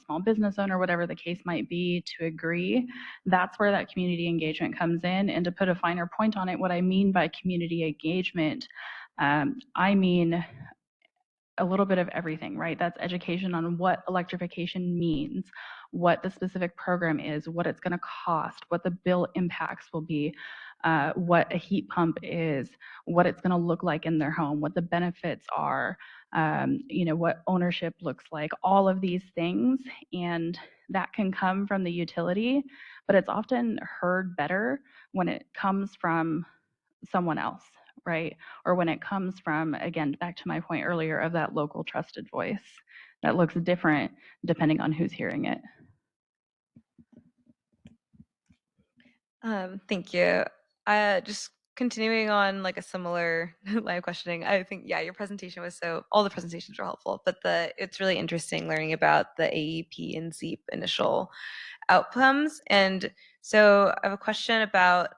small business owner, whatever the case might be, to agree, that's where that community engagement comes in. And to put a finer point on it, what I mean by community engagement, I mean a little bit of everything, right? That's education on what electrification means, what the specific program is, what it's going to cost, what the bill impacts will be, what a heat pump is, what it's going to look like in their home, what the benefits are, what ownership looks like, all of these things. And that can come from the utility, but it's often heard better when it comes from someone else, right? Or when it comes from, again, back to my point earlier of that local trusted voice that looks different depending on who's hearing it. Thank you. Just continuing on like a similar line of questioning, I think, yeah, your presentation was all the presentations were helpful, but it's really interesting learning about the AEP and ZEEP initial outcomes. And so I have a question about,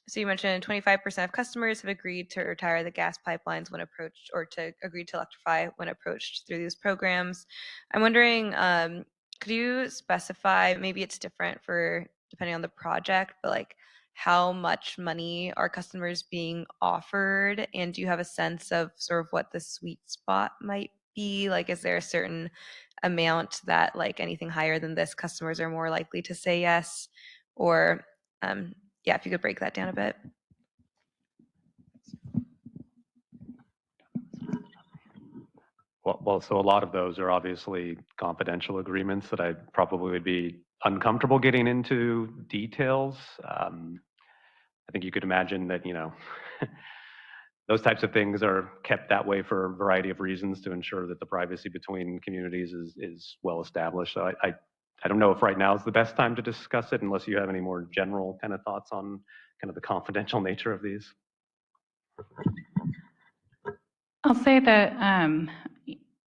so you mentioned 25% of customers have agreed to retire the gas pipelines when approached, or to agree to electrify when approached through these programs. I'm wondering, could you specify, maybe it's different for depending on the project, but like how much money are customers being offered? And do you have a sense of sort of what the sweet spot might be? Like, is there a certain amount that like anything higher than this, customers are more likely to say yes? Or yeah, if you could break that down a bit. Well, so a lot of those are obviously confidential agreements that I probably would be uncomfortable getting into details. I think you could imagine that, those types of things are kept that way for a variety of reasons to ensure that the privacy between communities is well established. So I don't know if right now is the best time to discuss it, unless you have any more general kind of thoughts on kind of the confidential nature of these. I'll say that,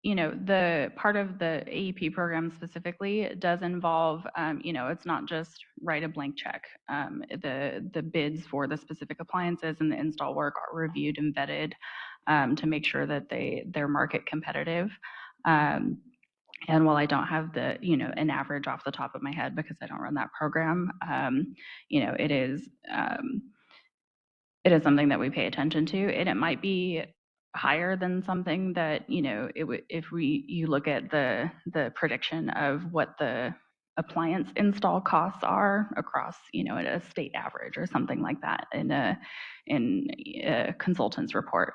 the part of the AEP program specifically does involve, it's not just write a blank check. The bids for the specific appliances and the install work are reviewed and vetted to make sure that they're market competitive. And while I don't have an average off the top of my head because I don't run that program, it is something that we pay attention to, and it might be higher than something that, if you look at the prediction of what the appliance install costs are across, at a state average or something like that in a consultant's report.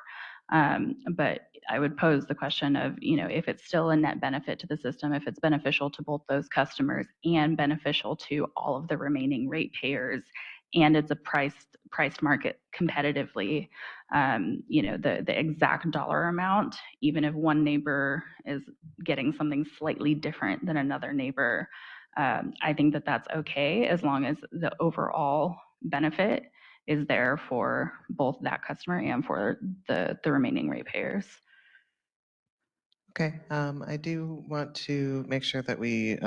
But I would pose the question of, if it's still a net benefit to the system, if it's beneficial to both those customers and beneficial to all of the remaining ratepayers, and it's a priced market competitively, the exact dollar amount, even if one neighbor is getting something slightly different than another neighbor, I think that that's okay as long as the overall benefit is there for both that customer and for the remaining ratepayers. Okay, I do want to make sure that we,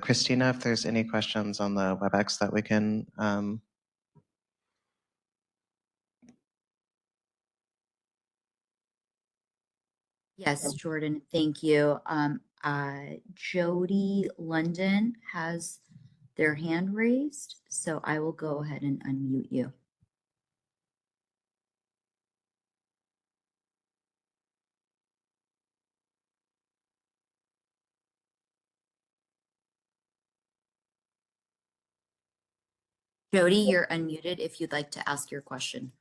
Christina, if there's any questions on the WebEx that we can. Yes, Jordan, thank you. Jody London has their hand raised, so I will go ahead and unmute you. Jody, you're unmuted if you'd like to ask your question.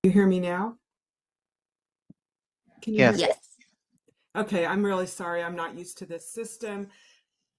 You hear me now? Can you Yes. hear me? Yes. Okay, I'm really sorry. I'm not used to this system.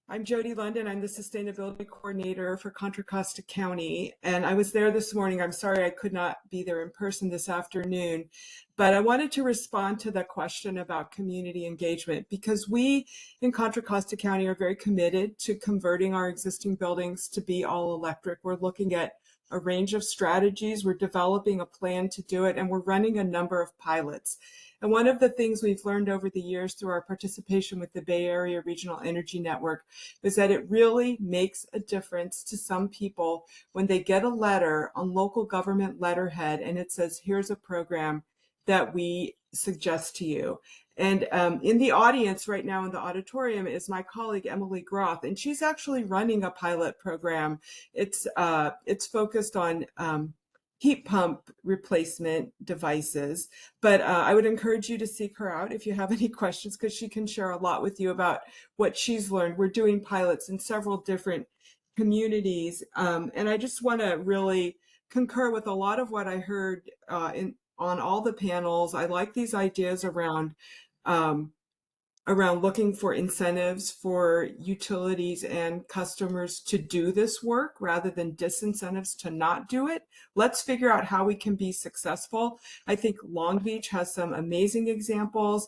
I'm Jody London. I'm the Sustainability Coordinator for Contra Costa County, and I was there this morning. I'm sorry I could not be there in person this afternoon, but I wanted to respond to the question about community engagement, because we in Contra Costa County are very committed to converting our existing buildings to be all electric. We're looking at a range of strategies. We're developing a plan to do it, and we're running a number of pilots. And one of the things we've learned over the years through our participation with the Bay Area Regional Energy Network is that it really makes a difference to some people when they get a letter on local government letterhead and it says, here's a program that we suggest to you. And in the audience right now in the auditorium is my colleague, Emily Groth, and she's actually running a pilot program. It's focused on heat pump replacement devices, but I would encourage you to seek her out if you have any questions, because she can share a lot with you about what she's learned. We're doing pilots in several different communities, and I just want to really concur with a lot of what I heard on all the panels. I like these ideas around looking for incentives for utilities and customers to do this work rather than disincentives to not do it. Let's figure out how we can be successful. I think Long Beach has some amazing examples.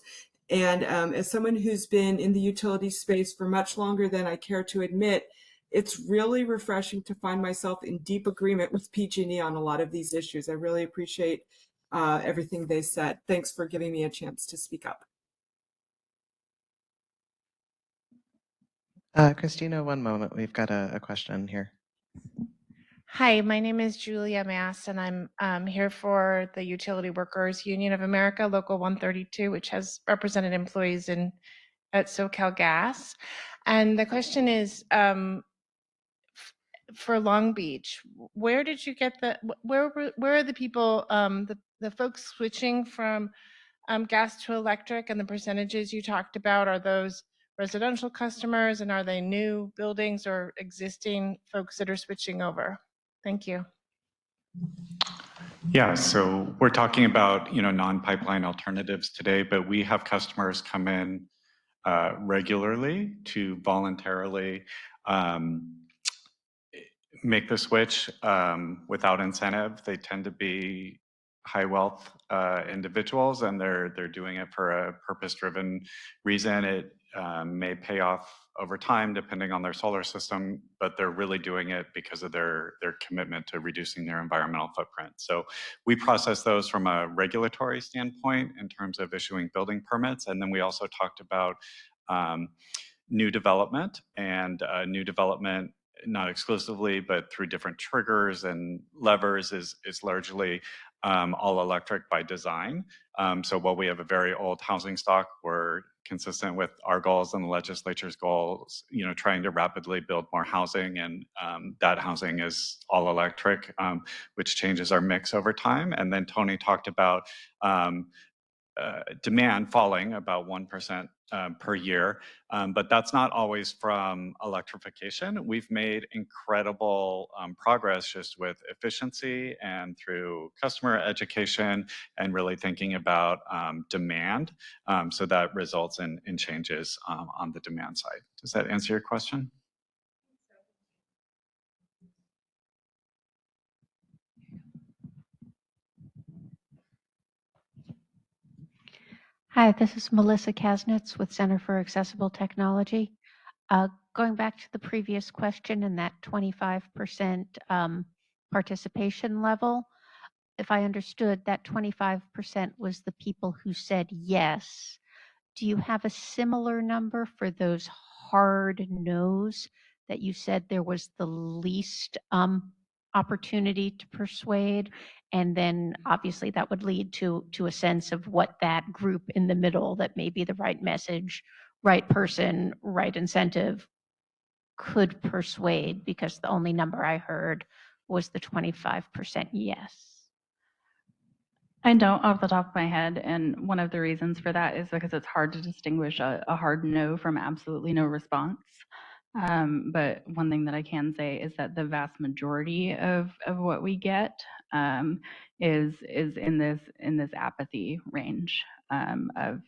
And as someone who's been in the utility space for much longer than I care to admit, it's really refreshing to find myself in deep agreement with PG&E on a lot of these issues. I really appreciate everything they said. Thanks for giving me a chance to speak up. Christina, one moment. We've got a question here. Hi, my name is Julia Mass, and I'm here for the Utility Workers Union of America, Local 132, which has represented employees at SoCal Gas. And the question is, for Long Beach, where did you get where are the people, the folks switching from gas to electric, and the percentages you talked about, are those residential customers, and are they new buildings or existing folks that are switching over? Thank you. Yeah, so we're talking about non-pipeline alternatives today, but we have customers come in regularly to voluntarily make the switch without incentive. They tend to be high wealth individuals, and they're doing it for a purpose-driven reason. It may pay off over time depending on their solar system, but they're really doing it because of their commitment to reducing their environmental footprint. So we process those from a regulatory standpoint in terms of issuing building permits, and then we also talked about new development, and new development, not exclusively, but through different triggers and levers, is largely all electric by design. So while we have a very old housing stock, we're consistent with our goals and the legislature's goals, trying to rapidly build more housing, and that housing is all electric, which changes our mix over time. And then Tony talked about demand falling about 1% per year, but that's not always from electrification. We've made incredible progress just with efficiency and through customer education, and really thinking about demand, so that results in changes on the demand side. Does that answer your question? Hi, this is Melissa Kasnitz with Center for Accessible Technology. Going back to the previous question and that 25% participation level, if I understood, that 25% was the people who said yes. Do you have a similar number for those hard no's that you said there was the least opportunity to persuade? And then obviously that would lead to a sense of what that group in the middle, that may be the right message, right person, right incentive, could persuade, because the only number I heard was the 25% yes. I don't off the top of my head, and one of the reasons for that is because it's hard to distinguish a hard no from absolutely no response. But one thing that I can say is that the vast majority of what we get is in this apathy range of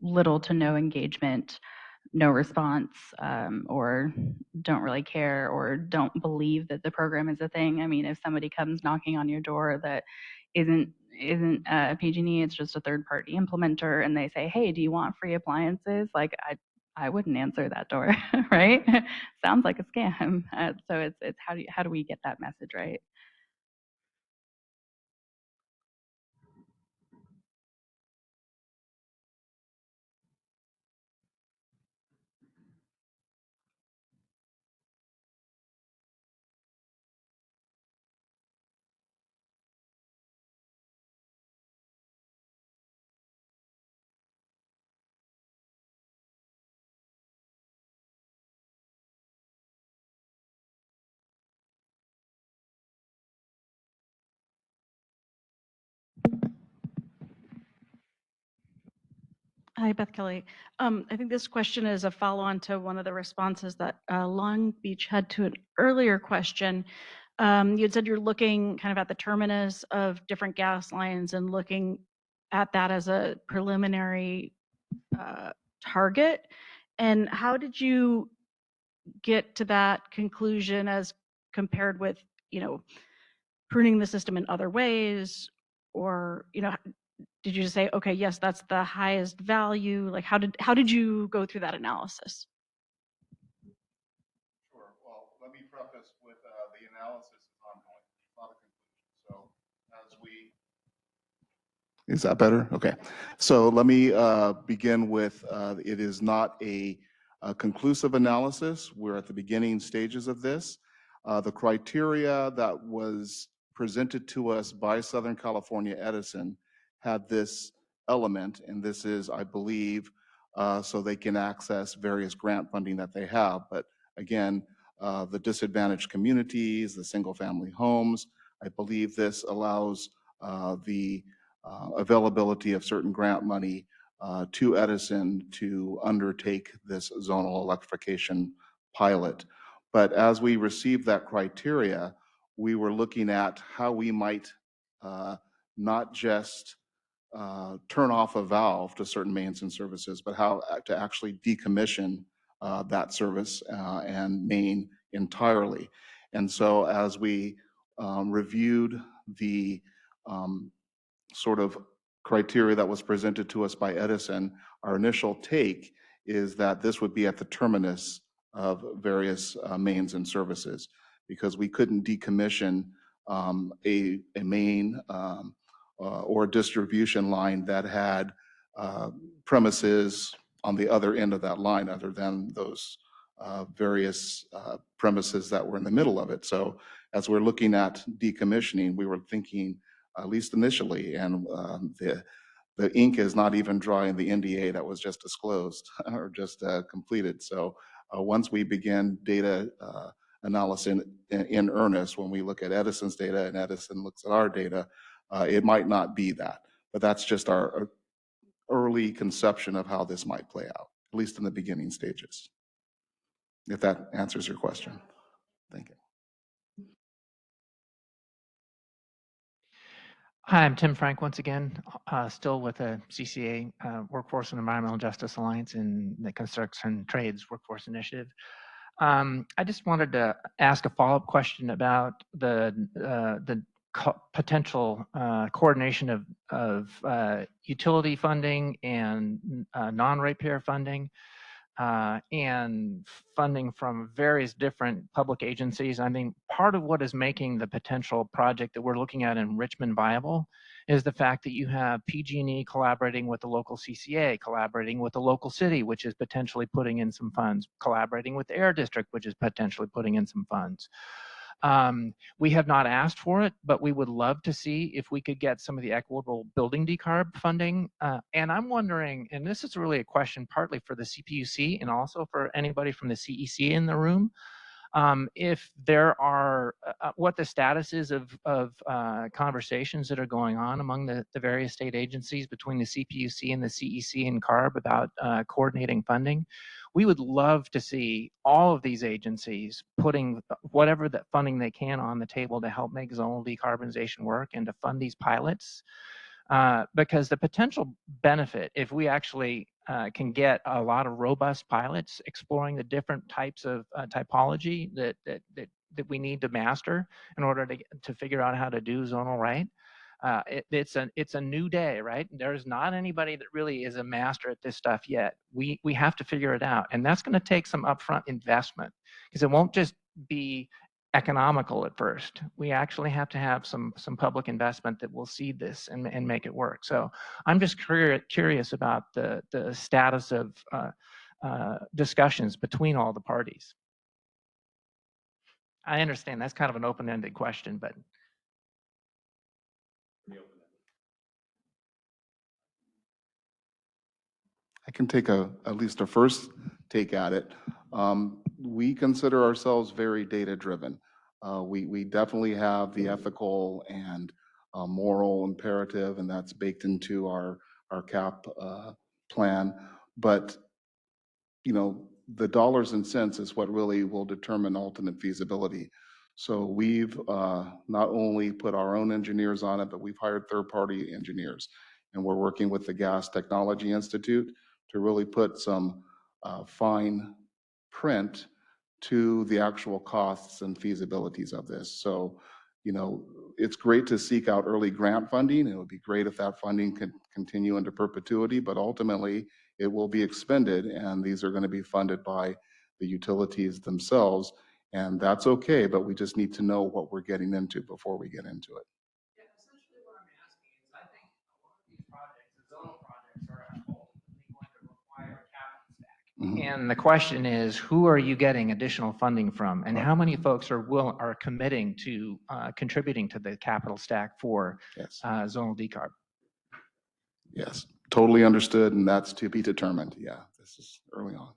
little to no engagement, no response, or don't really care, or don't believe that the program is a thing. I mean, if somebody comes knocking on your door that isn't PG&E, it's just a third-party implementer, and they say, "Hey, do you want free appliances?" Like, I wouldn't answer that door, right? Sounds like a scam. So it's how do we get that message right? Hi, Beth Kelly. I think this question is a follow-on to one of the responses that Long Beach had to an earlier question. You had said you're looking kind of at the terminus of different gas lines and looking at that as a preliminary target. And how did you get to that conclusion as compared with, pruning the system in other ways? Or, did you just say, okay, yes, that's the highest value? Like, how did you go through that analysis? Sure. Well, let me preface with the analysis is ongoing, not a conclusion. So as we Is that better? Okay. So let me begin with it is not a conclusive analysis. We're at the beginning stages of this. The criteria that was presented to us by Southern California Edison had this element, and this is, I believe, so they can access various grant funding that they have. But again, the disadvantaged communities, the single-family homes, I believe this allows the availability of certain grant money to Edison to undertake this zonal electrification pilot. But as we received that criteria, we were looking at how we might not just turn off a valve to certain mains and services, but how to actually decommission that service and main entirely. And so as we reviewed the sort of criteria that was presented to us by Edison, our initial take is that this would be at the terminus of various mains and services, because we couldn't decommission a main or a distribution line that had premises on the other end of that line other than those various premises that were in the middle of it. So as we're looking at decommissioning, we were thinking, at least initially, and the ink is not even dry in the NDA that was just disclosed or just completed. So once we begin data analysis in earnest, when we look at Edison's data and Edison looks at our data, it might not be that. But that's just our early conception of how this might play out, at least in the beginning stages. If that answers your question. Thank you. Hi, I'm Tim Frank once again, still with the CCA Workforce and Environmental Justice Alliance in the Construction Trades Workforce Initiative. I just wanted to ask a follow-up question about the potential coordination of utility funding and non-ratepayer funding and funding from various different public agencies. I mean, part of what is making the potential project that we're looking at in Richmond viable is the fact that you have PG&E collaborating with the local CCA, collaborating with the local city, which is potentially putting in some funds, collaborating with the Air District, which is potentially putting in some funds. We have not asked for it, but we would love to see if we could get some of the equitable building decarb funding. And I'm wondering, and this is really a question partly for the CPUC and also for anybody from the CEC in the room, if there are, what the status is of conversations that are going on among the various state agencies between the CPUC and the CEC and CARB about coordinating funding. We would love to see all of these agencies putting whatever that funding they can on the table to help make zonal decarbonization work and to fund these pilots. Because the potential benefit, if we actually can get a lot of robust pilots exploring the different types of typology that we need to master in order to figure out how to do zonal right, it's a new day, right? There's not anybody that really is a master at this stuff yet. We have to figure it out, and that's going to take some upfront investment because it won't just be economical at first. We actually have to have some public investment that will seed this and make it work. So I'm just curious about the status of discussions between all the parties. I understand that's kind of an open-ended question, but I can take at least a first take at it. We consider ourselves very data-driven. We definitely have the ethical and moral imperative, and that's baked into our CAP plan. But the dollars and cents is what really will determine ultimate feasibility. So we've not only put our own engineers on it, but we've hired third-party engineers. And we're working with the Gas Technology Institute to really put some fine print to the actual costs and feasibilities of this. So, you know, it's great to seek out early grant funding. It would be great if that funding could continue into perpetuity, but ultimately it will be expended, and these are going to be funded by the utilities themselves. And that's okay, but we just need to know what we're getting into before we get into it. Yeah, essentially what I'm asking is, I think a lot of these projects, the zonal projects, are ultimately going to require a capital stack. And the question is, who are you getting additional funding from, and how many folks are committing to contributing to the capital stack for zonal decarb? Yes, totally understood, and that's to be determined. Yeah, this is early on.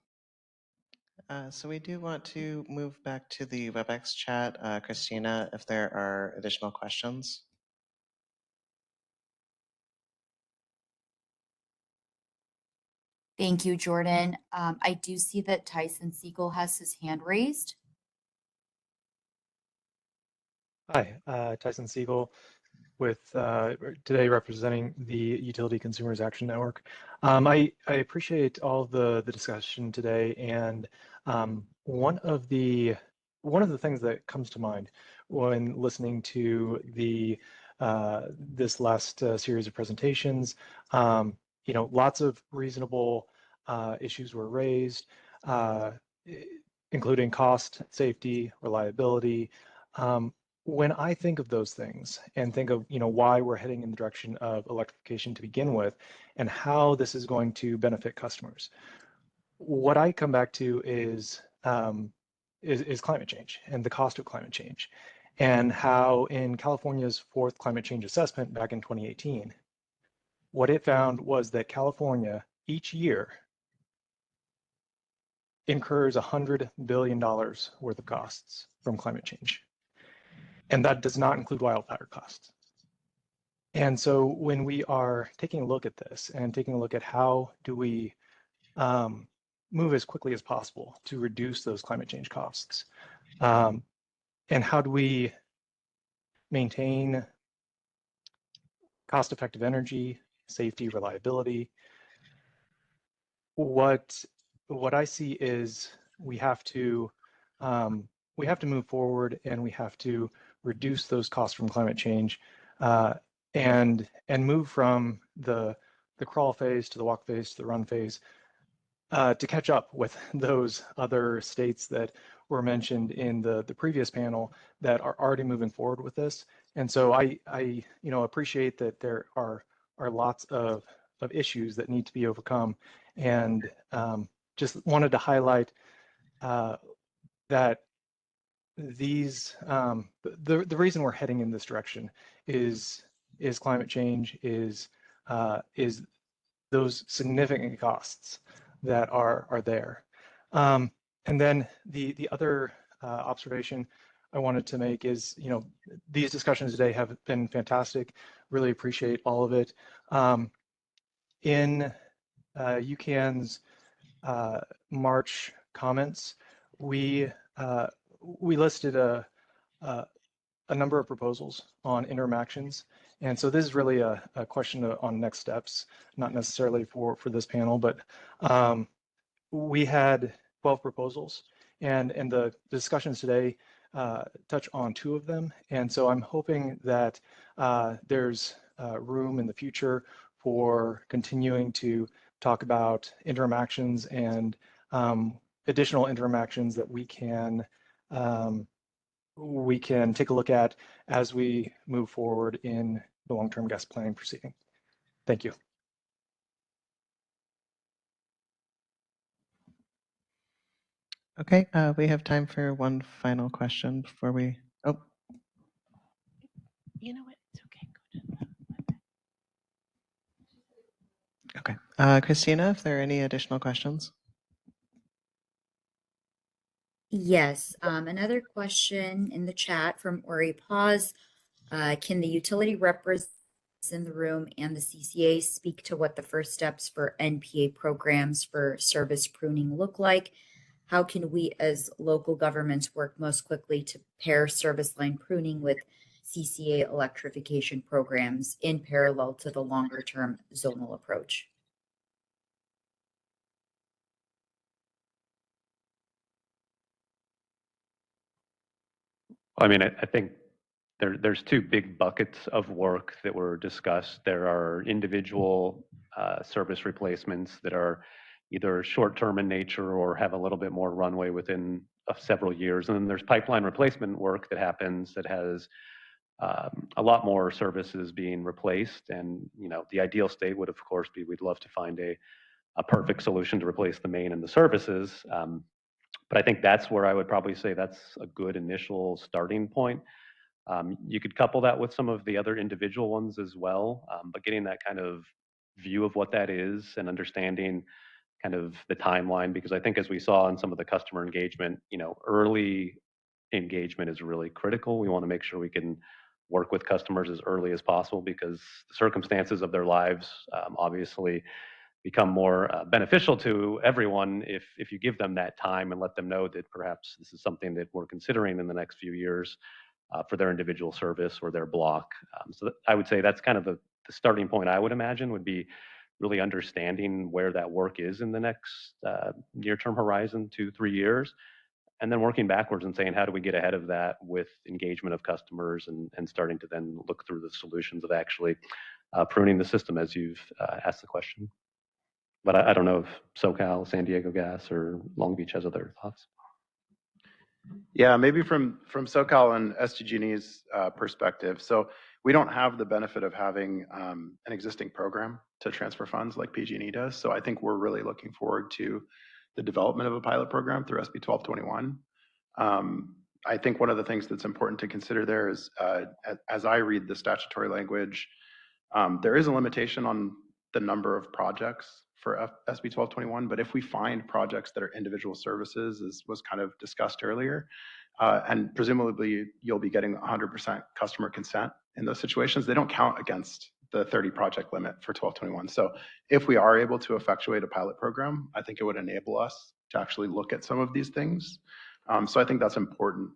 So we do want to move back to the WebEx chat. Christina, if there are additional questions. Thank you, Jordan. I do see that Tyson Siegel has his hand raised. Hi, Tyson Siegel with today representing the Utility Consumers Action Network. I appreciate all the discussion today, and one of the things that comes to mind when listening to the this last series of presentations, you know, lots of reasonable issues were raised, including cost, safety, reliability. When I think of those things and think of, you know, why we're heading in the direction of electrification to begin with and how this is going to benefit customers, what I come back to is climate change and the cost of climate change, and how in California's fourth climate change assessment back in 2018, what it found was that California each year incurs $100 billion worth of costs from climate change. And that does not include wildfire costs. And so when we are taking a look at this and taking a look at how do we move as quickly as possible to reduce those climate change costs, and how do we maintain cost-effective energy, safety, reliability, what I see is we have to move forward, and we have to reduce those costs from climate change, and move from the crawl phase to the walk phase to the run phase, to catch up with those other states that were mentioned in the previous panel that are already moving forward with this. And so I you know, appreciate that there are lots of issues that need to be overcome, and just wanted to highlight that these the reason we're heading in this direction is climate change, is those significant costs that are there. And then the other observation I wanted to make is, you know, these discussions today have been fantastic. Really appreciate all of it. In UCAN's March comments, we listed a number of proposals on interim actions. And so this is really a question on next steps, not necessarily for this panel, but we had 12 proposals, and the discussions today touch on 2 of them. And so I'm hoping that there's room in the future for continuing to talk about interim actions and additional interim actions that we can take a look at as we move forward in the long-term gas planning proceeding. Thank you. Okay, we have time for one final question before we, oh. You know what, it's okay. Okay, Christina, if there are any additional questions? Yes, another question in the chat from Ori Paz. Can the utility representatives in the room and the CCA speak to what the first steps for NPA programs for service pruning look like? how can we as local governments work most quickly to pair service line pruning with CCA electrification programs in parallel to the longer term zonal approach? I mean, I think there's two big buckets of work that were discussed. There are individual service replacements that are either short-term in nature or have a little bit more runway within several years. And then there's pipeline replacement work that happens that has a lot more services being replaced. And, you know, the ideal state would, of course, be we'd love to find a perfect solution to replace the main and the services. But I think that's where I would probably say that's a good initial starting point. You could couple that with some of the other individual ones as well, but getting that kind of view of what that is and understanding kind of the timeline, because I think as we saw in some of the customer engagement, you know, early engagement is really critical. We want to make sure we can work with customers as early as possible because the circumstances of their lives obviously become more beneficial to everyone if you give them that time and let them know that perhaps this is something that we're considering in the next few years for their individual service or their block. So I would say that's kind of the starting point I would imagine would be really understanding where that work is in the next near-term horizon, 2-3 years, and then working backwards and saying, how do we get ahead of that with engagement of customers and starting to then look through the solutions of actually pruning the system as you've asked the question. But I don't know if SoCal, San Diego Gas, or Long Beach has other thoughts. Yeah, maybe from SoCal and SDG&E's perspective. So we don't have the benefit of having an existing program to transfer funds like PG&E does. So I think we're really looking forward to the development of a pilot program through SB 1221. I think one of the things that's important to consider there is, as I read the statutory language, there is a limitation on the number of projects for SB 1221, but if we find projects that are individual services, as was kind of discussed earlier, and presumably you'll be getting 100% customer consent in those situations, they don't count against the 30 project limit for 1221. So if we are able to effectuate a pilot program, I think it would enable us to actually look at some of these things. So I think that's important.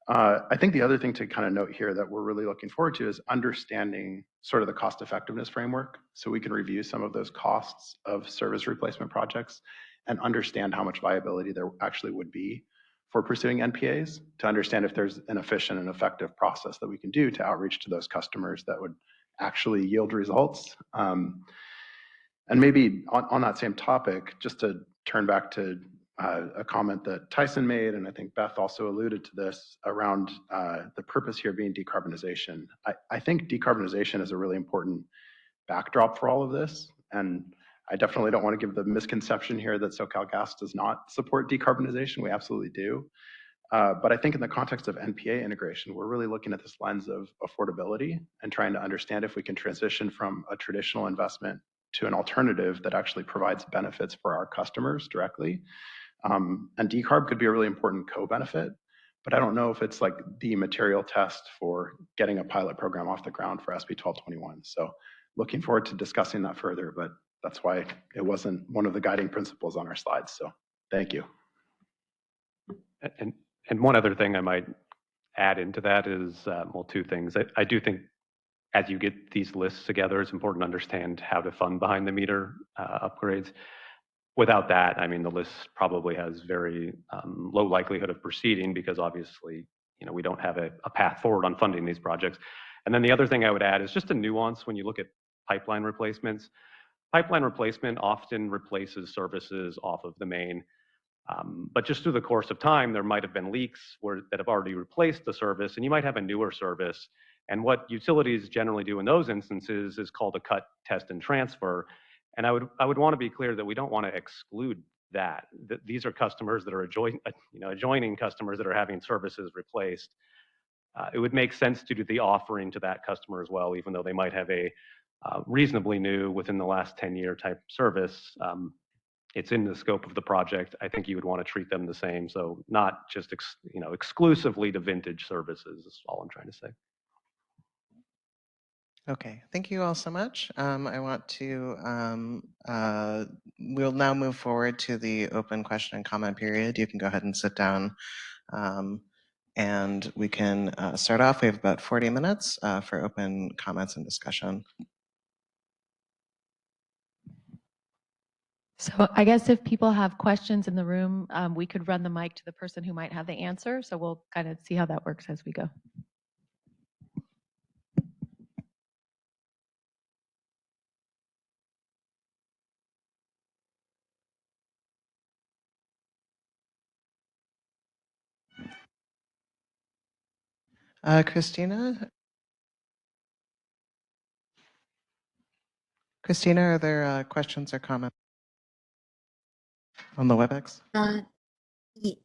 I think the other thing to kind of note here that we're really looking forward to is understanding sort of the cost effectiveness framework so we can review some of those costs of service replacement projects and understand how much viability there actually would be for pursuing NPAs, to understand if there's an efficient and effective process that we can do to outreach to those customers that would actually yield results. And maybe on that same topic, just to turn back to a comment that Tyson made, and I think Beth also alluded to this around the purpose here being decarbonization. I think decarbonization is a really important backdrop for all of this. And I definitely don't want to give the misconception here that SoCalGas does not support decarbonization. We absolutely do. But I think in the context of NPA integration, we're really looking at this lens of affordability and trying to understand if we can transition from a traditional investment to an alternative that actually provides benefits for our customers directly. And decarb could be a really important co-benefit, but I don't know if it's like the material test for getting a pilot program off the ground for SB 1221. So looking forward to discussing that further, but that's why it wasn't one of the guiding principles on our slides. So thank you. And one other thing I might add into that is, well, two things. I do think as you get these lists together, it's important to understand how to fund behind the meter upgrades. Without that, I mean, the list probably has very low likelihood of proceeding because obviously, you know, we don't have a path forward on funding these projects. And then the other thing I would add is just a nuance when you look at pipeline replacements. Pipeline replacement often replaces services off of the main, but just through the course of time, there might have been leaks that have already replaced the service, and you might have a newer service. And what utilities generally do in those instances is called a cut, test, and transfer. And I would want to be clear that we don't want to exclude that. These are customers that are adjoining customers that are having services replaced. It would make sense to do the offering to that customer as well, even though they might have a reasonably new, within the last 10-year type service. It's in the scope of the project. I think you would want to treat them the same. So not just exclusively to vintage services is all I'm trying to say. Okay, thank you all so much. I want to, we'll now move forward to the open question and comment period. You can go ahead and sit down, and we can start off. We have about 40 minutes for open comments and discussion. So I guess if people have questions in the room, we could run the mic to the person who might have the answer. So we'll kind of see how that works as we go. Christina? Christina, are there questions or comments on the WebEx? Y-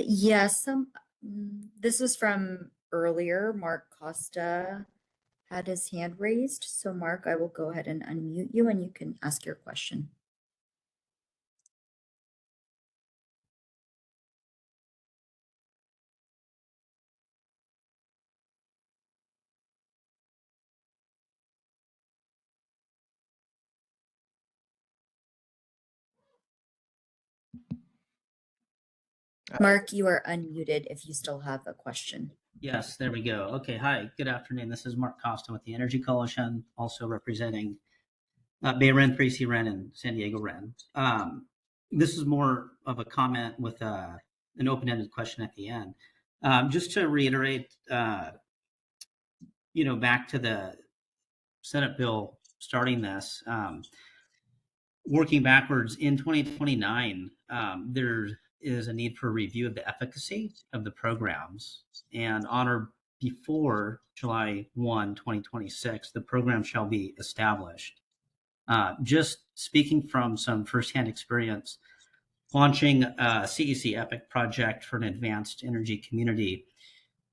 yes, this was from earlier. Mark Costa had his hand raised. So Mark, I will go ahead and unmute you and you can ask your question. Mark, you are unmuted if you still have a question. Yes, there we go. Okay, hi, good afternoon. This is Mark Costa with the Energy Coalition, also representing Bay Ren, 3C Ren, and San Diego Ren. This is more of a comment with an open-ended question at the end. Just to reiterate, back to the Senate bill starting this, working backwards in 2029, there is a need for a review of the efficacy of the programs, and on or before July 1, 2026, the program shall be established. Just speaking from some firsthand experience, launching a CEC EPIC project for an advanced energy community,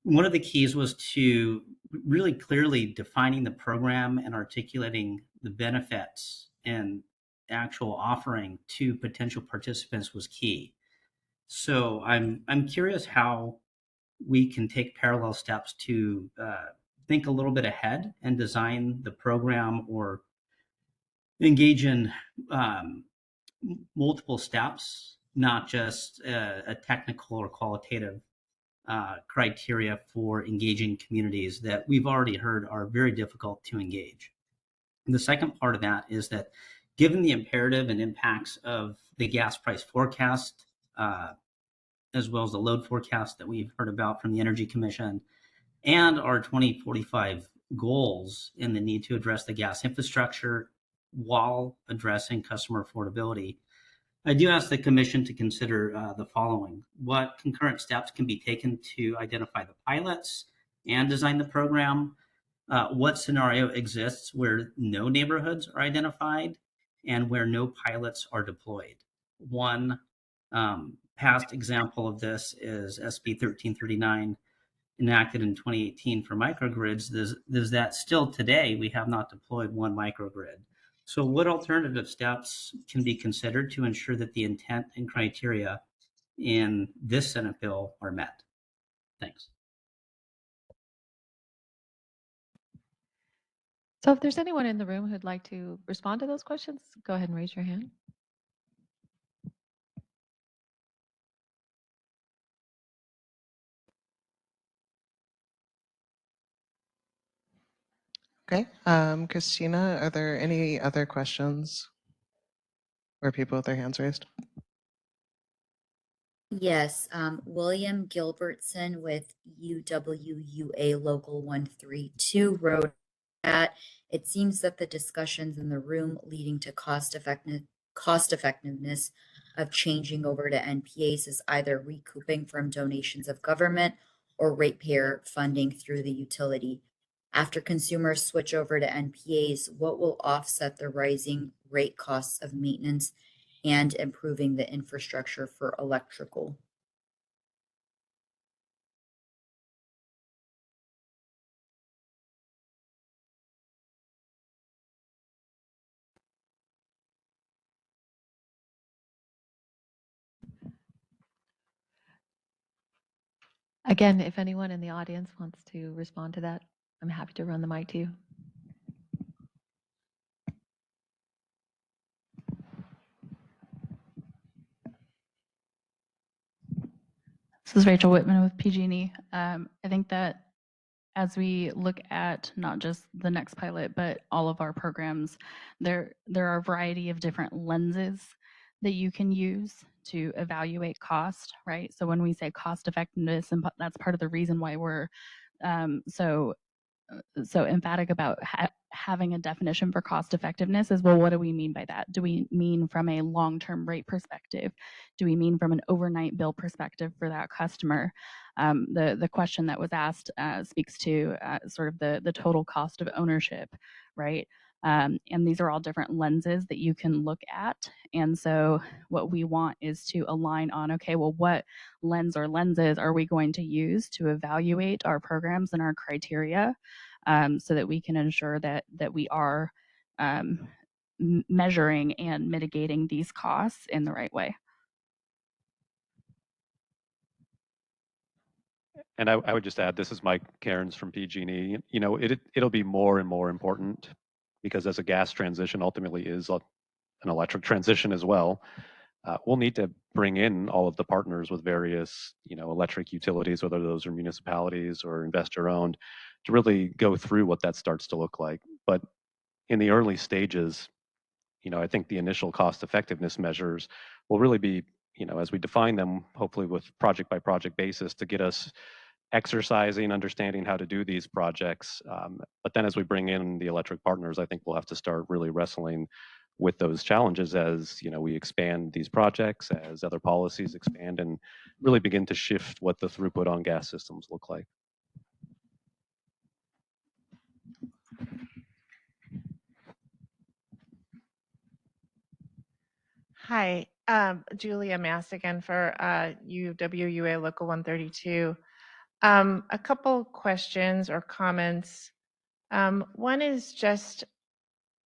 one of the keys was to really clearly defining the program and articulating the benefits and actual offering to potential participants was key. So I'm curious how we can take parallel steps to think a little bit ahead and design the program or engage in multiple steps, not just a technical or qualitative criteria for engaging communities that we've already heard are very difficult to engage. And the second part of that is that given the imperative and impacts of the gas price forecast, as well as the load forecast that we've heard about from the Energy Commission, and our 2045 goals and the need to address the gas infrastructure while addressing customer affordability, I do ask the Commission to consider the following. What concurrent steps can be taken to identify the pilots and design the program? What scenario exists where no neighborhoods are identified and where no pilots are deployed? One past example of this is SB 1339, enacted in 2018 for microgrids. There's that still today we have not deployed one microgrid. So what alternative steps can be considered to ensure that the intent and criteria in this Senate bill are met? Thanks. So if there's anyone in the room who'd like to respond to those questions, go ahead and raise your hand. Okay, Christina, are there any other questions or people with their hands raised? Yes, William Gilbertson with UWUA Local 132 wrote that it seems that the discussions in the room leading to cost effectiveness of changing over to NPAs is either recouping from donations of government or ratepayer funding through the utility. After consumers switch over to NPAs, what will offset the rising rate costs of maintenance and improving the infrastructure for electrical? Again, if anyone in the audience wants to respond to that. I'm happy to run the mic to you. This is Rachel Whitman with PG&E. I think that as we look at not just the next pilot, but all of our programs, there are a variety of different lenses that you can use to evaluate cost, right? So when we say cost effectiveness, and that's part of the reason why we're so emphatic about having a definition for cost effectiveness is, well, what do we mean by that? Do we mean from a long-term rate perspective? Do we mean from an overnight bill perspective for that customer? The question that was asked speaks to sort of the total cost of ownership, right? And these are all different lenses that you can look at. And so what we want is to align on, okay, well, what lens or lenses are we going to use to evaluate our programs and our criteria, so that we can ensure that we are measuring and mitigating these costs in the right way. And I would just add, this is Mike Cairns from PG&E. You know, it'll be more and more important because as a gas transition ultimately is an electric transition as well. We'll need to bring in all of the partners with various, you know, electric utilities, whether those are municipalities or investor-owned, to really go through what that starts to look like. But in the early stages, you know, I think the initial cost effectiveness measures will really be, you know, as we define them, hopefully with project by project basis to get us exercising, understanding how to do these projects. But then as we bring in the electric partners, I think we'll have to start really wrestling with those challenges as, you know, we expand these projects, as other policies expand, and really begin to shift what the throughput on gas systems look like. Hi, Julia Mass again for UWUA Local 132. A couple questions or comments. One is just,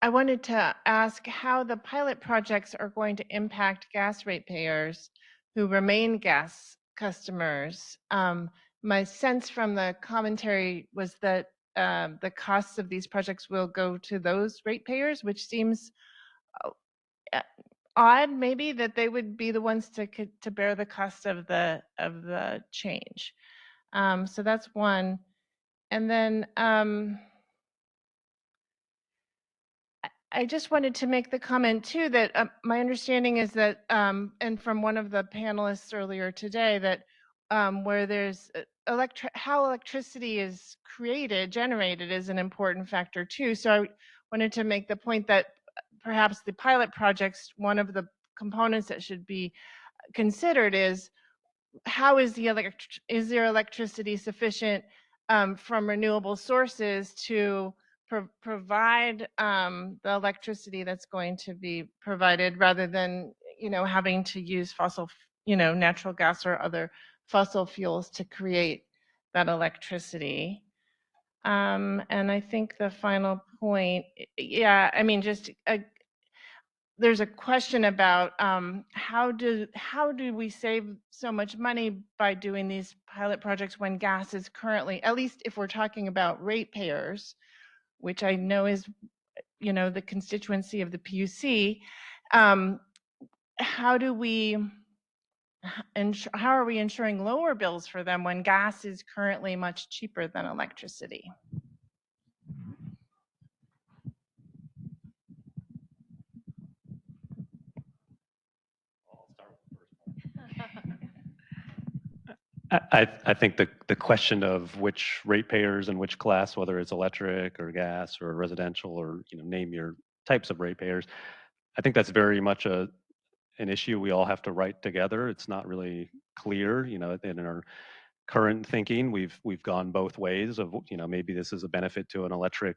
I wanted to ask how the pilot projects are going to impact gas ratepayers who remain gas customers. My sense from the commentary was that the costs of these projects will go to those ratepayers, which seems odd, maybe, that they would be the ones to bear the cost of the change. So that's one. And then I just wanted to make the comment too that my understanding is that, and from one of the panelists earlier today, that where there's how electricity is generated is an important factor too. So I wanted to make the point that perhaps the pilot projects, one of the components that should be considered is how is there electricity sufficient from renewable sources to provide the electricity that's going to be provided, rather than, you know, having to use natural gas or other fossil fuels to create that electricity. And I think the final point, yeah, I mean, just there's a question about how do we save so much money by doing these pilot projects when gas is currently, at least if we're talking about ratepayers, which I know is, you know, the constituency of the PUC. How are we ensuring lower bills for them when gas is currently much cheaper than electricity? I think the question of which ratepayers and which class, whether it's electric or gas or residential, or, you know, name your types of ratepayers, I think that's very much an issue we all have to write together. It's not really clear, you know, in our current thinking, we've gone both ways of, you know, maybe this is a benefit to an electric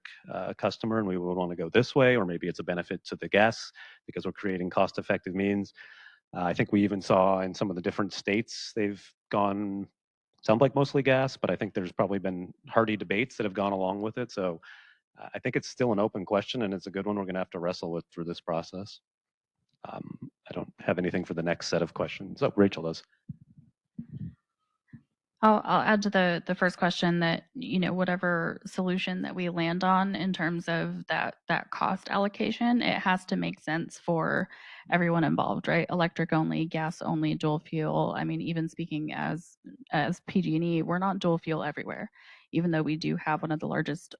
customer and we would want to go this way, or maybe it's a benefit to the gas because we're creating cost-effective means. I think we even saw in some of the different states, they've gone, sound like mostly gas, but I think there's probably been hearty debates that have gone along with it. So I think it's still an open question, and it's a good one we're going to have to wrestle with through this process. I don't have anything for the next set of questions. Oh, Rachel does. I'll add to the first question that, you know, whatever solution that we land on in terms of that cost allocation, it has to make sense for everyone involved, right? Electric only, gas only, dual fuel. I mean, even speaking as PG&E, we're not dual fuel everywhere. Even though we do have one of the largest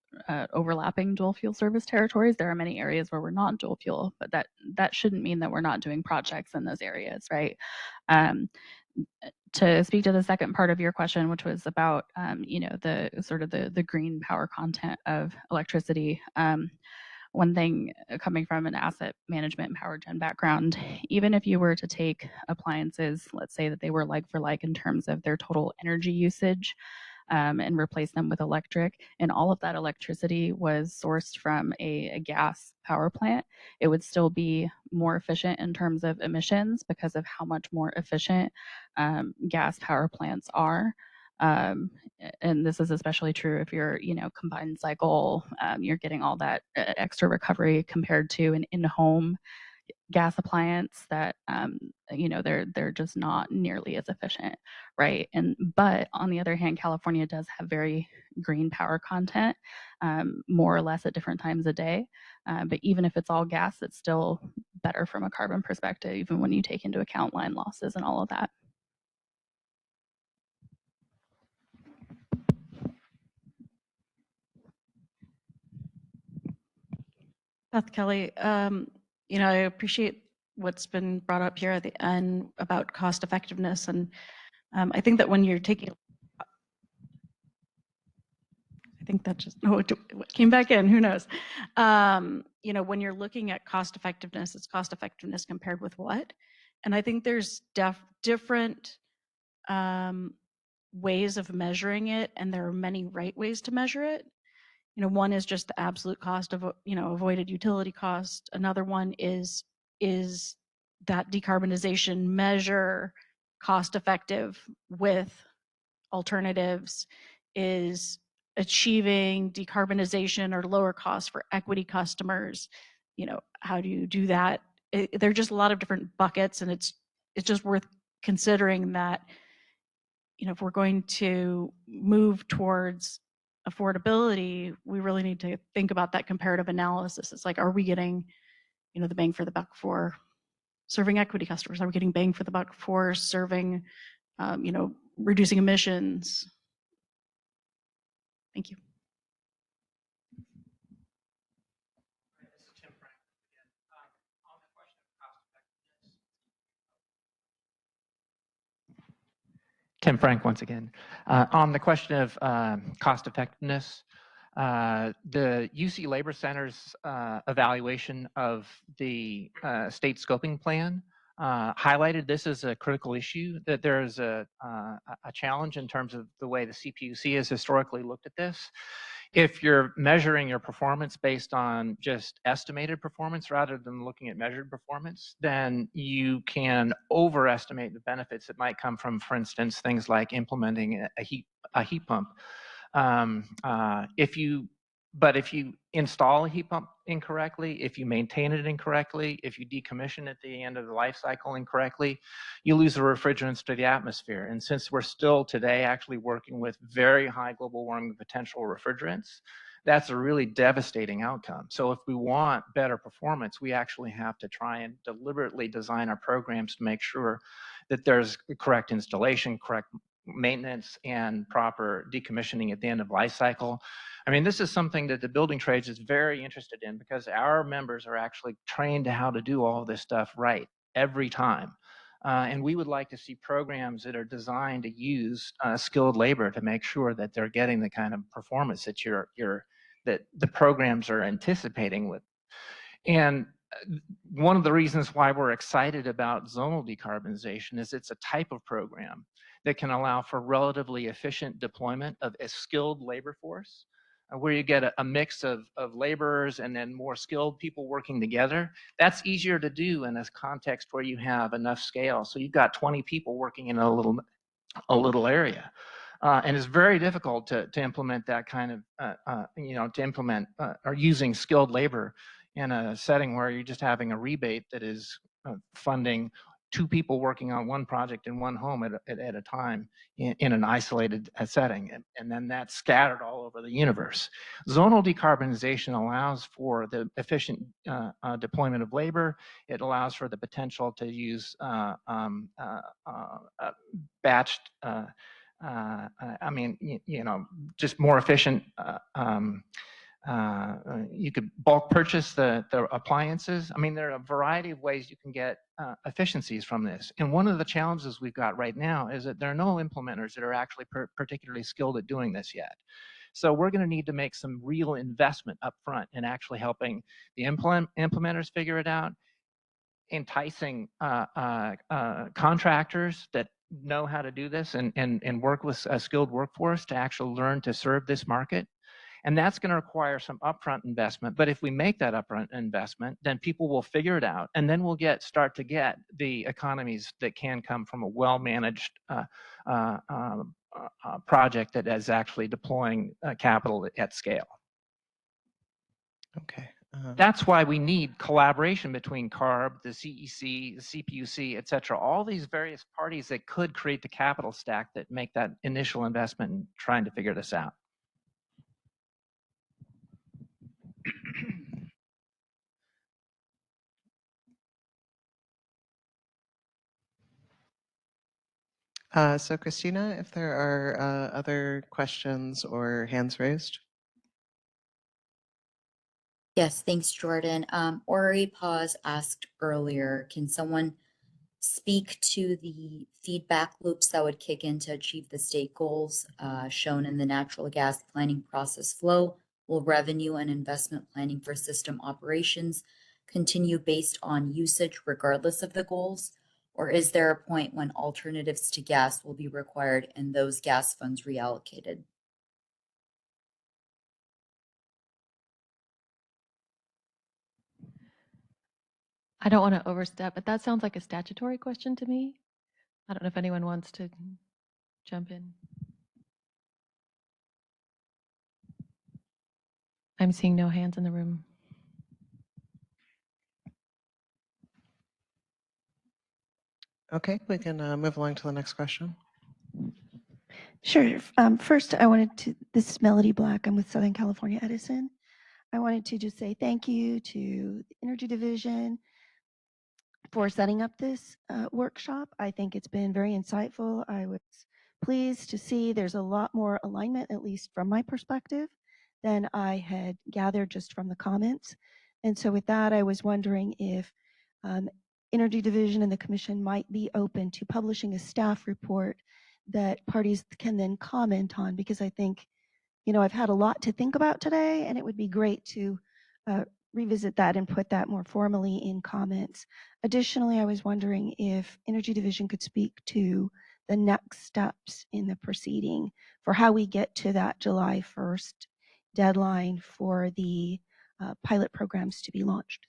overlapping dual fuel service territories, there are many areas where we're not dual fuel, but that shouldn't mean that we're not doing projects in those areas, right? To speak to the second part of your question, which was about, you know, the sort of the green power content of electricity. One thing coming from an asset management and power gen background, even if you were to take appliances, let's say that they were like for like in terms of their total energy usage, and replace them with electric, and all of that electricity was sourced from a gas power plant, it would still be more efficient in terms of emissions because of how much more efficient gas power plants are. And this is especially true if you're, you know, combined cycle, you're getting all that extra recovery compared to an in-home gas appliance that you know, they're just not nearly as efficient, right? But on the other hand, California does have very green power content, more or less at different times of day. But even if it's all gas, it's still better from a carbon perspective, even when you take into account line losses and all of that. Beth Kelly, you know, I appreciate what's been brought up here at the end about cost effectiveness. And I think that when you're taking, I think that just what came back in, who knows? You know, when you're looking at cost effectiveness, it's cost effectiveness compared with what? And I think there's different ways of measuring it, and there are many right ways to measure it. You know, one is just the absolute cost of, you know, avoided utility cost. Another one is that decarbonization measure cost effective with alternatives? Is achieving decarbonization or lower costs for equity customers? You know, how do you do that? There are just a lot of different buckets, and it's just worth considering that, you know, if we're going to move towards affordability, we really need to think about that comparative analysis. It's like, are we getting, you know, the bang for the buck for serving equity customers? Are we getting bang for the buck for serving, you know, reducing emissions? Thank you. Tim Frank once again. On the question of cost effectiveness, the UC Labor Center's evaluation of the state scoping plan highlighted this as a critical issue, that there is a challenge in terms of the way the CPUC has historically looked at this. If you're measuring your performance based on just estimated performance rather than looking at measured performance, then you can overestimate the benefits that might come from, for instance, things like implementing a heat pump. But if you install a heat pump incorrectly, if you maintain it incorrectly, if you decommission at the end of the life cycle incorrectly, you lose the refrigerants to the atmosphere. And since we're still today actually working with very high global warming potential refrigerants, that's a really devastating outcome. So if we want better performance, we actually have to try and deliberately design our programs to make sure that there's correct installation, correct maintenance, and proper decommissioning at the end of life cycle. I mean, this is something that the building trades is very interested in, because our members are actually trained how to do all this stuff right every time. And we would like to see programs that are designed to use skilled labor to make sure that they're getting the kind of performance that that the programs are anticipating with. And one of the reasons why we're excited about zonal decarbonization is it's a type of program that can allow for relatively efficient deployment of a skilled labor force, where you get a mix of laborers and then more skilled people working together. That's easier to do in a context where you have enough scale. So you've got 20 people working in a little area. And it's very difficult to implement that kind of, you know, to implement or using skilled labor in a setting where you're just having a rebate that is funding two people working on one project in one home at a time in an isolated setting, and then that's scattered all over the universe. Zonal decarbonization allows for the efficient deployment of labor. It allows for the potential to use batched, just more efficient. You could bulk purchase the appliances. I mean, there are a variety of ways you can get efficiencies from this. And one of the challenges we've got right now is that there are no implementers that are actually particularly skilled at doing this yet. So we're going to need to make some real investment up front in actually helping the implementers figure it out, enticing contractors that know how to do this and work with a skilled workforce to actually learn to serve this market. And that's going to require some upfront investment. But if we make that upfront investment, then people will figure it out, and then we'll start to get the economies that can come from a well-managed project that is actually deploying capital at scale. Okay. That's why we need collaboration between CARB, the CEC, the CPUC, et cetera, all these various parties that could create the capital stack that make that initial investment in trying to figure this out. So Christina, if there are other questions or hands raised. Yes, thanks, Jordan. Ori Paz asked earlier, can someone speak to the feedback loops that would kick in to achieve the state goals shown in the natural gas planning process flow? Will revenue and investment planning for system operations continue based on usage regardless of the goals? Or is there a point when alternatives to gas will be required and those gas funds reallocated? I don't want to overstep, but that sounds like a statutory question to me. I don't know if anyone wants to jump in. I'm seeing no hands in the room. Okay, we can move along to the next question. Sure. First, this is Melody Black. I'm with Southern California Edison. I wanted to just say thank you to the Energy Division for setting up this workshop. I think it's been very insightful. I was pleased to see there's a lot more alignment, at least from my perspective, than I had gathered just from the comments. And so with that, I was wondering if Energy Division and the Commission might be open to publishing a staff report that parties can then comment on, because I think, I've had a lot to think about today, and it would be great to revisit that and put that more formally in comments. Additionally, I was wondering if Energy Division could speak to the next steps in the proceeding for how we get to that July 1st deadline for the pilot programs to be launched.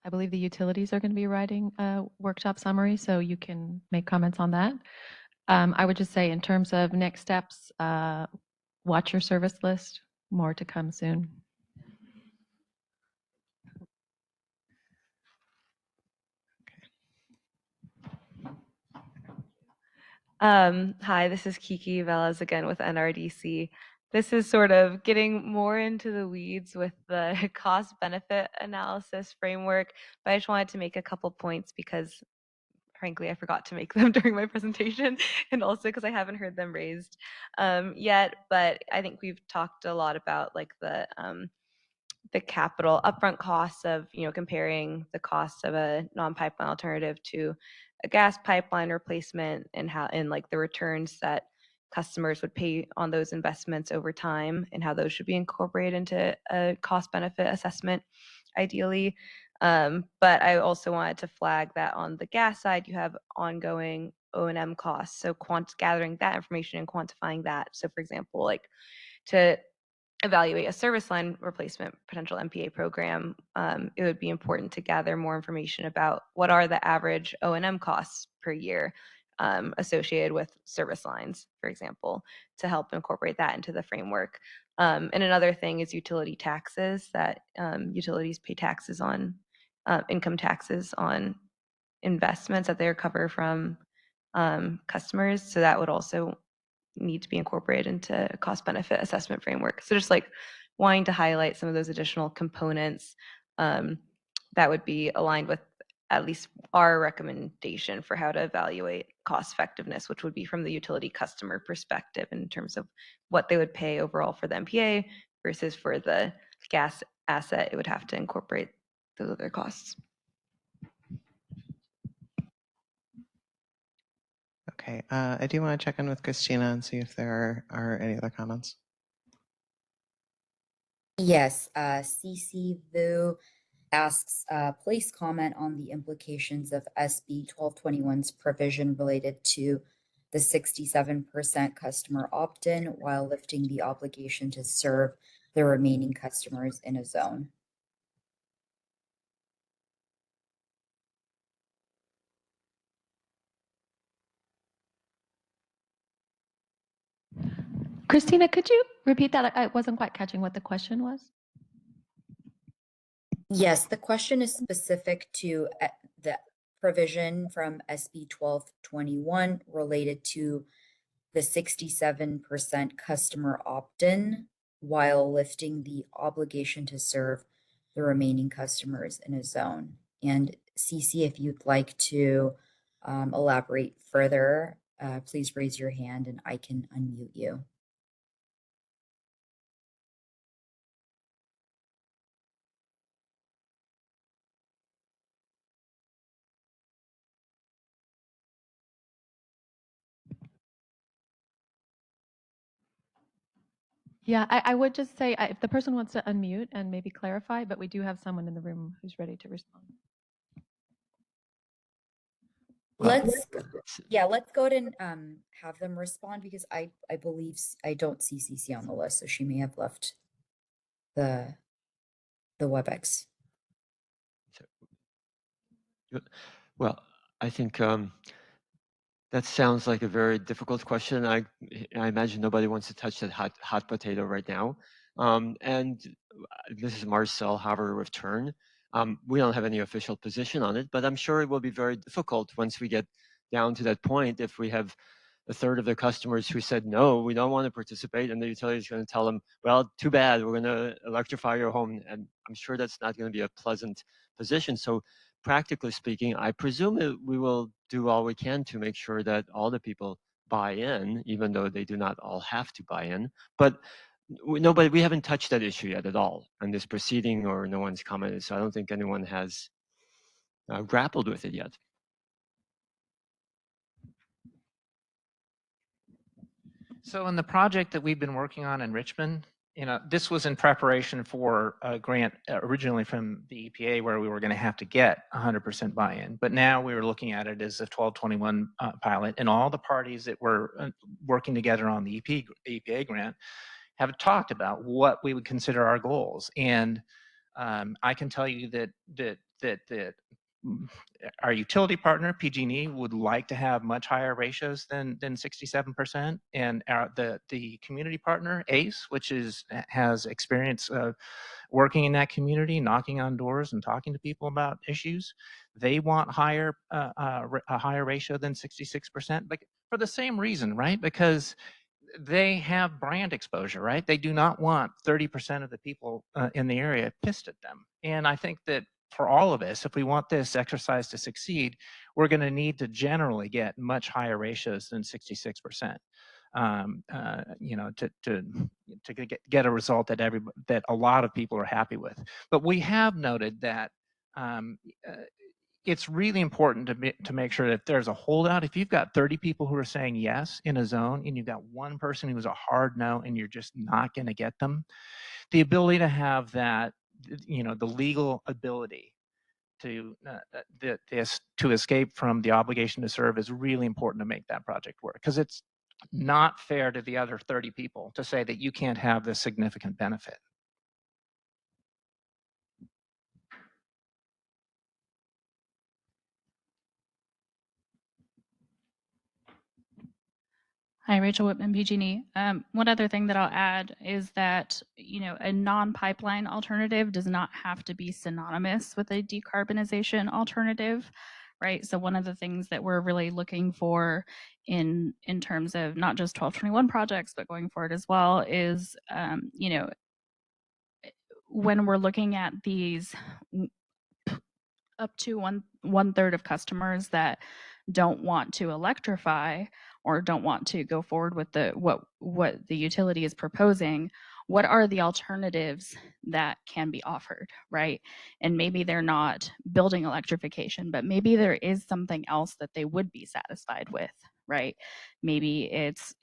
I believe the utilities are going to be writing a workshop summary, so you can make comments on that. I would just say in terms of next steps, watch your service list, more to come soon. Hi, this is Kiki Velez again with NRDC. This is sort of getting more into the weeds with the cost-benefit analysis framework, but I just wanted to make a couple points because, frankly, I forgot to make them during my presentation, and also because I haven't heard them raised yet. But I think we've talked a lot about like the capital upfront costs of comparing the cost of a non-pipeline alternative to a gas pipeline replacement, and how like the returns that customers would pay on those investments over time, and how those should be incorporated into a cost benefit assessment ideally. But I also wanted to flag that on the gas side, you have ongoing O&M costs. So gathering that information and quantifying that. So for example, like to evaluate a service line replacement potential MPA program, it would be important to gather more information about what are the average O&M costs per year associated with service lines, for example, to help incorporate that into the framework. And another thing is utility taxes, that utilities pay taxes on income taxes on investments that they recover from customers. So that would also need to be incorporated into a cost benefit assessment framework. So just like wanting to highlight some of those additional components that would be aligned with at least our recommendation for how to evaluate cost effectiveness, which would be from the utility customer perspective in terms of what they would pay overall for the MPA versus for the gas asset, it would have to incorporate those other costs. Okay, I do want to check in with Christina and see if there are any other comments. Yes, CC Vu asks, please comment on the implications of SB 1221's provision related to the 67% customer opt-in while lifting the obligation to serve the remaining customers in a zone. Christina, could you repeat that? I wasn't quite catching what the question was. Yes, the question is specific to the provision from SB 1221 related to the 67% customer opt-in while lifting the obligation to serve the remaining customers in a zone. And CC, if you'd like to elaborate further, please raise your hand and I can unmute you. Yeah, I would just say if the person wants to unmute and maybe clarify, but we do have someone in the room who's ready to respond. Let's go ahead and have them respond because I believe I don't see CC on the list, so she may have left the WebEx. Well, I think that sounds like a very difficult question. I imagine nobody wants to touch that hot potato right now. And this is Marcel Haver with Turn. We don't have any official position on it, but I'm sure it will be very difficult once we get down to that point if we have a third of the customers who said, no, we don't want to participate, and the utility is going to tell them, well, too bad, we're going to electrify your home. And I'm sure that's not going to be a pleasant position. So practically speaking, I presume we will do all we can to make sure that all the people buy in, even though they do not all have to buy in. But we haven't touched that issue yet at all in this proceeding, or no one's commented. So I don't think anyone has grappled with it yet. So in the project that we've been working on in Richmond, this was in preparation for a grant originally from the EPA where we were going to have to get 100% buy-in. But now we were looking at it as a 1221 pilot, and all the parties that were working together on the EPA grant have talked about what we would consider our goals. And I can tell you that our utility partner, PG&E, would like to have much higher ratios than 67%, and the community partner, ACE, which has experience working in that community, knocking on doors and talking to people about issues, they want a higher ratio than 66%, but for the same reason, right? Because they have brand exposure, right? They do not want 30% of the people in the area pissed at them. And I think that for all of us, if we want this exercise to succeed, we're going to need to generally get much higher ratios than 66%. To get a result that a lot of people are happy with. But we have noted that it's really important to make sure that if there's a holdout, if you've got 30 people who are saying yes in a zone and you've got one person who's a hard no and you're just not going to get them, the ability to have that, the legal ability to escape from the obligation to serve is really important to make that project work, because it's not fair to the other 30 people to say that you can't have this significant benefit. Hi, Rachel Whitman, PG&E. One other thing that I'll add is that, a non-pipeline alternative does not have to be synonymous with a decarbonization alternative, right? So one of the things that we're really looking for in terms of not just 1221 projects, but going forward as well is, when we're looking at these up to one third of customers that don't want to electrify or don't want to go forward with what the utility is proposing, what are the alternatives that can be offered, right? And maybe they're not building electrification, but maybe there is something else that they would be satisfied with, right? Maybe it's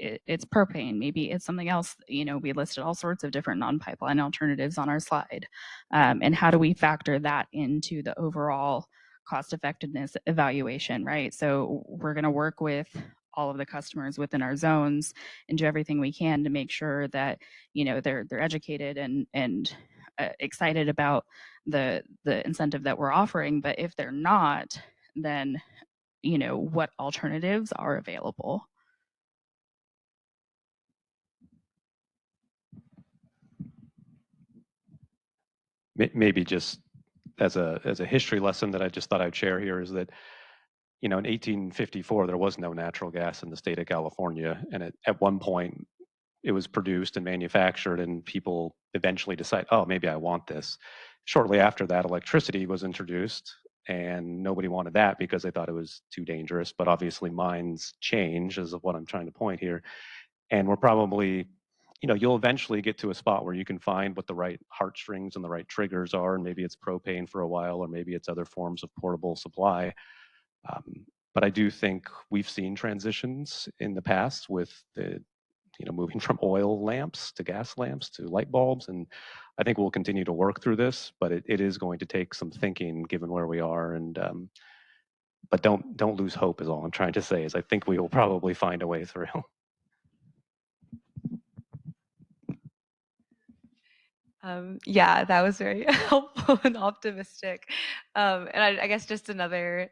propane, maybe it's something else. We listed all sorts of different non-pipeline alternatives on our slide. And how do we factor that into the overall cost effectiveness evaluation, right? So we're going to work with all of the customers within our zones and do everything we can to make sure that they're educated and excited about the incentive that we're offering. But if they're not, then what alternatives are available? Maybe just as a history lesson that I just thought I'd share here is that, in 1854, there was no natural gas in the state of California. And at one point, it was produced and manufactured, and people eventually decide, oh, maybe I want this. Shortly after that, electricity was introduced, and nobody wanted that because they thought it was too dangerous. But obviously, minds change, is what I'm trying to point here. And we're probably, you'll eventually get to a spot where you can find what the right heartstrings and the right triggers are, and maybe it's propane for a while, or maybe it's other forms of portable supply. But I do think we've seen transitions in the past with the, moving from oil lamps to gas lamps to light bulbs, and I think we'll continue to work through this. But it is going to take some thinking, given where we are, and but don't lose hope. Is all I'm trying to say. Is I think we will probably find a way through. Yeah, that was very helpful and optimistic. And I guess just another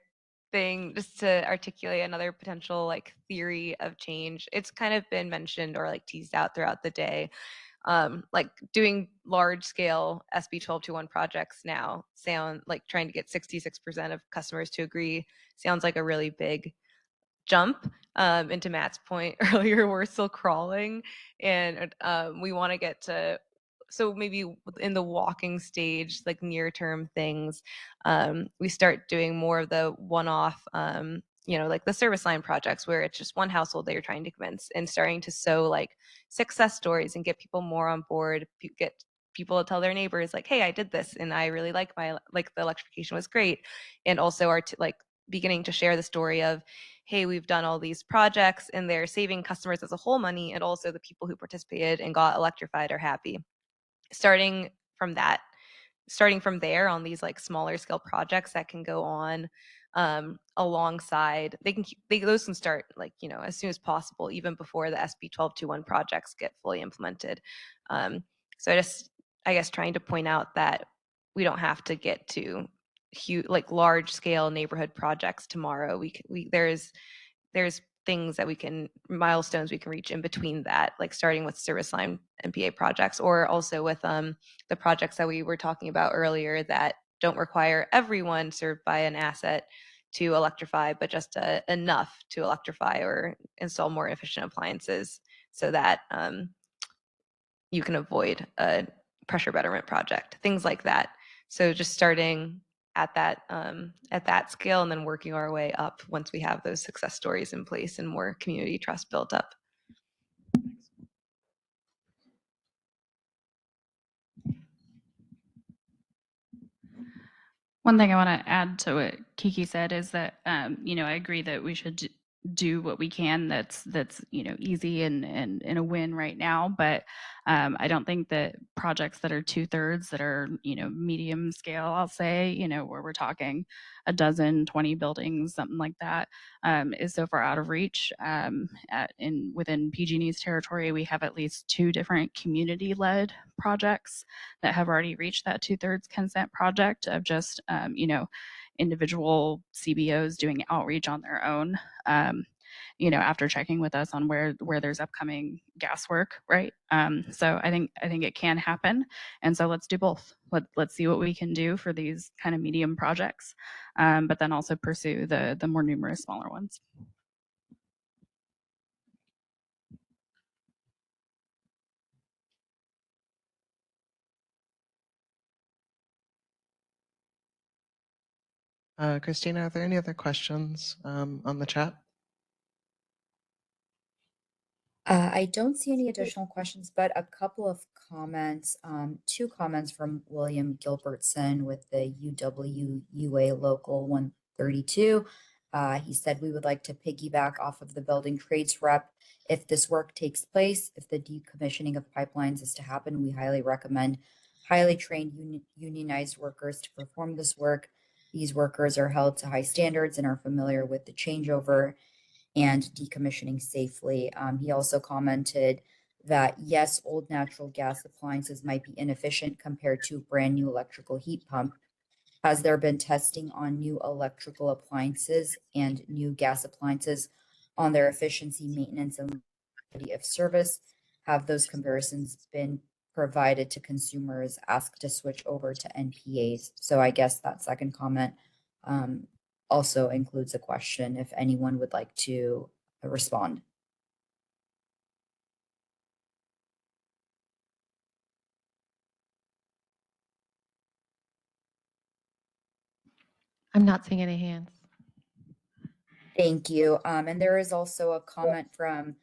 thing, just to articulate another potential theory of change. It's kind of been mentioned or teased out throughout the day. Like doing large scale SB 1221 projects now sound like trying to get 66% of customers to agree sounds like a really big jump. And to Matt's point earlier, we're still crawling, and we want to get to, so maybe in the walking stage, like near term things, we start doing more of the one-off, like the service line projects where it's just one household that you're trying to convince, and starting to sow success stories and get people more on board, get people to tell their neighbors hey, I did this and I really like the electrification was great, and also are beginning to share the story of, hey, we've done all these projects and they're saving customers as a whole money, and also the people who participated and got electrified are happy. Starting from there on these smaller scale projects that can go on alongside, those can start as soon as possible, even before the SB 1221 projects get fully implemented. So I guess trying to point out that we don't have to get to huge, large scale neighborhood projects tomorrow. There's things that milestones we can reach in between that, starting with service line NPA projects, or also with the projects that we were talking about earlier that don't require everyone served by an asset to electrify, but just enough to electrify or install more efficient appliances so that you can avoid a pressure betterment project, things like that. So just starting at that scale and then working our way up once we have those success stories in place and more community trust built up. One thing I want to add to what Kiki said is that, I agree that we should do what we can that's easy and a win right now. But I don't think that projects that are 2/3 that are, medium scale, I'll say, where we're talking a dozen, 20 buildings, something like that, is so far out of reach. Within PG&E's territory, we have at least 2 different community-led projects that have already reached that 2/3 consent project of just, individual CBOs doing outreach on their own. after checking with us on where there's upcoming gas work, right? So I think it can happen, and so let's do both. Let's see what we can do for these kind of medium projects, but then also pursue the more numerous smaller ones. Christina, are there any other questions on the chat? I don't see any additional questions, but a couple of comments. Two comments from William Gilbertson with the UWUA Local 132. He said, we would like to piggyback off of the building trades rep. If this work takes place, if the decommissioning of pipelines is to happen, we highly recommend highly trained unionized workers to perform this work. These workers are held to high standards and are familiar with the changeover and decommissioning safely. He also commented that yes, old natural gas appliances might be inefficient compared to a brand new electrical heat pump. Has there been testing on new electrical appliances and new gas appliances on their efficiency, maintenance, and quality of service? Have those comparisons been provided to consumers asked to switch over to NPAs? So I guess that second comment also includes a question if anyone would like to respond. I'm not seeing any hands. Thank you. And there is also a comment from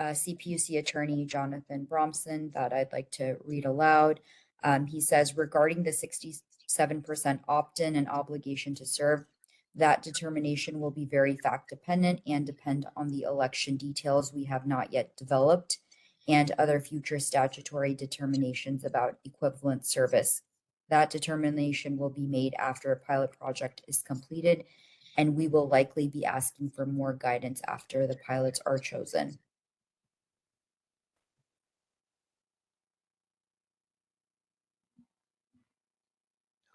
CPUC attorney Jonathan Bromson that I'd like to read aloud. He says, regarding the 67% opt-in and obligation to serve, that determination will be very fact dependent and depend on the election details we have not yet developed and other future statutory determinations about equivalent service. That determination will be made after a pilot project is completed, and we will likely be asking for more guidance after the pilots are chosen.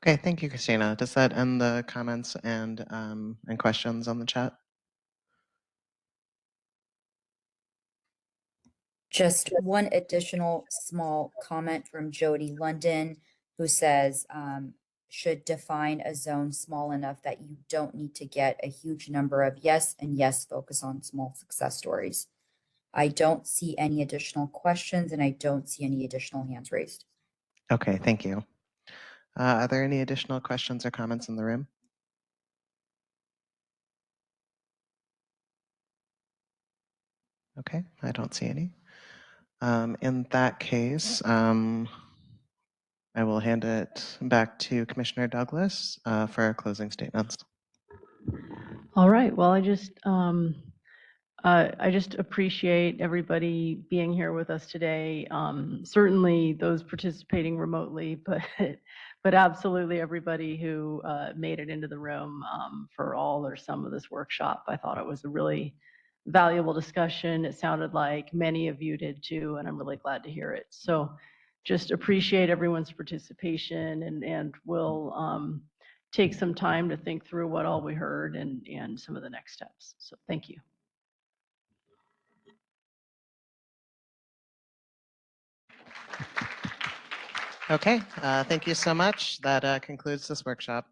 Okay, thank you, Christina. Does that end the comments and questions on the chat? Just one additional small comment from Jody London, who says, should define a zone small enough that you don't need to get a huge number of yes and yes, focus on small success stories. I don't see any additional questions and I don't see any additional hands raised. Okay, thank you. Are there any additional questions or comments in the room? Okay, I don't see any. In that case, I will hand it back to Commissioner Douglas for our closing statements. All right. Well, I just appreciate everybody being here with us today. Certainly those participating remotely, but absolutely everybody who made it into the room for all or some of this workshop. I thought it was a really valuable discussion. It sounded like many of you did too, and I'm really glad to hear it. So just appreciate everyone's participation, and we'll take some time to think through what all we heard and some of the next steps. So thank you. Okay, thank you so much. That concludes this workshop.